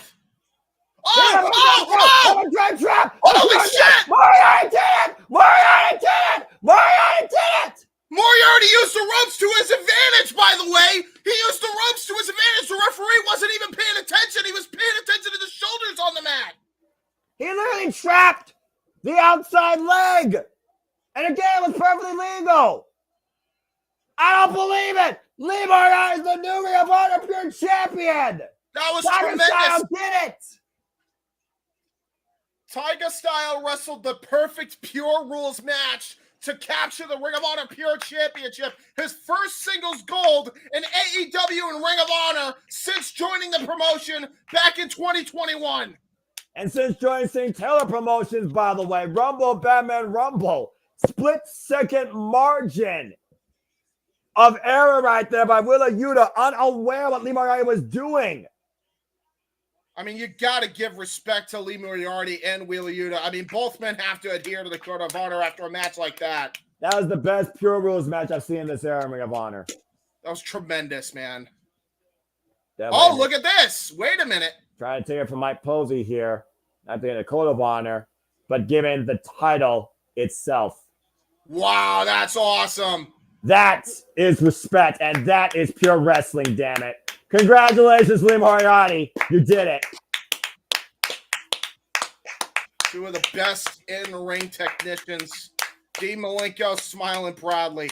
Trap! Holy shit! Moriarty did it! Moriarty did it! Moriarty did it! Moriarty used the ropes to his advantage, by the way. He used the ropes to his advantage. The referee wasn't even paying attention. He was paying attention to the shoulders on the mat. He literally trapped the outside leg. And again, it was perfectly legal. I don't believe it. Lee Moriarty is the new Ring of Honor Pure Champion. That was Tiger tremendous. Style did it. Tiger Style wrestled the perfect Pure Rules match to capture the Ring of Honor Pure Championship. His first singles gold in AEW and Ring of Honor since joining the promotion back in 2021. And since joining St. Taylor Promotions, by the way, Rumble, Batman Rumble, split-second margin of error right there by Wheeler Yuta, unaware what Lee Moriarty was doing. I mean, you got to give respect to Lee Moriarty and Wheeler Yuta. I mean, both men have to adhere to the Code of Honor after a match like that. That was the best Pure Rules match I've seen in this era in Ring of Honor. That was tremendous, man. Oh, look at this. Wait a minute. Trying to take it from Mike Posey here. Not being a code of honor, but given the title itself. Wow, that's awesome. That is respect, and that is pure wrestling, damn it. Congratulations, Lee Moriarty. You did it. Two of the best in-ring technicians. Dean Malenko smiling proudly.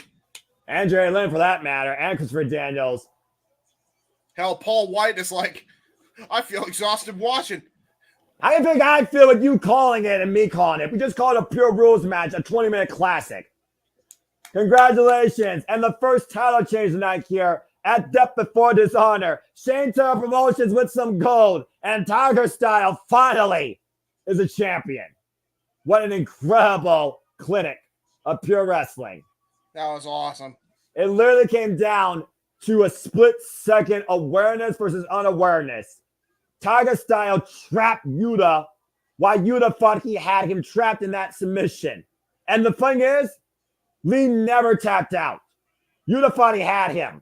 And Jerry Lynn, for that matter, and Christopher Daniels. Hell, Paul White is like, I feel exhausted watching. I think I feel with you calling it and me calling it. We just called it a pure rules match, a 20-minute classic. Congratulations. And the first title change tonight here at Death Before Dishonor. Shane Taylor Promotions with some gold. And Tiger Style finally is a champion. What an incredible clinic of pure wrestling. That was awesome. It literally came down to a split-second awareness versus unawareness. Tiger Style trapped Yuta while Yuta thought he had him trapped in that submission. And the thing is, Lee never tapped out. Yuta thought he had him.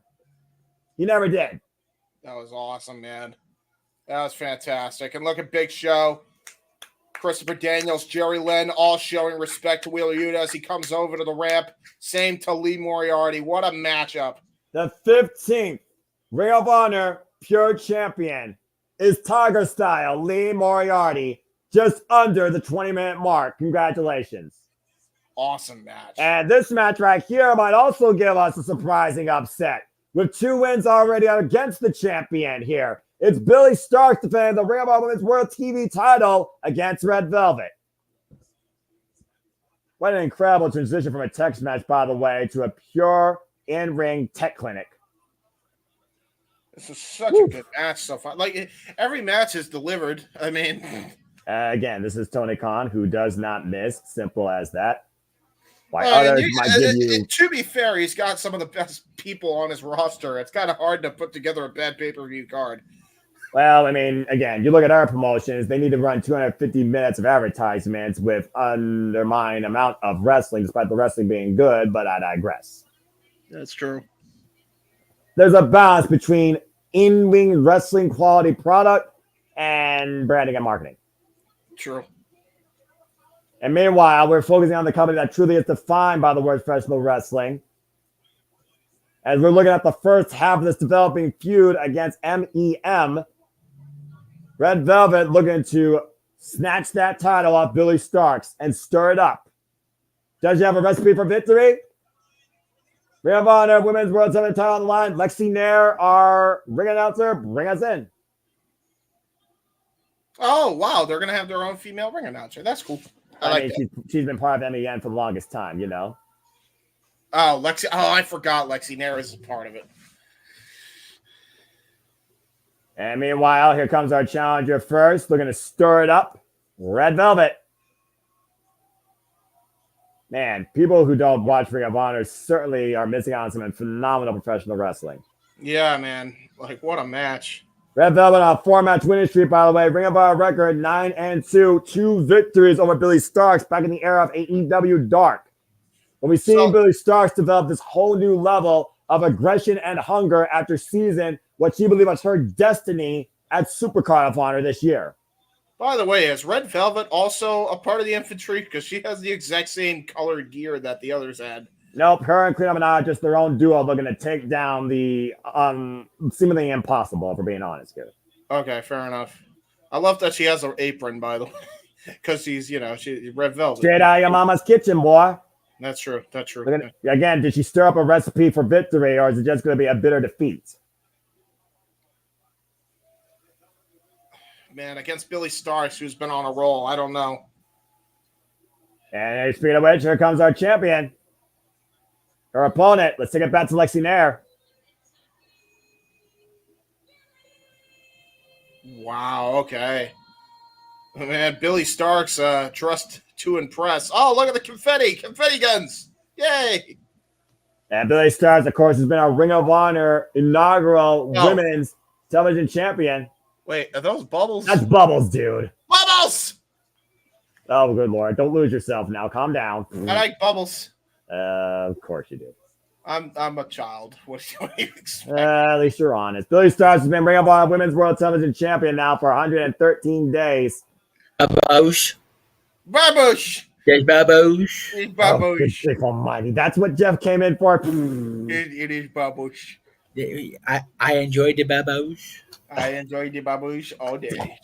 He never did. That was awesome, man. That was fantastic. And look at Big Show. Christopher Daniels, Jerry Lynn, all showing respect to Wheeler Yuta as he comes over to the ramp. Same to Lee Moriarty. What a matchup. The 15th Ring of Honor Pure Champion is Tiger Style Lee Moriarty, just under the 20-minute mark. Congratulations. Awesome match. And this match right here might also give us a surprising upset. With 2 wins already against the champion here. It's Billy Stark defending the Ring of Honor Women's World TV title against Red Velvet. What an incredible transition from a text match, by the way, to a pure in-ring tech clinic. This is such a good match so far. Like, every match is delivered. I mean... again, this is Tony Khan, who does not miss. Simple as that. Why others might give you... To be fair, he's got some of the best people on his roster. It's kind of hard to put together a bad pay-per-view card. Well, I mean, again, you look at our promotions, they need to run 250 minutes of advertisements with undermined amount of wrestling, despite the wrestling being good, but I digress. That's true. There's a balance between in-ring wrestling quality product and branding and marketing. True. And meanwhile, we're focusing on the company that truly is defined by the word professional wrestling. As we're looking at the first half of this developing feud against MEM, Red Velvet looking to snatch that title off Billy Starks and stir it up. Does you have a recipe for victory? Ring of Honor Women's World Seven title on the line. Lexi Nair, our ring announcer, bring us in. Oh, wow. They're going to have their own female ring announcer. That's cool. I mean, she's been part of MEN for the longest time, you know. Oh, Lexi. Oh, I forgot Lexi Nair is a part of it. And meanwhile, here comes our challenger first. Looking to stir it up. Red Velvet. Man, people who don't watch Ring of Honor certainly are missing out on some phenomenal professional wrestling. Yeah, man. Like, what a match. Red Velvet on a 4-match winning streak, by the way. Ring of Honor record 9-2. 2 victories over Billy Starks back in the era of AEW Dark. When we've seen Billy Starks develop this whole new level of aggression and hunger after season what she believed was her destiny at Supercard of Honor this year. By the way, is Red Velvet also a part of the infantry? Because she has the exact same colored gear that the others had. Nope, her and Queen Amina just their own duo looking to take down the seemingly impossible, if we're being honest here. Okay, fair enough. I love that she has her apron, by the way, because she's, she Red Velvet. Straight out of your mama's kitchen, boy. That's true. That's true. Again, did she stir up a recipe for victory, or is it just going to be a bitter defeat? Man, against Billy Starks, who's been on a roll. I don't know. And speaking of which, here comes our champion. Her opponent. Let's take it back to Lexi Nair. Wow, okay. Man, Billy Starks, trust to impress. Oh, look at the confetti. Confetti guns. Yay. And Billy Starks, of course, has been our Ring of Honor inaugural women's television champion. Wait, are those bubbles? That's bubbles, dude. Bubbles! Oh, good Lord. Don't lose yourself now. Calm down. I like bubbles. Of course you do. I'm a child. What do you expect? At least you're honest. Billy Starks has been Ring of Honor Women's World Television Champion now for 113 days. Baboosh. Babush! There's Baboosh. It's Oh, good Babush. grief almighty. That's what Jeff came in for. It is Babush. I enjoyed the Baboosh. I enjoy the Babush all day.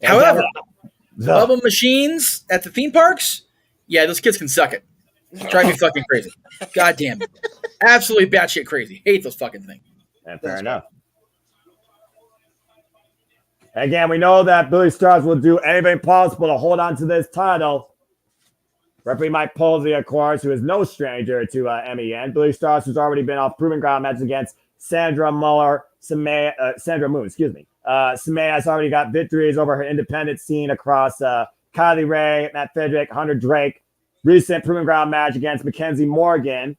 However, bubble machines at the theme parks, yeah, those kids can suck it. Drive me fucking crazy. God damn it. Absolutely batshit crazy. Hate those fucking things. Yeah, fair enough. Again, we know that Billy Starks will do anything possible to hold on to this title. Referee Mike Posey, of course, who is no stranger to MEN. Billy Starks has already been off proving ground matches against Sandra Moon, Samaya has already got victories over her independent scene across Kylie Ray, Matt Frederick, Hunter Drake. Recent proving ground match against Mackenzie Morgan.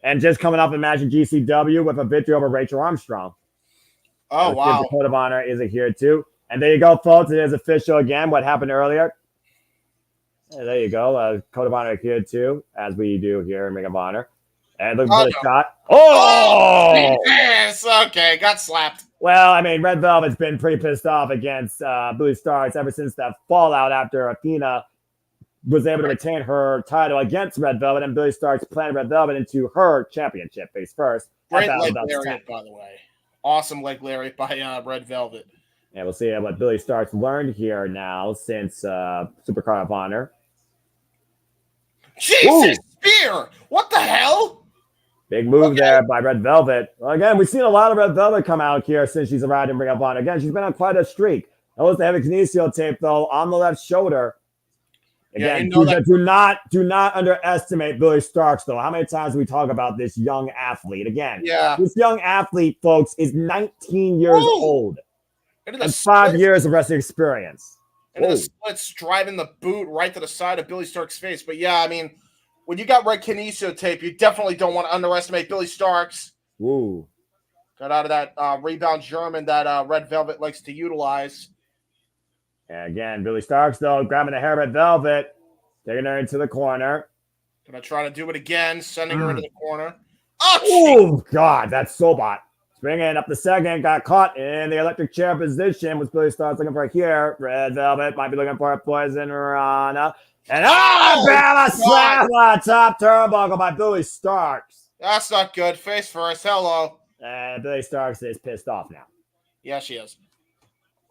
And just coming off a match in GCW with a victory over Rachel Armstrong. Oh, wow. The Code of Honor is here too. And there you go, folks. It is official again. What happened earlier. And there you go. Code of Honor here too, as we do here in Ring of Honor. And looking for the shot. Oh! Yes, okay. Got slapped. Well, I mean, Red Velvet's been pretty pissed off against Billy Starks ever since that fallout after Athena was able to retain her title against Red Velvet, and Billy Starks planted Red Velvet into her championship face first. Great leg lariat, by the way. Awesome leg lariat by Red Velvet. Yeah, we'll see what Billy Starks learned here now since Supercard of Honor. Jesus, spear! What the hell? Big move there by Red Velvet. Well, again, we've seen a lot of Red Velvet come out here since she's arrived in Ring of Honor. Again, she's been on quite a streak. That was the heavy kinesio tape, though, on the left shoulder. Again, do not underestimate Billy Starks, though. How many times do we talk about this young athlete? Again, this young athlete, folks, is 19 years old and 5 years of wrestling experience. And the splits driving the boot right to the side of Billy Starks' face. But yeah, I mean, when you got red kinesio tape, you definitely don't want to underestimate Billy Starks. Woo. Got out of that rebound German that Red Velvet likes to utilize. And again, Billy Starks, though, grabbing the hair of Red Velvet, taking her into the corner. Gonna try to do it again, sending her into the corner. Oh, God, that's so bot. Springing up the second, got caught in the electric chair position. Was Billy Starks looking for here? Red Velvet might be looking for a poison rana. And Bella slam on top turnbuckle by Billy Starks. That's not good. Face first. Hello. And Billy Starks is pissed off now. Yeah, she is.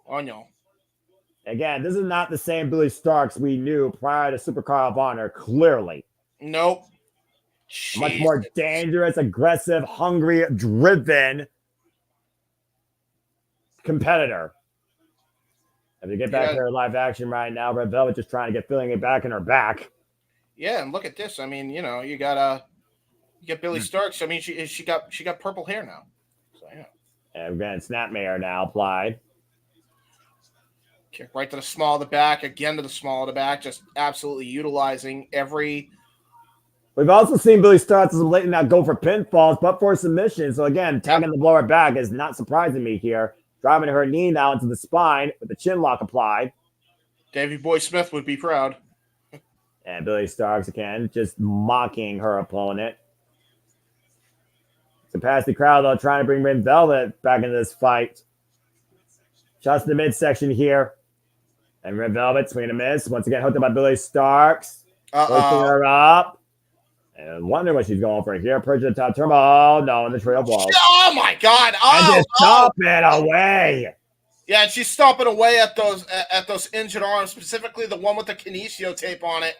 Oh, no. Again, this is not the same Billy Starks we knew prior to Supercard of Honor, clearly. Nope. Much more dangerous, aggressive, hungry, driven competitor. If you get back here live action right now, Red Velvet just trying to get feeling it back in her back. Yeah, and look at this. I mean, you got Billy Starks. I mean, she got purple hair now. So yeah. And again, Snapmare now applied. Kick right to the small of the back, again to the small of the back, just absolutely utilizing every. We've also seen Billy Starks as of late not go for pinfalls, but for submissions. So again, tagging the blower back is not surprising me here. Driving her knee now into the spine with the chin lock applied. Davey Boy Smith would be proud. And Billy Starks again, just mocking her opponent. So past the crowd, though, trying to bring Red Velvet back into this fight. Shots to the midsection here. And Red Velvet, swing and a miss. Once again, hooked up by Billy Starks. Hoisting her up. And wondering what she's going for here. Perch at the top turn. Oh, no, in the trail ball. Oh, my God. Oh, and just stop it away. Yeah, and she's stomping away at those injured arms, specifically the one with the kinesio tape on it.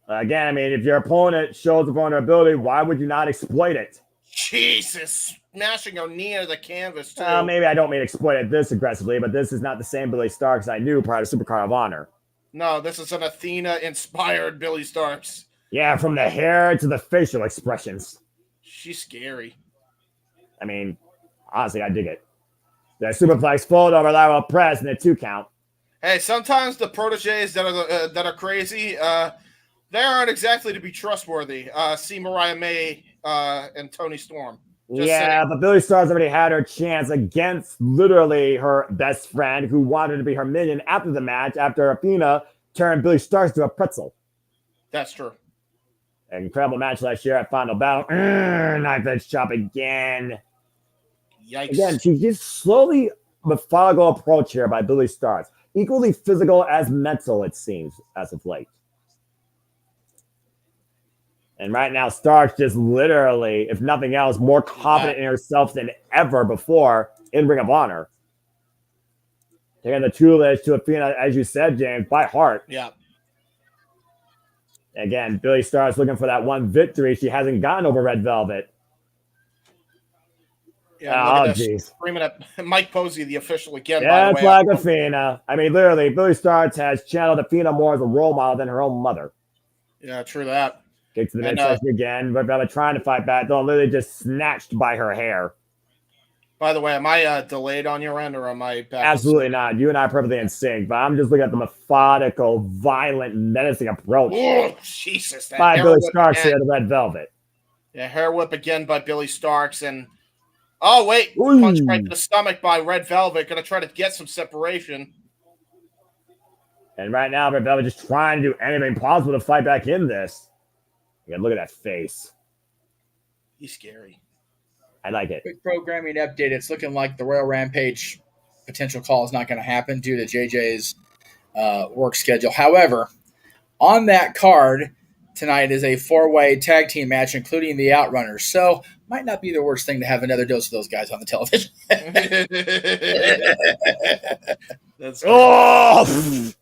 Again, I mean, if your opponent shows a vulnerability, why would you not exploit it? Jesus. Smashing her knee into the canvas, too. Maybe I don't mean exploit it this aggressively, but this is not the same Billy Starks I knew prior to Supercard of Honor. No, this is an Athena-inspired Billy Starks. Yeah, from the hair to the facial expressions. She's scary. I mean, honestly, I dig it. The superplex fold over lateral press and a 2 count. Hey, sometimes the proteges that are crazy, they aren't exactly to be trustworthy. See Mariah May and Tony Storm. Just saying. But Billy Starks already had her chance against literally her best friend who wanted to be her minion after the match, after Athena turned Billy Starks to a pretzel. That's true. An incredible match last year at Final Battle. Knife edge chop again. Yikes. Again, she just slowly methodical approach here by Billy Starks. Equally physical as mental, it seems, as of late. And right now, Starks just literally, if nothing else, more confident in herself than ever before in Ring of Honor. Taking the Tulish to Athena, as you said, James, by heart. Yeah. Again, Billy Starks looking for that one victory she hasn't gotten over Red Velvet. Yeah, oh, jeez. Screaming at Mike Posey, the official, again, Yeah, by it's the way. like Athena. I mean, literally, Billy Starks has channeled Athena more as a role model than her own mother. Yeah, true that. Gets to the midsection again. Red Velvet trying to fight back, though, literally just snatched by her hair. By the way, am I delayed on your end, or am I back? Absolutely not. You and I are perfectly in sync, but I'm just looking at the methodical, violent, menacing approach Oh, Jesus. That by hair Billy whip Starks again. here to Red Velvet. Yeah, hair whip again by Billy Starks. And, oh, wait. Ooh. Punch right to the stomach by Red Velvet. Going to try to get some separation. And right now, Red Velvet just trying to do anything possible to fight back in this. Again, look at that face. He's scary. I like it. Quick programming update. It's looking like the Royal Rampage potential call is not going to happen due to JJ's work schedule. However, on that card tonight is a 4-way tag team match, including the Outrunners. So might not be the worst thing to have another dose of those guys on the television. That's Oh!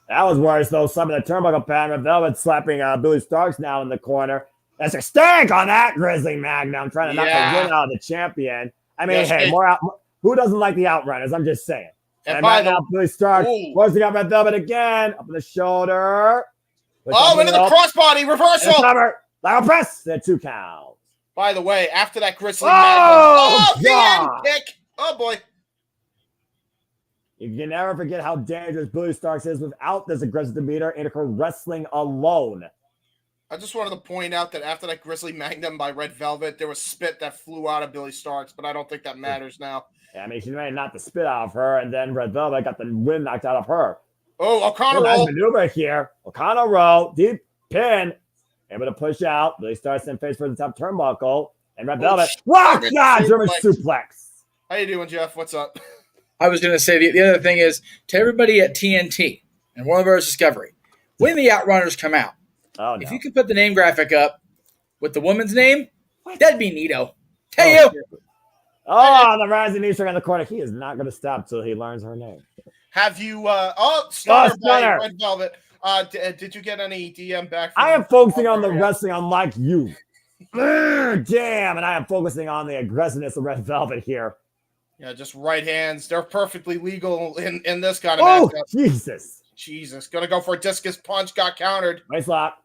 That was worse, though. Some of the turnbuckle pattern. Velvet slapping Billy Starks now in the corner. That's a stank on that Grizzly Magnum, trying to knock the win out of the champion. I mean, hey, who doesn't like the Outrunners? I'm just saying. And right now, Billy Starks forcing out Red Velvet again, up on the shoulder. Into the crossbody reversal. Lateral press. At 2 counts. By the way, after that Grizzly Magnum, the end kick. Oh, boy. You can never forget how dangerous Billy Starks is without this aggressive demeanor and her wrestling alone. I just wanted to point out that after that Grizzly Magnum by Red Velvet, there was spit that flew out of Billy Starks, but I don't think that matters now. Yeah, I mean, she made not the spit out of her, and then Red Velvet got the wind knocked out of her. Oh, O'Connor roll. Maneuver here. O'Connor roll. Deep pin. Able to push out. Billy Starks then face for the top turnbuckle. And Red Velvet. Wow, God, German suplex. How you doing, Jeff? What's up? I was going to say the other thing is to everybody at TNT and Warner Bros. Discovery, when the Outrunners come out, if you could put the name graphic up with the woman's name, that'd be neato. Hey, you. Oh, the rising Easter in the corner. He is not going to stop till he learns her name. Have you, Stunner by Red Velvet. Did you get any DM back from I am focusing on the wrestling unlike you. Damn, and I am focusing on the aggressiveness of Red Velvet here. Yeah, just right hands. They're perfectly legal in this kind of matchup. Jesus. Jesus. Gonna go for a discus punch. Got countered. Race lock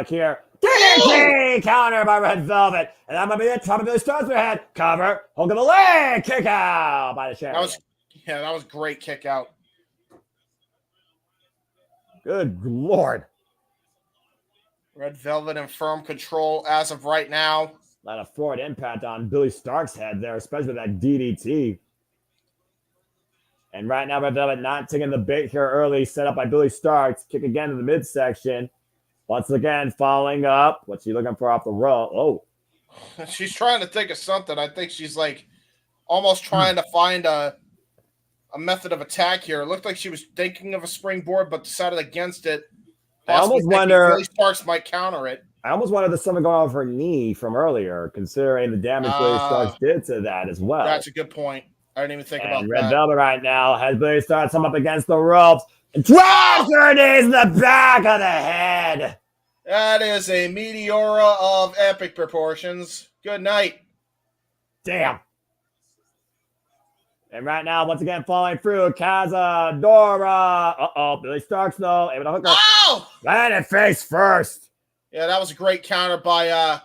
here. DDT counter by Red Velvet. And that might be the top of the Starks head. Cover. Hook of the leg. Kick out by the champion. That was great kick out. Good Lord. Red Velvet in firm control as of right now. A lot of forward impact on Billy Starks' head there, especially that DDT. And right now, Red Velvet not taking the bait here early, set up by Billy Starks. Kick again to the midsection. Once again, following up. What's she looking for off the row? Oh. She's trying to think of something. I think she's like almost trying to find a method of attack here. It looked like she was thinking of a springboard, but decided against it. I almost wonder Billy Starks might counter it. I almost wondered if something going on with her knee from earlier, considering the damage Billy Starks did to that as well. That's a good point. I didn't even think about that. Red Velvet right now has Billy Starks come up against the ropes and drives her knees in the back of the head. That is a Meteora of epic proportions. Good night. Damn. And right now, once again, falling through, Cazadora. Billy Starks, though, able to hook her. Oh! Landed face first. Yeah, that was a great counter by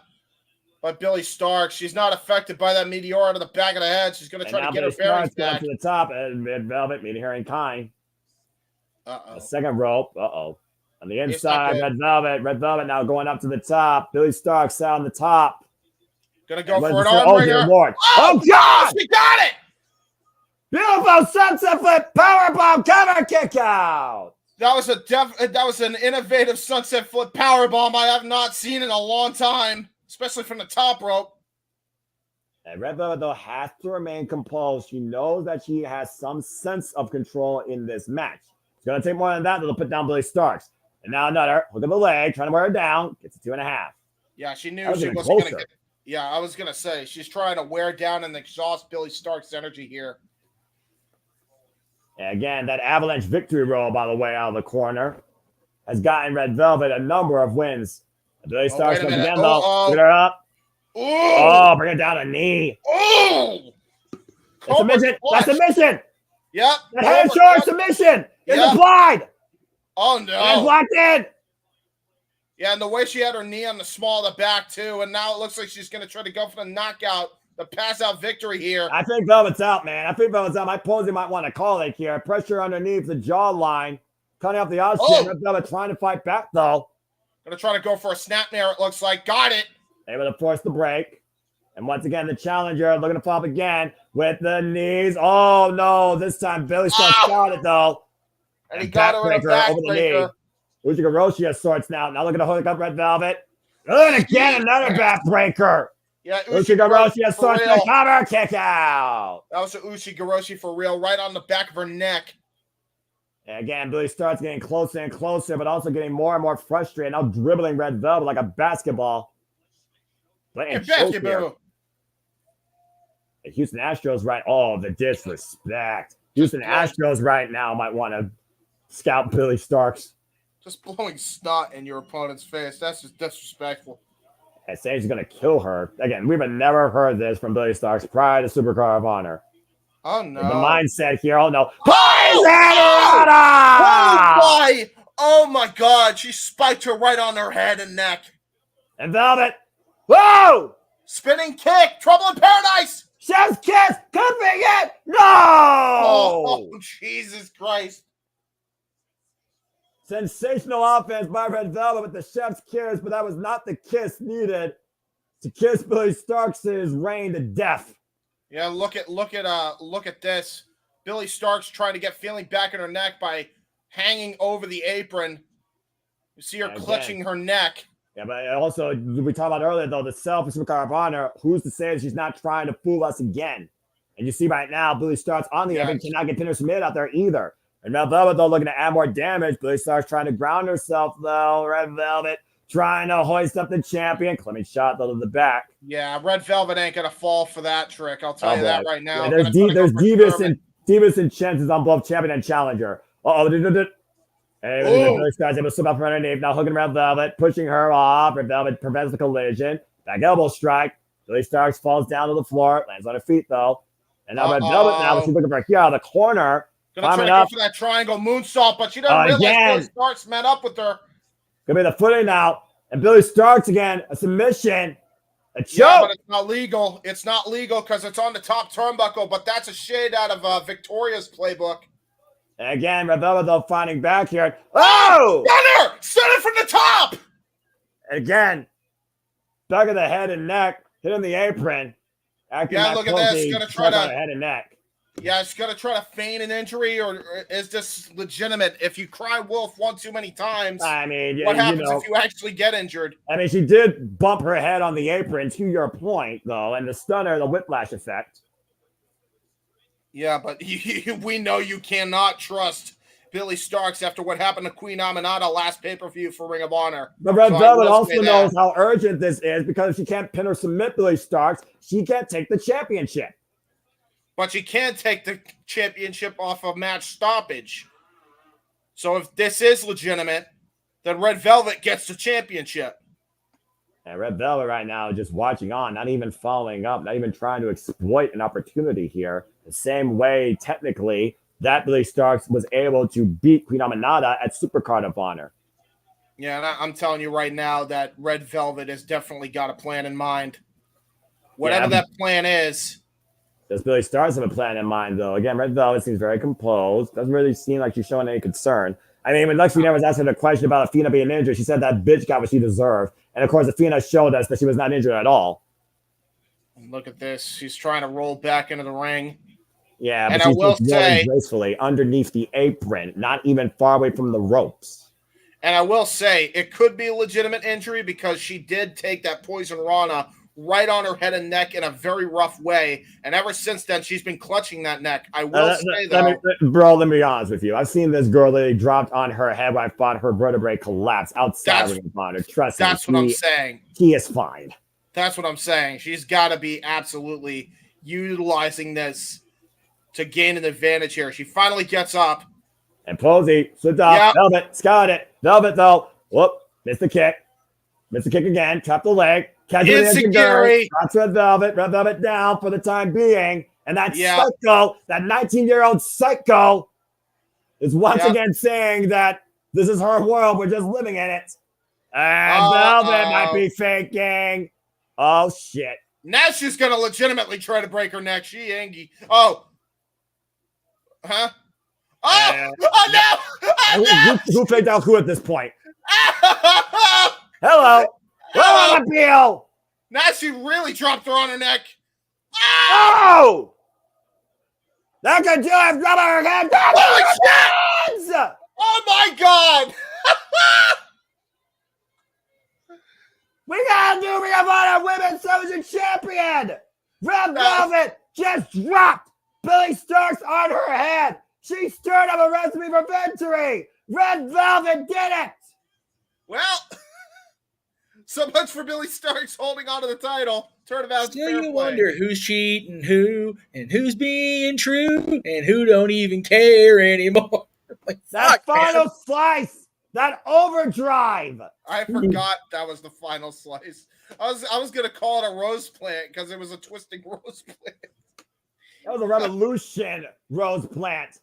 Billy Starks. She's not affected by that Meteora to the back of the head. She's going to try to get her bearings back. To the top, and Red Velvet meeting her in kind. Uh-oh. A second rope. On the inside, Red Velvet now going up to the top. Billy Starks out on the top. Going to go for an arm ringer. Oh, God! She got it! Beautiful sunset flip, powerbomb, cover, kick out. That was an innovative sunset flip powerbomb I have not seen in a long time, especially from the top rope. And Red Velvet, though, has to remain composed. She knows that she has some sense of control in this match. It's going to take more than that to put down Billy Starks. And now another hook of the leg, trying to wear her down. Gets a 2.5. Yeah, she knew That she was wasn't even going to closer. get. Yeah, I was going to say, she's trying to wear down and exhaust Billy Stark's energy here. And again, that avalanche victory roll, by the way, out of the corner, has gotten Red Velvet a number of wins. And Billy Starks comes again, though. Get her up. Ooh. Oh, bring her down a knee. Oh! That's submission. That's submission. Yep. That head short submission is applied. Oh, no. And blocked in. Yeah, and the way she had her knee on the small of the back, too. And now it looks like she's going to try to go for the knockout, the pass-out victory here. I think Velvet's out, man. I think Velvet's out. My posing might want to call it here. Pressure underneath the jawline. Cutting off the outside. Velvet trying to fight back, though. Going to try to go for a snapmare, it looks like. Got it. Able to force the break. And once again, the challenger looking to pop again with the knees. Oh, no. This time, Billy Starks got it, though. And he got her in a backbreaker. Uchi of sorts now. Now looking to hook up Red Velvet. And again, another backbreaker. Yeah, Uchi of sorts the cover kick out. That was an Uchi for real, right on the back of her neck. And again, Billy starts getting closer and closer, but also getting more and more frustrated. Now dribbling Red Velvet like a basketball. Basketball. Houston Astros right. Oh, the disrespect. Houston Astros right now might want to scout Billy Starks. Just blowing snot in your opponent's face. That's just disrespectful. And saying he's going to kill her. Again, we've never heard this from Billy Starks prior to Supercard of Honor. Oh, no. The mindset here. Oh, no. Oh, my God. She spiked her right on her head and neck. And Velvet. Whoa! Spinning kick. Trouble in paradise. Chef's kiss. Could be it. No! Oh, Jesus Christ. Sensational offense by Red Velvet with the chef's kiss, but that was not the kiss needed to kiss Billy Starks' reign to death. Yeah, look at this. Billy Starks trying to get feeling back in her neck by hanging over the apron. You see her clutching her neck. Yeah, but also we talked about earlier though the selfish Supercard of Honor. Who's to say that she's not trying to fool us again? And you see right now, Billy Starks on the apron cannot get pinned or submitted out there either. And Red Velvet, though, looking to add more damage. Billy Starks trying to ground herself, though. Red Velvet trying to hoist up the champion. Climbing shot, though, to the back. Yeah, Red Velvet ain't going to fall for that trick. I'll tell you that right now. Yeah, there's Divas and chances on both champion and challenger. Uh-oh. And Billy Starks able to slip up from underneath. Now hooking Red Velvet, pushing her off. Red Velvet prevents the collision. Back elbow strike. Billy Starks falls down to the floor. Lands on her feet, though. And now Red Velvet, now she's looking for here out of the corner. Gonna try to go for that triangle moonsault, but she doesn't realize Billy Starks met up with her. Gonna be the footing now. And Billy Starks again, a submission. A choke. Yeah, but it's not legal. It's not legal because it's on the top turnbuckle, but that's a shade out of Victoria's playbook. And again, Red Velvet, though, finding back here. Oh! Center from the top! And again, back of the head and neck, hitting the apron. Yeah, look at this. Gonna try to head and neck. Yeah, it's going to try to feign an injury, or is this legitimate? If you cry wolf one too many times, I mean, what happens if you actually get injured? I mean, she did bump her head on the apron, to your point, though, and the stunner, the whiplash effect. Yeah, but we know you cannot trust Billy Starks after what happened to Queen Aminata last pay-per-view for Ring of Honor. But Red Velvet also knows how urgent this is, because if she can't pin or submit Billy Starks, she can't take the championship. But you can take the championship off of match stoppage. So if this is legitimate, then Red Velvet gets the championship. And Red Velvet right now just watching on, not even following up, not even trying to exploit an opportunity here. The same way, technically, that Billy Starks was able to beat Queen Aminata at Supercard of Honor. Yeah, and I'm telling you right now that Red Velvet has definitely got a plan in mind. Whatever that plan is. Does Billy Starks have a plan in mind, though? Again, Red Velvet seems very composed. Doesn't really seem like she's showing any concern. I mean, when Lexi was asking a question about Athena being injured, she said that bitch got what she deserved. And, of course, Athena showed us that she was not injured at all. And look at this. She's trying to roll back into the ring. Yeah, And but I she's will just rolling say- gracefully underneath the apron, not even far away from the ropes. And I will say, it could be a legitimate injury because she did take that poison rana right on her head and neck in a very rough way. And ever since then, she's been clutching that neck. I will say, though. Let me be honest with you. I've seen this girl literally dropped on her head when I thought her vertebrae collapsed outside Ring of Honor. Trust me. That's what I'm saying. She is fine. That's what I'm saying. She's got to be absolutely utilizing this to gain an advantage here. She finally gets up. And Posey, sit down. Yep. Velvet, got it. Velvet, though. Whoop. Missed the kick. Missed the kick again. Trapped the leg. Insecurity. That's Red Velvet. Red Velvet down for the time being. And that psycho, that 19-year-old psycho, is once again saying that this is her world. We're just living in it. And Velvet might be faking. Oh, shit. Now she's going to legitimately try to break her neck. She angry. Oh. Huh? Oh, no! Who faked out who at this point? Hello. Hello, appeal. Now she really dropped her on her neck. Oh! That could do it. Drop her head. Holy shit! Oh, my God. We got a new Ring of Honor Women's Television Champion. Red Velvet just dropped Billy Starks on her head. She stirred up a recipe for victory. Red Velvet did it. Well, so much for Billy Starks holding on to the title. Turnabout's Still, fair you play. wonder who's cheating who and who's being true and who don't even care anymore. Like, that final slice, that overdrive. I forgot that was the final slice. I was gonna call it a rose plant because it was a twisting rose plant. That was a revolution rose plant.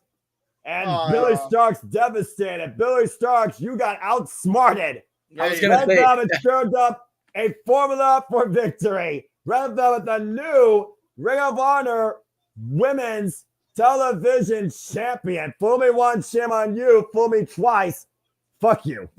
And Billy Starks devastated. Billy Starks, you got outsmarted. I was gonna Red say, Velvet stirred up a formula for victory. Red Velvet, the new Ring of Honor Women's Television Champion. Fool me once, shame on you. Fool me twice. Fuck you.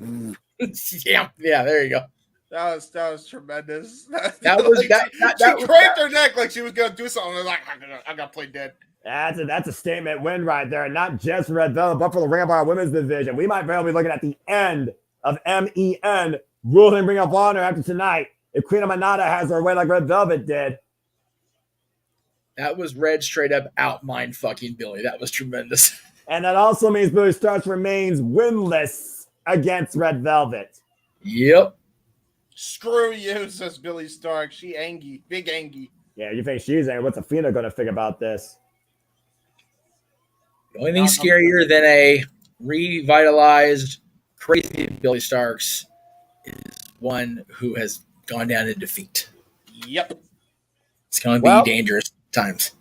yeah, there you go. That was tremendous. She cranked her neck like she was gonna do something. I was like, I got played dead. That's a statement win right there. Not just for Red Velvet, but for the Ring of Honor Women's Division. We might very well be looking at the end of MEN ruling Ring of Honor after tonight if Queen of Manada has her way like Red Velvet did. That was Red straight up out mind fucking Billy. That was tremendous. And that also means Billy Starks remains winless against Red Velvet. Yep. Screw you, says Billy Stark. She angry. Big angry. Yeah, you think she's angry. What's Athena going to think about this? The only thing scarier than a revitalized, crazy Billy Starks is one who has gone down in defeat. Yep. It's going to be dangerous times.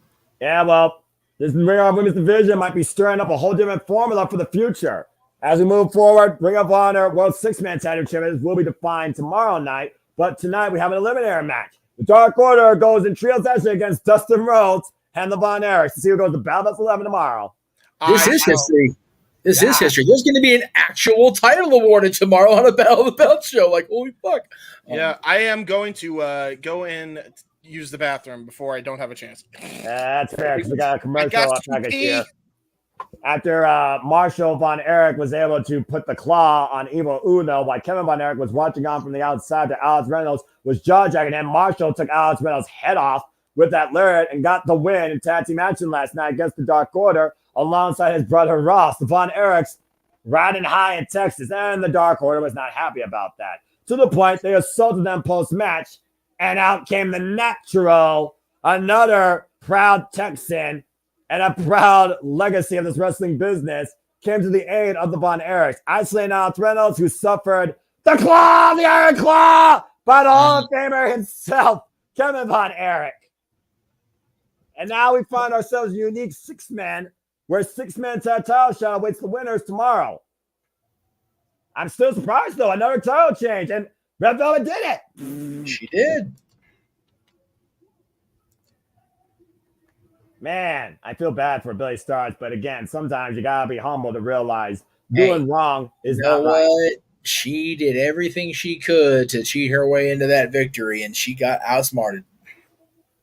Yeah, well, this Ring of Honor Women's Division might be stirring up a whole different formula for the future. As we move forward, Ring of Honor World Six-Man Title Champions will be defined tomorrow night, but tonight we have an eliminator match. The Dark Order goes in trio session against Dustin Rhodes and the Von Erichs to see who goes to Battle Best 11 tomorrow. This is history. This is history. There's going to be an actual title awarded tomorrow on a Battle of the Belt show. Like, holy fuck. Yeah, I am going to go in, use the bathroom before I don't have a chance. That's fair, because we got a commercial package here. After Marshall Von Erich was able to put the claw on Evil Uno, while Kevin Von Erich was watching on from the outside to Alex Reynolds was jaw-jacking him, Marshall took Alex Reynolds' head off with that lariat and got the win in tag team action last night against the Dark Order alongside his brother Ross. The Von Erichs riding high in Texas, and the Dark Order was not happy about that. To the point, they assaulted them post-match, and out came the Natural, another proud Texan and a proud legacy of this wrestling business, came to the aid of the Von Erichs. Isolating Alex Reynolds, who suffered the claw, the Iron Claw, by the Hall of Famer himself, Kevin Von Erich. And now we find ourselves a unique six-man, where six-man title shot awaits the winners tomorrow. I'm still surprised, though. Another title change, and Red Velvet did it. She did. Man, I feel bad for Billy Starks, but again, sometimes you gotta be humble to realize doing wrong is not right. What? She did everything she could to cheat her way into that victory, and she got outsmarted.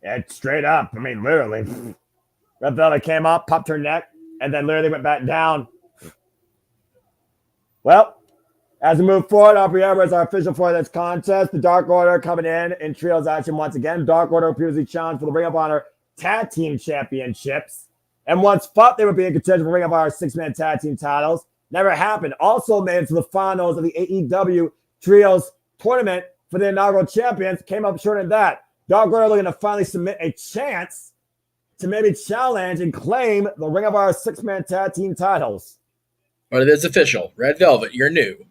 Yeah, straight up. I mean, literally. Red Velvet came up, popped her neck, and then literally went back down. Well, as we move forward, Aubrey Edwards, our official for this contest. The Dark Order coming in trios action once again. Dark Order previously challenged for the Ring of Honor Tag Team Championships. And once thought they would be in contention for Ring of Honor 6-man tag team titles. Never happened. Also made it to the finals of the AEW Trios tournament for the inaugural champions. Came up short of that. Dark Order looking to finally submit a chance to maybe challenge and claim the Ring of Honor 6-man tag team titles. But it is official. Red Velvet, you're new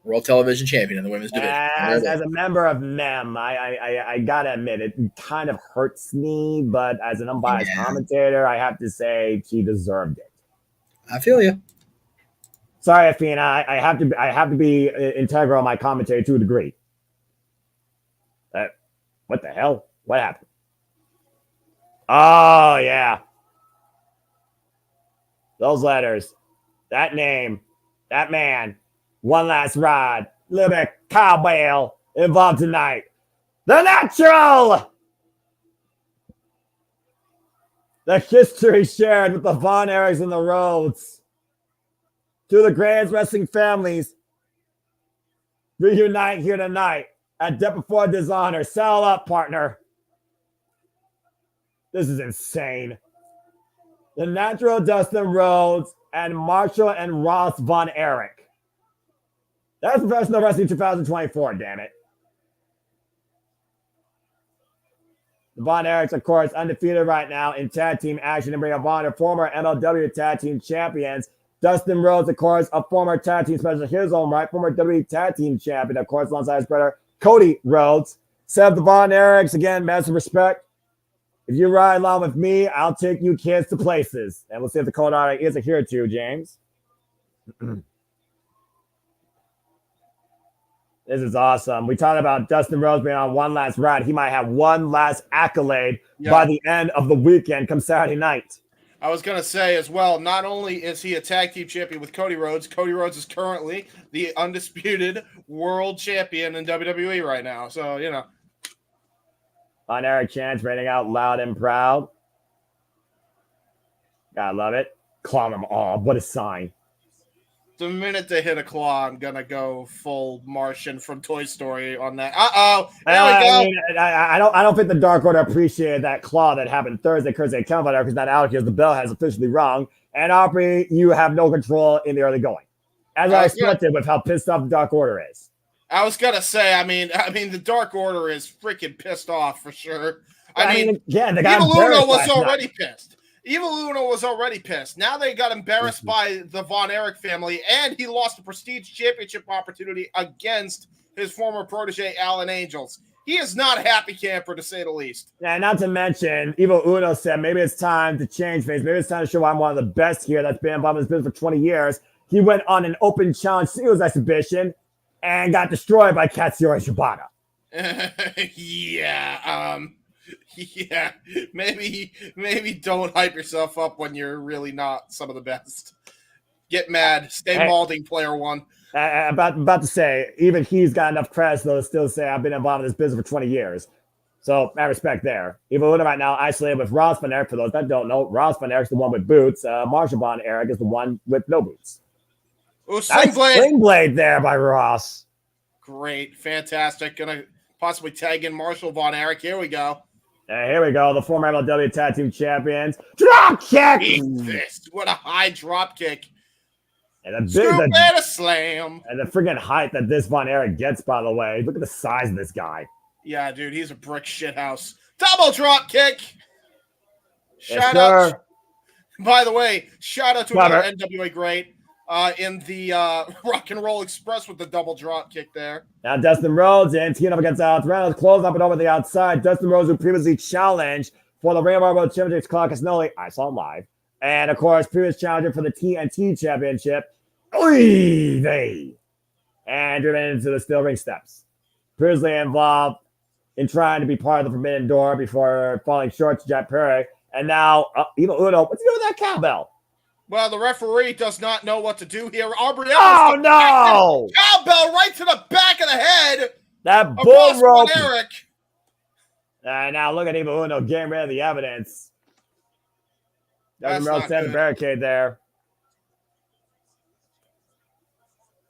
World Television Champion in the women's division. As a member of MEM, I gotta admit, it kind of hurts me, but as an unbiased commentator, I have to say she deserved it. I feel you. Sorry, Athena, I have to be integral in my commentary to a degree. What the hell? What happened? Oh, yeah. Those letters, that name, that man. One last ride. A little bit of cowbell involved tonight. The Natural! The history shared with the Von Erichs and the Rhodes. Two of the greatest wrestling families reunite here tonight at Death Before Dishonor. Saddle up, partner. This is insane. The Natural, Dustin Rhodes, and Marshall and Ross Von Erich. That's Professional Wrestling 2024, damn it. The Von Erichs, of course, undefeated right now in tag team action in Ring of Honor, former MLW tag team champions. Dustin Rhodes, of course, a former tag team specialist, his own right, former WWE tag team champion, of course, alongside his brother, Cody Rhodes. Seth the Von Erichs, again, massive respect. If you ride along with me, I'll take you kids to places. And we'll see if the Cold Honor is here too, James. This is awesome. We talked about Dustin Rhodes being on one last ride. He might have one last accolade by the end of the weekend come Saturday night. I was going to say as well, not only is he a tag team champion with Cody Rhodes is currently the undisputed world champion in WWE right now. So, you know. On Eric Chance rating out loud and proud. Gotta love it. Claw them all. What a sign. The minute they hit a claw, I'm gonna go full Martian from Toy Story on that. There we go. I mean, I don't think the Dark Order appreciated that claw that happened Thursday. Thursday count by because not out here. The bell has officially rung. And Aubrey, you have no control in the early going, as I expected with how pissed off the Dark Order is. I was gonna say, I mean, the Dark Order is freaking pissed off for sure. I mean, yeah, the guy Evil Uno was already pissed. Evil Uno was already pissed. Now they got embarrassed by the Von Erich family, and he lost a prestige championship opportunity against his former protege, Alan Angels. He is not a happy camper, to say the least. Yeah, not to mention, Evil Uno said, maybe it's time to change things. Maybe it's time to show I'm one of the best here that's been involved in this business for 20 years. He went on an open challenge singles exhibition and got destroyed by Katsuyori Shibata. Yeah, maybe don't hype yourself up when you're really not some of the best. Get mad. Stay malding, player one. About to say, even he's got enough credits though to still say I've been involved in this business for 20 years. So I respect there. Evil Uno right now isolated with Ross Von Erich. For those that don't know, Ross Von Erich's the one with boots. Marshall Von Erich is the one with no boots. Oh, Sling Blade there by Ross. Great, fantastic. Gonna possibly tag in Marshall Von Erich. Here we go. Here we go. The former MLW Tag Team Champions. Drop kick! Jesus, what a high drop kick. And a slam. And the friggin' height that this Von Erich gets, by the way. Look at the size of this guy. Yeah, dude, he's a brick shithouse. Double drop kick. Shout out. By the way, shout out to another NWA great in the Rock and Roll Express with the double drop kick there. Now Dustin Rhodes and teaming up against Alex Reynolds, close up and over the outside. Dustin Rhodes, who previously challenged for the Ring of Honor World Championship, Clark Casnelli. I saw him live. And, of course, previous challenger for the TNT Championship. And driven into the steel ring steps. Previously involved in trying to be part of the Forbidden Door before falling short to Jack Perry. And now, Evil Uno, what's he doing with that cowbell? Well, the referee does not know what to do here. Aubrey oh, no! Cowbell right to the back of the head. That bull rope. Eric. Now look at Evil Uno getting rid of the evidence. Doesn't That's really not stand the good. barricade there.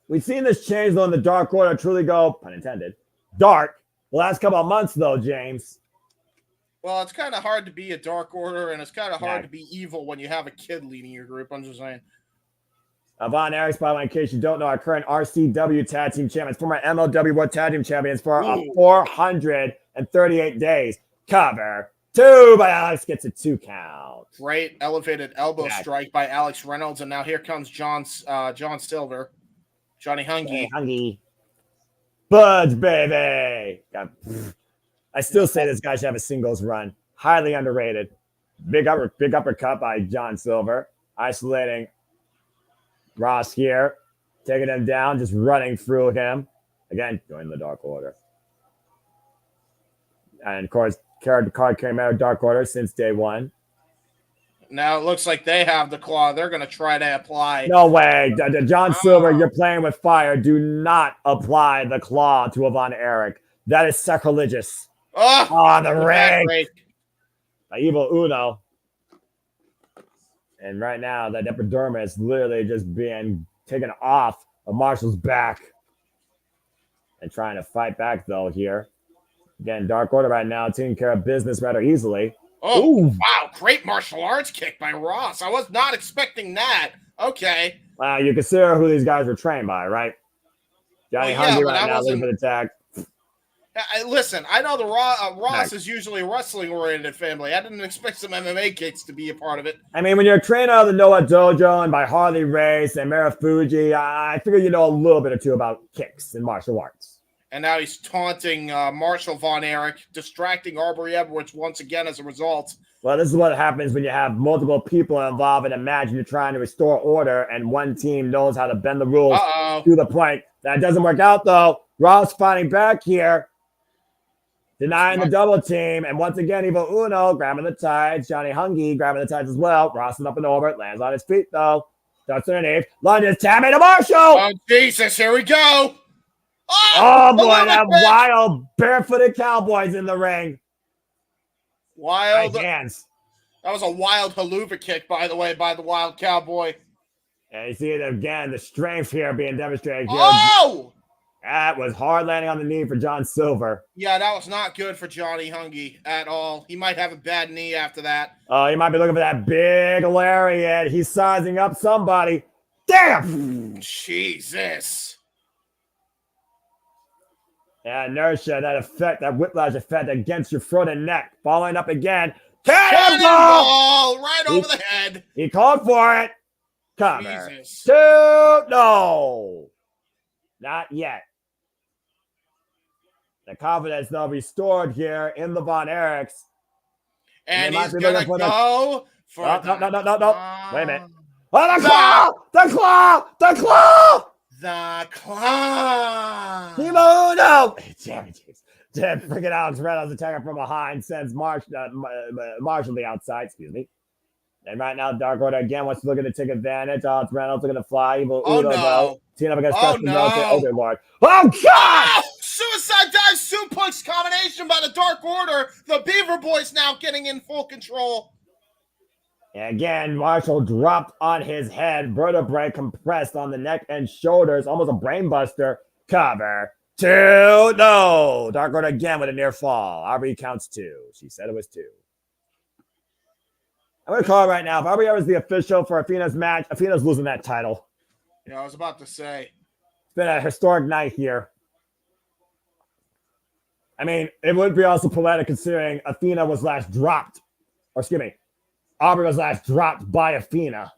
We've seen this change though in the Dark Order truly go, pun intended, dark the last couple of months though, James. Well, it's kind of hard to be a Dark Order, and it's kind of hard Yeah. to be evil when you have a kid leading your group. I'm just saying. Von Erichs, by the way, in case you don't know, our current RCW Tag Team Champions, former MLW World Tag Team Champions for 438 days. Cover 2 by Alex, gets a 2 count. Great elevated elbow strike by Alex Reynolds, and now here comes John Silver, Johnny Hungy. Hey, Hungy. Budge, baby. God. I still say this guy should have a singles run. Highly underrated. Big uppercut by John Silver. Isolating Ross here. Taking him down, just running through him. Again, joining the Dark Order. And, of course, card came out of Dark Order since day one. Now it looks like they have the claw. They're going to try to apply. No way. John Silver, you're playing with fire. Do not apply the claw to Von Erich. That is sacrilegious. Oh, the ring. By Evil Uno. And right now, that epidermis literally just being taken off of Marshall's back. And trying to fight back, though, here. Again, Dark Order right now taking care of business rather easily. Oh, wow. Great martial arts kick by Ross. I was not expecting that. Okay. Wow, you consider who these guys were trained by, right? Johnny Hungy right now, looking for the tag. Listen, I know the Ross is usually a wrestling-oriented family. I didn't expect some MMA kicks to be a part of it. I mean, when you're trained out of the Noah Dojo and by Harley Race and Marufuji, I figure you know a little bit or two about kicks and martial arts. And now he's taunting Marshall Von Erich, distracting Aubrey Edwards once again as a result. Well, this is what happens when you have multiple people involved in a match and you're trying to restore order and one team knows how to bend the rules to the point. That doesn't work out, though. Ross fighting back here. Denying the double team. And once again, Evil Uno grabbing the tides. Johnny Hungy grabbing the tides as well. Ross is up and over. Lands on his feet, though. Starts underneath. Lunges. Tammy to Marshall. Oh, Jesus. Here we go. Oh boy. That wild barefooted Cowboys in the ring. Wild. Hands. That was a wild haluva kick, by the way, by the Wild Cowboy. And you see it again. The strength here being demonstrated here. Oh! That was hard landing on the knee for John Silver. Yeah, that was not good for Johnny Hungy at all. He might have a bad knee after that. Oh, he might be looking for that big lariat. He's sizing up somebody. Damn! Jesus. Yeah, inertia, that effect, that whiplash effect against your throat and neck. Following up again. Cannonball! Right over the head. He called for it. Cover. Jesus. 2. No. Not yet. The confidence, though, restored here in the Von Erichs. And he's going to go for No. Wait a minute. Oh, the claw! The claw! The claw! The claw! Timo, no! Damn it, jeez. Freaking Alex Reynolds attacking from behind sends Marshall to the outside, excuse me. And right now, Dark Order again wants to look at to take advantage. Alex Reynolds looking to fly. Evil Uno, no. Team up against Dustin no. Oh, good Lord. Oh, God! Oh, suicide dive suplex combination by the Dark Order. The Beaver Boys now getting in full control. And again, Marshall dropped on his head. Vertebrae compressed on the neck and shoulders. Almost a brainbuster. Cover. 2. No. Dark Order again with a near fall. Aubrey counts 2. She said it was 2. I'm going to call it right now. If Aubrey was the official for Athena's match, Athena's losing that title. Yeah, I was about to say. It's been a historic night here. I mean, it would be also poetic considering Athena was last dropped. Or excuse me, Aubrey was last dropped by Athena.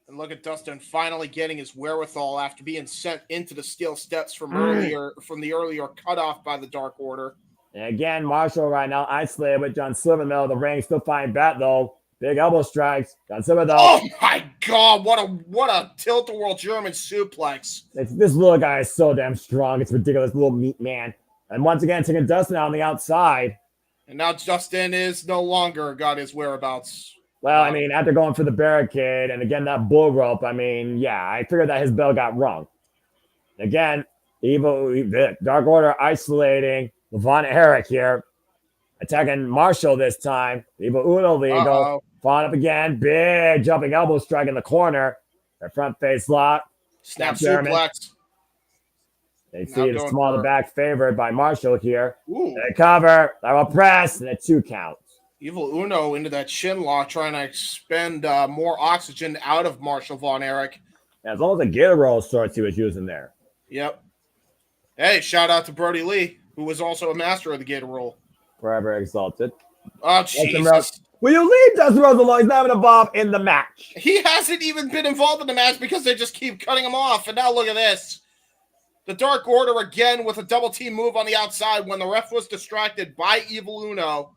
And look at Dustin finally getting his wherewithal after being sent into the steel steps from the earlier cutoff by the Dark Order. And again, Marshall right now isolated with John Silver in the middle of the ring. Still fighting back, though. Big elbow strikes. John Silver, though. Oh, my God. What a tilt-a-whirl German suplex. This little guy is so damn strong. It's ridiculous. Little meat man. And once again, taking Dustin out on the outside. And now Dustin is no longer got his whereabouts. Well, I mean, after going for the barricade and again that bull rope, I mean, yeah, I figured that his bell got rung. Again, Dark Order isolating Von Erich here. Attacking Marshall this time. Evil Uno legal. Falling up again. Big jumping elbow strike in the corner. Their front face lock. Snap German. suplex. They Now see the going small for- the back favored by Marshall here. Ooh. They cover. They will press and a 2 count. Evil Uno into that shin lock, trying to expend more oxygen out of Marshall Von Erich. As long as a Gator roll of sorts he was using there. Yep. Hey, shout out to Brody Lee, who was also a master of the Gator roll. Forever exalted. Oh, Dustin Jesus. Rhodes. Will you leave Dustin Rhodes alone? He's not even involved in the match. He hasn't even been involved in the match because they just keep cutting him off. And now look at this. The Dark Order again with a double team move on the outside when the ref was distracted by Evil Uno.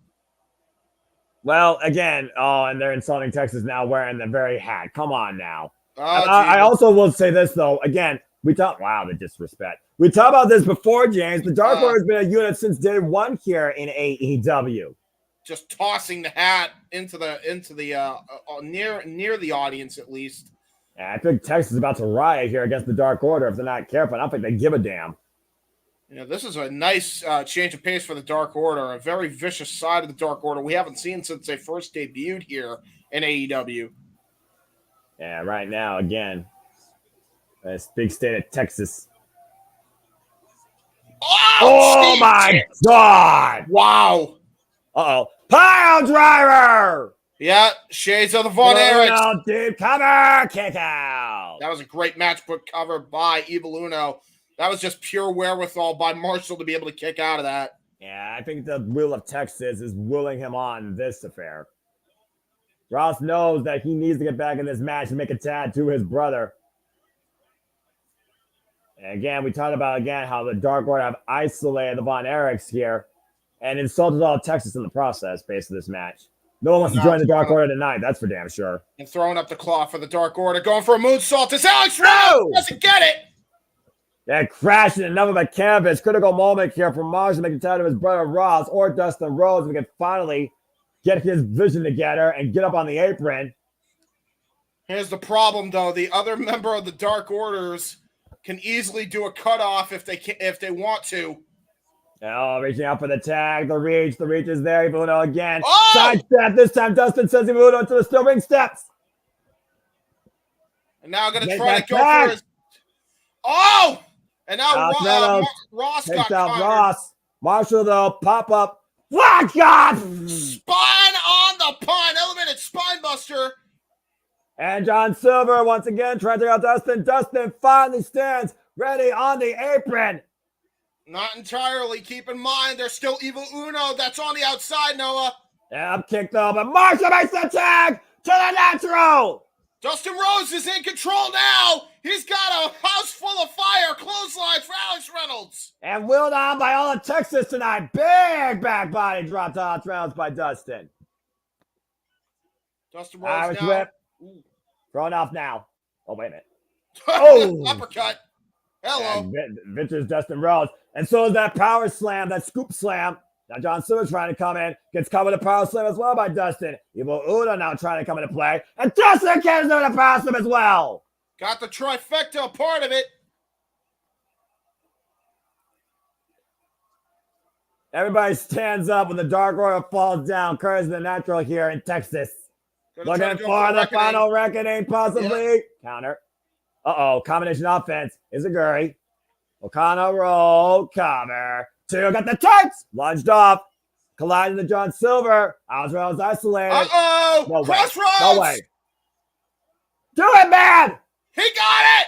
Well, again, and they're insulting Texas now wearing the very hat. Come on now. Oh, I also will say this, though. Again, wow, the disrespect. We talked about this before, James. The Dark Order has been a unit since day one here in AEW. Just tossing the hat into the near the audience at least. Yeah, I think Texas is about to riot here against the Dark Order if they're not careful. I don't think they give a damn. You know, this is a nice change of pace for the Dark Order, a very vicious side of the Dark Order we haven't seen since they first debuted here in AEW. Yeah, right now, again, this big state of Texas. Oh my God! Wow. Uh-oh. Pile driver! Yeah, shades of the Von Erichs. Deep cover, kick out. That was a great match put cover by Evil Uno. That was just pure wherewithal by Marshall to be able to kick out of that. Yeah, I think the will of Texas is willing him on this affair. Ross knows that he needs to get back in this match and make a tag to his brother. And again, we talked about how the Dark Order have isolated the Von Erichs here and insulted all of Texas in the process based on this match. No one wants to join the Dark Order tonight, that's for damn sure. And throwing up the claw for the Dark Order, going for a moonsault as Alex Reynolds doesn't get it. Yeah, crashing enough of a canvas. Critical moment here for Mars to make a tag to his brother Ross or Dustin Rhodes. We can finally get his vision together and get up on the apron. Here's the problem, though. The other member of the Dark Orders can easily do a cutoff if they want to. Oh, reaching out for the tag. The reach is there. Evil Uno again. Oh! Side step. This time Dustin sends Evil Uno to the steel ring steps. And now going to try to go for his... Oh! And now Ross got out Ross. Marshall, though, pop up. What God? Spine on the pun. Elemented spine buster. And John Silver once again trying to take out Dustin. Dustin finally stands ready on the apron. Not entirely. Keep in mind, there's still Evil Uno that's on the outside, Noah. Yeah, I'm kicked off, but Marshall makes the tag to the natural. Dustin Rhodes is in control now. He's got a house full of fire. Clotheslines for Alex Reynolds. And willed on by all of Texas tonight. Big back body drop to Alex Reynolds by Dustin. Dustin Rhodes Irish now. whip. Thrown off now. Oh, wait a minute. Oh! Uppercut. Hello. Ventures Dustin Rhodes. And so is that power slam, that scoop slam. Now John Silver's trying to come in. Gets covered with a power slam as well by Dustin. Evil Uno now trying to come into play. And Dustin can do a power slam as well. Got the trifecta part of it. Everybody stands up when the Dark Order falls down. Curtis the Natural here in Texas. Looking for the final reckoning, possibly. Yeah. Counter. Uh-oh. Combination offense. Is a Guri. O'Connor roll. Cover. Two got the tights. Lunged off. Colliding to John Silver. Reynolds isolated. Uh-oh. No Crossroads. No way. Do it, man. He got it.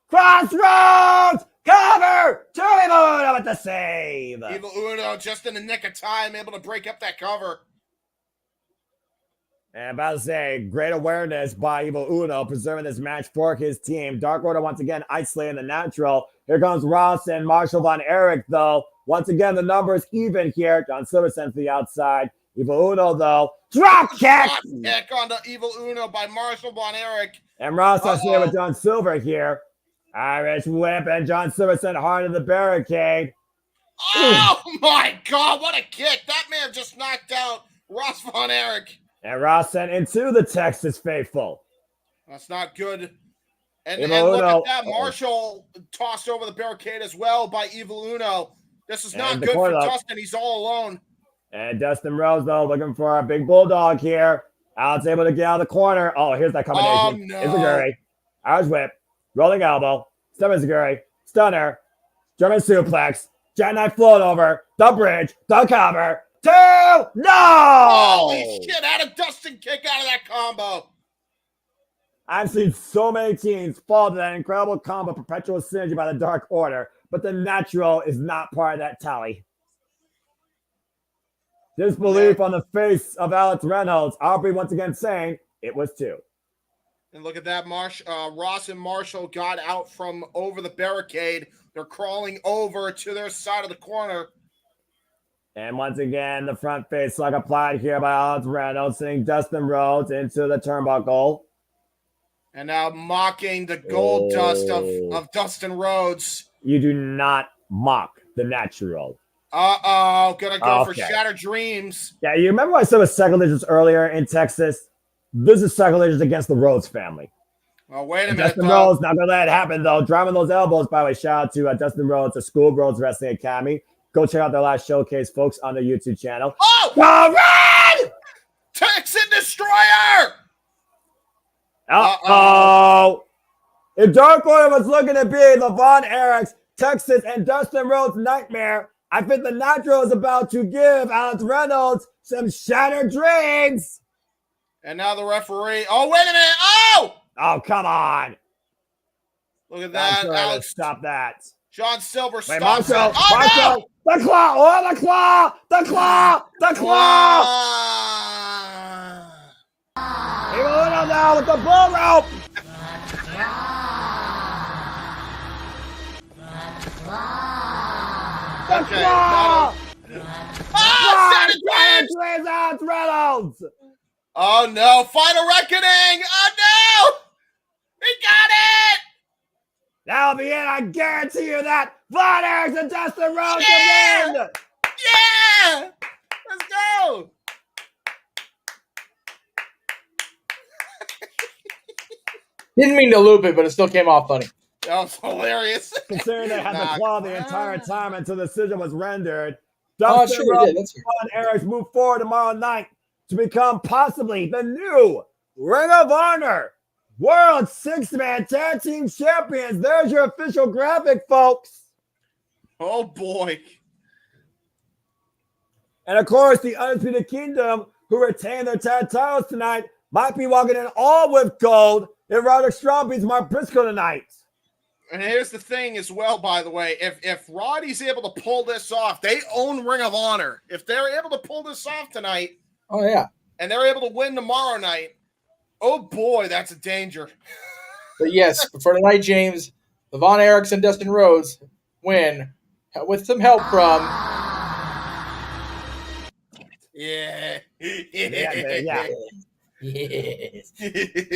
Crossroads. Cover. To Evil Uno with the save. Evil Uno just in the nick of time, able to break up that cover. And about to say, great awareness by Evil Uno, preserving this match for his team. Dark Order once again isolating the natural. Here comes Ross and Marshall Von Erich, though. Once again, the numbers even here. John Silver sends to the outside. Evil Uno, though. Drop kick! Drop kick on the Evil Uno by Marshall Von Erich. And Ross isolated with John Silver here. Irish whip, and John Silver sent hard to the barricade. Oh, my God, what a kick. That man just knocked out Ross Von Erich. And Ross sent into the Texas faithful. That's not good. And look at that. Marshall tossed over the barricade as well by Evil Uno. This is not good for Dustin. He's all alone. And Dustin Rhodes, though, looking for a big bulldog here. Alex able to get out of the corner. Oh, here's that combination. Oh, no. Izaguri. Irish whip. Rolling elbow. Step Izaguri. Stunner. German suplex. Jackknife float over. The bridge. The cover. 2. No! Holy shit. How did Dustin kick out of that combo? I've seen so many teams fall to that incredible combo, perpetual synergy by the Dark Order, but the natural is not part of that tally. Disbelief on the face of Alex Reynolds. Aubrey once again saying it was 2. And look at that. Ross and Marshall got out from over the barricade. They're crawling over to their side of the corner. And once again, the front face slug applied here by Alex Reynolds, sending Dustin Rhodes into the turnbuckle. And now mocking the gold dust of Dustin Rhodes. You do not mock the natural. Uh-oh. Gonna go for Shattered Dreams. Yeah, you remember what I said with sacrilegious earlier in Texas? This is sacrilegious against the Rhodes family. Oh, wait a minute, Dustin Rhodes, not going to let it happen, though. Driving those elbows, by the way. Shout out to Dustin Rhodes, the School Rhodes Wrestling Academy. Go check out their last showcase, folks, on their YouTube channel. Oh! All right! Texan Destroyer! Uh-oh. If Dark Order was looking to be the Von Erichs, Texas, and Dustin Rhodes nightmare, I think the Natural is about to give Alex Reynolds some shattered dreams. And now the referee. Oh, wait a minute. Oh! Oh, come on. Look at that. Alex. Stop that. John Silver Wait, stops Marshall. it. Oh, Marshall. no! The claw. Oh, the claw. The claw. The claw. Even a little now with the bull rope. The claw. Oh, Reynolds. Oh, no. Final Reckoning. Oh, no. He got it. That'll be it. I guarantee you that. Von Erichs and Dustin Rhodes Yeah! win. Yeah. Let's go. Didn't mean to loop it, but it still came off funny. That was hilarious. Considering they had the claw the entire time until the decision was rendered. Oh, Dustin sure Rhodes did. and Von Erichs move forward tomorrow night to become possibly the new Ring of Honor World 6-Man Tag Team Champions. There's your official graphic, folks. Oh, boy. And, of course, the Undisputed Kingdom, who retain their tag titles tonight, might be walking in all with gold if Roderick Strong beats Mark Briscoe tonight. And here's the thing as well, by the way. If Roddy's able to pull this off, they own Ring of Honor. If they're able to pull this off tonight, Oh, yeah. and they're able to win tomorrow night, oh, boy, that's a danger. But yes, for tonight, James, the Von Erichs and Dustin Rhodes win with some help from... Yeah. Yeah. Yes.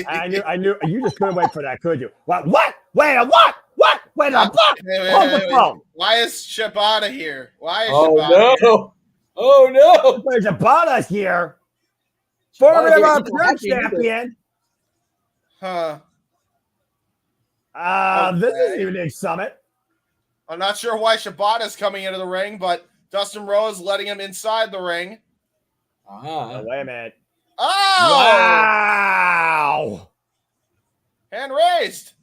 I knew. You just couldn't wait for that, could you? What? Wait a what? What? Wait a what? Hold the phone. Why is Shibata here? Why is Oh, Shibata here? no. Oh, no. Where's Shibata's here? Former Shibata Pure didn't have champion. Huh. This is Okay. a unique summit. I'm not sure why Shibata's coming into the ring, but Dustin Rhodes letting him inside the ring. Ah. Wait a minute. Oh! Wow. Hand raised.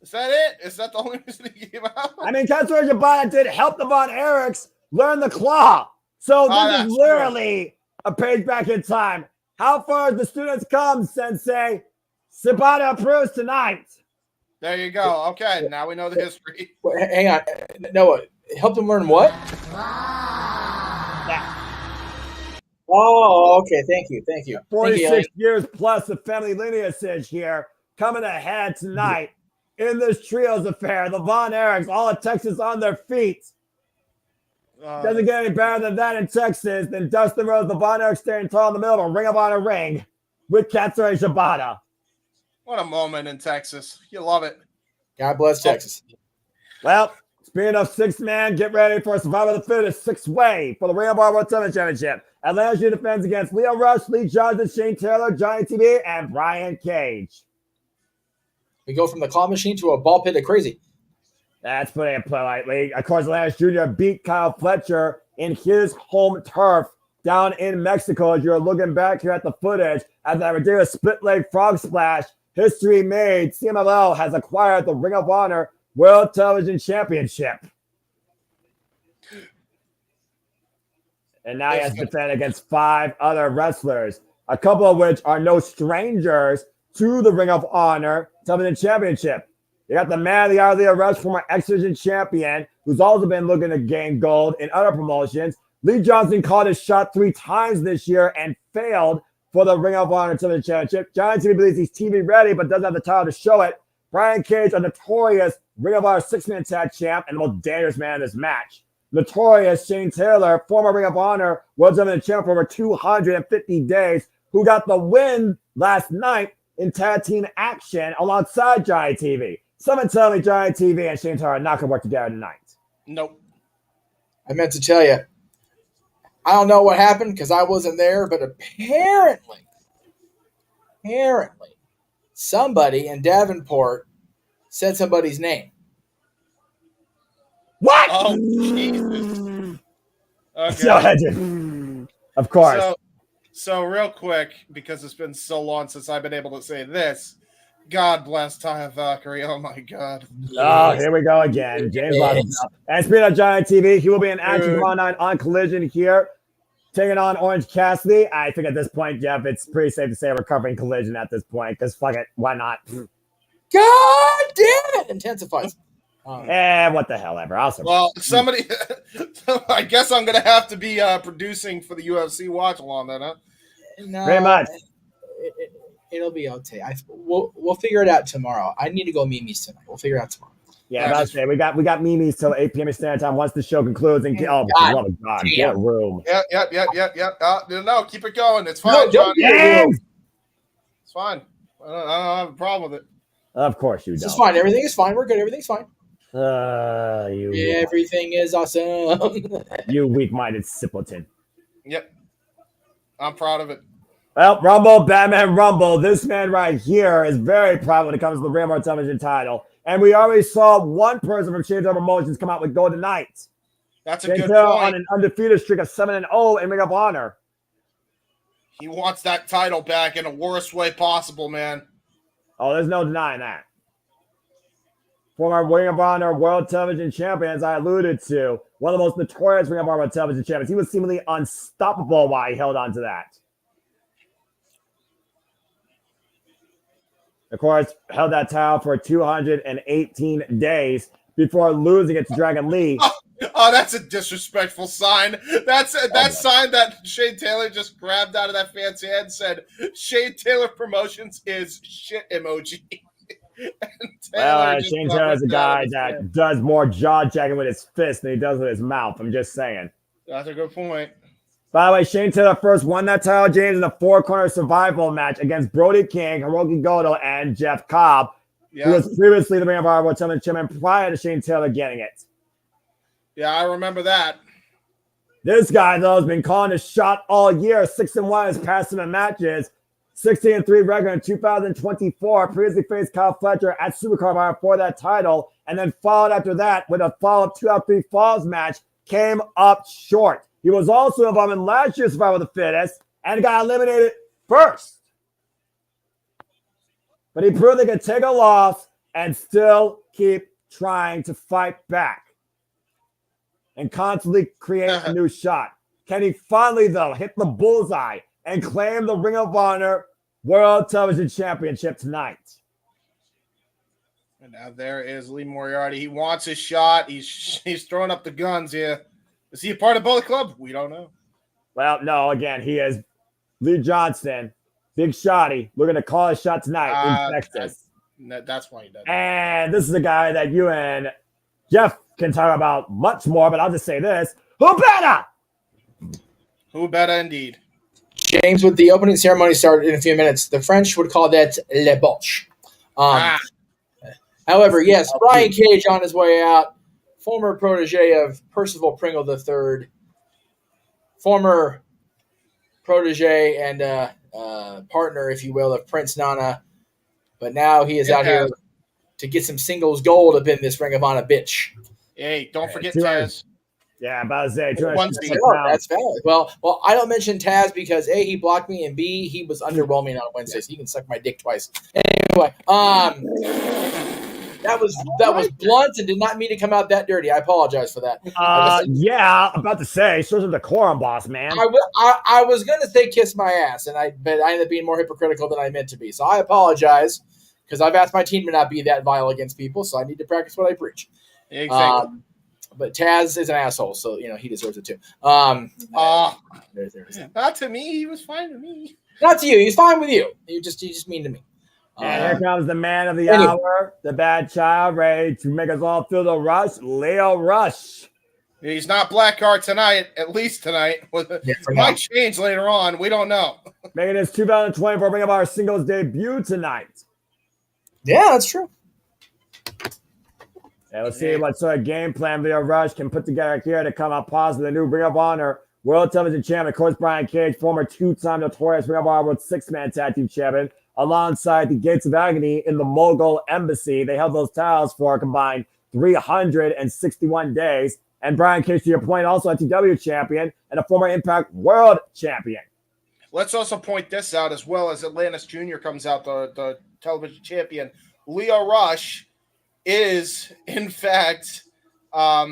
Is that it? Is that the only reason he came out? I mean, Katsura Shibata did help the Von Erichs learn the claw. So this that's is literally a page back in time. How far has the students come, Sensei? Shibata approves tonight. There you go. Okay, now we know the history. Wait, hang on. Noah, helped him learn what? Yeah. Oh, okay. Thank you. Thank you. 46 years plus of family lineage here coming ahead tonight in this trios affair. The Von Erichs, all of Texas on their feet. Doesn't get any better than that in Texas. Then Dustin Rhodes, the Von Erichs standing tall in the middle of a Ring of Honor ring with Katsura Shibata. What a moment in Texas. You love it. God bless Texas. Well, speaking of 6-man, get ready for a Survivor of the Fittest 6-way for the Ring of Honor World Championship. Atlanta Dream defends against Leo Rush, Lee Johnson, Shane Taylor, Johnny TV, and Brian Cage. We go from the claw machine to a ball pit of crazy. That's putting it politely. Of course, Lance Jr. beat Kyle Fletcher in his home turf down in Mexico. As you're looking back here at the footage, at that ridiculous split leg frog splash, history made. CMLL has acquired the Ring of Honor World Television Championship. And now he has to defend against 5 other wrestlers, a couple of which are no strangers to the Ring of Honor Television Championship. You got the man of the hour of the arrest, former X-Division champion, who's also been looking to gain gold in other promotions. Lee Johnson called his shot 3 times this year and failed for the Ring of Honor Television Championship. Giant TV believes he's TV ready, but doesn't have the title to show it. Brian Cage, a notorious Ring of Honor 6-man tag champ and the most dangerous man in this match. Notorious Shane Taylor, former Ring of Honor World Television champ for over 250 days, who got the win last night in tag team action alongside Giant TV. Someone tell me Giant TV and Shane Taylor are not going to work together tonight. Nope. I meant to tell you, I don't know what happened because I wasn't there, but apparently, somebody in Davenport said somebody's name. What? Oh, Jesus. Okay. Of course. So real quick, because it's been so long since I've been able to say this, God bless Taya Valkyrie. Oh, my God. Oh, here we go again. James Bond. And speaking of Giant TV, he will be in action tomorrow night on Collision here, taking on Orange Cassidy. I think at this point, Jeff, it's pretty safe to say we're covering Collision at this point, because fuck it, why not? God damn it! Intensifies. What the hell ever. Well, somebody, I guess I'm going to have to be producing for the UFC watch along then, huh? No, very much. It'll be okay. We'll figure it out tomorrow. I need to go Mimi's tonight. We'll figure it out tomorrow. Yeah, about to say we got Mimi's till 8 p.m. Standard Time once the show concludes. And God, get a room. Yep. No, keep it going. It's fine, Johnny. It's fine. I don't have a problem with it. Of course you don't. It's fine. Everything is fine. We're good. Everything's fine. Everything is awesome. You weak-minded simpleton. Yep. I'm proud of it. Well, Rumble, Batman Rumble. This man right here is very proud when it comes to the Ring of Honor Television title. And we already saw one person from Shades of Promotions come out with gold tonight. That's a good point. On an undefeated streak of 7-0 in Ring of Honor. He wants that title back in the worst way possible, man. Oh, there's no denying that. Former Ring of Honor World Television Champion, as I alluded to, one of the most notorious Ring of Honor Television Champions. He was seemingly unstoppable while he held on to that. Of course, held that title for 218 days before losing it to Dragon Lee. Oh, that's a disrespectful sign. That's sign that Shane Taylor just grabbed out of that fan's head and said, Shane Taylor Promotions is shit emoji. Shane Taylor is a guy that does more jaw-jacking with his fist than he does with his mouth. I'm just saying. That's a good point. By the way, Shane Taylor first won that title, James, in a 4-corner survival match against Brody King, Hiroki Goto, and Jeff Cobb, who was previously the Ring of Honor World Television Champion prior to Shane Taylor getting it. Yeah, I remember that. This guy, though, has been calling his shot all year. 6-1 his past 7 matches. 16-3 regular in 2024. Previously faced Kyle Fletcher at Supercard for that title. And then followed after that with a follow-up 2 out of 3 falls match. Came up short. He was also involved in last year's Survival of the Fittest and got eliminated first. But he proved they could take a loss and still keep trying to fight back and constantly create a new shot. Can he finally, though, hit the bullseye and claim the Ring of Honor World Television Championship tonight? And now there is Lee Moriarty. He wants his shot. He's throwing up the guns here. Is he a part of Bullet Club? We don't know. Well, no, again, he is Lee Johnston, Big Shotty, looking to call his shot tonight in Texas. That's why he does. And this is a guy that you and Jeff can talk about much more, but I'll just say this. Who better? Who better indeed? James, with the opening ceremony started in a few minutes, the French would call that le botch. However, yes, Brian Cage on his way out, former protege of Percival Pringle III, former protege and partner, if you will, of Prince Nana, but now he is out here to get some singles gold up in this Ring of Honor bitch. Hey, don't forget Taz. Yeah, I'm about to say, That's valid. Well, I don't mention Taz because A, he blocked me, and B, he was underwhelming on Wednesday, so he can suck my dick twice. Anyway, that was blunt and did not mean to come out that dirty. I apologize for that. Yeah, I'm about to say, shows him the decorum, boss man. I was gonna say kiss my ass, but I ended up being more hypocritical than I meant to be. So I apologize because I've asked my team to not be that vile against people, so I need to practice what I preach. Exactly. But Taz is an asshole, so he deserves it too. Not to me. He was fine to me. Not to you. He's fine with you. You just mean to me. And here comes the man of the hour, the bad child, ready to make us all feel the rush, Leo Rush. He's not Blackheart tonight, at least tonight. Might change later on. We don't know. Making his 2024 Ring of Honor singles debut tonight. Yeah, that's true. And let's see what sort of game plan Leo Rush can put together here to come out positive. The new Ring of Honor World Television Champion, of course, Brian Cage, former two-time notorious Ring of Honor World Six-Man Tag Team Champion, alongside the Gates of Agony in the Mogul Embassy. They held those titles for a combined 361 days. And Brian Cage, to your point, also a TW champion and a former Impact World Champion. Let's also point this out as well as Atlantis Jr. comes out, the television champion. Leo Rush is, in fact, a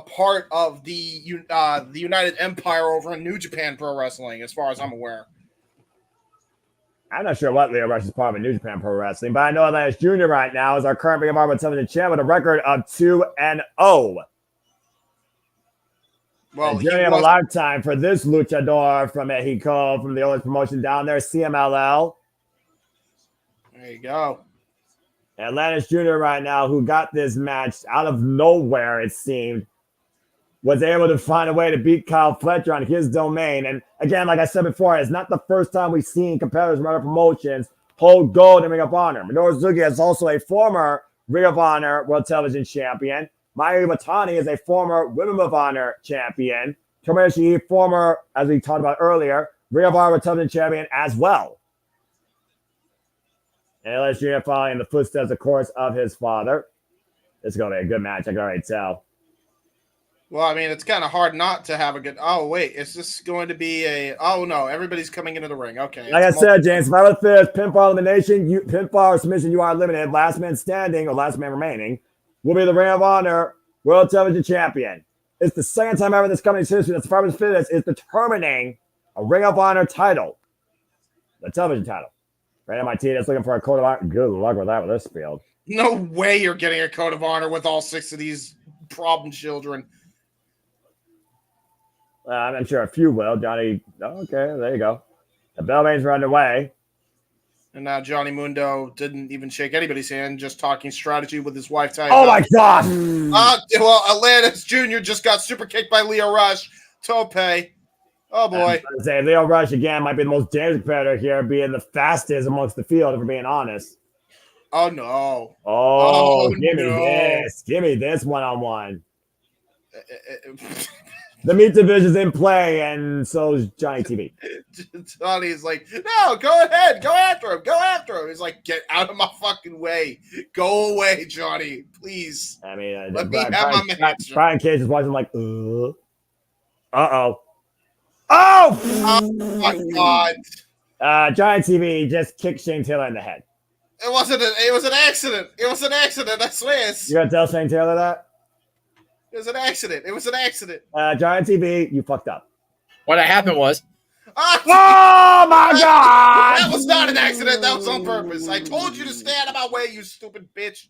part of the United Empire over in New Japan Pro Wrestling, as far as I'm aware. I'm not sure what Leo Rush is part of New Japan Pro Wrestling, but I know Atlantis Jr. right now is our current Ring of Honor Television champion with a record of 2-0. Well, journey of a lifetime for this luchador from Mexico, from the oldest promotion down there, CMLL. There you go. Atlantis Jr. right now, who got this match out of nowhere, it seemed, was able to find a way to beat Kyle Fletcher on his domain. And again, like I said before, it's not the first time we've seen competitors from other promotions hold gold in Ring of Honor. Minoru Suzuki is also a former Ring of Honor World Television Champion. Mayu Iwatani is a former Women of Honor champion. Tomoyo Ishii, former, as we talked about earlier, Ring of Honor World Television champion as well. And LS Jr. following in the footsteps, of course, of his father. This is going to be a good match, I can already tell. Well, I mean, it's kind of hard not to have a good... Oh, wait, is this going to be a... Oh, no, everybody's coming into the ring. Okay. Like I said, James, if I was this pinfall elimination, pinfall or submission, you are eliminated. Last man standing or last man remaining will be the Ring of Honor World Television Champion. It's the second time ever in this company's history that Survivor Fitness is determining a Ring of Honor title, the television title. Right on my team that's looking for a code of honor. Good luck with that with this field. No way you're getting a code of honor with all 6 of these problem children. I'm sure a few will. Johnny, okay, there you go. The bell rings are underway. And now Johnny Mundo didn't even shake anybody's hand, just talking strategy with his wife. Oh, my God. Well, Atlantis Jr. just got super kicked by Leo Rush. Tope. Oh, boy. Say Leo Rush, again, might be the most dangerous competitor here, being the fastest amongst the field, if we're being honest. Oh, no. Give me this. Give me this one-on-one. The meat division's in play, and so is Johnny TV. Johnny's like, no, go ahead. Go after him. Go after him. He's like, get out of my fucking way. Go away, Johnny. Please. I mean, let me have my match. Brian Cage is watching like, uh-oh. Oh, my God. Johnny TV just kicked Shane Taylor in the head. It was an accident. It was an accident, I swear. You gonna tell Shane Taylor that? It was an accident. It was an accident. Giant TV, you fucked up. What happened was... Oh, my God! That was not an accident. That was on purpose. I told you to stay out of my way, you stupid bitch.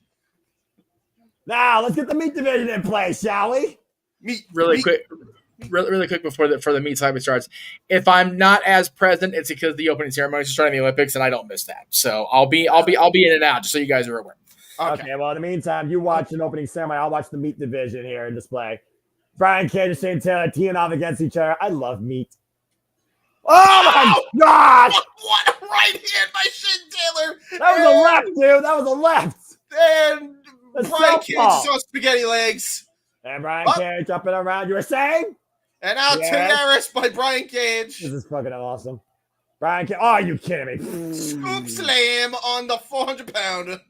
Now, let's get the meat division in place, shall we? Really quick before the meat segment starts. If I'm not as present, it's because the opening ceremony is starting the Olympics, and I don't miss that. So I'll be in and out, just so you guys are aware. Okay, well, in the meantime, you watch an opening ceremony. I'll watch the meat division here in display. Brian Cage and Shane Taylor teeing off against each other. I love meat. Oh, my God! What a right hand by Shane Taylor! That was a left, dude. That was a left. And Brian Cage saw spaghetti legs. And Brian Cage up and around. You were saying? And out to Harris by Brian Cage. This is fucking awesome. Brian Cage. Oh, are you kidding me? Scoop slam on the 400-pounder.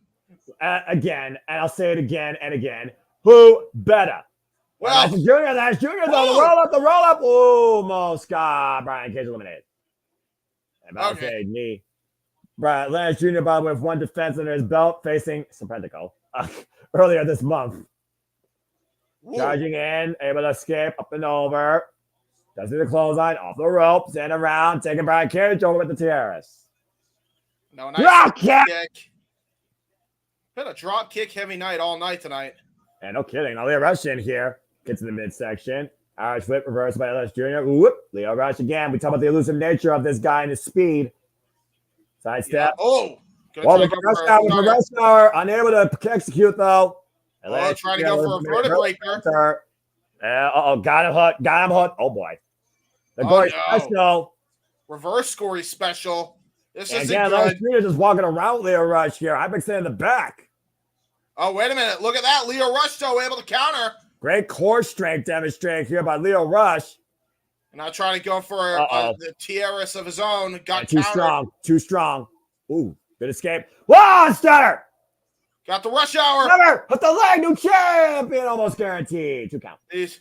Again, and I'll say it again and again. Who better? Well, That's Junior, though. The roll up. Almost got Brian Cage eliminated. And Okay. knee. Brian Lance Jr. by with one defense under his belt, facing Serpentico earlier this month. Woo. Charging in, able to escape up and over. Does the clothesline off the ropes and around, taking Brian Cage over with the tiaras. No, nice Drop kick. Been a drop kick heavy night all night tonight. And no kidding. Now Leo Rush in here. Gets in the midsection. Irish flip reversed by LS Jr. Whoop. Leo Rush again. We talk about the elusive nature of this guy and his speed. Side step. Yeah. Oh. Well, the rush hour. Unable to execute, though. Oh, trying to go for a vertebraker. Got him hooked. Oh, boy. The Gory special. Reverse Gory special. This isn't good. LS Jr. just walking around Leo Rush here. I'm extending the back. Oh, wait a minute. Look at that. Leo Rush, though, able to counter. Great core strength demonstrated here by Leo Rush. And now trying to go for the tiaras of his own. Got too strong. Too strong. Ooh, good escape. Whoa, stutter. Got the rush hour. Never. Hit the leg. New champion. Almost guaranteed. 2 count. These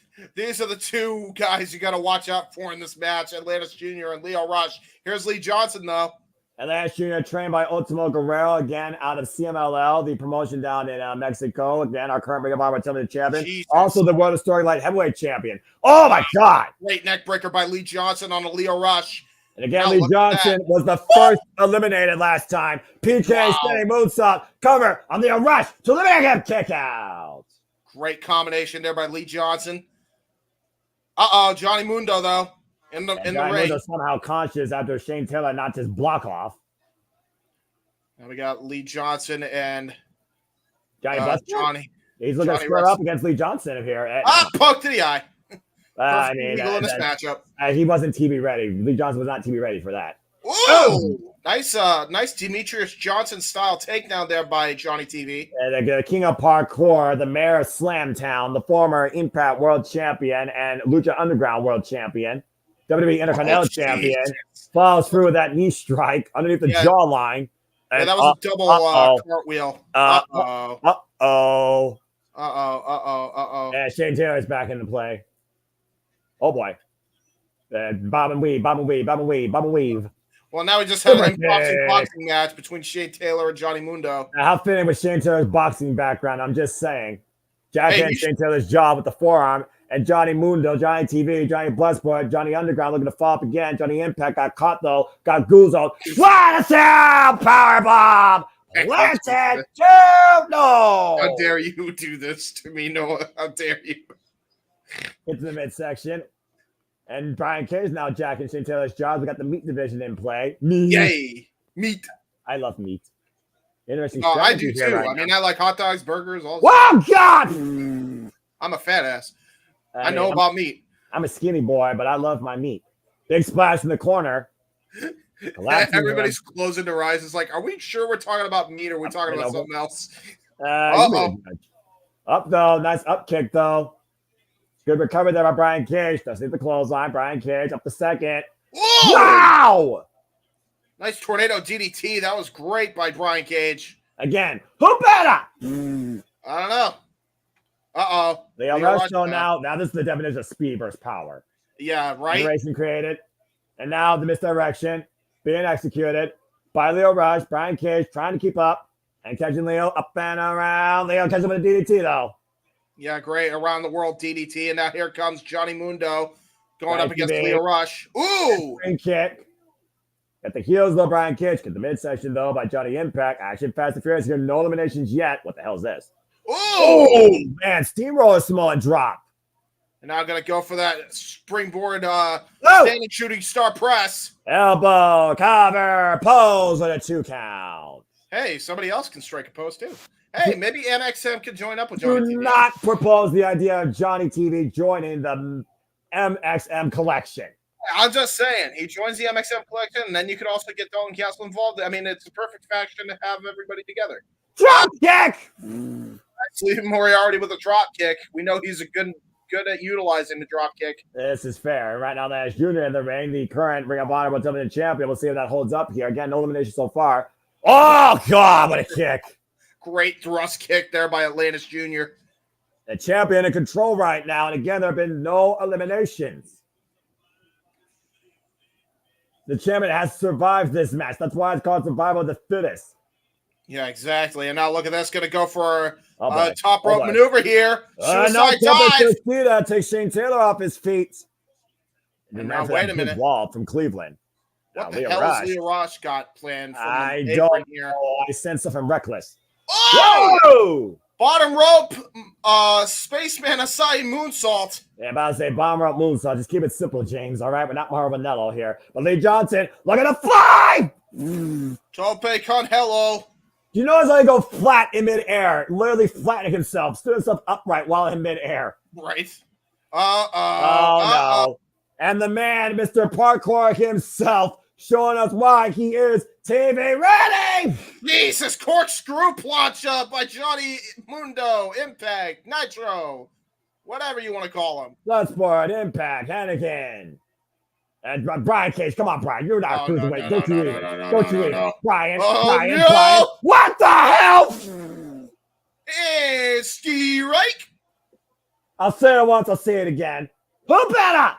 are the two guys you got to watch out for in this match. Atlantis Jr. and Leo Rush. Here's Lee Johnson, though. Atlantis Jr. trained by Ultimo Guerrero, again, out of CMLL, the promotion down in Mexico. Again, our current Ring of Honor Television champion. Jesus. Also the World of Story Light Heavyweight champion. Oh, my God. Great neck breaker by Lee Johnson on a Leo Rush. And again, Lee Johnson was the first eliminated last time. PK standing moonsault. Cover on Leo Rush to eliminate him. Kick out. Great combination there by Lee Johnson. Johnny Mundo, though. In the ring. Somehow conscious after Shane Taylor knocked his block off. And we got Lee Johnson and Johnny. He's looking to square up against Lee Johnson here. Poke to the eye. I mean, in this matchup. He wasn't TV ready. Lee Johnson was not TV ready for that. Whoa! Nice Demetrius Johnson style takedown there by Johnny TV. And the King of Parkour, the Mayor of Slamtown, the former Impact World Champion and Lucha Underground World Champion. WWE Intercontinental Champion follows through with that knee strike underneath the jawline. And that was a double cartwheel. And Shane Taylor is back into play. Oh boy. Bob and weave. Well, now we just had an boxing match between Shane Taylor and Johnny Mundo. How fitting with Shane Taylor's boxing background, I'm just saying. Jackhand Shane Taylor's jaw with the forearm. And Johnny Mundo, Johnny TV, Johnny Bloodsport, Johnny Underground looking to fall up again. Johnny Impact got caught, though. Got goozled. What a sound! Powerbomb! Planted! No! How dare you do this to me, Noah? How dare you? Into the midsection. And Brian Cage now jacking Shane Taylor's jaws. We got the meat division in play. Meat. Yay! Meat. I love meat. Interesting. I do, too. I mean, I like hot dogs, burgers, all Wow, God! I'm a fat ass. I know about meat. I'm a skinny boy, but I love my meat. Big splash in the corner. Everybody's closing their eyes. It's like, are we sure we're talking about meat or are we talking about something else? Up, though. Nice up kick, though. Good recovery there by Brian Cage. Doesn't hit the clothesline. Brian Cage up the second. Whoa! Wow! Nice tornado DDT. That was great by Brian Cage. Again. Who better? I don't know. Leo Rush show now. Now this is the definition of speed versus power. Yeah, right. Racing created. And now the misdirection being executed by Leo Rush. Brian Cage trying to keep up and catching Leo up and around. Leo catches him with a DDT, though. Yeah, great. Around the world DDT. And now here comes Johnny Mundo going up against Leo Rush. Ooh! Green kick. At the heels, though, Brian Cage. Get the midsection, though, by Johnny Impact. Action Fast and Furious here. No eliminations yet. What the hell is this? Oh, man, steamroller Samoan drop. And now I'm going to go for that springboard standing shooting star press. Elbow, cover, pose with a 2 count. Hey, somebody else can strike a pose too. Hey, maybe MXM can join up with Johnny TV. Do not propose the idea of Johnny TV joining the MXM collection. I'm just saying, he joins the MXM collection, and then you could also get Dalton Castle involved. I mean, it's a perfect faction to have everybody together. Drop kick! Leave Moriarty with a drop kick. We know he's good at utilizing the drop kick. This is fair. Right now, Nash Jr. in the ring, the current Ring of Honor World Television champion. We'll see if that holds up here. Again, no elimination so far. Oh, God, what a kick. Great thrust kick there by Atlantis Jr. The champion in control right now. And again, there have been no eliminations. The champion has survived this match. That's why it's called survival of the fittest. Yeah, exactly. And now look at that's going to go for Oh, top rope maneuver here. Suicide dive. See that takes Shane Taylor off his feet. And now, wait a minute. Wall from Cleveland. What the hell has Leo Rush got planned? I don't know. I sense something reckless. Oh! Whoa! Bottom rope, Spaceman Asai moonsault. Yeah, about to say bottom rope moonsault. Just keep it simple, James. All right, we're not Marvinello here. But Lee Johnson, look at the fly! Tope con hello. Do you notice how he go flat in midair, literally flattening himself, stood himself upright while in midair? Right. No. And the man, Mr. Parkour himself, showing us why he is TV ready. Jesus, corkscrew plancha by Johnny Mundo, Impact, Nitro, whatever you want to call him. Bloodsport, Impact, Anakin. And Brian Cage, come on, Brian. You're not cruiserweight. Don't you eat it. Don't you eat it. Brian. What the hell? It's Ski Rake. I'll say it once, I'll say it again. Who better?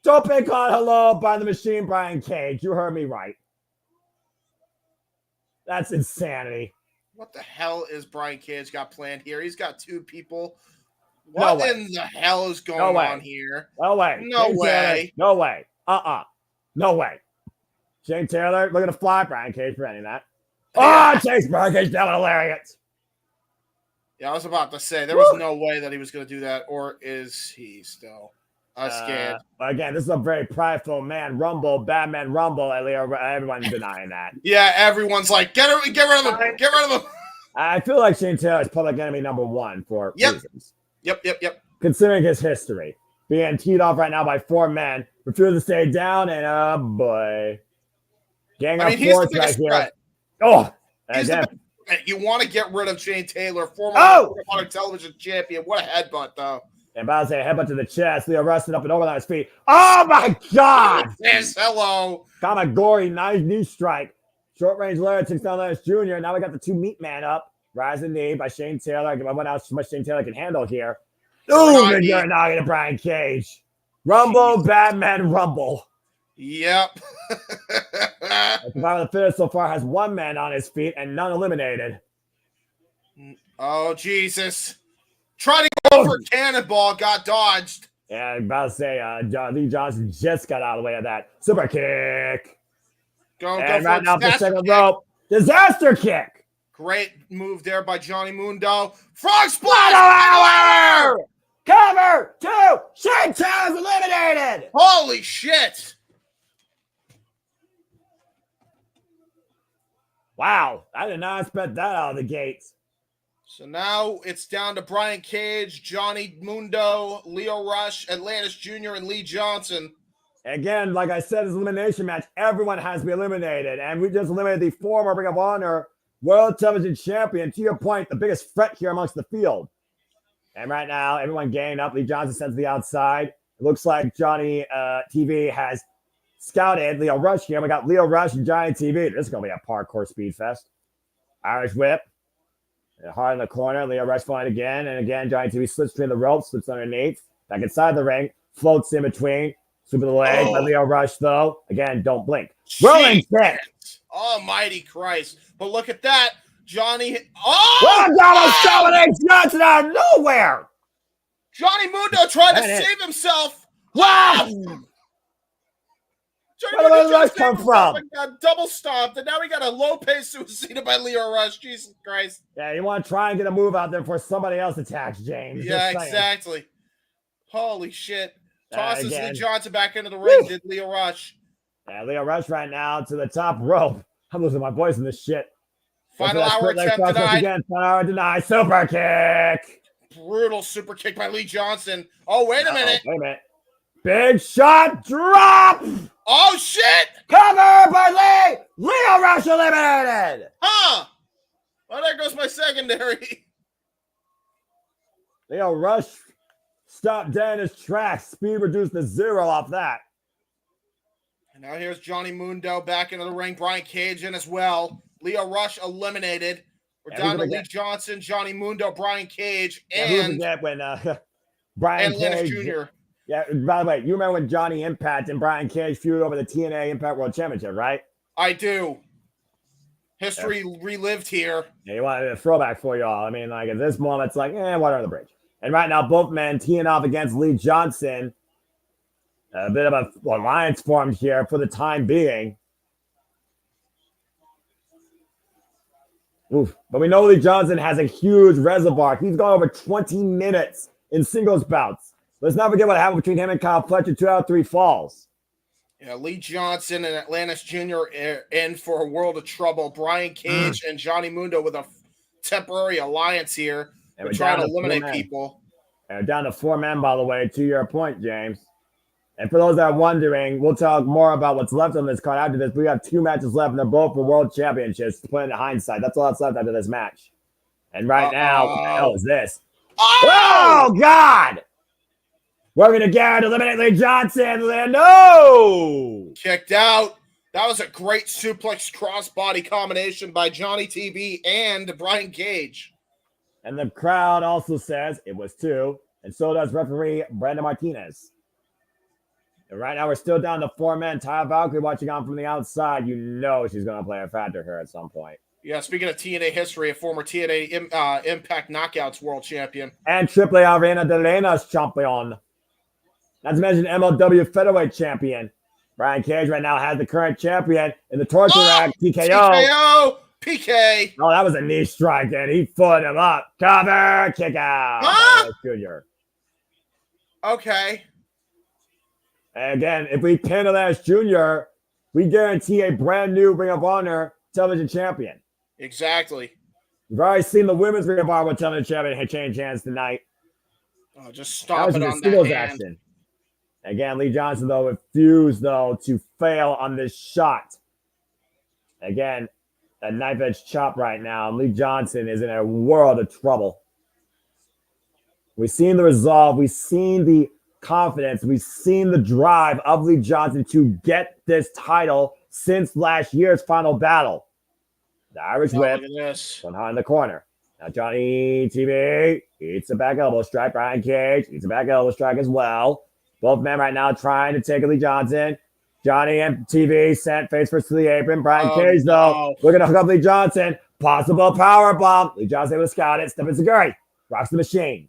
Don't pick on hello by the machine, Brian Cage. You heard me right. That's insanity. What the hell is Brian Cage got planned here? He's got two people. What in the hell is going on here? No way. No way. No way. No way. Shane Taylor, look at the fly. Brian Cage preventing that. Oh, Chase Brian Cage down with a lariat. Yeah, I was about to say, there was no way that he was going to do that, or is he still? I was scared. Again, this is a very prideful man. Rumble, Batman Rumble. Everyone's denying that. Yeah, everyone's like, get rid of him. Get rid of him. I feel like Shane Taylor is public enemy number one for reasons. Yep. Considering his history. Being teed off right now by four men. Refusing to stay down, and oh boy. Gang of four right here. Oh, again. You want to get rid of Shane Taylor, former television champion. What a headbutt, though. And about to say a headbutt to the chest. Leo Rush up and over on his feet. Oh, my God. Yes, hello. Kamagori, nice knee strike. Short range lariat, 6'9" Lance Jr. Now we got the two meat man up. Rising knee by Shane Taylor. I wonder how much Shane Taylor can handle here. Ooh, and you're knocking to Brian Cage. Rumble, Batman, Rumble. Yep. Survivor of the Fittest so far has one man on his feet and none eliminated. Oh, Jesus. Trying to go for a cannonball, got dodged. Yeah, I'm about to say, Lee Johnson just got out of the way of that. Super kick. Go right now, the second rope. Disaster kick. Great move there by Johnny Mundo. Frog splash! Cover 2. Shane Taylor's eliminated. Holy shit. Wow, I did not expect that out of the gates. So now it's down to Brian Cage, Johnny Mundo, Leo Rush, Atlantis Jr., and Lee Johnson. Again, like I said, this elimination match, everyone has to be eliminated. And we just eliminated the former Ring of Honor World Television Champion. To your point, the biggest threat here amongst the field. And right now, everyone ganging up. Lee Johnson sends to the outside. It looks like Johnny TV has scouted Leo Rush here. We got Leo Rush and Johnny TV. This is going to be a parkour speed fest. Irish whip. Hard in the corner. Leo Rush falling again. And again, Johnny TV slips between the ropes, slips underneath. Back inside the ring. Floats in between. Super the leg by Leo Rush, though. Again, don't blink. Rolling kick. Almighty Christ. But look at that. Johnny. Dominates Johnson out of nowhere. Johnny Mundo tried to save himself. Wow. Where did Rush come from? Got double stomped, and now we got a Lope Suicida by Leo Rush. Jesus Christ. Yeah, you want to try and get a move out there before somebody else attacks, James. Yeah, exactly. Holy shit. Tosses Lee Johnson back into the ring, did Leo Rush. Yeah, Leo Rush right now to the top rope. I'm losing my voice in this shit. Final hour attempt denied. Again. Final hour denied. Super kick. Brutal super kick by Lee Johnson. Oh, wait a minute. Wait a minute. Big shot drop. Oh, shit. Cover by Lee. Leo Rush eliminated. Huh. Well, there goes my secondary. Leo Rush stopped dead in his tracks. Speed reduced to 0 off that. And now here's Johnny Mundo back into the ring. Brian Cage in as well. Leo Rush eliminated. We're down to Lee Johnson, Johnny Mundo, Brian Cage, and when Brian and Cage Lannis Jr. Yeah, by the way, you remember when Johnny Impact and Brian Cage feuded over the TNA Impact World Championship, right? I do. History relived here. Yeah, you wanted a throwback for y'all. I mean, like at this moment, it's like, water on the bridge. And right now, both men teeing off against Lee Johnson. A bit of a alliance formed here for the time being. Oof. But we know Lee Johnson has a huge reservoir. He's gone over 20 minutes in singles bouts. Let's not forget what happened between him and Kyle Fletcher 2 out of 3 falls. Yeah, Lee Johnson and Atlantis Jr. in for a world of trouble. Brian Cage and Johnny Mundo with a temporary alliance here. And we're trying to eliminate people. And we're down to 4 men, by the way, to your point, James. And for those that are wondering, we'll talk more about what's left on this card after this. We have 2 matches left, and they're both for world championships. To put into hindsight, that's all that's left after this match. And right now, what the hell is this? Oh God! We're going to get eliminate Lee Johnson. No! Kicked out. That was a great suplex crossbody combination by Johnny TV and Brian Cage. And the crowd also says it was 2. And so does referee Brandon Martinez. And right now we're still down to 4 men. Taya Valkyrie watching on from the outside. You know she's going to play a factor here at some point. Yeah, speaking of TNA history, a former TNA Impact Knockouts world champion. And AAA Arena de Lena's champion. Not to mention MLW featherweight champion. Brian Cage right now has the current champion in the torture rack, TKO. TKO, PK. Oh, that was a knee strike, and he fought him up. Cover, kick out. Huh? Junior. Okay. And again, if we pin Elias Jr., we guarantee a brand new Ring of Honor television champion. Exactly. We've already seen the women's Ring of Honor television champion change hands tonight. Oh, just stop it on that hand. Action. Again, Lee Johnson, though, refused, to fail on this shot. Again, a knife-edge chop right now. Lee Johnson is in a world of trouble. We've seen the resolve. We've seen the confidence. We've seen the drive of Lee Johnson to get this title since last year's final battle. The Irish whip, one high in the corner. Now Johnny TV eats a back elbow strike. Brian Cage eats a back elbow strike as well. Both men right now trying to take Lee Johnson. Johnny and TV sent face first to the apron. Brian Cage, though, looking to hook up Lee Johnson. Possible power bomb. Lee Johnson able to scout it. Step into Seguri. Rocks the machine.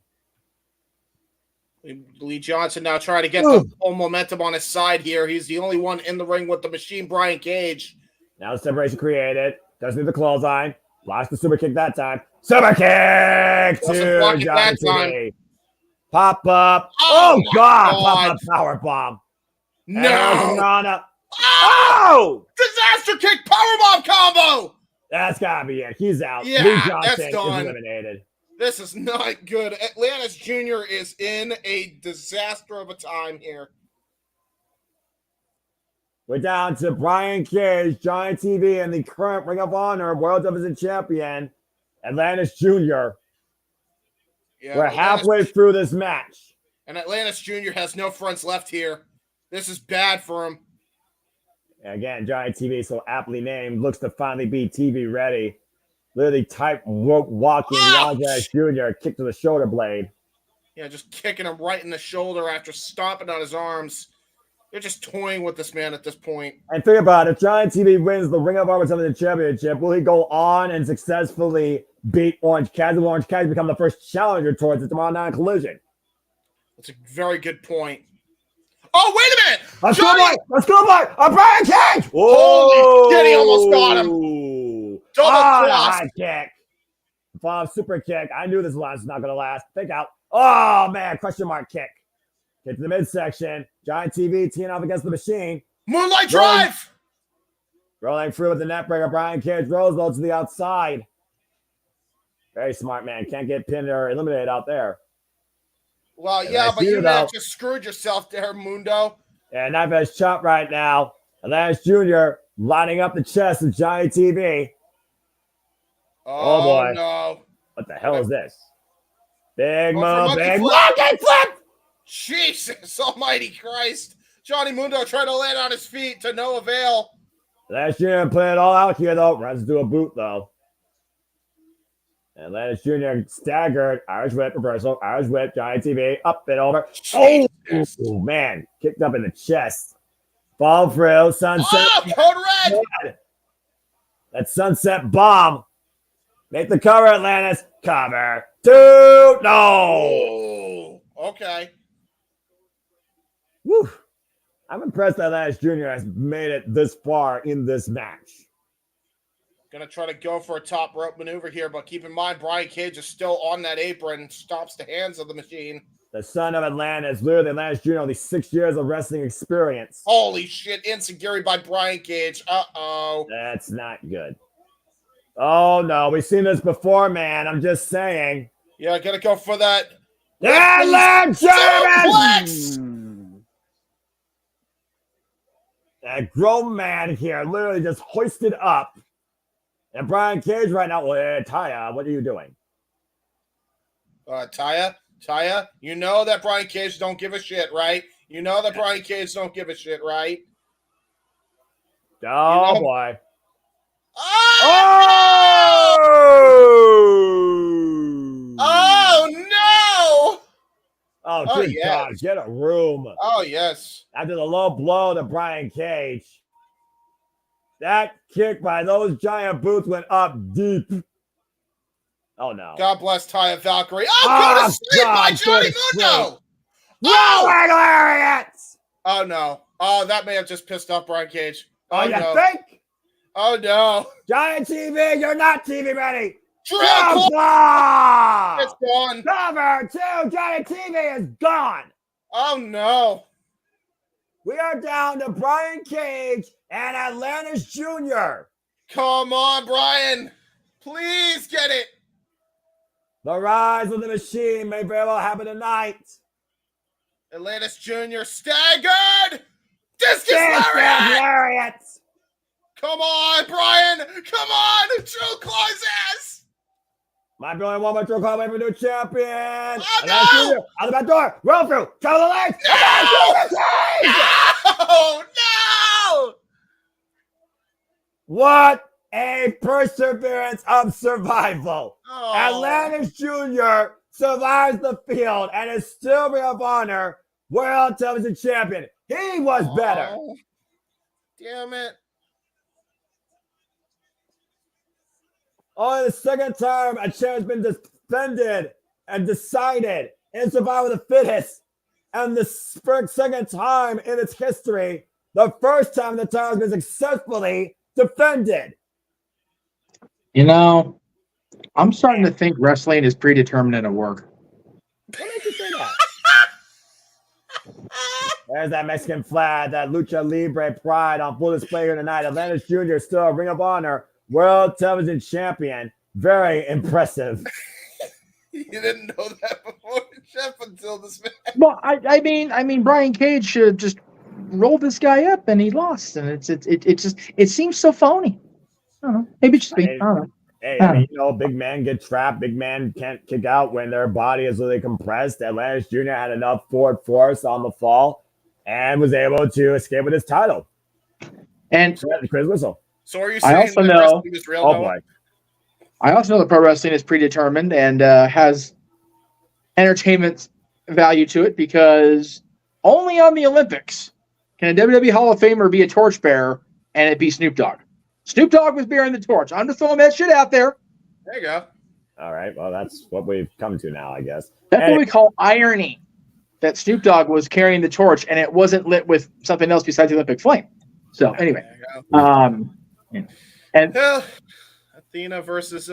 Lee Johnson now trying to get the full momentum on his side here. He's the only one in the ring with the machine, Brian Cage. Now the separation created. Doesn't need the clothesline. Lost the super kick that time. Super kick to Johnny TV. Pop up. Oh God. Pop up power bomb. No. Oh! Disaster kick powerbomb combo. That's gotta be it. He's out. Yeah, Lee Johnson that's done. is eliminated. This is not good. Atlantis Jr. is in a disaster of a time here. We're down to Brian Cage, Johnny TV, and the current Ring of Honor World Television Champion, Atlantis Jr. Yeah, We're halfway through this match. And Atlantis Jr. has no fronts left here. This is bad for him. Again, Johnny TV, so aptly named, looks to finally be TV ready. Literally tight rope walking Atlantis Jr. Kick to the shoulder blade. Yeah, just kicking him right in the shoulder after stomping on his arms. They're just toying with this man at this point. And think about it. If Johnny TV wins the Ring of Honor Television Championship, will he go on and successfully beat Orange Cassidy? Will Orange Cassidy become the first challenger towards the tomorrow night collision? That's a very good point. Oh, wait a minute! Let's go, boy! A Brian Cage! Holy shit, he almost got him! Double cross! High kick. Bomb super kick. I knew this was not going to last. Think out. Oh, man. Question mark kick. Get to the midsection. Giant TV teeing off against the machine. Moonlight drive! Rolling through with the net breaker. Brian Cage rolls low to the outside. Very smart, man. Can't get pinned or eliminated out there. Well, yeah, but you may have just screwed yourself there, Mundo. Yeah, knife edge chop right now. Atlantis Jr. lining up the chest of Johnny TV. Oh boy. No. What the hell is this? Big move, big monkey flip! Jesus almighty Christ. Johnny Mundo tried to land on his feet to no avail. Atlantis Jr. playing it all out here, though. Runs to a boot, though. Atlantis Jr. staggered. Irish whip reversal. Irish whip. Giant TV. Up and over. Oh, man. Kicked up in the chest. Fall through. Sunset. Oh, code red. That sunset bomb. Make the cover, Atlantis. Cover. 2. No. Oh, okay. Woo. I'm impressed that Atlantis Jr. has made it this far in this match. Gonna try to go for a top rope maneuver here, but keep in mind Brian Cage is still on that apron, stops the hands of the machine. The son of Atlantis, literally Atlantis Jr. only 6 years of wrestling experience. Holy shit, enziguri by Brian Cage. Uh-oh. That's not good. Oh, no, we've seen this before, man. I'm just saying. Yeah, gotta go for that. Atlantis! That grown man here literally just hoisted up. And Brian Cage right now, well, Taya, what are you doing? Taya, you know that Brian Cage don't give a shit, right? You know that Brian Cage don't give a shit, right? Oh, you know? Boy. Oh! Oh, no! Oh, Oh, good yes. God. Get a room. Oh, yes. After the low blow to Brian Cage. That kick by those giant boots went up deep. Oh, no. God bless Taya Valkyrie. Oh, go to sleep, my Johnny Mundo! Oh, hilarious! Oh, no. Oh, that may have just pissed off Brian Cage. Oh, you no. think? Oh, no. Giant TV, you're not TV ready. Drill It's gone. Cover 2, Giant TV is gone. Oh, no. We are down to Brian Cage and Atlantis Jr. Come on, Brian. Please get it. The rise of the machine may very well happen tonight. Atlantis Jr. staggered. Discus lariat. Lariat. Come on, Brian. Come on. True Claw's ass. Might be only one more True Claw away from new champion. Oh, Atlantis no. Jr. Out the back door. Roll through. Cover the legs. No. No. What a perseverance of survival. Oh. Atlantis Jr. survives the field and is still Ring of Honor World Television Champion. He was better. Oh, damn it. Only the second time a champion's been defended and decided in Survival of the Fittest. And the second time in its history, the first time the title has been successfully defended. You know, I'm starting to think wrestling is predetermined at work. What makes you say that? There's that Mexican flag, that Lucha Libre pride on full display here tonight. Atlantis Jr. still a Ring of Honor World Television Champion. Very impressive. You didn't know that before, Jeff, until this match. Well, I mean, Brian Cage should have just rolled this guy up, and he lost, and it seems so phony. I don't know. Maybe it's just me. I don't know. Hey, I mean, you know, big men get trapped. Big men can't kick out when their body is really compressed. Atlantis Jr. had enough forward force on the fall and was able to escape with his title. And Chris Whistle. So are you saying also that know- wrestling is real? Oh, Noah? boy. I also know that pro wrestling is predetermined and has entertainment value to it, because only on the Olympics can a WWE Hall of Famer be a torchbearer and it be Snoop Dogg. Snoop Dogg was bearing the torch. I'm just throwing that shit out there. There you go. All right. Well, that's what we've come to now, I guess. That's what we call irony. That Snoop Dogg was carrying the torch and it wasn't lit with something else besides the Olympic flame. So anyway, and Well, Athena versus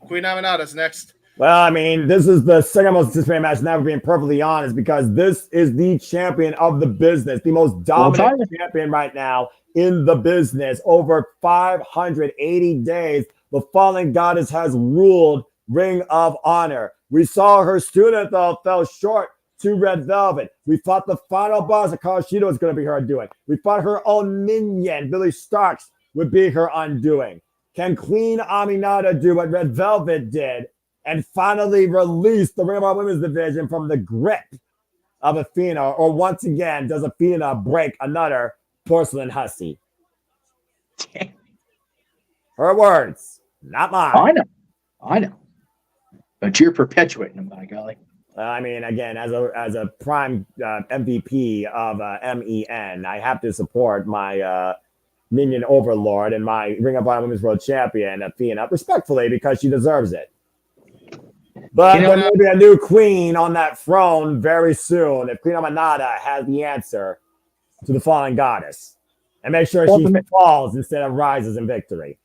Queen Aminata is next. Well, I mean, this is the second most anticipated match, never being perfectly honest, because this is the champion of the business, the most dominant champion right now in the business. Over 580 days, the fallen goddess has ruled Ring of Honor. We saw her student, though, fell short to Red Velvet. We fought the final boss that Kawashida was going to be her undoing. We fought her own minion, Billy Starks, would be her undoing. Can Queen Aminata do what Red Velvet did and finally release the Ring of Honor Women's Division from the grip of Athena? Or once again, does Athena break another porcelain hussy? Her words, not mine. I know. But you're perpetuating them, by golly. I mean, again, as a prime MVP of MEN, I have to support my minion overlord and my Ring of Honor Women's World Champion, Athena, respectfully, because she deserves it. But there may be a new queen on that throne very soon if Queen Amanada has the answer to the fallen goddess. And make sure she falls instead of rises in victory.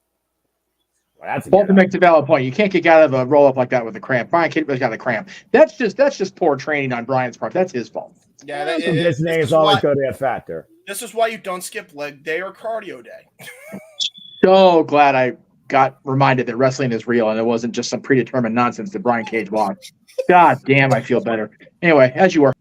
Well, that's Bolton makes a valid point. You can't kick out of a roll up like that with a cramp. Brian Kittley's got a cramp. That's just poor training on Brian's part. That's his fault. Yeah, conditioning is always going to be a factor. This is why you don't skip leg day or cardio day. So glad I got reminded that wrestling is real and it wasn't just some predetermined nonsense that Brian Cage watched. God damn, I feel better. Anyway, as you were.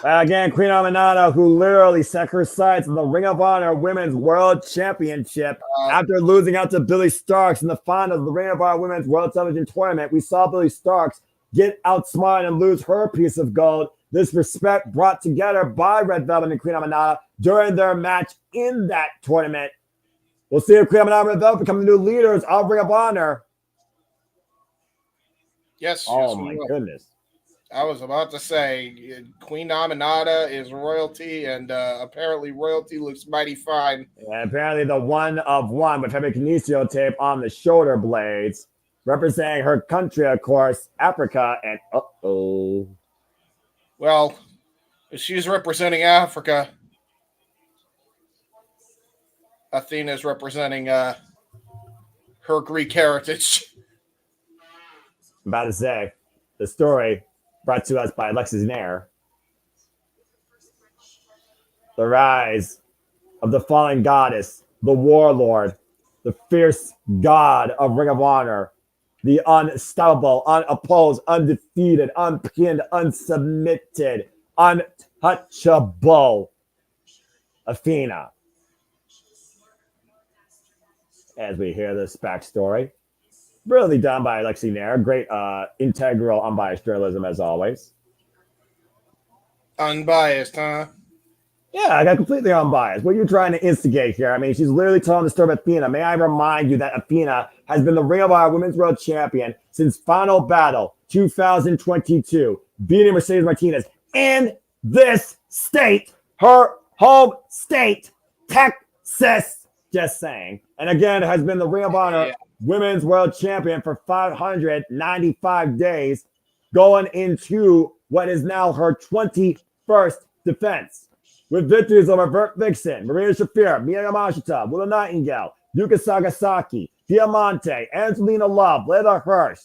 Again, Queen Amanada, who literally set her sights on the Ring of Honor Women's World Championship after losing out to Billy Starks in the finals of the Ring of Honor Women's World Television Tournament. We saw Billy Starks get outsmarted and lose her piece of gold. This respect brought together by Red Velvet and Queen Amanada during their match in that tournament. We'll see if Queen Amanada and Red Velvet become the new leaders of Ring of Honor. Yes. Oh, my goodness. I was about to say, Queen Amanada is royalty, and apparently royalty looks mighty fine. And apparently the one of one with heavy kinesio tape on the shoulder blades, representing her country, of course, Africa, and Well, if she's representing Africa, Athena's representing her Greek heritage. I'm about to say, the story brought to us by Alexis Nair. The rise of the fallen goddess, the warlord, the fierce god of Ring of Honor, the unstoppable, unopposed, undefeated, unpinned, unsubmitted, untouchable Athena. As we hear this backstory, really done by Alexi Nair. Great integral, unbiased journalism as always. Unbiased, huh? Yeah, I got completely unbiased. What are you trying to instigate here? I mean, she's literally telling the story of Athena. May I remind you that Athena has been the Ring of Honor Women's World Champion since Final Battle 2022, beating Mercedes Martinez in this state, her home state, Texas. Just saying. And again, has been the Ring of Honor Women's World Champion for 595 days, going into what is now her 21st defense. With victories over Bert Vixen, Maria Shafir, Mia Yamashita, Willow Nightingale, Yuka Sagasaki, Diamante, Angelina Love, Layla Hirsch,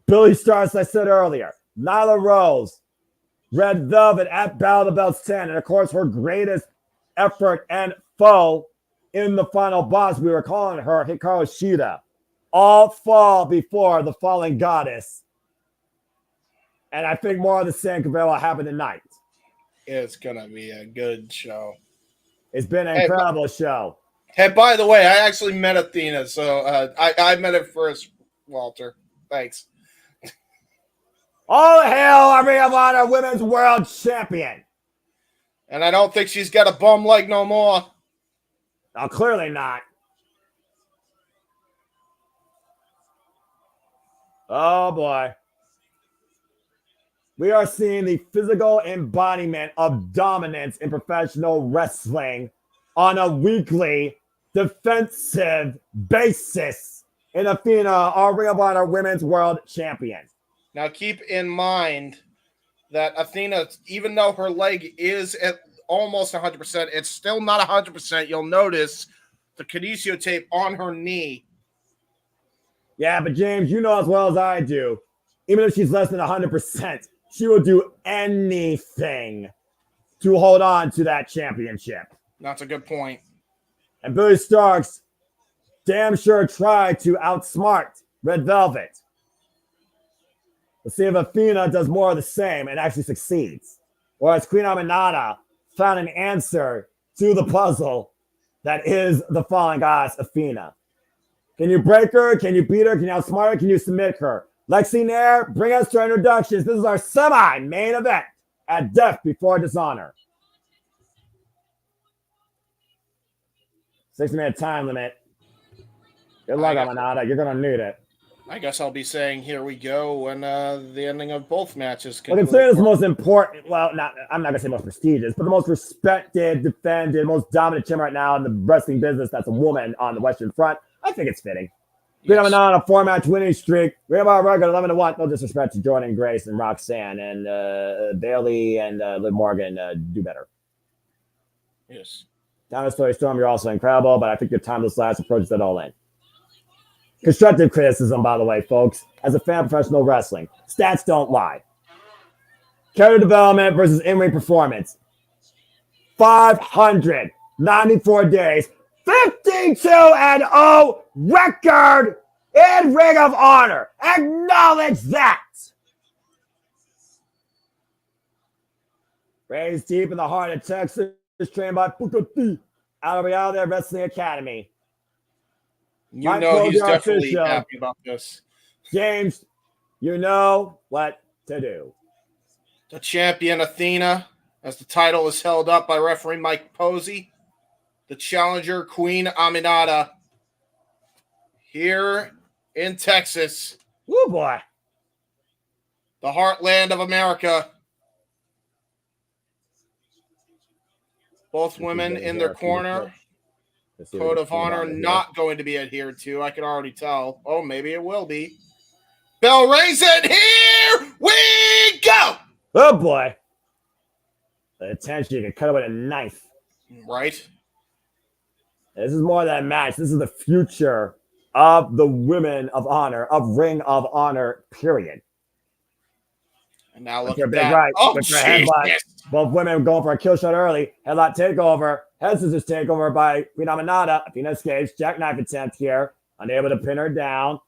Billy Starks, I said earlier, Nyla Rose, Red Velvet at Battle of the Belts 10, and of course her greatest effort and foe in the final boss, we were calling her Hikaru Shida, all fall before the fallen goddess. And I think more of the same could very well happen tonight. It's going to be a good show. It's been an incredible show. Hey, by the way, I actually met Athena, so I met her first, Walter. Thanks. All hail Ring of Honor Women's World Champion. And I don't think she's got a bum leg no more. Oh, clearly not. Oh, boy. We are seeing the physical embodiment of dominance in professional wrestling on a weekly defensive basis in Athena, our Ring of Honor Women's World Champion. Now, keep in mind that Athena, even though her leg is at almost 100%, it's still not 100%. You'll notice the kinesio tape on her knee. Yeah, but James, you know as well as I do, even if she's less than 100%, she will do anything to hold on to that championship. That's a good point. And Billy Starks damn sure tried to outsmart Red Velvet. Let's see if Athena does more of the same and actually succeeds. Or as Queen Amanada found an answer to the puzzle that is the fallen goddess Athena. Can you break her? Can you beat her? Can you outsmart her? Can you submit her? Lexi Nair, bring us to our introductions. This is our semi-main event at Death Before Dishonor. 6-minute time limit. Good luck, Amanada. You're going to need it. I guess I'll be saying here we go when the ending of both matches. Well, consider the most important, well, I'm not going to say most prestigious, but the most respected, defended, most dominant champ right now in the wrestling business that's a woman on the Western Front. I think it's fitting. Yes. On a 4-match winning streak. We have our record 11-1. No disrespect to Jordan Grace and Roxanne and Bailey and Liv Morgan. Do better. Yes. Down Story Storm, you're also incredible, but I think your timeless last approach that all in. Constructive criticism, by the way, folks. As a fan of professional wrestling, stats don't lie. Character development versus in-ring performance. 594 days, 52-0 record in Ring of Honor. Acknowledge that. Raised deep in the heart of Texas, trained by Pukati out of their Wrestling Academy. You know he's definitely happy about this. James, you know what to do. The champion Athena, as the title is held up by referee Mike Posey. The challenger Queen Aminata here in Texas. Woo boy. The heartland of America. Both women in their corner. Code of honor not going to be adhered to. I can already tell. Oh, maybe it will be. Bell rings it. Here we go. Oh, boy. The attention, you can cut it with a knife. Right. This is more than a match. This is the future of the women of honor, of Ring of Honor, period. And now look at big that. Right. Oh, Jesus. Both women going for a kill shot early. Headlock takeover. Head scissors takeover by Queen Aminata. Athena escapes. Jackknife attempt here. Unable to pin her down.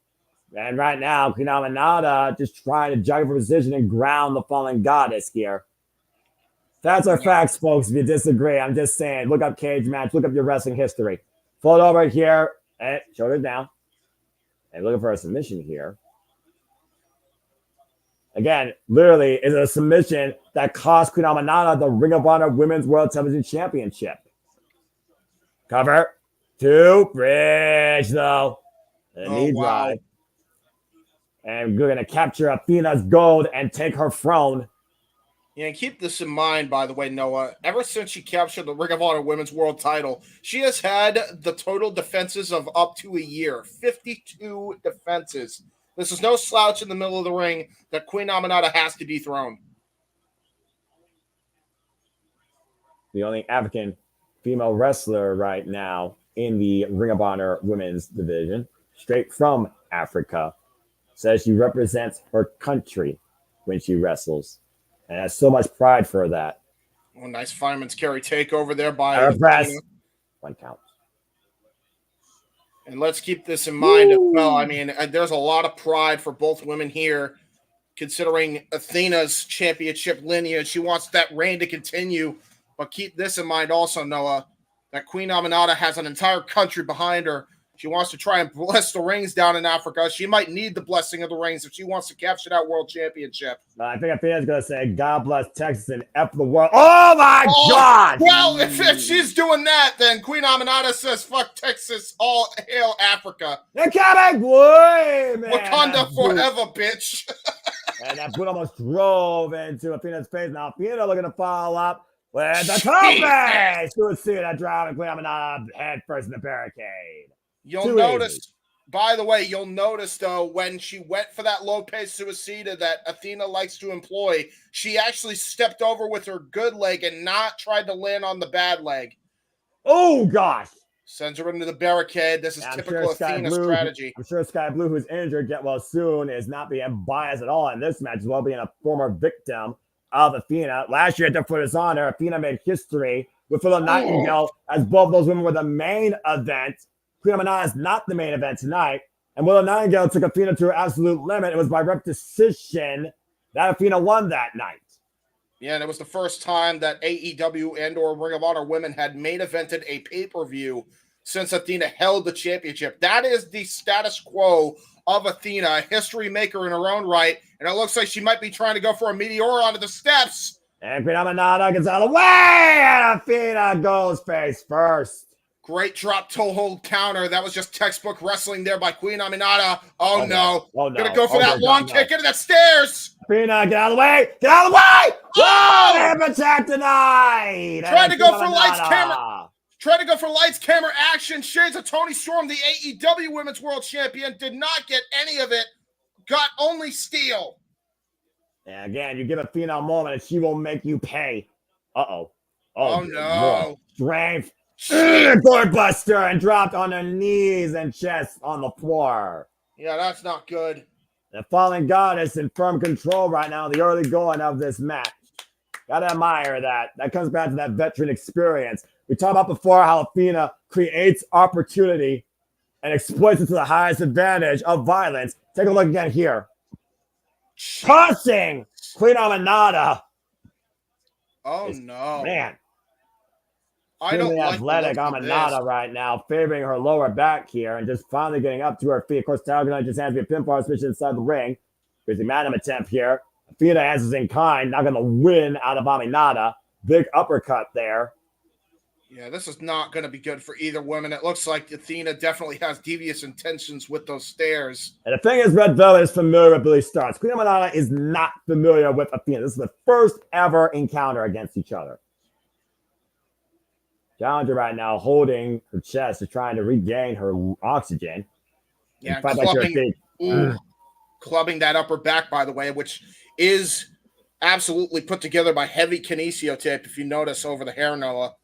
And right now, Queen Aminata just trying to juggle for position and ground the fallen goddess here. That's our facts, folks. If you disagree, I'm just saying. Look up cage match. Look up your wrestling history. Fold over here. And shoulders down. And looking for a submission here. Again, literally, is a submission that cost Queen Aminata the Ring of Honor Women's World Television Championship. Cover. 2. Bridge, though. The knee drive. And we're going to capture Athena's gold and take her throne. Yeah, and keep this in mind, by the way, Noah. Ever since she captured the Ring of Honor Women's World title, she has had the total defenses of up to a year. 52 defenses. This is no slouch in the middle of the ring that Queen Aminata has to dethrone. The only African female wrestler right now in the Ring of Honor women's division, straight from Africa, says she represents her country when she wrestles. And has so much pride for that. Oh, nice fireman's carry takeover there by press. 1 count. And let's keep this in mind as well. I mean, there's a lot of pride for both women here, considering Athena's championship lineage. She wants that reign to continue. But keep this in mind also, Noah, that Queen Aminata has an entire country behind her. She wants to try and bless the rings down in Africa. She might need the blessing of the rings if she wants to capture that world championship. I think Athena's going to say, God bless Texas and F the world. Oh, my God! Well, if she's doing that, then Queen Aminata says, fuck Texas, all hail Africa. They're coming! Boy, man. Wakanda forever, bitch. And that boot almost drove into Athena's face. Now Athena looking to follow up with the trophy. Suicida driving Queen Aminata head first in the barricade. You'll notice, by the way, though, when she went for that Lope Suicida that Athena likes to employ, she actually stepped over with her good leg and not tried to land on the bad leg. Oh, gosh. Sends her into the barricade. This is typical Athena strategy. I'm sure Sky Blue, who's injured, get well soon, is not being biased at all in this match, as well being a former victim of Athena. Last year at the Foot of Honor, Athena made history with Phil Nightingale, as both those women were the main event. Queen Aminata is not the main event tonight. And Willow Nightingale took Athena to her absolute limit. It was by rep decision that Athena won that night. Yeah, and it was the first time that AEW and or Ring of Honor women had main evented a pay-per-view since Athena held the championship. That is the status quo of Athena, a history maker in her own right. And it looks like she might be trying to go for a meteor onto the steps. And Queen Aminata gets out of the way, and Athena goes face first. Great drop toe hold counter. That was just textbook wrestling there by Queen Aminata. Oh, no. Oh, no. Gonna go for that dear long God, kick into the stairs. Athena, get out of the way! Get out of the way! Oh! Hip attack denied! Tried to go for Aminata. lights, camera. Tried to go for lights, camera, action. Shades of Toni Storm, the AEW Women's World Champion, did not get any of it. Got only steel. And again, you give Athena a moment and she will make you pay. Uh-oh. Oh, dear no. Lord. Strength. Doorbuster and dropped on her knees and chest on the floor. Yeah, that's not good. The Fallen Goddess in firm control right now in the early going of this match. Gotta admire that. That comes back to that veteran experience. We talked about before how Athena creates opportunity and exploits it to the highest advantage of violence. Take a look again here. Tossing Queen Aminata. Oh, no. Man. I don't like athletic Aminata right now, favoring her lower back here and just finally getting up to her feet. Of course, Talguna just has to be a pinfall switch inside the ring. There's a Madam attempt here. Athena answers in kind, not going to win out of Aminata. Big uppercut there. Yeah, this is not going to be good for either woman. It looks like Athena definitely has devious intentions with those stairs. And the thing is, Red Velvet is familiar with Billy Starks. Queen Aminata is not familiar with Athena. This is the first ever encounter against each other. Challenger right now holding her chest to trying to regain her oxygen. Yeah, clubbing that upper back, by the way, which is absolutely put together by heavy kinesio tape, if you notice over the hair, Noah.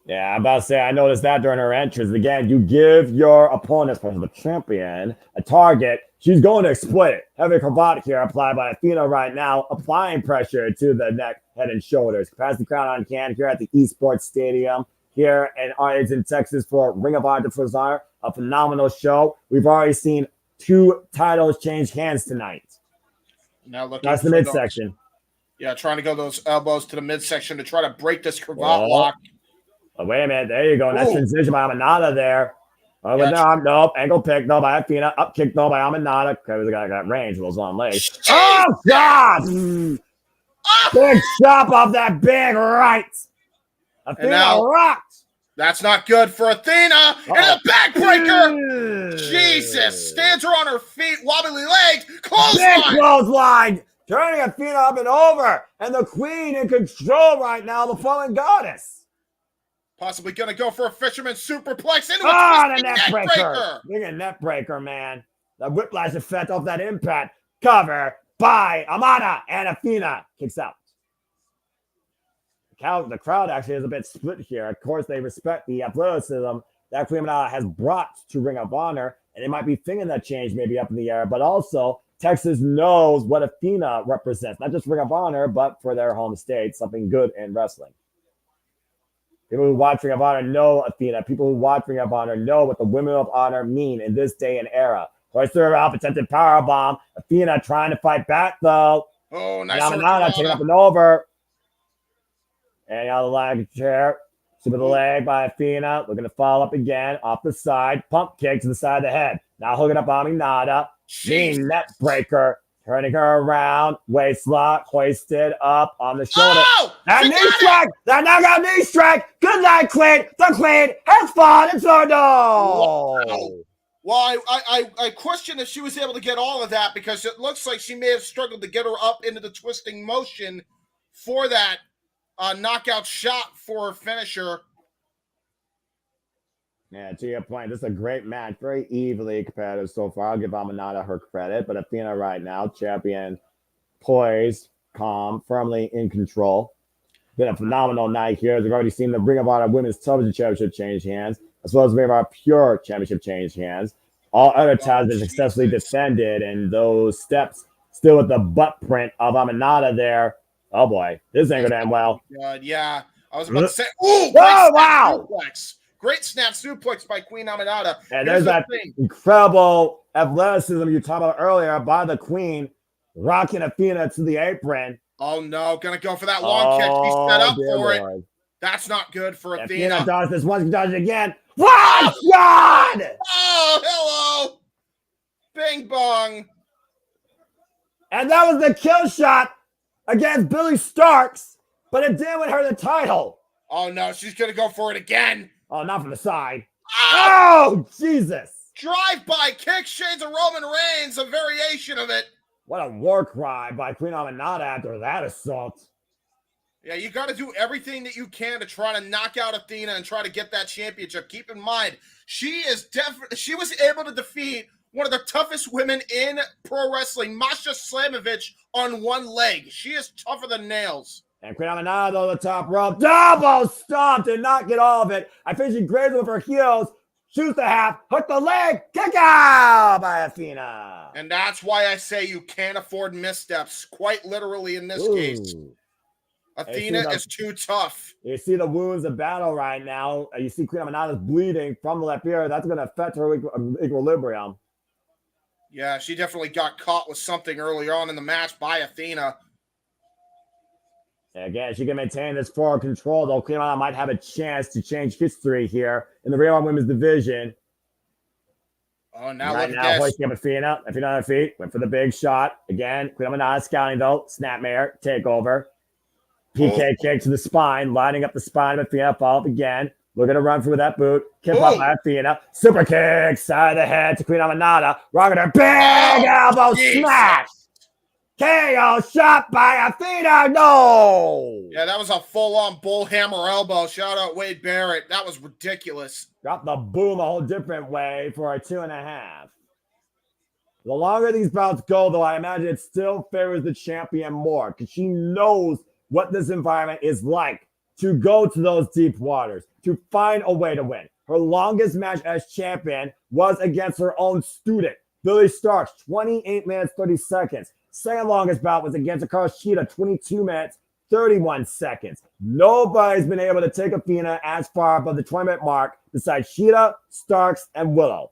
Yeah, I'm about to say, I noticed that during her entrance. Again, you give your opponent, for the champion, a target. She's going to exploit it. Heavy cravat here applied by Athena right now, applying pressure to the neck, head, and shoulders. Capacity crowd on can here at the Esports Stadium. Here in Arlington, Texas for Ring of Honor for Honor, a phenomenal show. We've already seen 2 titles change hands tonight. Now that's the midsection. Yeah, trying to go those elbows to the midsection to try to break this cravat lock. Oh, wait a minute. There you go. Nice transition by Aminata there. Oh, but nope. Ankle pick, no, by Athena. Up kick, no, by Aminata. Okay, we got range with those long legs. Oh, God! Big chop off that big right. Athena rocked. That's not good for Athena. And a backbreaker. Jesus. Stands her on her feet. Wobbly legs. Clothesline. Big clothesline. Turning Athena up and over. And the queen in control right now. The Fallen Goddess. Possibly going to go for a fisherman superplex into a the neck breaker. Big a neck breaker, man. The whiplash effect off that impact. Cover by Amada. And Athena kicks out. The crowd actually is a bit split here. Of course, they respect the athleticism that Queen Aminata has brought to Ring of Honor, and they might be thinking that change may be up in the air, but also Texas knows what Athena represents, not just Ring of Honor, but for their home state, something good in wrestling. People who watch Ring of Honor know Athena. People who watch Ring of Honor know what the Women of Honor mean in this day and era. Hoister her up, attempted powerbomb. Athena trying to fight back, though. Oh, nice. Aminata taking up and over. And out of the leg chair. Super the leg by Athena. Looking to follow up again. Off the side. Pump kick to the side of the head. Now hooking up Aminata. Mean net breaker. Turning her around. Waist lock. Hoisted up on the shoulder. Oh, that knee strike. That knockout knee strike. Good night, Queen. The Queen has fought in Sordo. Wow. Well, I question if she was able to get all of that because it looks like she may have struggled to get her up into the twisting motion for that knockout shot for her finisher. Yeah, to your point, this is a great match. Very evenly competitive so far. I'll give Aminata her credit. But Athena right now, champion, poised, calm, firmly in control. Been a phenomenal night here. We've already seen the Ring of Honor Women's Television Championship change hands, as well as the Ring of Honor Pure Championship change hands. All other ties have successfully defended, and those steps still with the butt print of Aminata there. Oh boy, this ain't gonna end well. Yeah, I was about to say, ooh, wow! Suplex. Great snap suplex by Queen Aminata. And there's that incredible athleticism you talked about earlier by the Queen, rocking Athena to the apron. Oh no, gonna go for that long kick. He's set up for it. That's not good for Athena. Athena does this once, does it again. What? God! Oh, hello! Bing bong. And that was the kill shot against Billy Starks, but it didn't win her the title. Oh no, she's gonna go for it again. Oh, not from the side. Oh! Oh, Jesus. Drive-by kick, shades of Roman Reigns, a variation of it. What a war cry by Queen Aminata after that assault. Yeah, you got to do everything that you can to try to knock out Athena and try to get that championship. Keep in mind, she was able to defeat one of the toughest women in pro wrestling, Masha Slamovich, on one leg. She is tougher than nails. And Queen Aminata on the top rope. Double stomp. Did not get all of it. I think she grazed with her heels. Shoots the half. Hook the leg. Kick out by Athena. And that's why I say you can't afford missteps, quite literally in this case. Athena is too tough. You see the wounds of battle right now. You see Queen Aminata's bleeding from the left ear. That's going to affect her equilibrium. Yeah, she definitely got caught with something earlier on in the match by Athena. And again, she can maintain this forward control, though Queen Aminata might have a chance to change history here in the Real Women's division. Oh, now right look now, at this. hoisting up Athena. Athena on her feet. Went for the big shot. Again, Queen Aminata scouting, though. Snapmare, takeover. PK kick to the spine, lining up the spine of Athena. Follow up again. Looking to run through that boot. Kick up by Athena. Super kick, side of the head to Queen Aminata. Rocking her big elbow smash. KO shot by Athena. No. Yeah, that was a full-on bull hammer elbow. Shout out Wade Barrett. That was ridiculous. Drop the boom a whole different way for a 2.5. The longer these bouts go, though, I imagine it still favors the champion more because she knows what this environment is like to go to those deep waters, to find a way to win. Her longest match as champion was against her own student, Billy Starks, 28 minutes, 30 seconds. Second longest bout was against Hikaru Shida, 22 minutes, 31 seconds. Nobody's been able to take Athena as far above the 20-minute mark besides Shida, Starks, and Willow.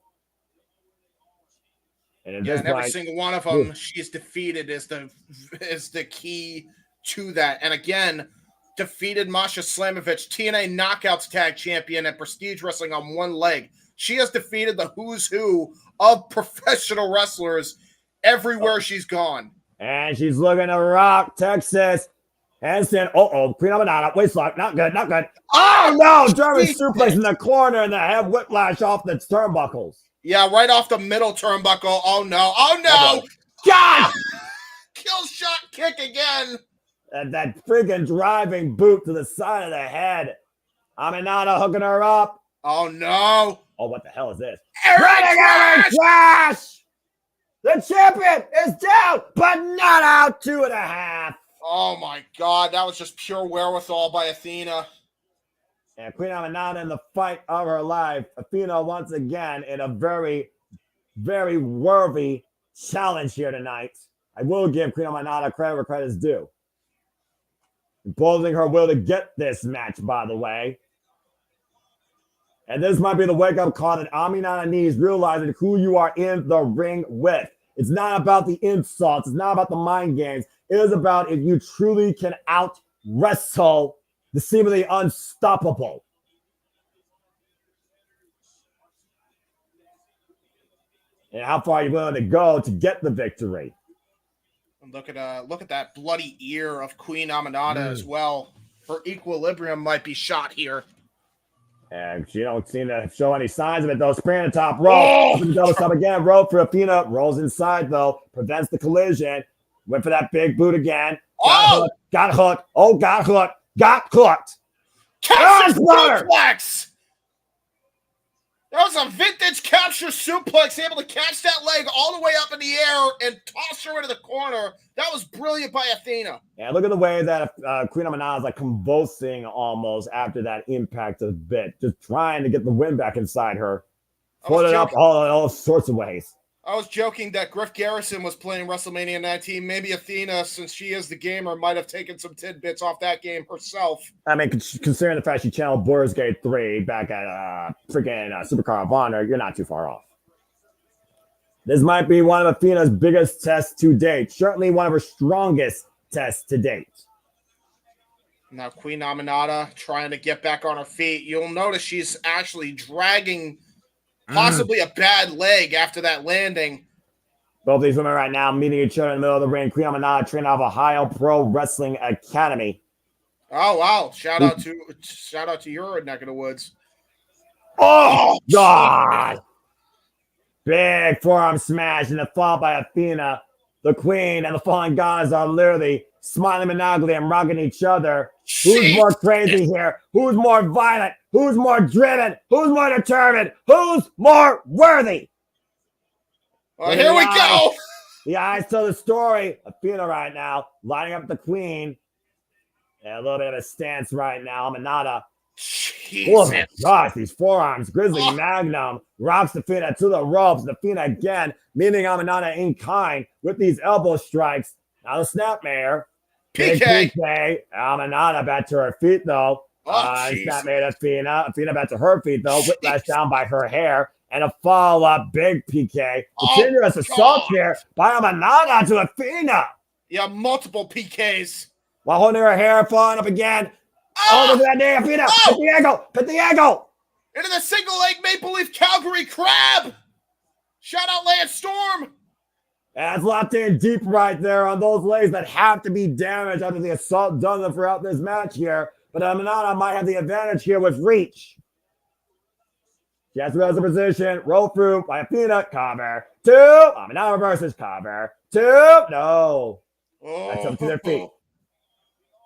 And every single one of them she's defeated is the key to that. And again, defeated Masha Slamovich, TNA Knockouts Tag Champion at Prestige Wrestling on one leg. She has defeated the who's who of professional wrestlers everywhere she's gone. And she's looking to rock Texas. Handstand. Queen Aminata. Waistlock. Not good. Not good. Oh, no. German suplex in the corner and the head whiplash off the turnbuckles. Yeah, right off the middle turnbuckle. Oh, no. Oh, no. God! Kill shot kick again. And that freaking driving boot to the side of the head. Aminata hooking her up. Oh, no. Oh, what the hell is this? Eric Crash! The champion is down, but not out. 2.5. Oh, my God. That was just pure wherewithal by Athena. And Queen Aminata in the fight of her life. Athena once again in a very, very worthy challenge here tonight. I will give Queen Aminata credit where credit is due. Imposing her will to get this match, by the way. And this might be the wake-up call that Aminata needs, realizing who you are in the ring with. It's not about the insults. It's not about the mind games. It is about if you truly can out-wrestle the seemingly unstoppable. And how far are you willing to go to get the victory? Look at that bloody ear of Queen Aminata as well. Her equilibrium might be shot here. And she don't seem to show any signs of it, though. Spring on top rope. Double stop again. Rope for Athena. Rolls inside, though. Prevents the collision. Went for that big boot again. Got hooked. Oh, got hooked. Got hooked. Capture suplex! That was a vintage capture suplex, able to catch that leg all the way up in the air and toss her into the corner. That was brilliant by Athena. Yeah, look at the way that Queen Aminata is like convulsing almost after that impact of the bit, just trying to get the wind back inside her. Put it up all sorts of ways. I was joking that Griff Garrison was playing WrestleMania 19. Maybe Athena, since she is the gamer, might have taken some tidbits off that game herself. I mean, considering the fact she channeled Boris Gate 3 back at freaking Supercar of Honor, you're not too far off. This might be one of Athena's biggest tests to date. Certainly one of her strongest tests to date. Now, Queen Aminata trying to get back on her feet. You'll notice she's actually dragging possibly a bad leg after that landing. Both these women right now meeting each other in the middle of the ring. Queen Aminata trained out of Ohio Pro Wrestling Academy. Oh, wow. Shout out to your neck of the woods. Oh, God. Big forearm smash and the fall by Athena. The queen and the fallen gods are literally smiling maniacally and rocking each other. Who's more crazy here? Who's more violent? Who's more driven? Who's more determined? Who's more worthy? Well, here we go. The eyes tell the story. Athena right now lining up the queen. And a little bit of a stance right now. Amanada. Oh my gosh, these forearms. Grizzly Magnum rocks Athena to the ropes. Athena again meeting Amanada in kind with these elbow strikes. Now the snapmare. PK. Amanada back to her feet though. Snapmare Athena. Athena back to her feet though. Whiplash down by her hair. And a follow-up big PK. Continuous assault here by Amanada to Athena. Yeah, multiple PKs. While holding her hair, falling up again. Oh, look at that day, Athena. Hit the angle. Into the single leg Maple Leaf Calgary Crab. Shout out Lance Storm. That's locked in deep right there on those legs that have to be damaged after the assault done throughout this match here. But Amanada might have the advantage here with reach. She has to go to the position. Roll through by Athena. Cover. 2. Amanada reverses. Cover. 2. No. That's up to their feet.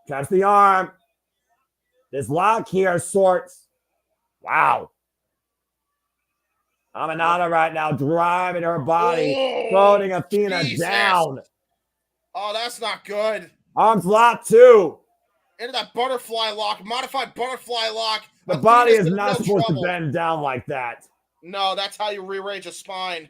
Traps the arm. This lock here sorts. Wow. Amanada right now driving her body, floating Athena down. Oh, that's not good. Arms locked too. Into that butterfly lock, modified butterfly lock. The body is not supposed to bend down like that. No, that's how you rearrange a spine.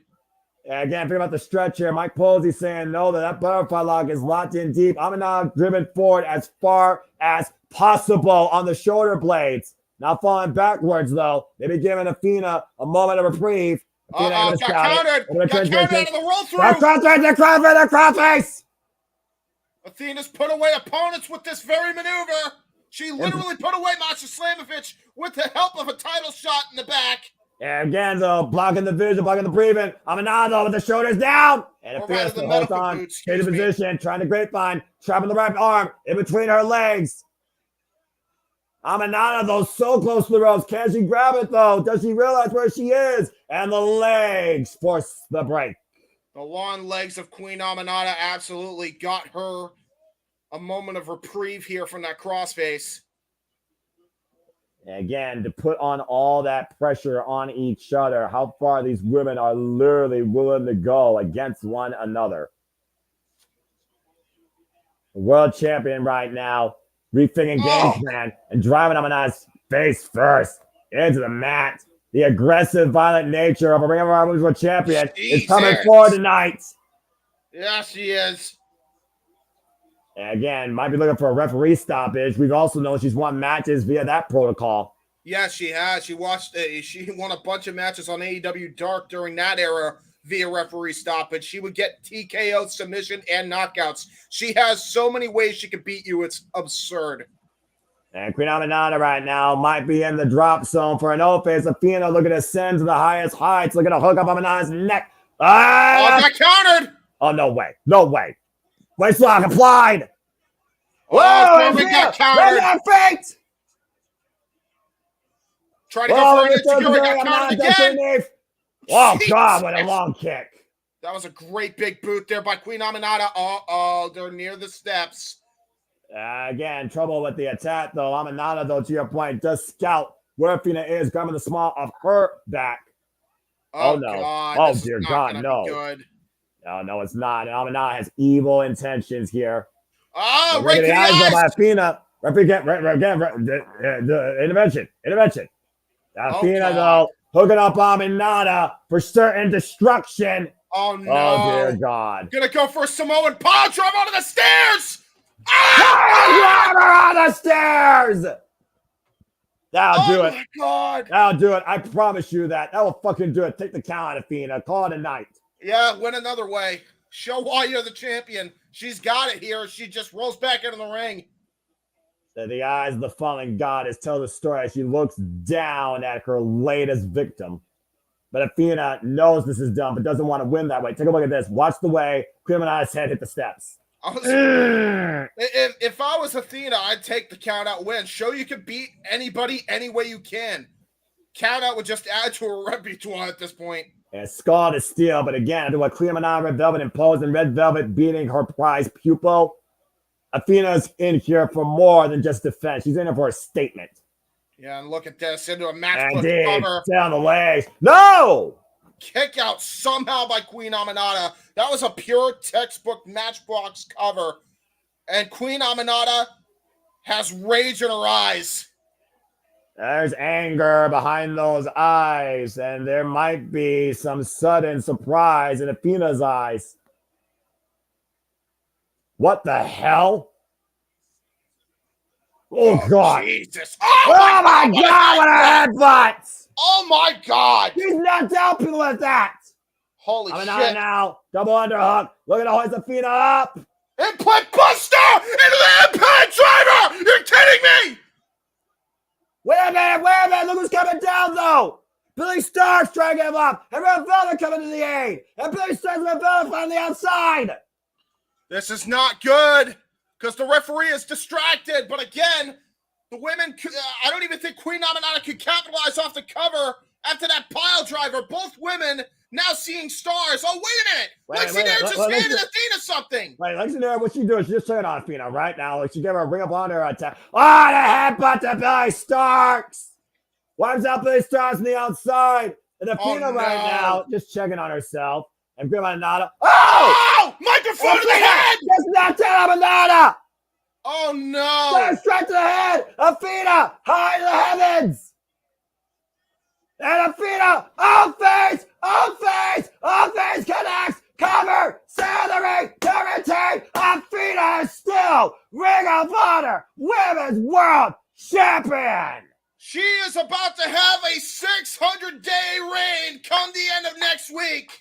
Again, think about the stretch here. Mike Posey saying no, that butterfly lock is locked in deep. Amanada driven forward as far as possible on the shoulder blades. Now falling backwards, though. Maybe giving Athena a moment of reprieve. Got countered. Got countered out of the roll through. The crossface. Athena's put away opponents with this very maneuver. She literally put away Masha Slamovich with the help of a title shot in the back. And again, though, blocking the vision, blocking the breathing. Amanada with the shoulders down. And Athena still holds on. Change the position, trying to grapevine. Trapping the right arm in between her legs. Amanada, though, so close to the ropes. Can she grab it, though? Does she realize where she is? And the legs force the break. The long legs of Queen Amanada absolutely got her a moment of reprieve here from that crossface. Again, to put on all that pressure on each other, how far these women are literally willing to go against one another. The world champion right now, rethinking game plan and driving Amanada's face first into the mat. The aggressive, violent nature of a Ring of Honor Women's World Champion is coming forward tonight. Yeah, she is. And again, might be looking for a referee stoppage. We've also known she's won matches via that protocol. Yeah, she has. She won a bunch of matches on AEW Dark during that era via referee stoppage. She would get TKO, submission, and knockouts. She has so many ways she can beat you. It's absurd. And Queen Amanada right now might be in the drop zone for an O-face. Athena looking to ascend to the highest heights. Looking to hook up Amanada's neck. Got countered. Oh, no way. No way. Waist lock applied. Whoa, we got countered. Feet. Try to go for it. Got countered again. Oh, God, what a long kick. That was a great big boot there by Queen Amanada. Oh, they're near the steps. Again, trouble with the attack, though. Amanada, though, to your point, does scout where Athena is, grabbing the small of her back. Oh no. God, oh, dear God, no. Good. No, it's not. And Amanada has evil intentions here. Oh, right to the eyes. By Athena. Intervention. Athena, though, hooking up Amanada for certain destruction. Oh, no. Oh, dear God. Gonna go for a Samoan pile drive onto the stairs. Grab her on the stairs. That'll do it. Oh, my God. That'll do it. I promise you that. That will fucking do it. Take the count, Athena. Call it a night. Yeah, win another way. Show why you're the champion. She's got it here. She just rolls back into the ring. The eyes of the fallen goddess tell the story as she looks down at her latest victim. But Athena knows this is dumb, but doesn't want to win that way. Take a look at this. Watch the way Queen Amanada's head hit the steps. If I was Athena, I'd take the count out win. Show you can beat anybody any way you can. count out would just add to her repertoire at this point. And Skull to steal, but again, after what Queen Amidala Red Velvet imposed and Red Velvet beating her prize pupil, Athena's in here for more than just defense. She's in here for a statement. Yeah, and look at this, into a match Indeed, cover. down the legs. No! Kick out somehow by Queen Aminata. That was a pure textbook Matchbox cover. And Queen Aminata has rage in her eyes. There's anger behind those eyes, and there might be some sudden surprise in Athena's eyes. What the hell? Oh, God. Jesus. Oh my God, what a headbutt! Oh, my God. He's knocked out people with that. Holy Shit. shit. Now, double underhook. Look at the hoist Athena up. Impact Buster into the Impact Driver. You're kidding me. Wait a minute. Look who's coming down, though. Billy Stark's trying to get him up. And Red Velvet coming to the aid. And Billy Stark's Red Velvet on the outside. This is not good because the referee is distracted. But again, the women, I don't even think Queen Aminata could capitalize off the cover after that pile driver. Both women now seeing stars. Oh, wait a minute. Lexi Nair just handed Athena something. Wait, Lexi Nair, what she doing? She just turned on Athena right now. Like she gave her a Ring of Honor attack. Oh, the headbutt to Billy Starks. Wipes out Billy Starks on the outside. And Athena right now just checking on herself. And Queen Aminata. Oh! Microphone to the head! Just knocked out Aminata! Oh, no. Straight to the head! Athena! High to the heavens! And Athena! All face connects! Cover! Salary! To retain! Athena is still Ring of Honor Women's World Champion! She is about to have a 600-day reign come the end of next week.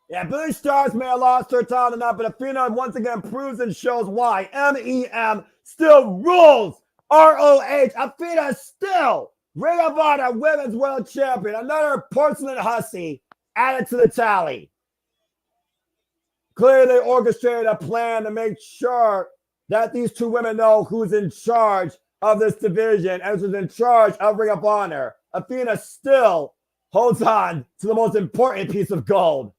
Yeah, Billy Starks may have lost her title tonight, but Athena once again proves and shows why MEM still rules ROH. Athena is still Ring of Honor Women's World Champion. Another porcelain hussy added to the tally. Clearly, they orchestrated a plan to make sure that these two women know who's in charge of this division and who's in charge of Ring of Honor. Athena still holds on to the most important piece of gold.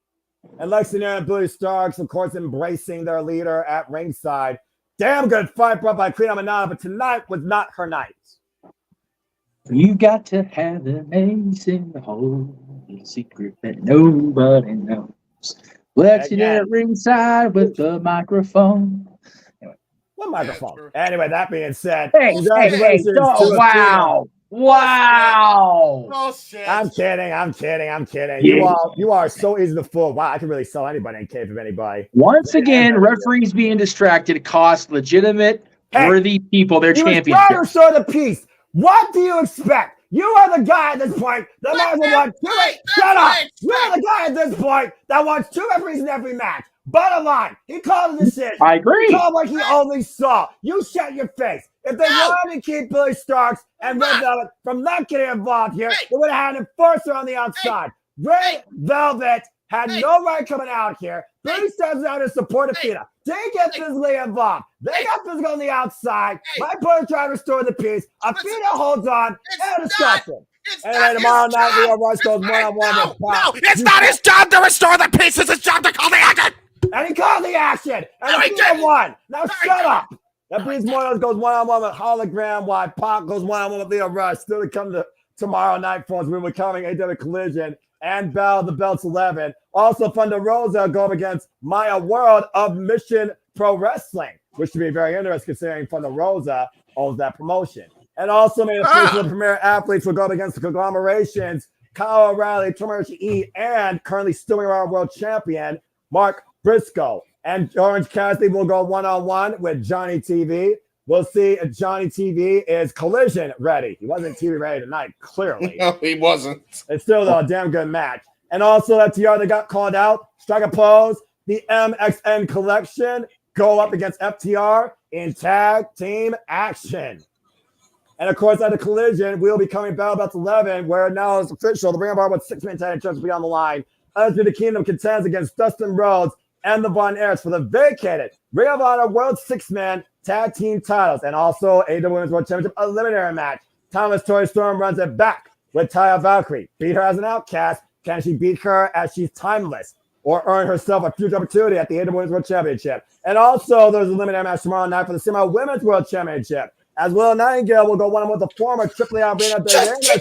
And Lexi Nair and Billy Starks, of course, embracing their leader at ringside. Damn good fight brought by Queen Aminata, but tonight was not her night. You got to have an ace in the hole, a secret that nobody knows. Lexi Nair at ringside with the microphone. What microphone? Anyway, that being said, Hey, wow. Wow. Oh, shit. I'm kidding. Yeah. You are so easy to fool. Wow, I can really sell anybody and cave of anybody. Once again, referees being distracted cost legitimate, worthy people their championship. You try to show the piece. What do you expect? You are the guy at this point that might as well want shut up. You are the guy at this point that wants two referees in every match. Bottom line, he called a decision. I agree. He called what he only saw. You shut your face. If they wanted to keep Billy Starks and Red Velvet from not getting involved here, they would have had an enforcer on the outside. Red Velvet had no right coming out here. Billy Starks was out to support Athena. They get physically involved. They got physical on the outside. My opponent tried to restore the peace. Athena holds on. And a discussion. Anyway, tomorrow night, Leo Rush goes one-on-one with Pop. No, it's not his job to restore the peace. It's his job to call the action. And he called the action. And Athena won. Now shut up. That means Moyles goes one-on-one with Hologram, while Pac goes one-on-one with Leo Rush. Still to come to tomorrow night, folks. We're coming AW Collision and Battle of the Belts 11. Also, Thunder Rosa going against Maya World of Mission Pro Wrestling, which should be very interesting considering Thunder Rosa owns that promotion. And also, made the premier athletes will go up against the conglomerations, Kyle O'Reilly, Tomoyoshi E, and currently still our world champion, Mark Briscoe. And Orange Cassidy will go one-on-one with Johnny TV. We'll see if Johnny TV is collision ready. He wasn't TV ready tonight, clearly. No, he wasn't. It's still though, a damn good match. And also FTR that got called out, strike a pose. The MXN collection go up against FTR in tag team action. And of course, at the collision, we'll be coming Battle Belts 11, where now it's official. The Ring of Honor with 6-man tag champions will be on the line. Under the Kingdom contends against Dustin Rhodes and the Von Erichs for the vacated Ring of Honor World Six-Man Tag Team titles, and also a Women's World Championship eliminatory match. Thomas Tori Storm runs it back with Taya Valkyrie. Beat her as an outcast. Can she beat her as she's timeless, or earn herself a future opportunity at the Women's World Championship? And also, there's a eliminatory match tomorrow night for the Semi Women's World Championship, as Will Nightingale will go one with the former AAA Arena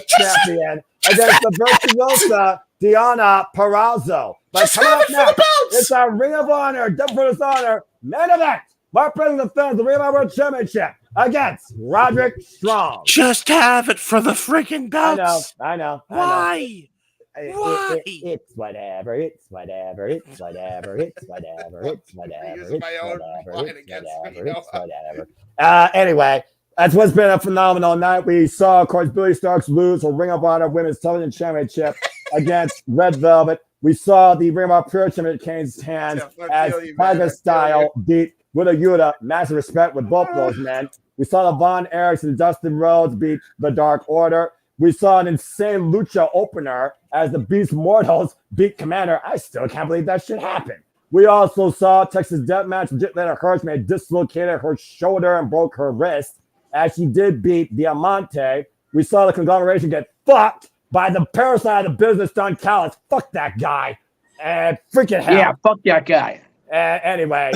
champion against the virtuosa Diana Perazzo. But coming up next, it's our Ring of Honor, Death Before Dishonor main event. Mark President defends the Ring of Honor World Championship against Roderick Strong. Just have it for the freaking belts. I know. Why? Why? It's whatever. It's whatever. It's whatever. It's whatever. It's whatever. It's whatever. Anyway, that's what's been a phenomenal night. We saw, of course, Billy Starks lose a Ring of Honor Women's Television Championship against Red Velvet. We saw the Ring of Honor Pure Championship Kane's hands as Tiger Style beat Willa Yuta. Massive respect with both those men. We saw the Von Erichs and Dustin Rhodes beat the Dark Order. We saw an insane lucha opener as the Beast Mortals beat Commander. I still can't believe that shit happened. We also saw Texas Deathmatch. Legit Lana Hirsch may have dislocated her shoulder and broke her wrist as she did beat Diamante. We saw the conglomeration get fucked by the parasite of the business, Don Callis. Fuck that guy. And freaking hell. Yeah, fuck that guy. Anyway,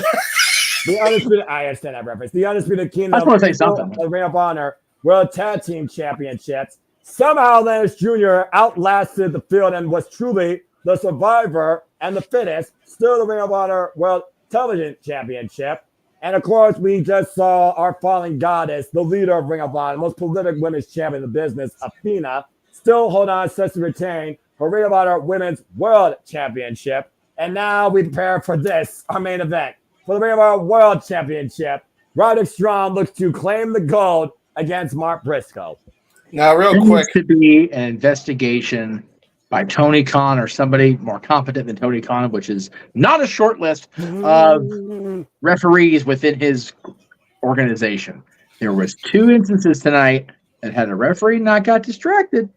the Undisputed, I understand that reference. The Undisputed Kingdom. I was going to say something. The Ring of Honor World Tag Team Championships. Somehow Lennox Jr. outlasted the field and was truly the survivor and the fittest. Still the Ring of Honor World Television Championship. And of course, we just saw our fallen goddess, the leader of Ring of Honor, most prolific women's champion in the business, Athena, still hold on, set to retain her Ring of Honor Women's World Championship. And now we prepare for this, our main event. For the Ring of Honor World Championship, Roderick Strong looks to claim the gold against Mark Briscoe. Now, real There quick, needs to be an investigation by Tony Khan or somebody more competent than Tony Khan, which is not a short list of referees within his organization. There was 2 instances tonight that had a referee not got distracted.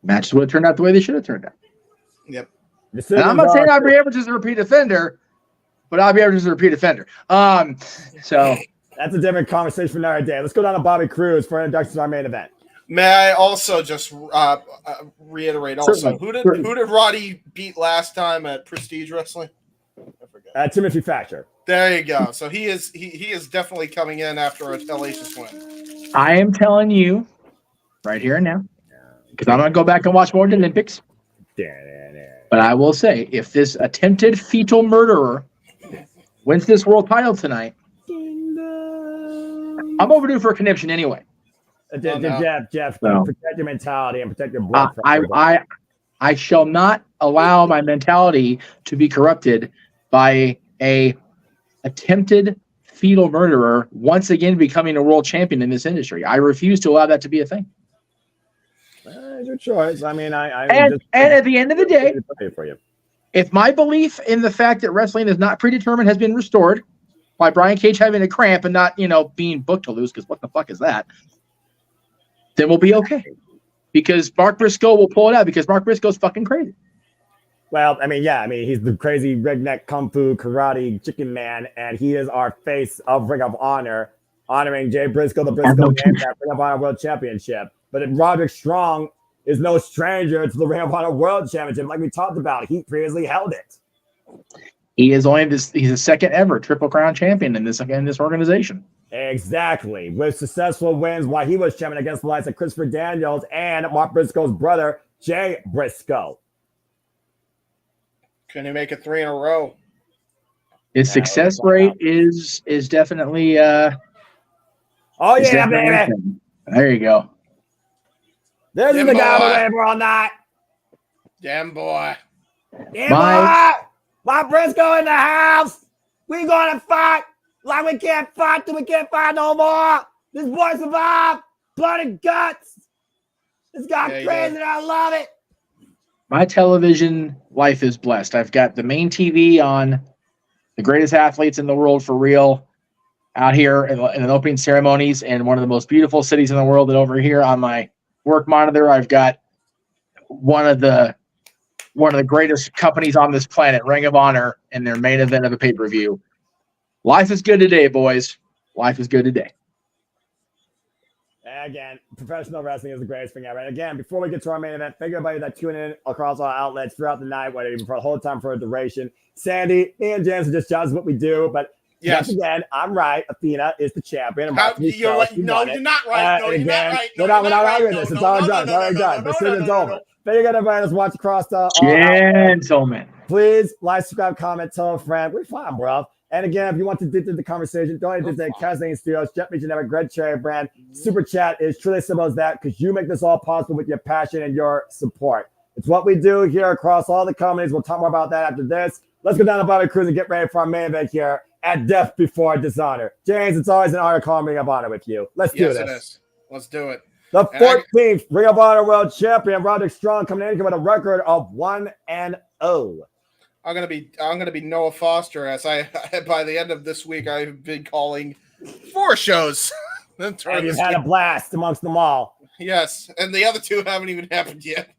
Matches would have turned out the way they should have turned out. Yep. And I'm not saying I'll be average as a repeat offender, but I'll be average as a repeat offender. So that's a different conversation for another day. Let's go down to Bobby Cruz for introduction to our main event. May I also just reiterate also who did Roddy beat last time at Prestige Wrestling? I forget. Timothy Thatcher. There you go. So he is definitely coming in after a hellacious win. I am telling you right here and now, because I'm going to go back and watch more of the Olympics. But I will say, if this attempted fetal murderer wins this world title tonight, I'm overdue for a conniption anyway. Jeff, protect your mentality and protect your blood. I shall not allow my mentality to be corrupted by a attempted fetal murderer once again becoming a world champion in this industry. I refuse to allow that to be a thing. Your choice. I mean, and at the end of the day, for you. If my belief in the fact that wrestling is not predetermined has been restored by Brian Cage having a cramp and not, being booked to lose, because what the fuck is that? Then we'll be okay. Because Mark Briscoe will pull it out because Mark Briscoe's fucking crazy. Well, he's the crazy redneck kung fu karate chicken man, and he is our face of Ring of Honor, honoring Jay Briscoe, the Briscoe man, that Ring of Honor World Championship. But Roderick Strong is no stranger to the Ring of Honor World Championship, like we talked about. He previously held it. He is he's the second ever Triple Crown champion in this organization. Exactly. With successful wins while he was champion against the likes of Christopher Daniels and Mark Briscoe's brother, Jay Briscoe. Can he make it 3 in a row? His success rate is definitely oh yeah, baby. There you go. There's the guy we're waiting for all night. Damn boy. Boy. Mark Briscoe in the house. We gonna fight like we can't fight till we can't fight no more. This boy survived. Blood and guts. This guy crazy and I love it. My television life is blessed. I've got the main TV on the greatest athletes in the world for real out here in the opening ceremonies in one of the most beautiful cities in the world. And over here on my work monitor, I've got one of the one of the greatest companies on this planet, Ring of Honor, in their main event of the pay-per-view. Life is good today, boys. Life is good today. And again, professional wrestling is the greatest thing ever. And again, before we get to our main event, thank everybody that tuned in across our outlets throughout the night, whether even for the whole time for a duration. Sandy, me and James are just judges what we do, but Yes. once again, I'm right. Athena is the champion. And No, you're not right. No, you're not right. We're not arguing this. It's already done. It's already done. The decision's over. Thank you, everybody that's watched across the Gentlemen. Please like, subscribe, comment, tell a friend. We're fine, bro. And again, if you want to dig into the conversation, donate to the Casting Studios, Jet Beach and Greg Cherry brand. Super Chat is truly as simple as that because you make this all possible with your passion and your support. It's what we do here across all the companies. We'll talk more about that after this. Let's go down to Bobby Cruz and get ready for our main event here at Death Before Dishonor. James, it's always an honor calling Ring of Honor with you. Let's do this. Yes, it is. Let's do it. The 14th Ring of Honor World Champion, Roderick Strong, coming in with a record of 1-0. I'm gonna be Noah Foster as I by the end of this week I've been calling 4 shows. And you've had a blast amongst them all. Yes, and the other 2 haven't even happened yet.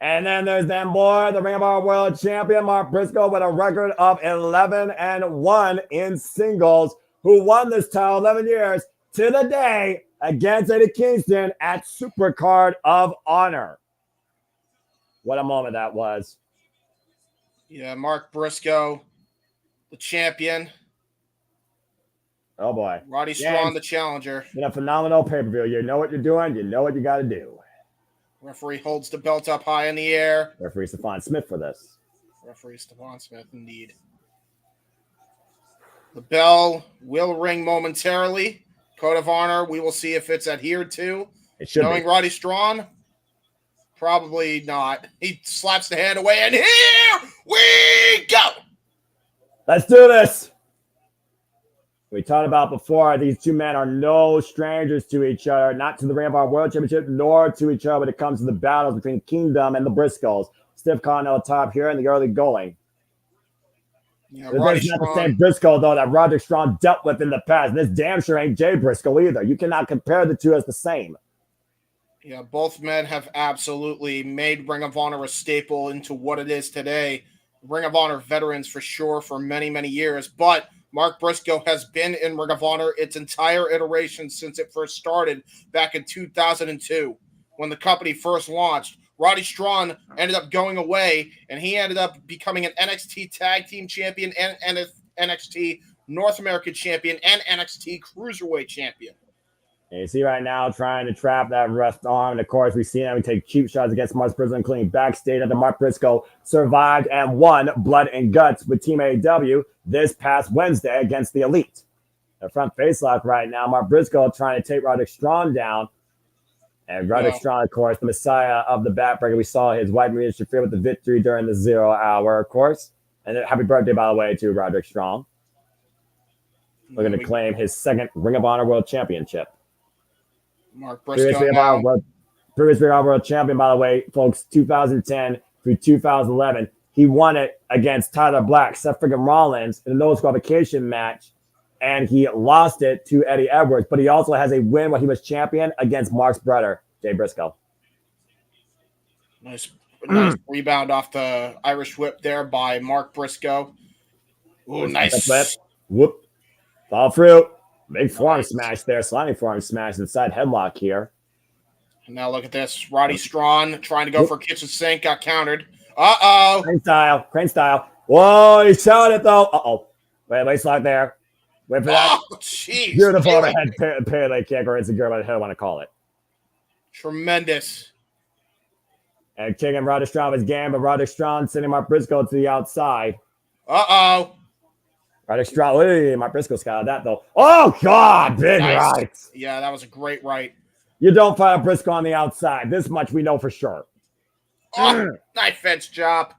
And then there's them boy, the Ring of Honor World Champion, Mark Briscoe, with a record of 11-1 in singles, who won this title 11 years to the day against Eddie Kingston at Supercard of Honor. What a moment that was. Yeah, Mark Briscoe, the champion. Oh, boy. Roddy Strong, the challenger. In a phenomenal pay-per-view. You know what you're doing. You know what you got to do. Referee holds the belt up high in the air. Referee Stephon Smith for this. Referee Stephon Smith, indeed. The bell will ring momentarily. Code of Honor, we will see if it's adhered to. It should Knowing be. Roddy Strong, probably not. He slaps the hand away, and here we go. Let's do this. We talked about before, these two men are no strangers to each other, not to the Ring of Honor World Championship, nor to each other when it comes to the battles between Kingdom and the Briscoes. Stiff Continental top here in the early going. Yeah, This is not the same Briscoe, though, that Roderick Strong dealt with in the past. This damn sure ain't Jay Briscoe either. You cannot compare the two as the same. Yeah, both men have absolutely made Ring of Honor a staple into what it is today. Ring of Honor veterans for sure for many, many years, but Mark Briscoe has been in Ring of Honor its entire iteration since it first started back in 2002 when the company first launched. Roddy Strong ended up going away, and he ended up becoming an NXT Tag Team Champion and NXT North American Champion and NXT Cruiserweight Champion. And you see right now trying to trap that left arm. And of course, we see him take cheap shots against Mark Briscoe, including backstage after Mark Briscoe survived and won Blood and Guts with Team AEW this past Wednesday against the Elite. The front face lock right now. Mark Briscoe trying to take Roderick Strong down. And Roderick Strong, of course, the messiah of the backbreaker. We saw his wife Maria Shafir with the victory during the 0 hour, of course. And happy birthday, by the way, to Roderick Strong. We're going to claim his second Ring of Honor World Championship. Mark Briscoe previous Ring of Honor World Champion, by the way, folks, 2010 through 2011. He won it against Tyler Black, Seth freaking Rollins in a no disqualification match, and he lost it to Eddie Edwards. But he also has a win where he was champion against Mark's brother, Jay Briscoe. Nice rebound off the Irish whip there by Mark Briscoe. Ooh, nice. Whoop. Fall through. Big forearm smash there. Sliding forearm smash inside headlock here. And now look at this. Roddy Strong trying to go for a kitchen sink. Got countered. Uh-oh. Crane style. Whoa, he shot it, though. Uh-oh. Wait slide there. Wait for that. Oh, jeez. Beautiful overhead parallel kick, or insecure, whatever I want to call it. Tremendous. And kicking Roderick Strong was game, but Roderick Strong sending Mark Briscoe to the outside. Uh-oh. Roderick Strong. Hey, Mark Briscoe's got that, though. Oh, God. Big right. Yeah, that was a great right. You don't fight Briscoe on the outside. This much we know for sure. Oh, knife edge job.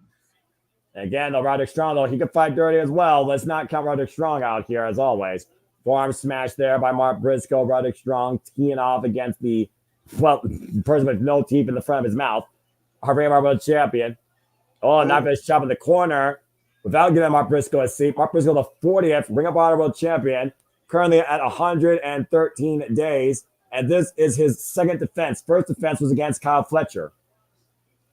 Again, though, Roderick Strong, though, he could fight dirty as well. Let's not count Roderick Strong out here, as always. Forearm smash there by Mark Briscoe. Roderick Strong teeing off against the person with no teeth in the front of his mouth. Our Ring of Honor World Champion. Oh, knife edge chop in the corner without giving Mark Briscoe a seat. Mark Briscoe, the 40th Ring of Honor World Champion, currently at 113 days. And this is his second defense. First defense was against Kyle Fletcher.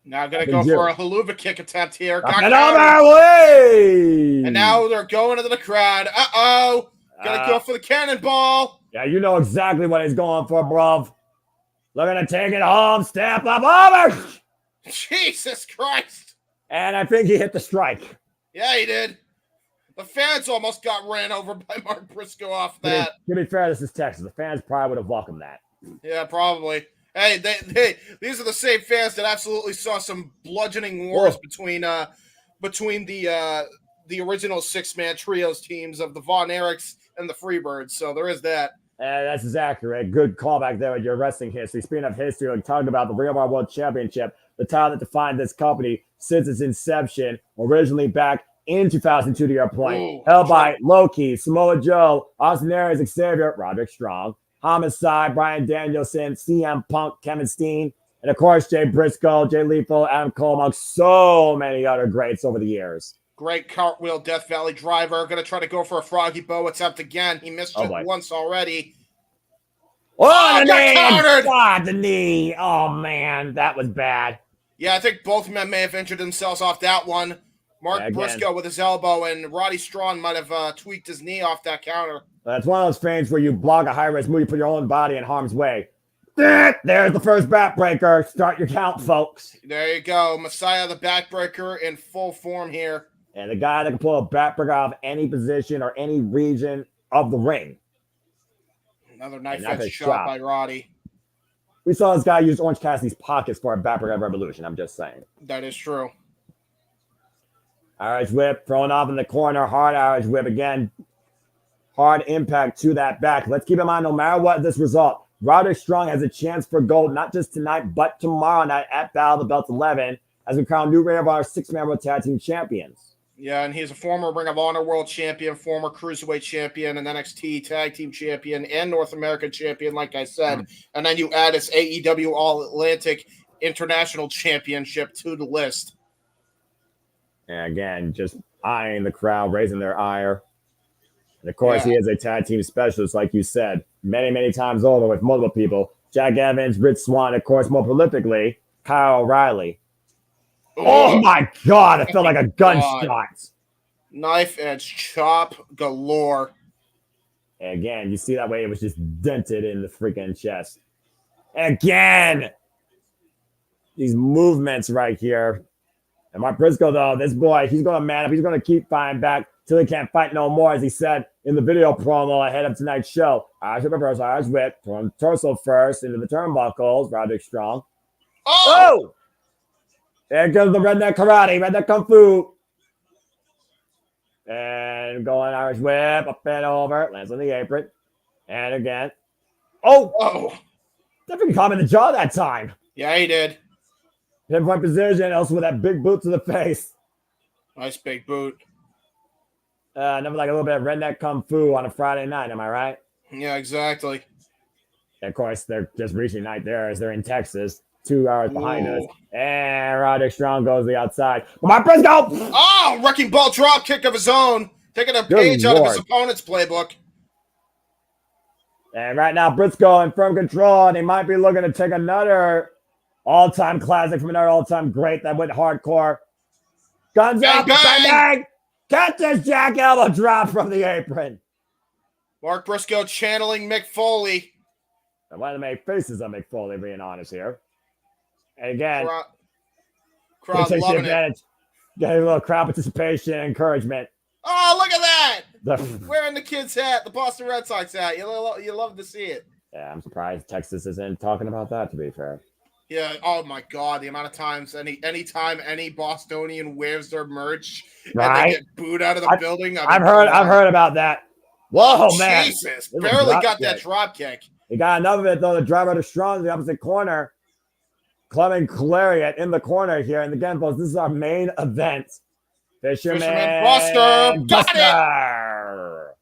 Now going to go for a haluva kick attempt here. Got way. And now they're going into the crowd. Uh-oh. Got to go for the cannonball. Yeah, you know exactly what he's going for, bruv. Looking to take it home. Step up over. Jesus Christ. And I think he hit the strike. Yeah, he did. The fans almost got ran over by Mark Briscoe off that. To be fair, this is Texas. The fans probably would have welcomed that. Yeah, probably. Hey, these are the same fans that absolutely saw some bludgeoning wars between the original 6-man trios teams of the Von Erichs and the Freebirds. So there is that. That's accurate. Good callback there with your wrestling history. Speaking of history, we're talking about the Ring of Honor World Championship, the title that defined this company since its inception, originally back in 2002 to your point, held by Loki, Samoa Joe, Austin Aries, Xavier, Roderick Strong, Homicide, Bryan Danielson, CM Punk, Kevin Steen, and of course, Jay Briscoe, Jay Lethal, Adam Cole, amongst so many other greats over the years. Great cartwheel Death Valley driver. Going to try to go for a froggy bow attempt again. He missed it once already. Oh, the knee! Countered. God, the knee. Oh, man, that was bad. Yeah, I think both men may have injured themselves off that one. Mark Briscoe with his elbow, and Roddy Strong might have tweaked his knee off that counter. That's one of those things where you block a high-risk move, you put your own body in harm's way. There's the first backbreaker. Start your count, folks. There you go. Messiah the backbreaker in full form here. And the guy that can pull a backbreaker out of any position or any region of the ring. Another knife-edge shot by Roddy. We saw this guy use Orange Cassidy's pockets for a backbreaker revolution. I'm just saying. That is true. Irish whip thrown off in the corner. Hard Irish whip again. Hard impact to that back. Let's keep in mind, no matter what this result, Roderick Strong has a chance for gold, not just tonight, but tomorrow night at Battle of the Belts 11, as we crown new Ring of Honor 6-man World Tag Team Champions. Yeah, and he's a former Ring of Honor World Champion, former Cruiserweight Champion, and NXT Tag Team Champion, and North American Champion, like I said. And then you add his AEW All-Atlantic International Championship to the list. And again, just eyeing the crowd, raising their ire. And of course, he is a tag team specialist, like you said, many, many times over with multiple people. Jack Evans, Rich Swann, of course, more prolifically, Kyle O'Reilly. Oh my God, it felt like a gunshot. Knife edge chop galore. And again, you see that way it was just dented in the freaking chest. Again, these movements right here. And Mark Briscoe, though, this boy, he's going to man up. He's going to keep fighting back till he can't fight no more, as he said in the video promo ahead of tonight's show. Irish whip reverse, Irish whip, throwing torso first into the turnbuckles. Roderick Strong. Oh! There goes the redneck karate, redneck kung fu. And going Irish whip, up and over, lands on the apron. And again. Oh! Definitely caught him in the jaw that time. Yeah, he did. Pinpoint position, also with that big boot to the face. Nice big boot. Never like a little bit of redneck kung fu on a Friday night, am I right? Yeah, exactly. And of course, they're just reaching night there as they're in Texas, 2 hours behind us. And Roderick Strong goes to the outside. Come on, Briscoe! Oh, wrecking ball drop kick of his own. Taking a page out of his opponent's playbook. And right now, Briscoe in firm control, and he might be looking to take another all-time classic from another all-time great that went hardcore. Guns up, bang, bang! Catch this Jack Elbow drop from the apron. Mark Briscoe channeling Mick Foley. And one of the main faces of Mick Foley, being honest here. And again, crowd loving it. Getting a little crowd participation and encouragement. Oh, look at that! Wearing the kid's hat, the Boston Red Sox hat. You love to see it. Yeah, I'm surprised Texas isn't talking about that, to be fair. Yeah, oh my God, the amount of times anytime any Bostonian wears their merch and they get booed out of the building. I've heard about that. Whoa, man. Jesus, barely got that drop kick. He got enough of it, though. The driver to Strong in the opposite corner. Clement Clariot in the corner here. And again, folks, this is our main event. Fisherman Buster. Got it.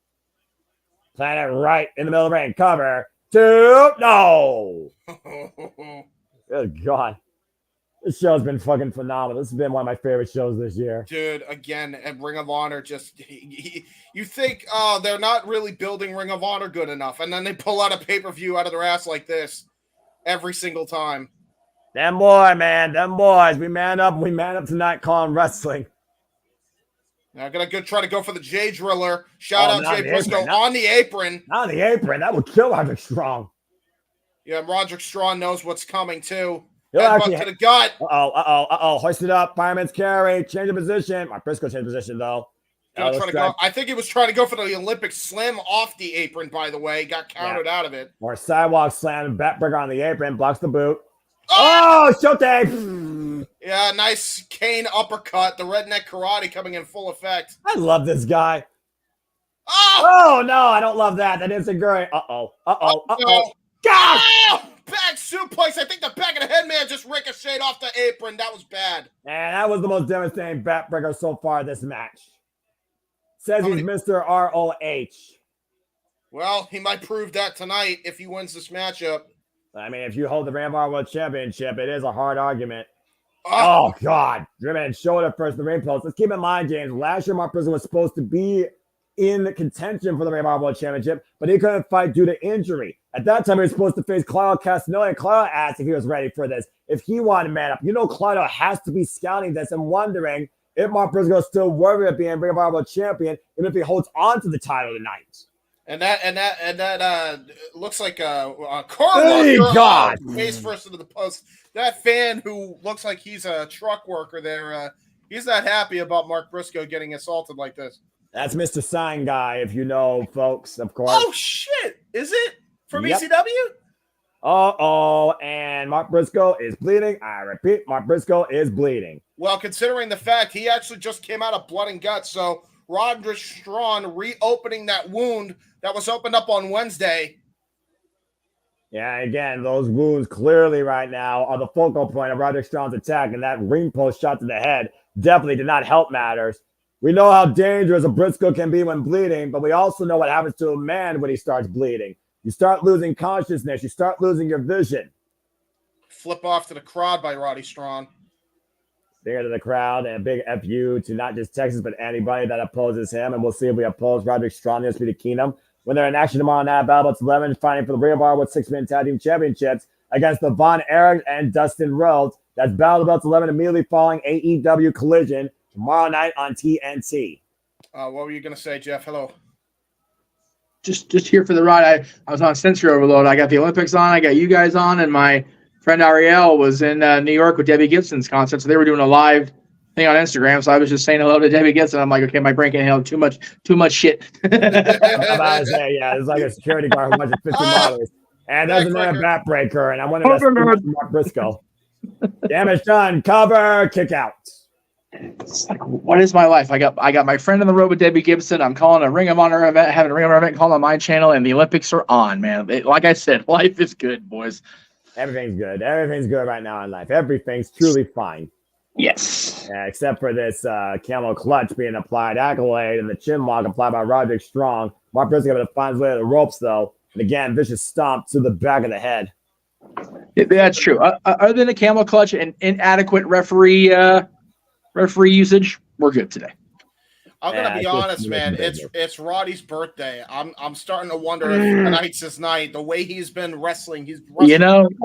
Plant it right in the middle of the ring. Cover. 2. No. Good God. This show's been fucking phenomenal. This has been one of my favorite shows this year. Dude, again, and Ring of Honor just... you think, they're not really building Ring of Honor good enough, and then they pull out a pay-per-view out of their ass like this every single time. Them boy, man. Them boys. We man up. We man up tonight calling wrestling. Now, gonna try to go for the Jay Driller. Shout out not Jay the Briscoe apron, on the apron. Not on the apron. That would kill Roderick Strong. Yeah, Roderick Strong knows what's coming too. He'll Headbutt to the gut. Hoist it up. Fireman's carry. Change of position. Mark Briscoe changed position, though. I think he was trying to go for the Olympic slam off the apron, by the way. Got countered out of it. More sidewalk slam. Backbreaker on the apron. Blocks the boot. Oh, showtime. Yeah, nice cane uppercut. The redneck karate coming in full effect. I love this guy. Oh, no, I don't love that. That is a great. No. God! Oh, back suplex. I think the back of the head man just ricocheted off the apron. That was bad. Man, that was the most devastating backbreaker so far this match. Says he's Mr. ROH. Well, he might prove that tonight if he wins this matchup. I mean, if you hold the Ram World Championship, it is a hard argument. Oh, God. Driven shoulder first, the ring post. Let's keep in mind, James, last year Mark Briscoe was supposed to be in contention for the Ram World Championship, but he couldn't fight due to injury. At that time, he was supposed to face Claudio Castagnoli, and Claudio asked if he was ready for this, if he wanted to man up. You know, Claudio has to be scouting this and wondering if Mark Briscoe is still worthy of being Ram World Champion, even if he holds on to the title tonight. And that looks like a Hey, God! Face first into the post. That fan who looks like he's a truck worker there, he's not happy about Mark Briscoe getting assaulted like this. That's Mr. Sign Guy, if you know, folks, of course. Oh, shit! Is it from ECW? And Mark Briscoe is bleeding. I repeat, Mark Briscoe is bleeding. Well, considering the fact he actually just came out of blood and guts, so Roderick Strong reopening that wound that was opened up on Wednesday. Yeah, again, those wounds clearly right now are the focal point of Roderick Strong's attack, and that ring post shot to the head definitely did not help matters. We know how dangerous a Briscoe can be when bleeding, but we also know what happens to a man when he starts bleeding. You start losing consciousness. You start losing your vision. Flip off to the crowd by Roddy Strong. Bigger to the crowd, and a big FU to not just Texas, but anybody that opposes him. And we'll see if we oppose Roderick Strong this week to Kingdom when they're in action tomorrow night at Battle Belts 11, fighting for the Ring of Honor with 6-man tag team championships against the Von Erich and Dustin Rhodes. That's Battle Belts 11 immediately following AEW Collision tomorrow night on TNT. What were you going to say, Jeff? Hello. Just here for the ride. I was on sensory overload. I got the Olympics on. I got you guys on, and my friend Ariel was in New York with Debbie Gibson's concert, so they were doing a live thing on Instagram. So I was just saying hello to Debbie Gibson. I'm like, okay, my brain can handle too much shit. I'm about to say, yeah, it's like a security guard who watches 50 models. And there's another backbreaker, and I wanted to Mark Briscoe. Damage done. Cover. Kick out. It's like, what is my life? I got my friend on the road with Debbie Gibson. I'm calling a Ring of Honor event, having a Ring of Honor event, calling on my channel, and the Olympics are on, man. Like I said, life is good, boys. Everything's good. Everything's good right now in life. Everything's truly fine. Yes. Except for this camel clutch being applied accolade and the chin lock applied by Roderick Strong. Mark Briscoe able to find his way to the ropes, though. And again, vicious stomp to the back of the head. That's true. Other than the camel clutch and inadequate referee usage, we're good today. I'm gonna be honest, man. It's Roddy's birthday. I'm starting to wonder if tonight's his night. The way he's been wrestling,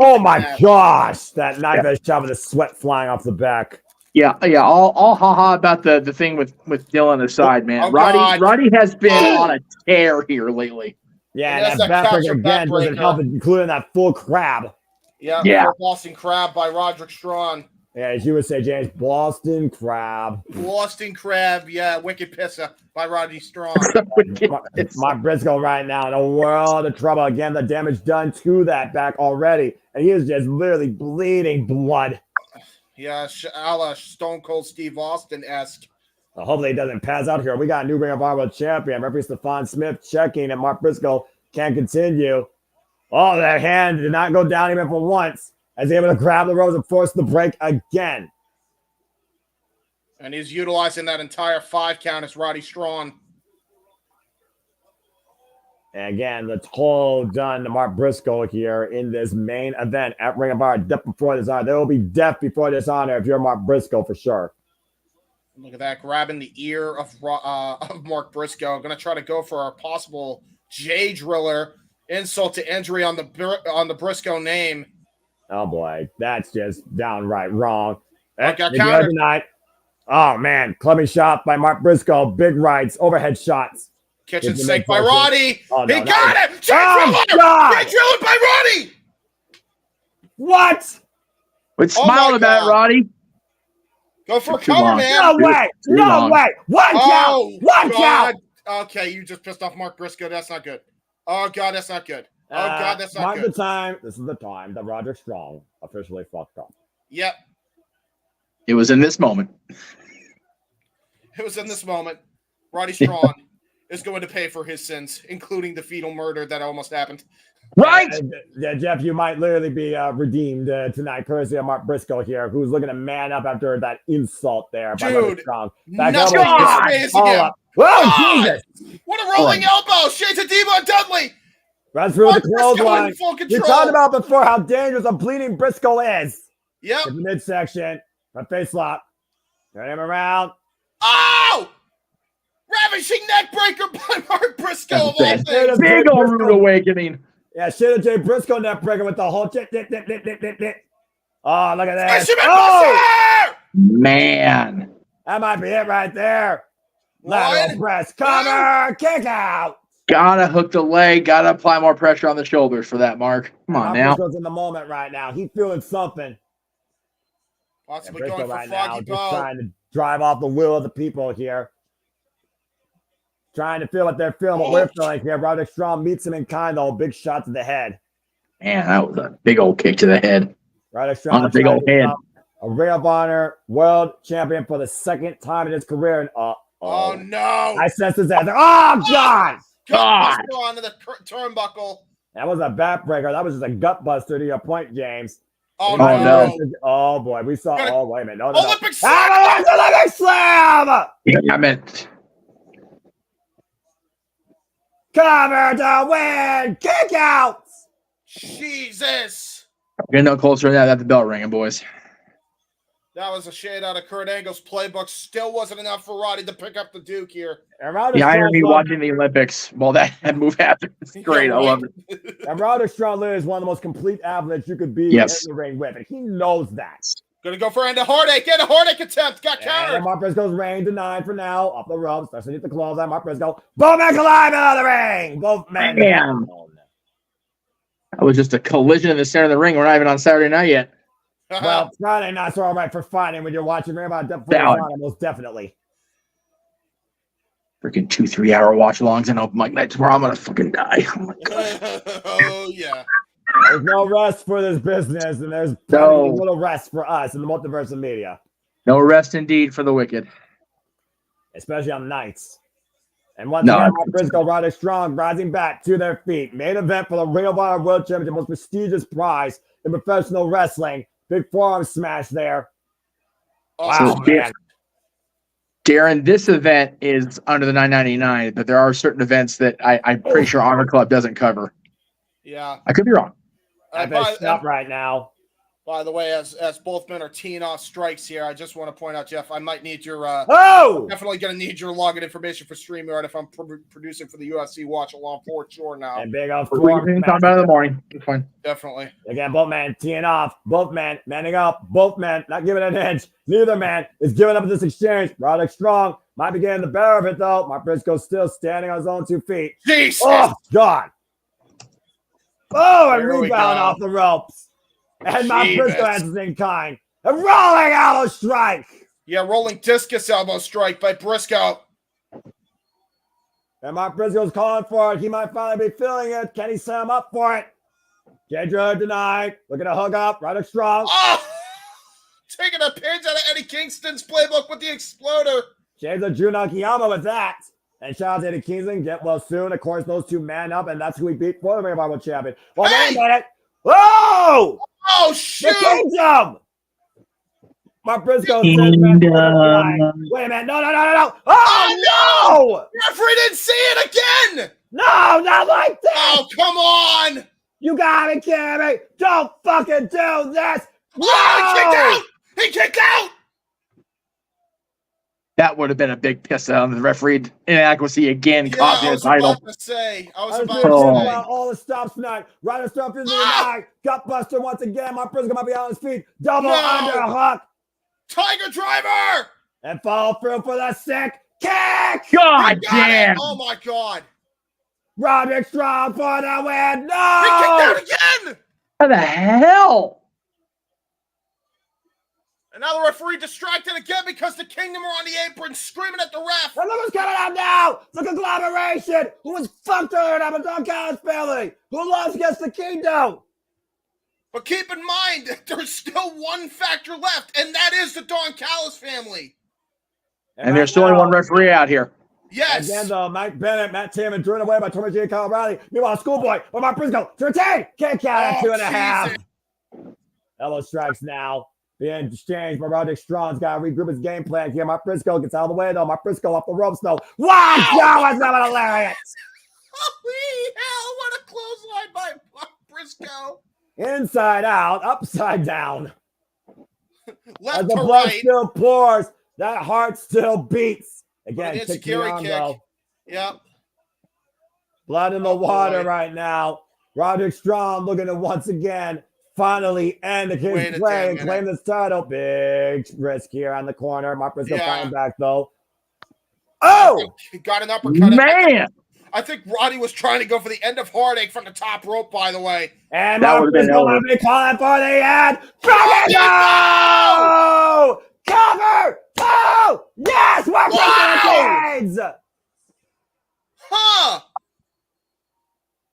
oh my gosh, that knife edge shot with the sweat flying off the back. Yeah. All haha about the thing with Dylan aside, man. Roddy has been on a tear here lately. Yeah, and that backbreaker again doesn't help, including that full crab. Yeah. Boston Crab by Roderick Strong. Yeah, as you would say, James, Boston Crab. Boston Crab, yeah, Wicked Pisser by Roddy Strong. Mark Briscoe right now in a world of trouble. Again, the damage done to that back already. And he is just literally bleeding blood. Yeah, a la Stone Cold Steve Austin-esque. Well, hopefully he doesn't pass out here. We got a new Ring of Honor champion. Referee Stephon Smith checking, and Mark Briscoe can't continue. Oh, that hand did not go down even for once. As he's able to grab the ropes and force the break again. And he's utilizing that entire 5 count as Roddy Strong. And again, the toll done to Mark Briscoe here in this main event at Ring of Honor. Death before dishonor. There will be death before dishonor if you're Mark Briscoe for sure. Look at that, grabbing the ear of Mark Briscoe. I'm going to try to go for a possible J Driller insult to injury on the Briscoe name. Oh boy, that's just downright wrong. Oh, got They countered. go tonight. Oh man, clubbing shot by Mark Briscoe. Big rights, overhead shots. Kitchen It's the sink by midsection. Roddy. Oh, no, He that got was- it. Jay Oh, Driller. God! Jay Driller by Roddy. What? But Oh smile my about it, God. Roddy. Go for a Too cover, long. man. No way! Too No long. way! One count! Oh, One God. count! Okay, you just pissed off Mark Briscoe. That's not good. Oh, God, that's not good. Oh, God, that's not mark good. the time. This is the time that Roderick Strong officially fucked up. Yep. It was in this moment. It was in this moment. Roddy Strong is going to pay for his sins, including the fetal murder that almost happened. Right? Yeah, Jeff, you might literally be redeemed tonight, courtesy of Mark Briscoe here, who's looking to man up after that insult there by Roderick Dude, Strong. nothing elbow, is phasing all him. up. Whoa, God! Jesus! What a rolling elbow! Straight to Devon Dudley! Runs through Mark the Briscoe in clothesline. full We control. talked about before how dangerous a bleeding Briscoe is. Yep. In the midsection, front face lock. Turn him around. Oh! Ravishing neck breaker by Mark Briscoe of all That's things. Big old rude awakening. Yeah, shit at Jay Briscoe neck breaker with the whole dip. Oh, look at that. Fisherman Oh! Buster! Man. That might be it right there. Lateral One, press, cover, kick out. Gotta hook the leg. Gotta apply more pressure on the shoulders for that, Mark. Come on Mark now. Briscoe's in the moment right now. He's feeling something. Possibly Briscoe going for right now, Froggy just Bow. trying to drive off the will of the people here. Trying to feel what they're feeling, what we're feeling here. Roderick Strong meets him in kind, though. Big shot to the head. Man, that was a big old kick to the head. Roderick On Strong the big trying old to head. become a Ring of Honor world champion for the second time in his career. And Oh, no. I sense his answer. Oh, God! God. Buster onto the turnbuckle. That was a backbreaker. That was just a gut buster to your point, James. Oh, Oh, no. no. Oh, boy. We saw. Gonna- Oh, wait a minute. No, no, no. Olympic slam. Ah, Olympic slam! Damn it. Cover to win! Kick out! Jesus. Getting no closer to that at the bell ringing, boys. That was a shade out of Kurt Angle's playbook. Still wasn't enough for Roddy to pick up the Duke here. And Roderick The irony Strong- watching the Olympics while that move happened. It's great. Yeah, I love it. it. And Roderick Strong literally is one of the most complete athletes you could be Yes. in the ring with. And he knows that. Gonna go for a heartache. Get a heartache attempt. Got And countered. Mark Briscoe's reign denied for now. Off the ropes. Starts to hit the clothesline. Mark Briscoe. Both men collide out of the ring. Both men. Damn. That was just a collision in the center of the ring. We're not even on Saturday night yet. Well, Friday nights are all right for fighting when you're watching Ring of Honor. Valid. Most definitely. Freaking 2-3 hour watch alongs and open mic nights where I'm gonna fucking die. Oh my God. Oh, yeah. There's no rest for this business, and there's No. little rest for us in the multiverse of media, No rest indeed for the wicked. especially on nights. And once No, again, I- Mark Briscoe, Roderick Strong, rising back to their feet. Main event for the Ring of Honor World Championship, most prestigious prize in professional wrestling. Big forearm smash there. Wow, So, man. Darren, this event is under the $9.99, but there are certain events that I'm pretty sure Honor Club doesn't cover. Yeah. I could be wrong. I'm up right now. By the way, as both men are teeing off strikes here, I just want to point out, Jeff, I might need your Oh! definitely going to need your login information for StreamYard if I'm producing for the UFC Watch Along for sure now. And big old We forearm can smash. talk about it in the morning. It's fine. Definitely. Again, both men teeing off. Both men manning up. Both men not giving an inch. Neither man is giving up in this exchange. Roderick Strong might be getting the better of it, though. Mark Briscoe still standing on his own 2 feet. Jesus! Oh, God. Oh, and There we rebound go. off the ropes. And Mark Jesus. Briscoe answers in kind. A rolling elbow strike. Yeah, rolling discus elbow strike by Briscoe. And Mark Briscoe's calling for it. He might finally be feeling it. Can he set him up for it? Jay Driller denied. Looking to hook up. Roderick Strong. Oh! Taking a page out of Eddie Kingston's playbook with the exploder. James of Drew Nakayama with that. And shout out to Eddie Kingston. Get well soon. Of course, those two man up, and that's who we beat for the Ring of Honor champion. Well, Hey! wait a minute. Whoa! Oh, The shoot! Kingdom! Mark Briscoe says, Kingdom. wait a minute. No. Oh, no! Referee didn't see it again! No, not like this! Oh, come on! You gotta be kidding me! Don't fucking do this! Oh, he kicked No! out! He kicked out! That would have been a big piss on the referee inadequacy again, Yeah, costing I the was title. about to say. I was about Oh. to say. About all the stops tonight. Ryder stuff into the night. Gutbuster once again. My Briscoe might be on his feet. Double underhook. Tiger Driver! And follow through for the sick kick. God He got damn! it! Oh my God! Roderick Strong for the win. He No! kicked out again! How the hell? And now the referee distracted again because the Kingdom are on the apron screaming at the ref. And look what's coming out now. The conglomeration who was fucked earlier on the Don Callis family. Who lost against the Kingdom. But keep in mind, there's still one factor left, and that is the Don Callis family. And there's still only one referee out here. Yes. Again, though, Mike Bennett, Matt Taman, driven away by Tommy J. Kyle Riley. Meanwhile, Schoolboy, but Mark Briscoe to retain. Can't count at 2.5. Elbow strikes now. Being exchanged, but Roderick Strong's got to regroup his game plan here. Mark Briscoe gets out of the way, though. Mark Briscoe off the ropes, though. Wow, that was not hilarious. Holy hell, what a clothesline by Mark Briscoe. Inside out, upside down. Left As the to blood right. still pours, that heart still beats. Again, It's a kick me on, kick. though. Yep. Blood in the Oh, water boy. right now. Roderick Strong looking to once again finally end his Wait a play damn and claim this title. Big risk here on the corner. Mark Briscoe Yeah. fighting back, though. Oh! He got an uppercut. Man! I think Roddy was trying to go for the end of Heartache from the top rope, by the way. And That Mark would've been Briscoe over. might be calling for the end. Briscoe! Cover! Oh! Yes! Mark Wow! Briscoe retains! Huh.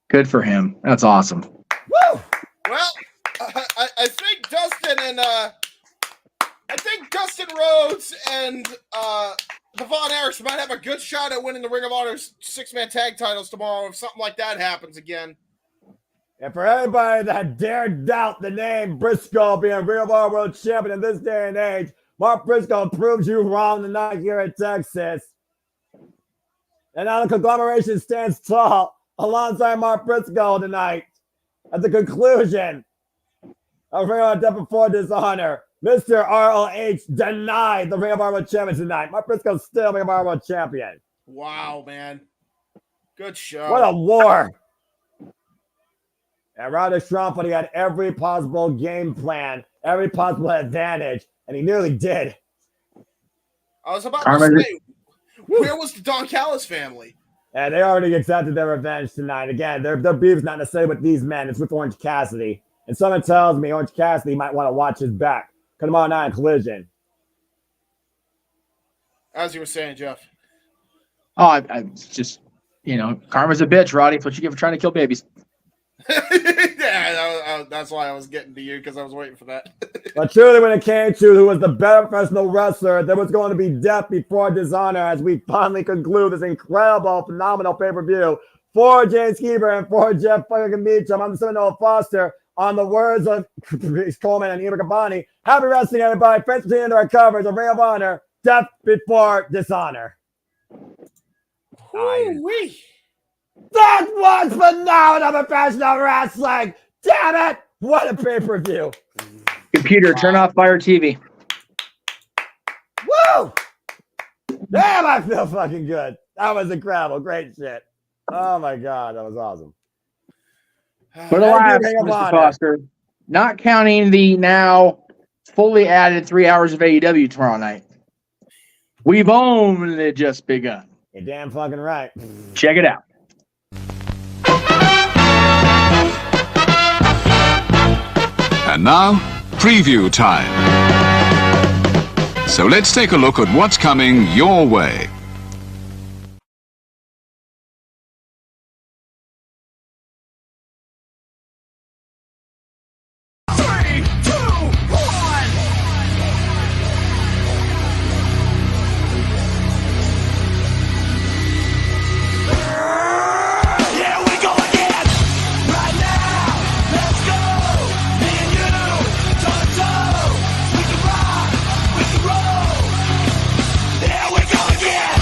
Good for him. That's awesome. Woo! Well, I think Dustin and I think Dustin Rhodes and the Von Erichs might have a good shot at winning the Ring of Honor's 6-man tag titles tomorrow if something like that happens again. And for anybody that dared doubt the name Briscoe being Ring of Honor World Champion in this day and age, Mark Briscoe proves you wrong tonight here at Texas. And now the conglomeration stands tall alongside Mark Briscoe tonight. At the conclusion of Ring of Honor Death Before Dishonor, Mr. ROH denied the Ring of Honor World Champion tonight. Mark Briscoe's still Ring of Honor World Champion. Wow, man. Good show. What a war. And Roderick Strong thought he had every possible game plan, every possible advantage, and he nearly did. I was about Carmen- to say, where was the Don Callis family? And they already accepted their revenge tonight. Again, their beef is not necessarily with these men, it's with Orange Cassidy. And someone tells me Orange Cassidy might want to watch his back. Come on now in Collision. As you were saying, Jeff. Oh, I just, karma's a bitch, Roddy. That's what you get for trying to kill babies. Yeah, that's why I was getting to you, because I was waiting for that. But truly, when it came to who was the better professional wrestler, there was going to be death before dishonor as we finally conclude this incredible, phenomenal pay-per-view. For James Keeper and for Jeff fucking Meacham, I'm Seminole Foster. On the words of Chris Coleman and Ian Cabani, happy wrestling, everybody. Thanks for tuning into our coverage of Ring of Honor, Death Before Dishonor. Woo-wee. That was phenomenal professional wrestling. Damn it. What a pay-per-view. Computer, turn off Fire TV. Woo! Damn, I feel fucking good. That was incredible. Great shit. Oh my God, that was awesome. But alas, Mr. Foster, not counting the now fully added 3 hours of AEW tomorrow night, we've only just begun. You're damn fucking right. Check it out. And now, preview time. So let's take a look at what's coming your way. Here we go again!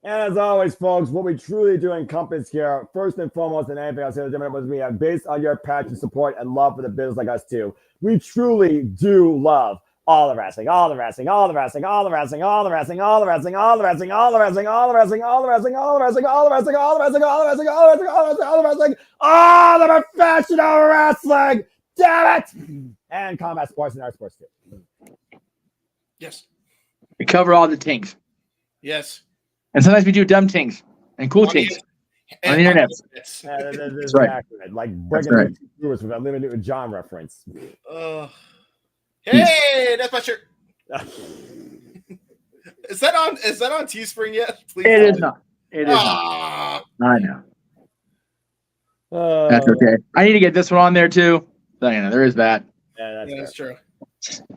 And as always, folks, what we truly do encompass here, first and foremost, than anything else, based on your passion, support, and love for the business like us too. We truly do love all the wrestling, all the wrestling, all the wrestling, all the wrestling, all the wrestling, all the wrestling, all the wrestling, all the wrestling, all the wrestling, all the wrestling, all the wrestling, all the wrestling, all the wrestling, all the wrestling, all the wrestling, all the wrestling, all the wrestling, all the professional wrestling. Damn it! And combat sports and our sports too. Yes. We cover all the things. Yes. And sometimes we do dumb things and cool things on the internet. That's right. accurate. Like breaking Lewis with that Olivia Newton-John reference. Hey, that's my shirt. Is that on Teespring yet? Please It is not. It is not. I know. That's okay. I need to get this one on there too. So, you know, there is that. Yeah, that's true.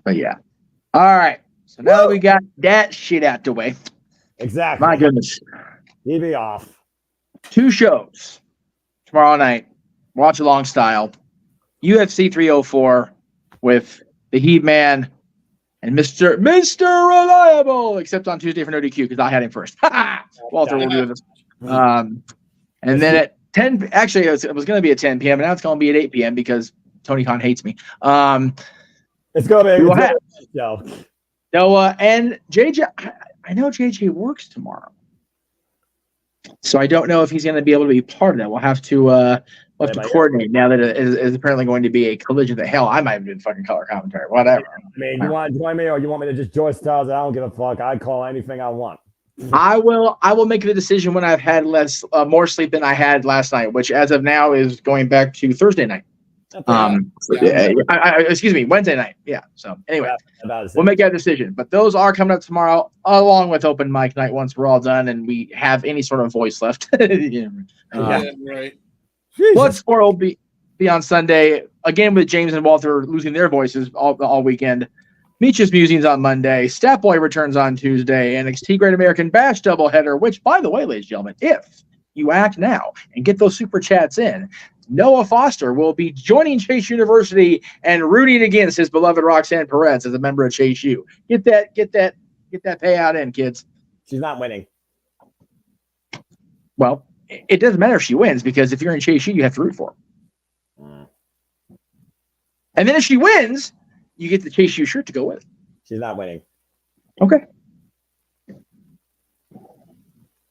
But yeah. All right. So now that we got that shit out the way. Exactly. My goodness. He'd be off. 2 shows tomorrow night. Watch along style. UFC 304 with the Heat Man and Mr. Reliable, except on Tuesday for no DQ because I had him first. Walter will do this. And then at 10, actually, it was going to be at 10 p.m. and now it's going to be at 8 p.m. because Tony Khan hates me. It's going to be a show. Noah and JJ. I know JJ works tomorrow, so I don't know if he's going to be able to be part of that. We'll have to coordinate now that it is apparently going to be a collision. That hell, I might have been fucking color commentary, whatever. I mean, you want to join me or you want me to just join Styles? I don't give a fuck. I call anything I want. I will make the decision when I've had more sleep than I had last night, which as of now is going back to Thursday night. Excuse me, Wednesday night. Yeah. So anyway, we'll make that decision. But those are coming up tomorrow, along with open mic night once we're all done and we have any sort of voice left. Right. Bloodsport will be on Sunday again with James and Walter losing their voices all weekend. Meech's Musings on Monday. Stat Boy returns on Tuesday. NXT Great American Bash doubleheader. Which, by the way, ladies and gentlemen, if you act now and get those super chats in, Noah Foster will be joining Chase University and rooting against his beloved Roxanne Perez as a member of Chase U. Get that payout in, kids. She's not winning. Well, it doesn't matter if she wins because if you're in Chase U, you have to root for her. And then if she wins, you get the Chase U shirt to go with. She's not winning. Okay.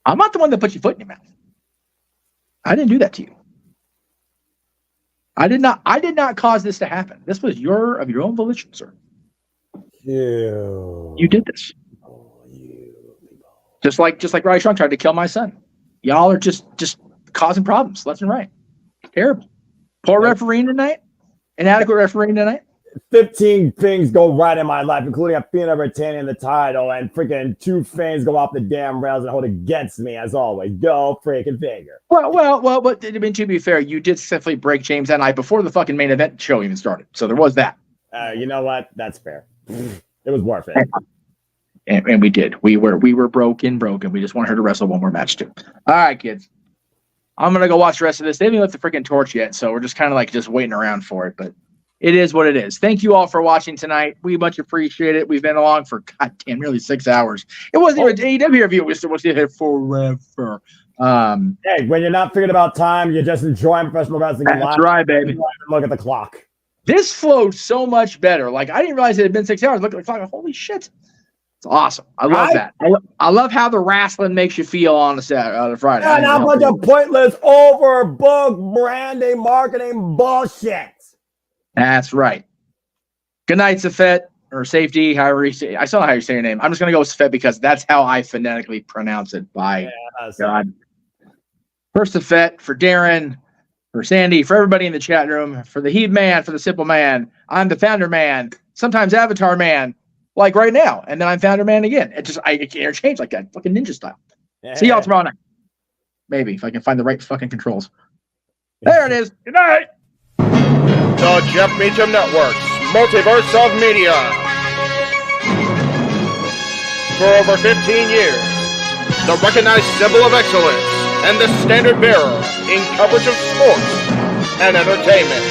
I'm not the one that put your foot in your mouth. I didn't do that to you. I did not cause this to happen. This was of your own volition, sir. You did this. Just like Roddy Strong tried to kill my son. Y'all are just causing problems left and right. Terrible. Poor refereeing tonight. Inadequate refereeing tonight. 15 things go right in my life, including Athena retaining the title and freaking 2 fans go off the damn rails and hold against me as always. Go freaking figure. Well, but I mean, to be fair, you did successfully break James that night before the fucking main event show even started. So there was that. You know what? That's fair. It was worth it. And we did. We were broken. We just want her to wrestle one more match too. All right, kids. I'm gonna go watch the rest of this. They haven't lit the freaking torch yet, so we're just kind of like just waiting around for it. But it is what it is. Thank you all for watching tonight. We much appreciate it. We've been along for goddamn nearly 6 hours. It wasn't even an AEW review. It was here forever. Hey, when you're not thinking about time, you're just enjoying professional wrestling. That's right, baby. Look at the clock. This flowed so much better. Like I didn't realize it had been 6 hours. Look at the clock. Holy shit. It's awesome. I love that. I love how the wrestling makes you feel on a Friday. Yeah, not a bunch of pointless, overbooked branding, marketing bullshit. That's right. Good night, Safet, or Safety, however you say. I still know how you say your name. I'm just going to go with Safet because that's how I phonetically pronounce it. By God. For Safet, for Darren, for Sandy, for everybody in the chat room, for the Heat Man, for the Simple Man. I'm the Founder Man, sometimes Avatar Man, like right now. And then I'm Founder Man again. I can interchange like that, fucking ninja style. Yeah. See y'all tomorrow night. Maybe, if I can find the right fucking controls. There it is. Good night. The Jeff Meacham Network's Multiverse of Media. For over 15 years, the recognized symbol of excellence and the standard bearer in coverage of sports and entertainment.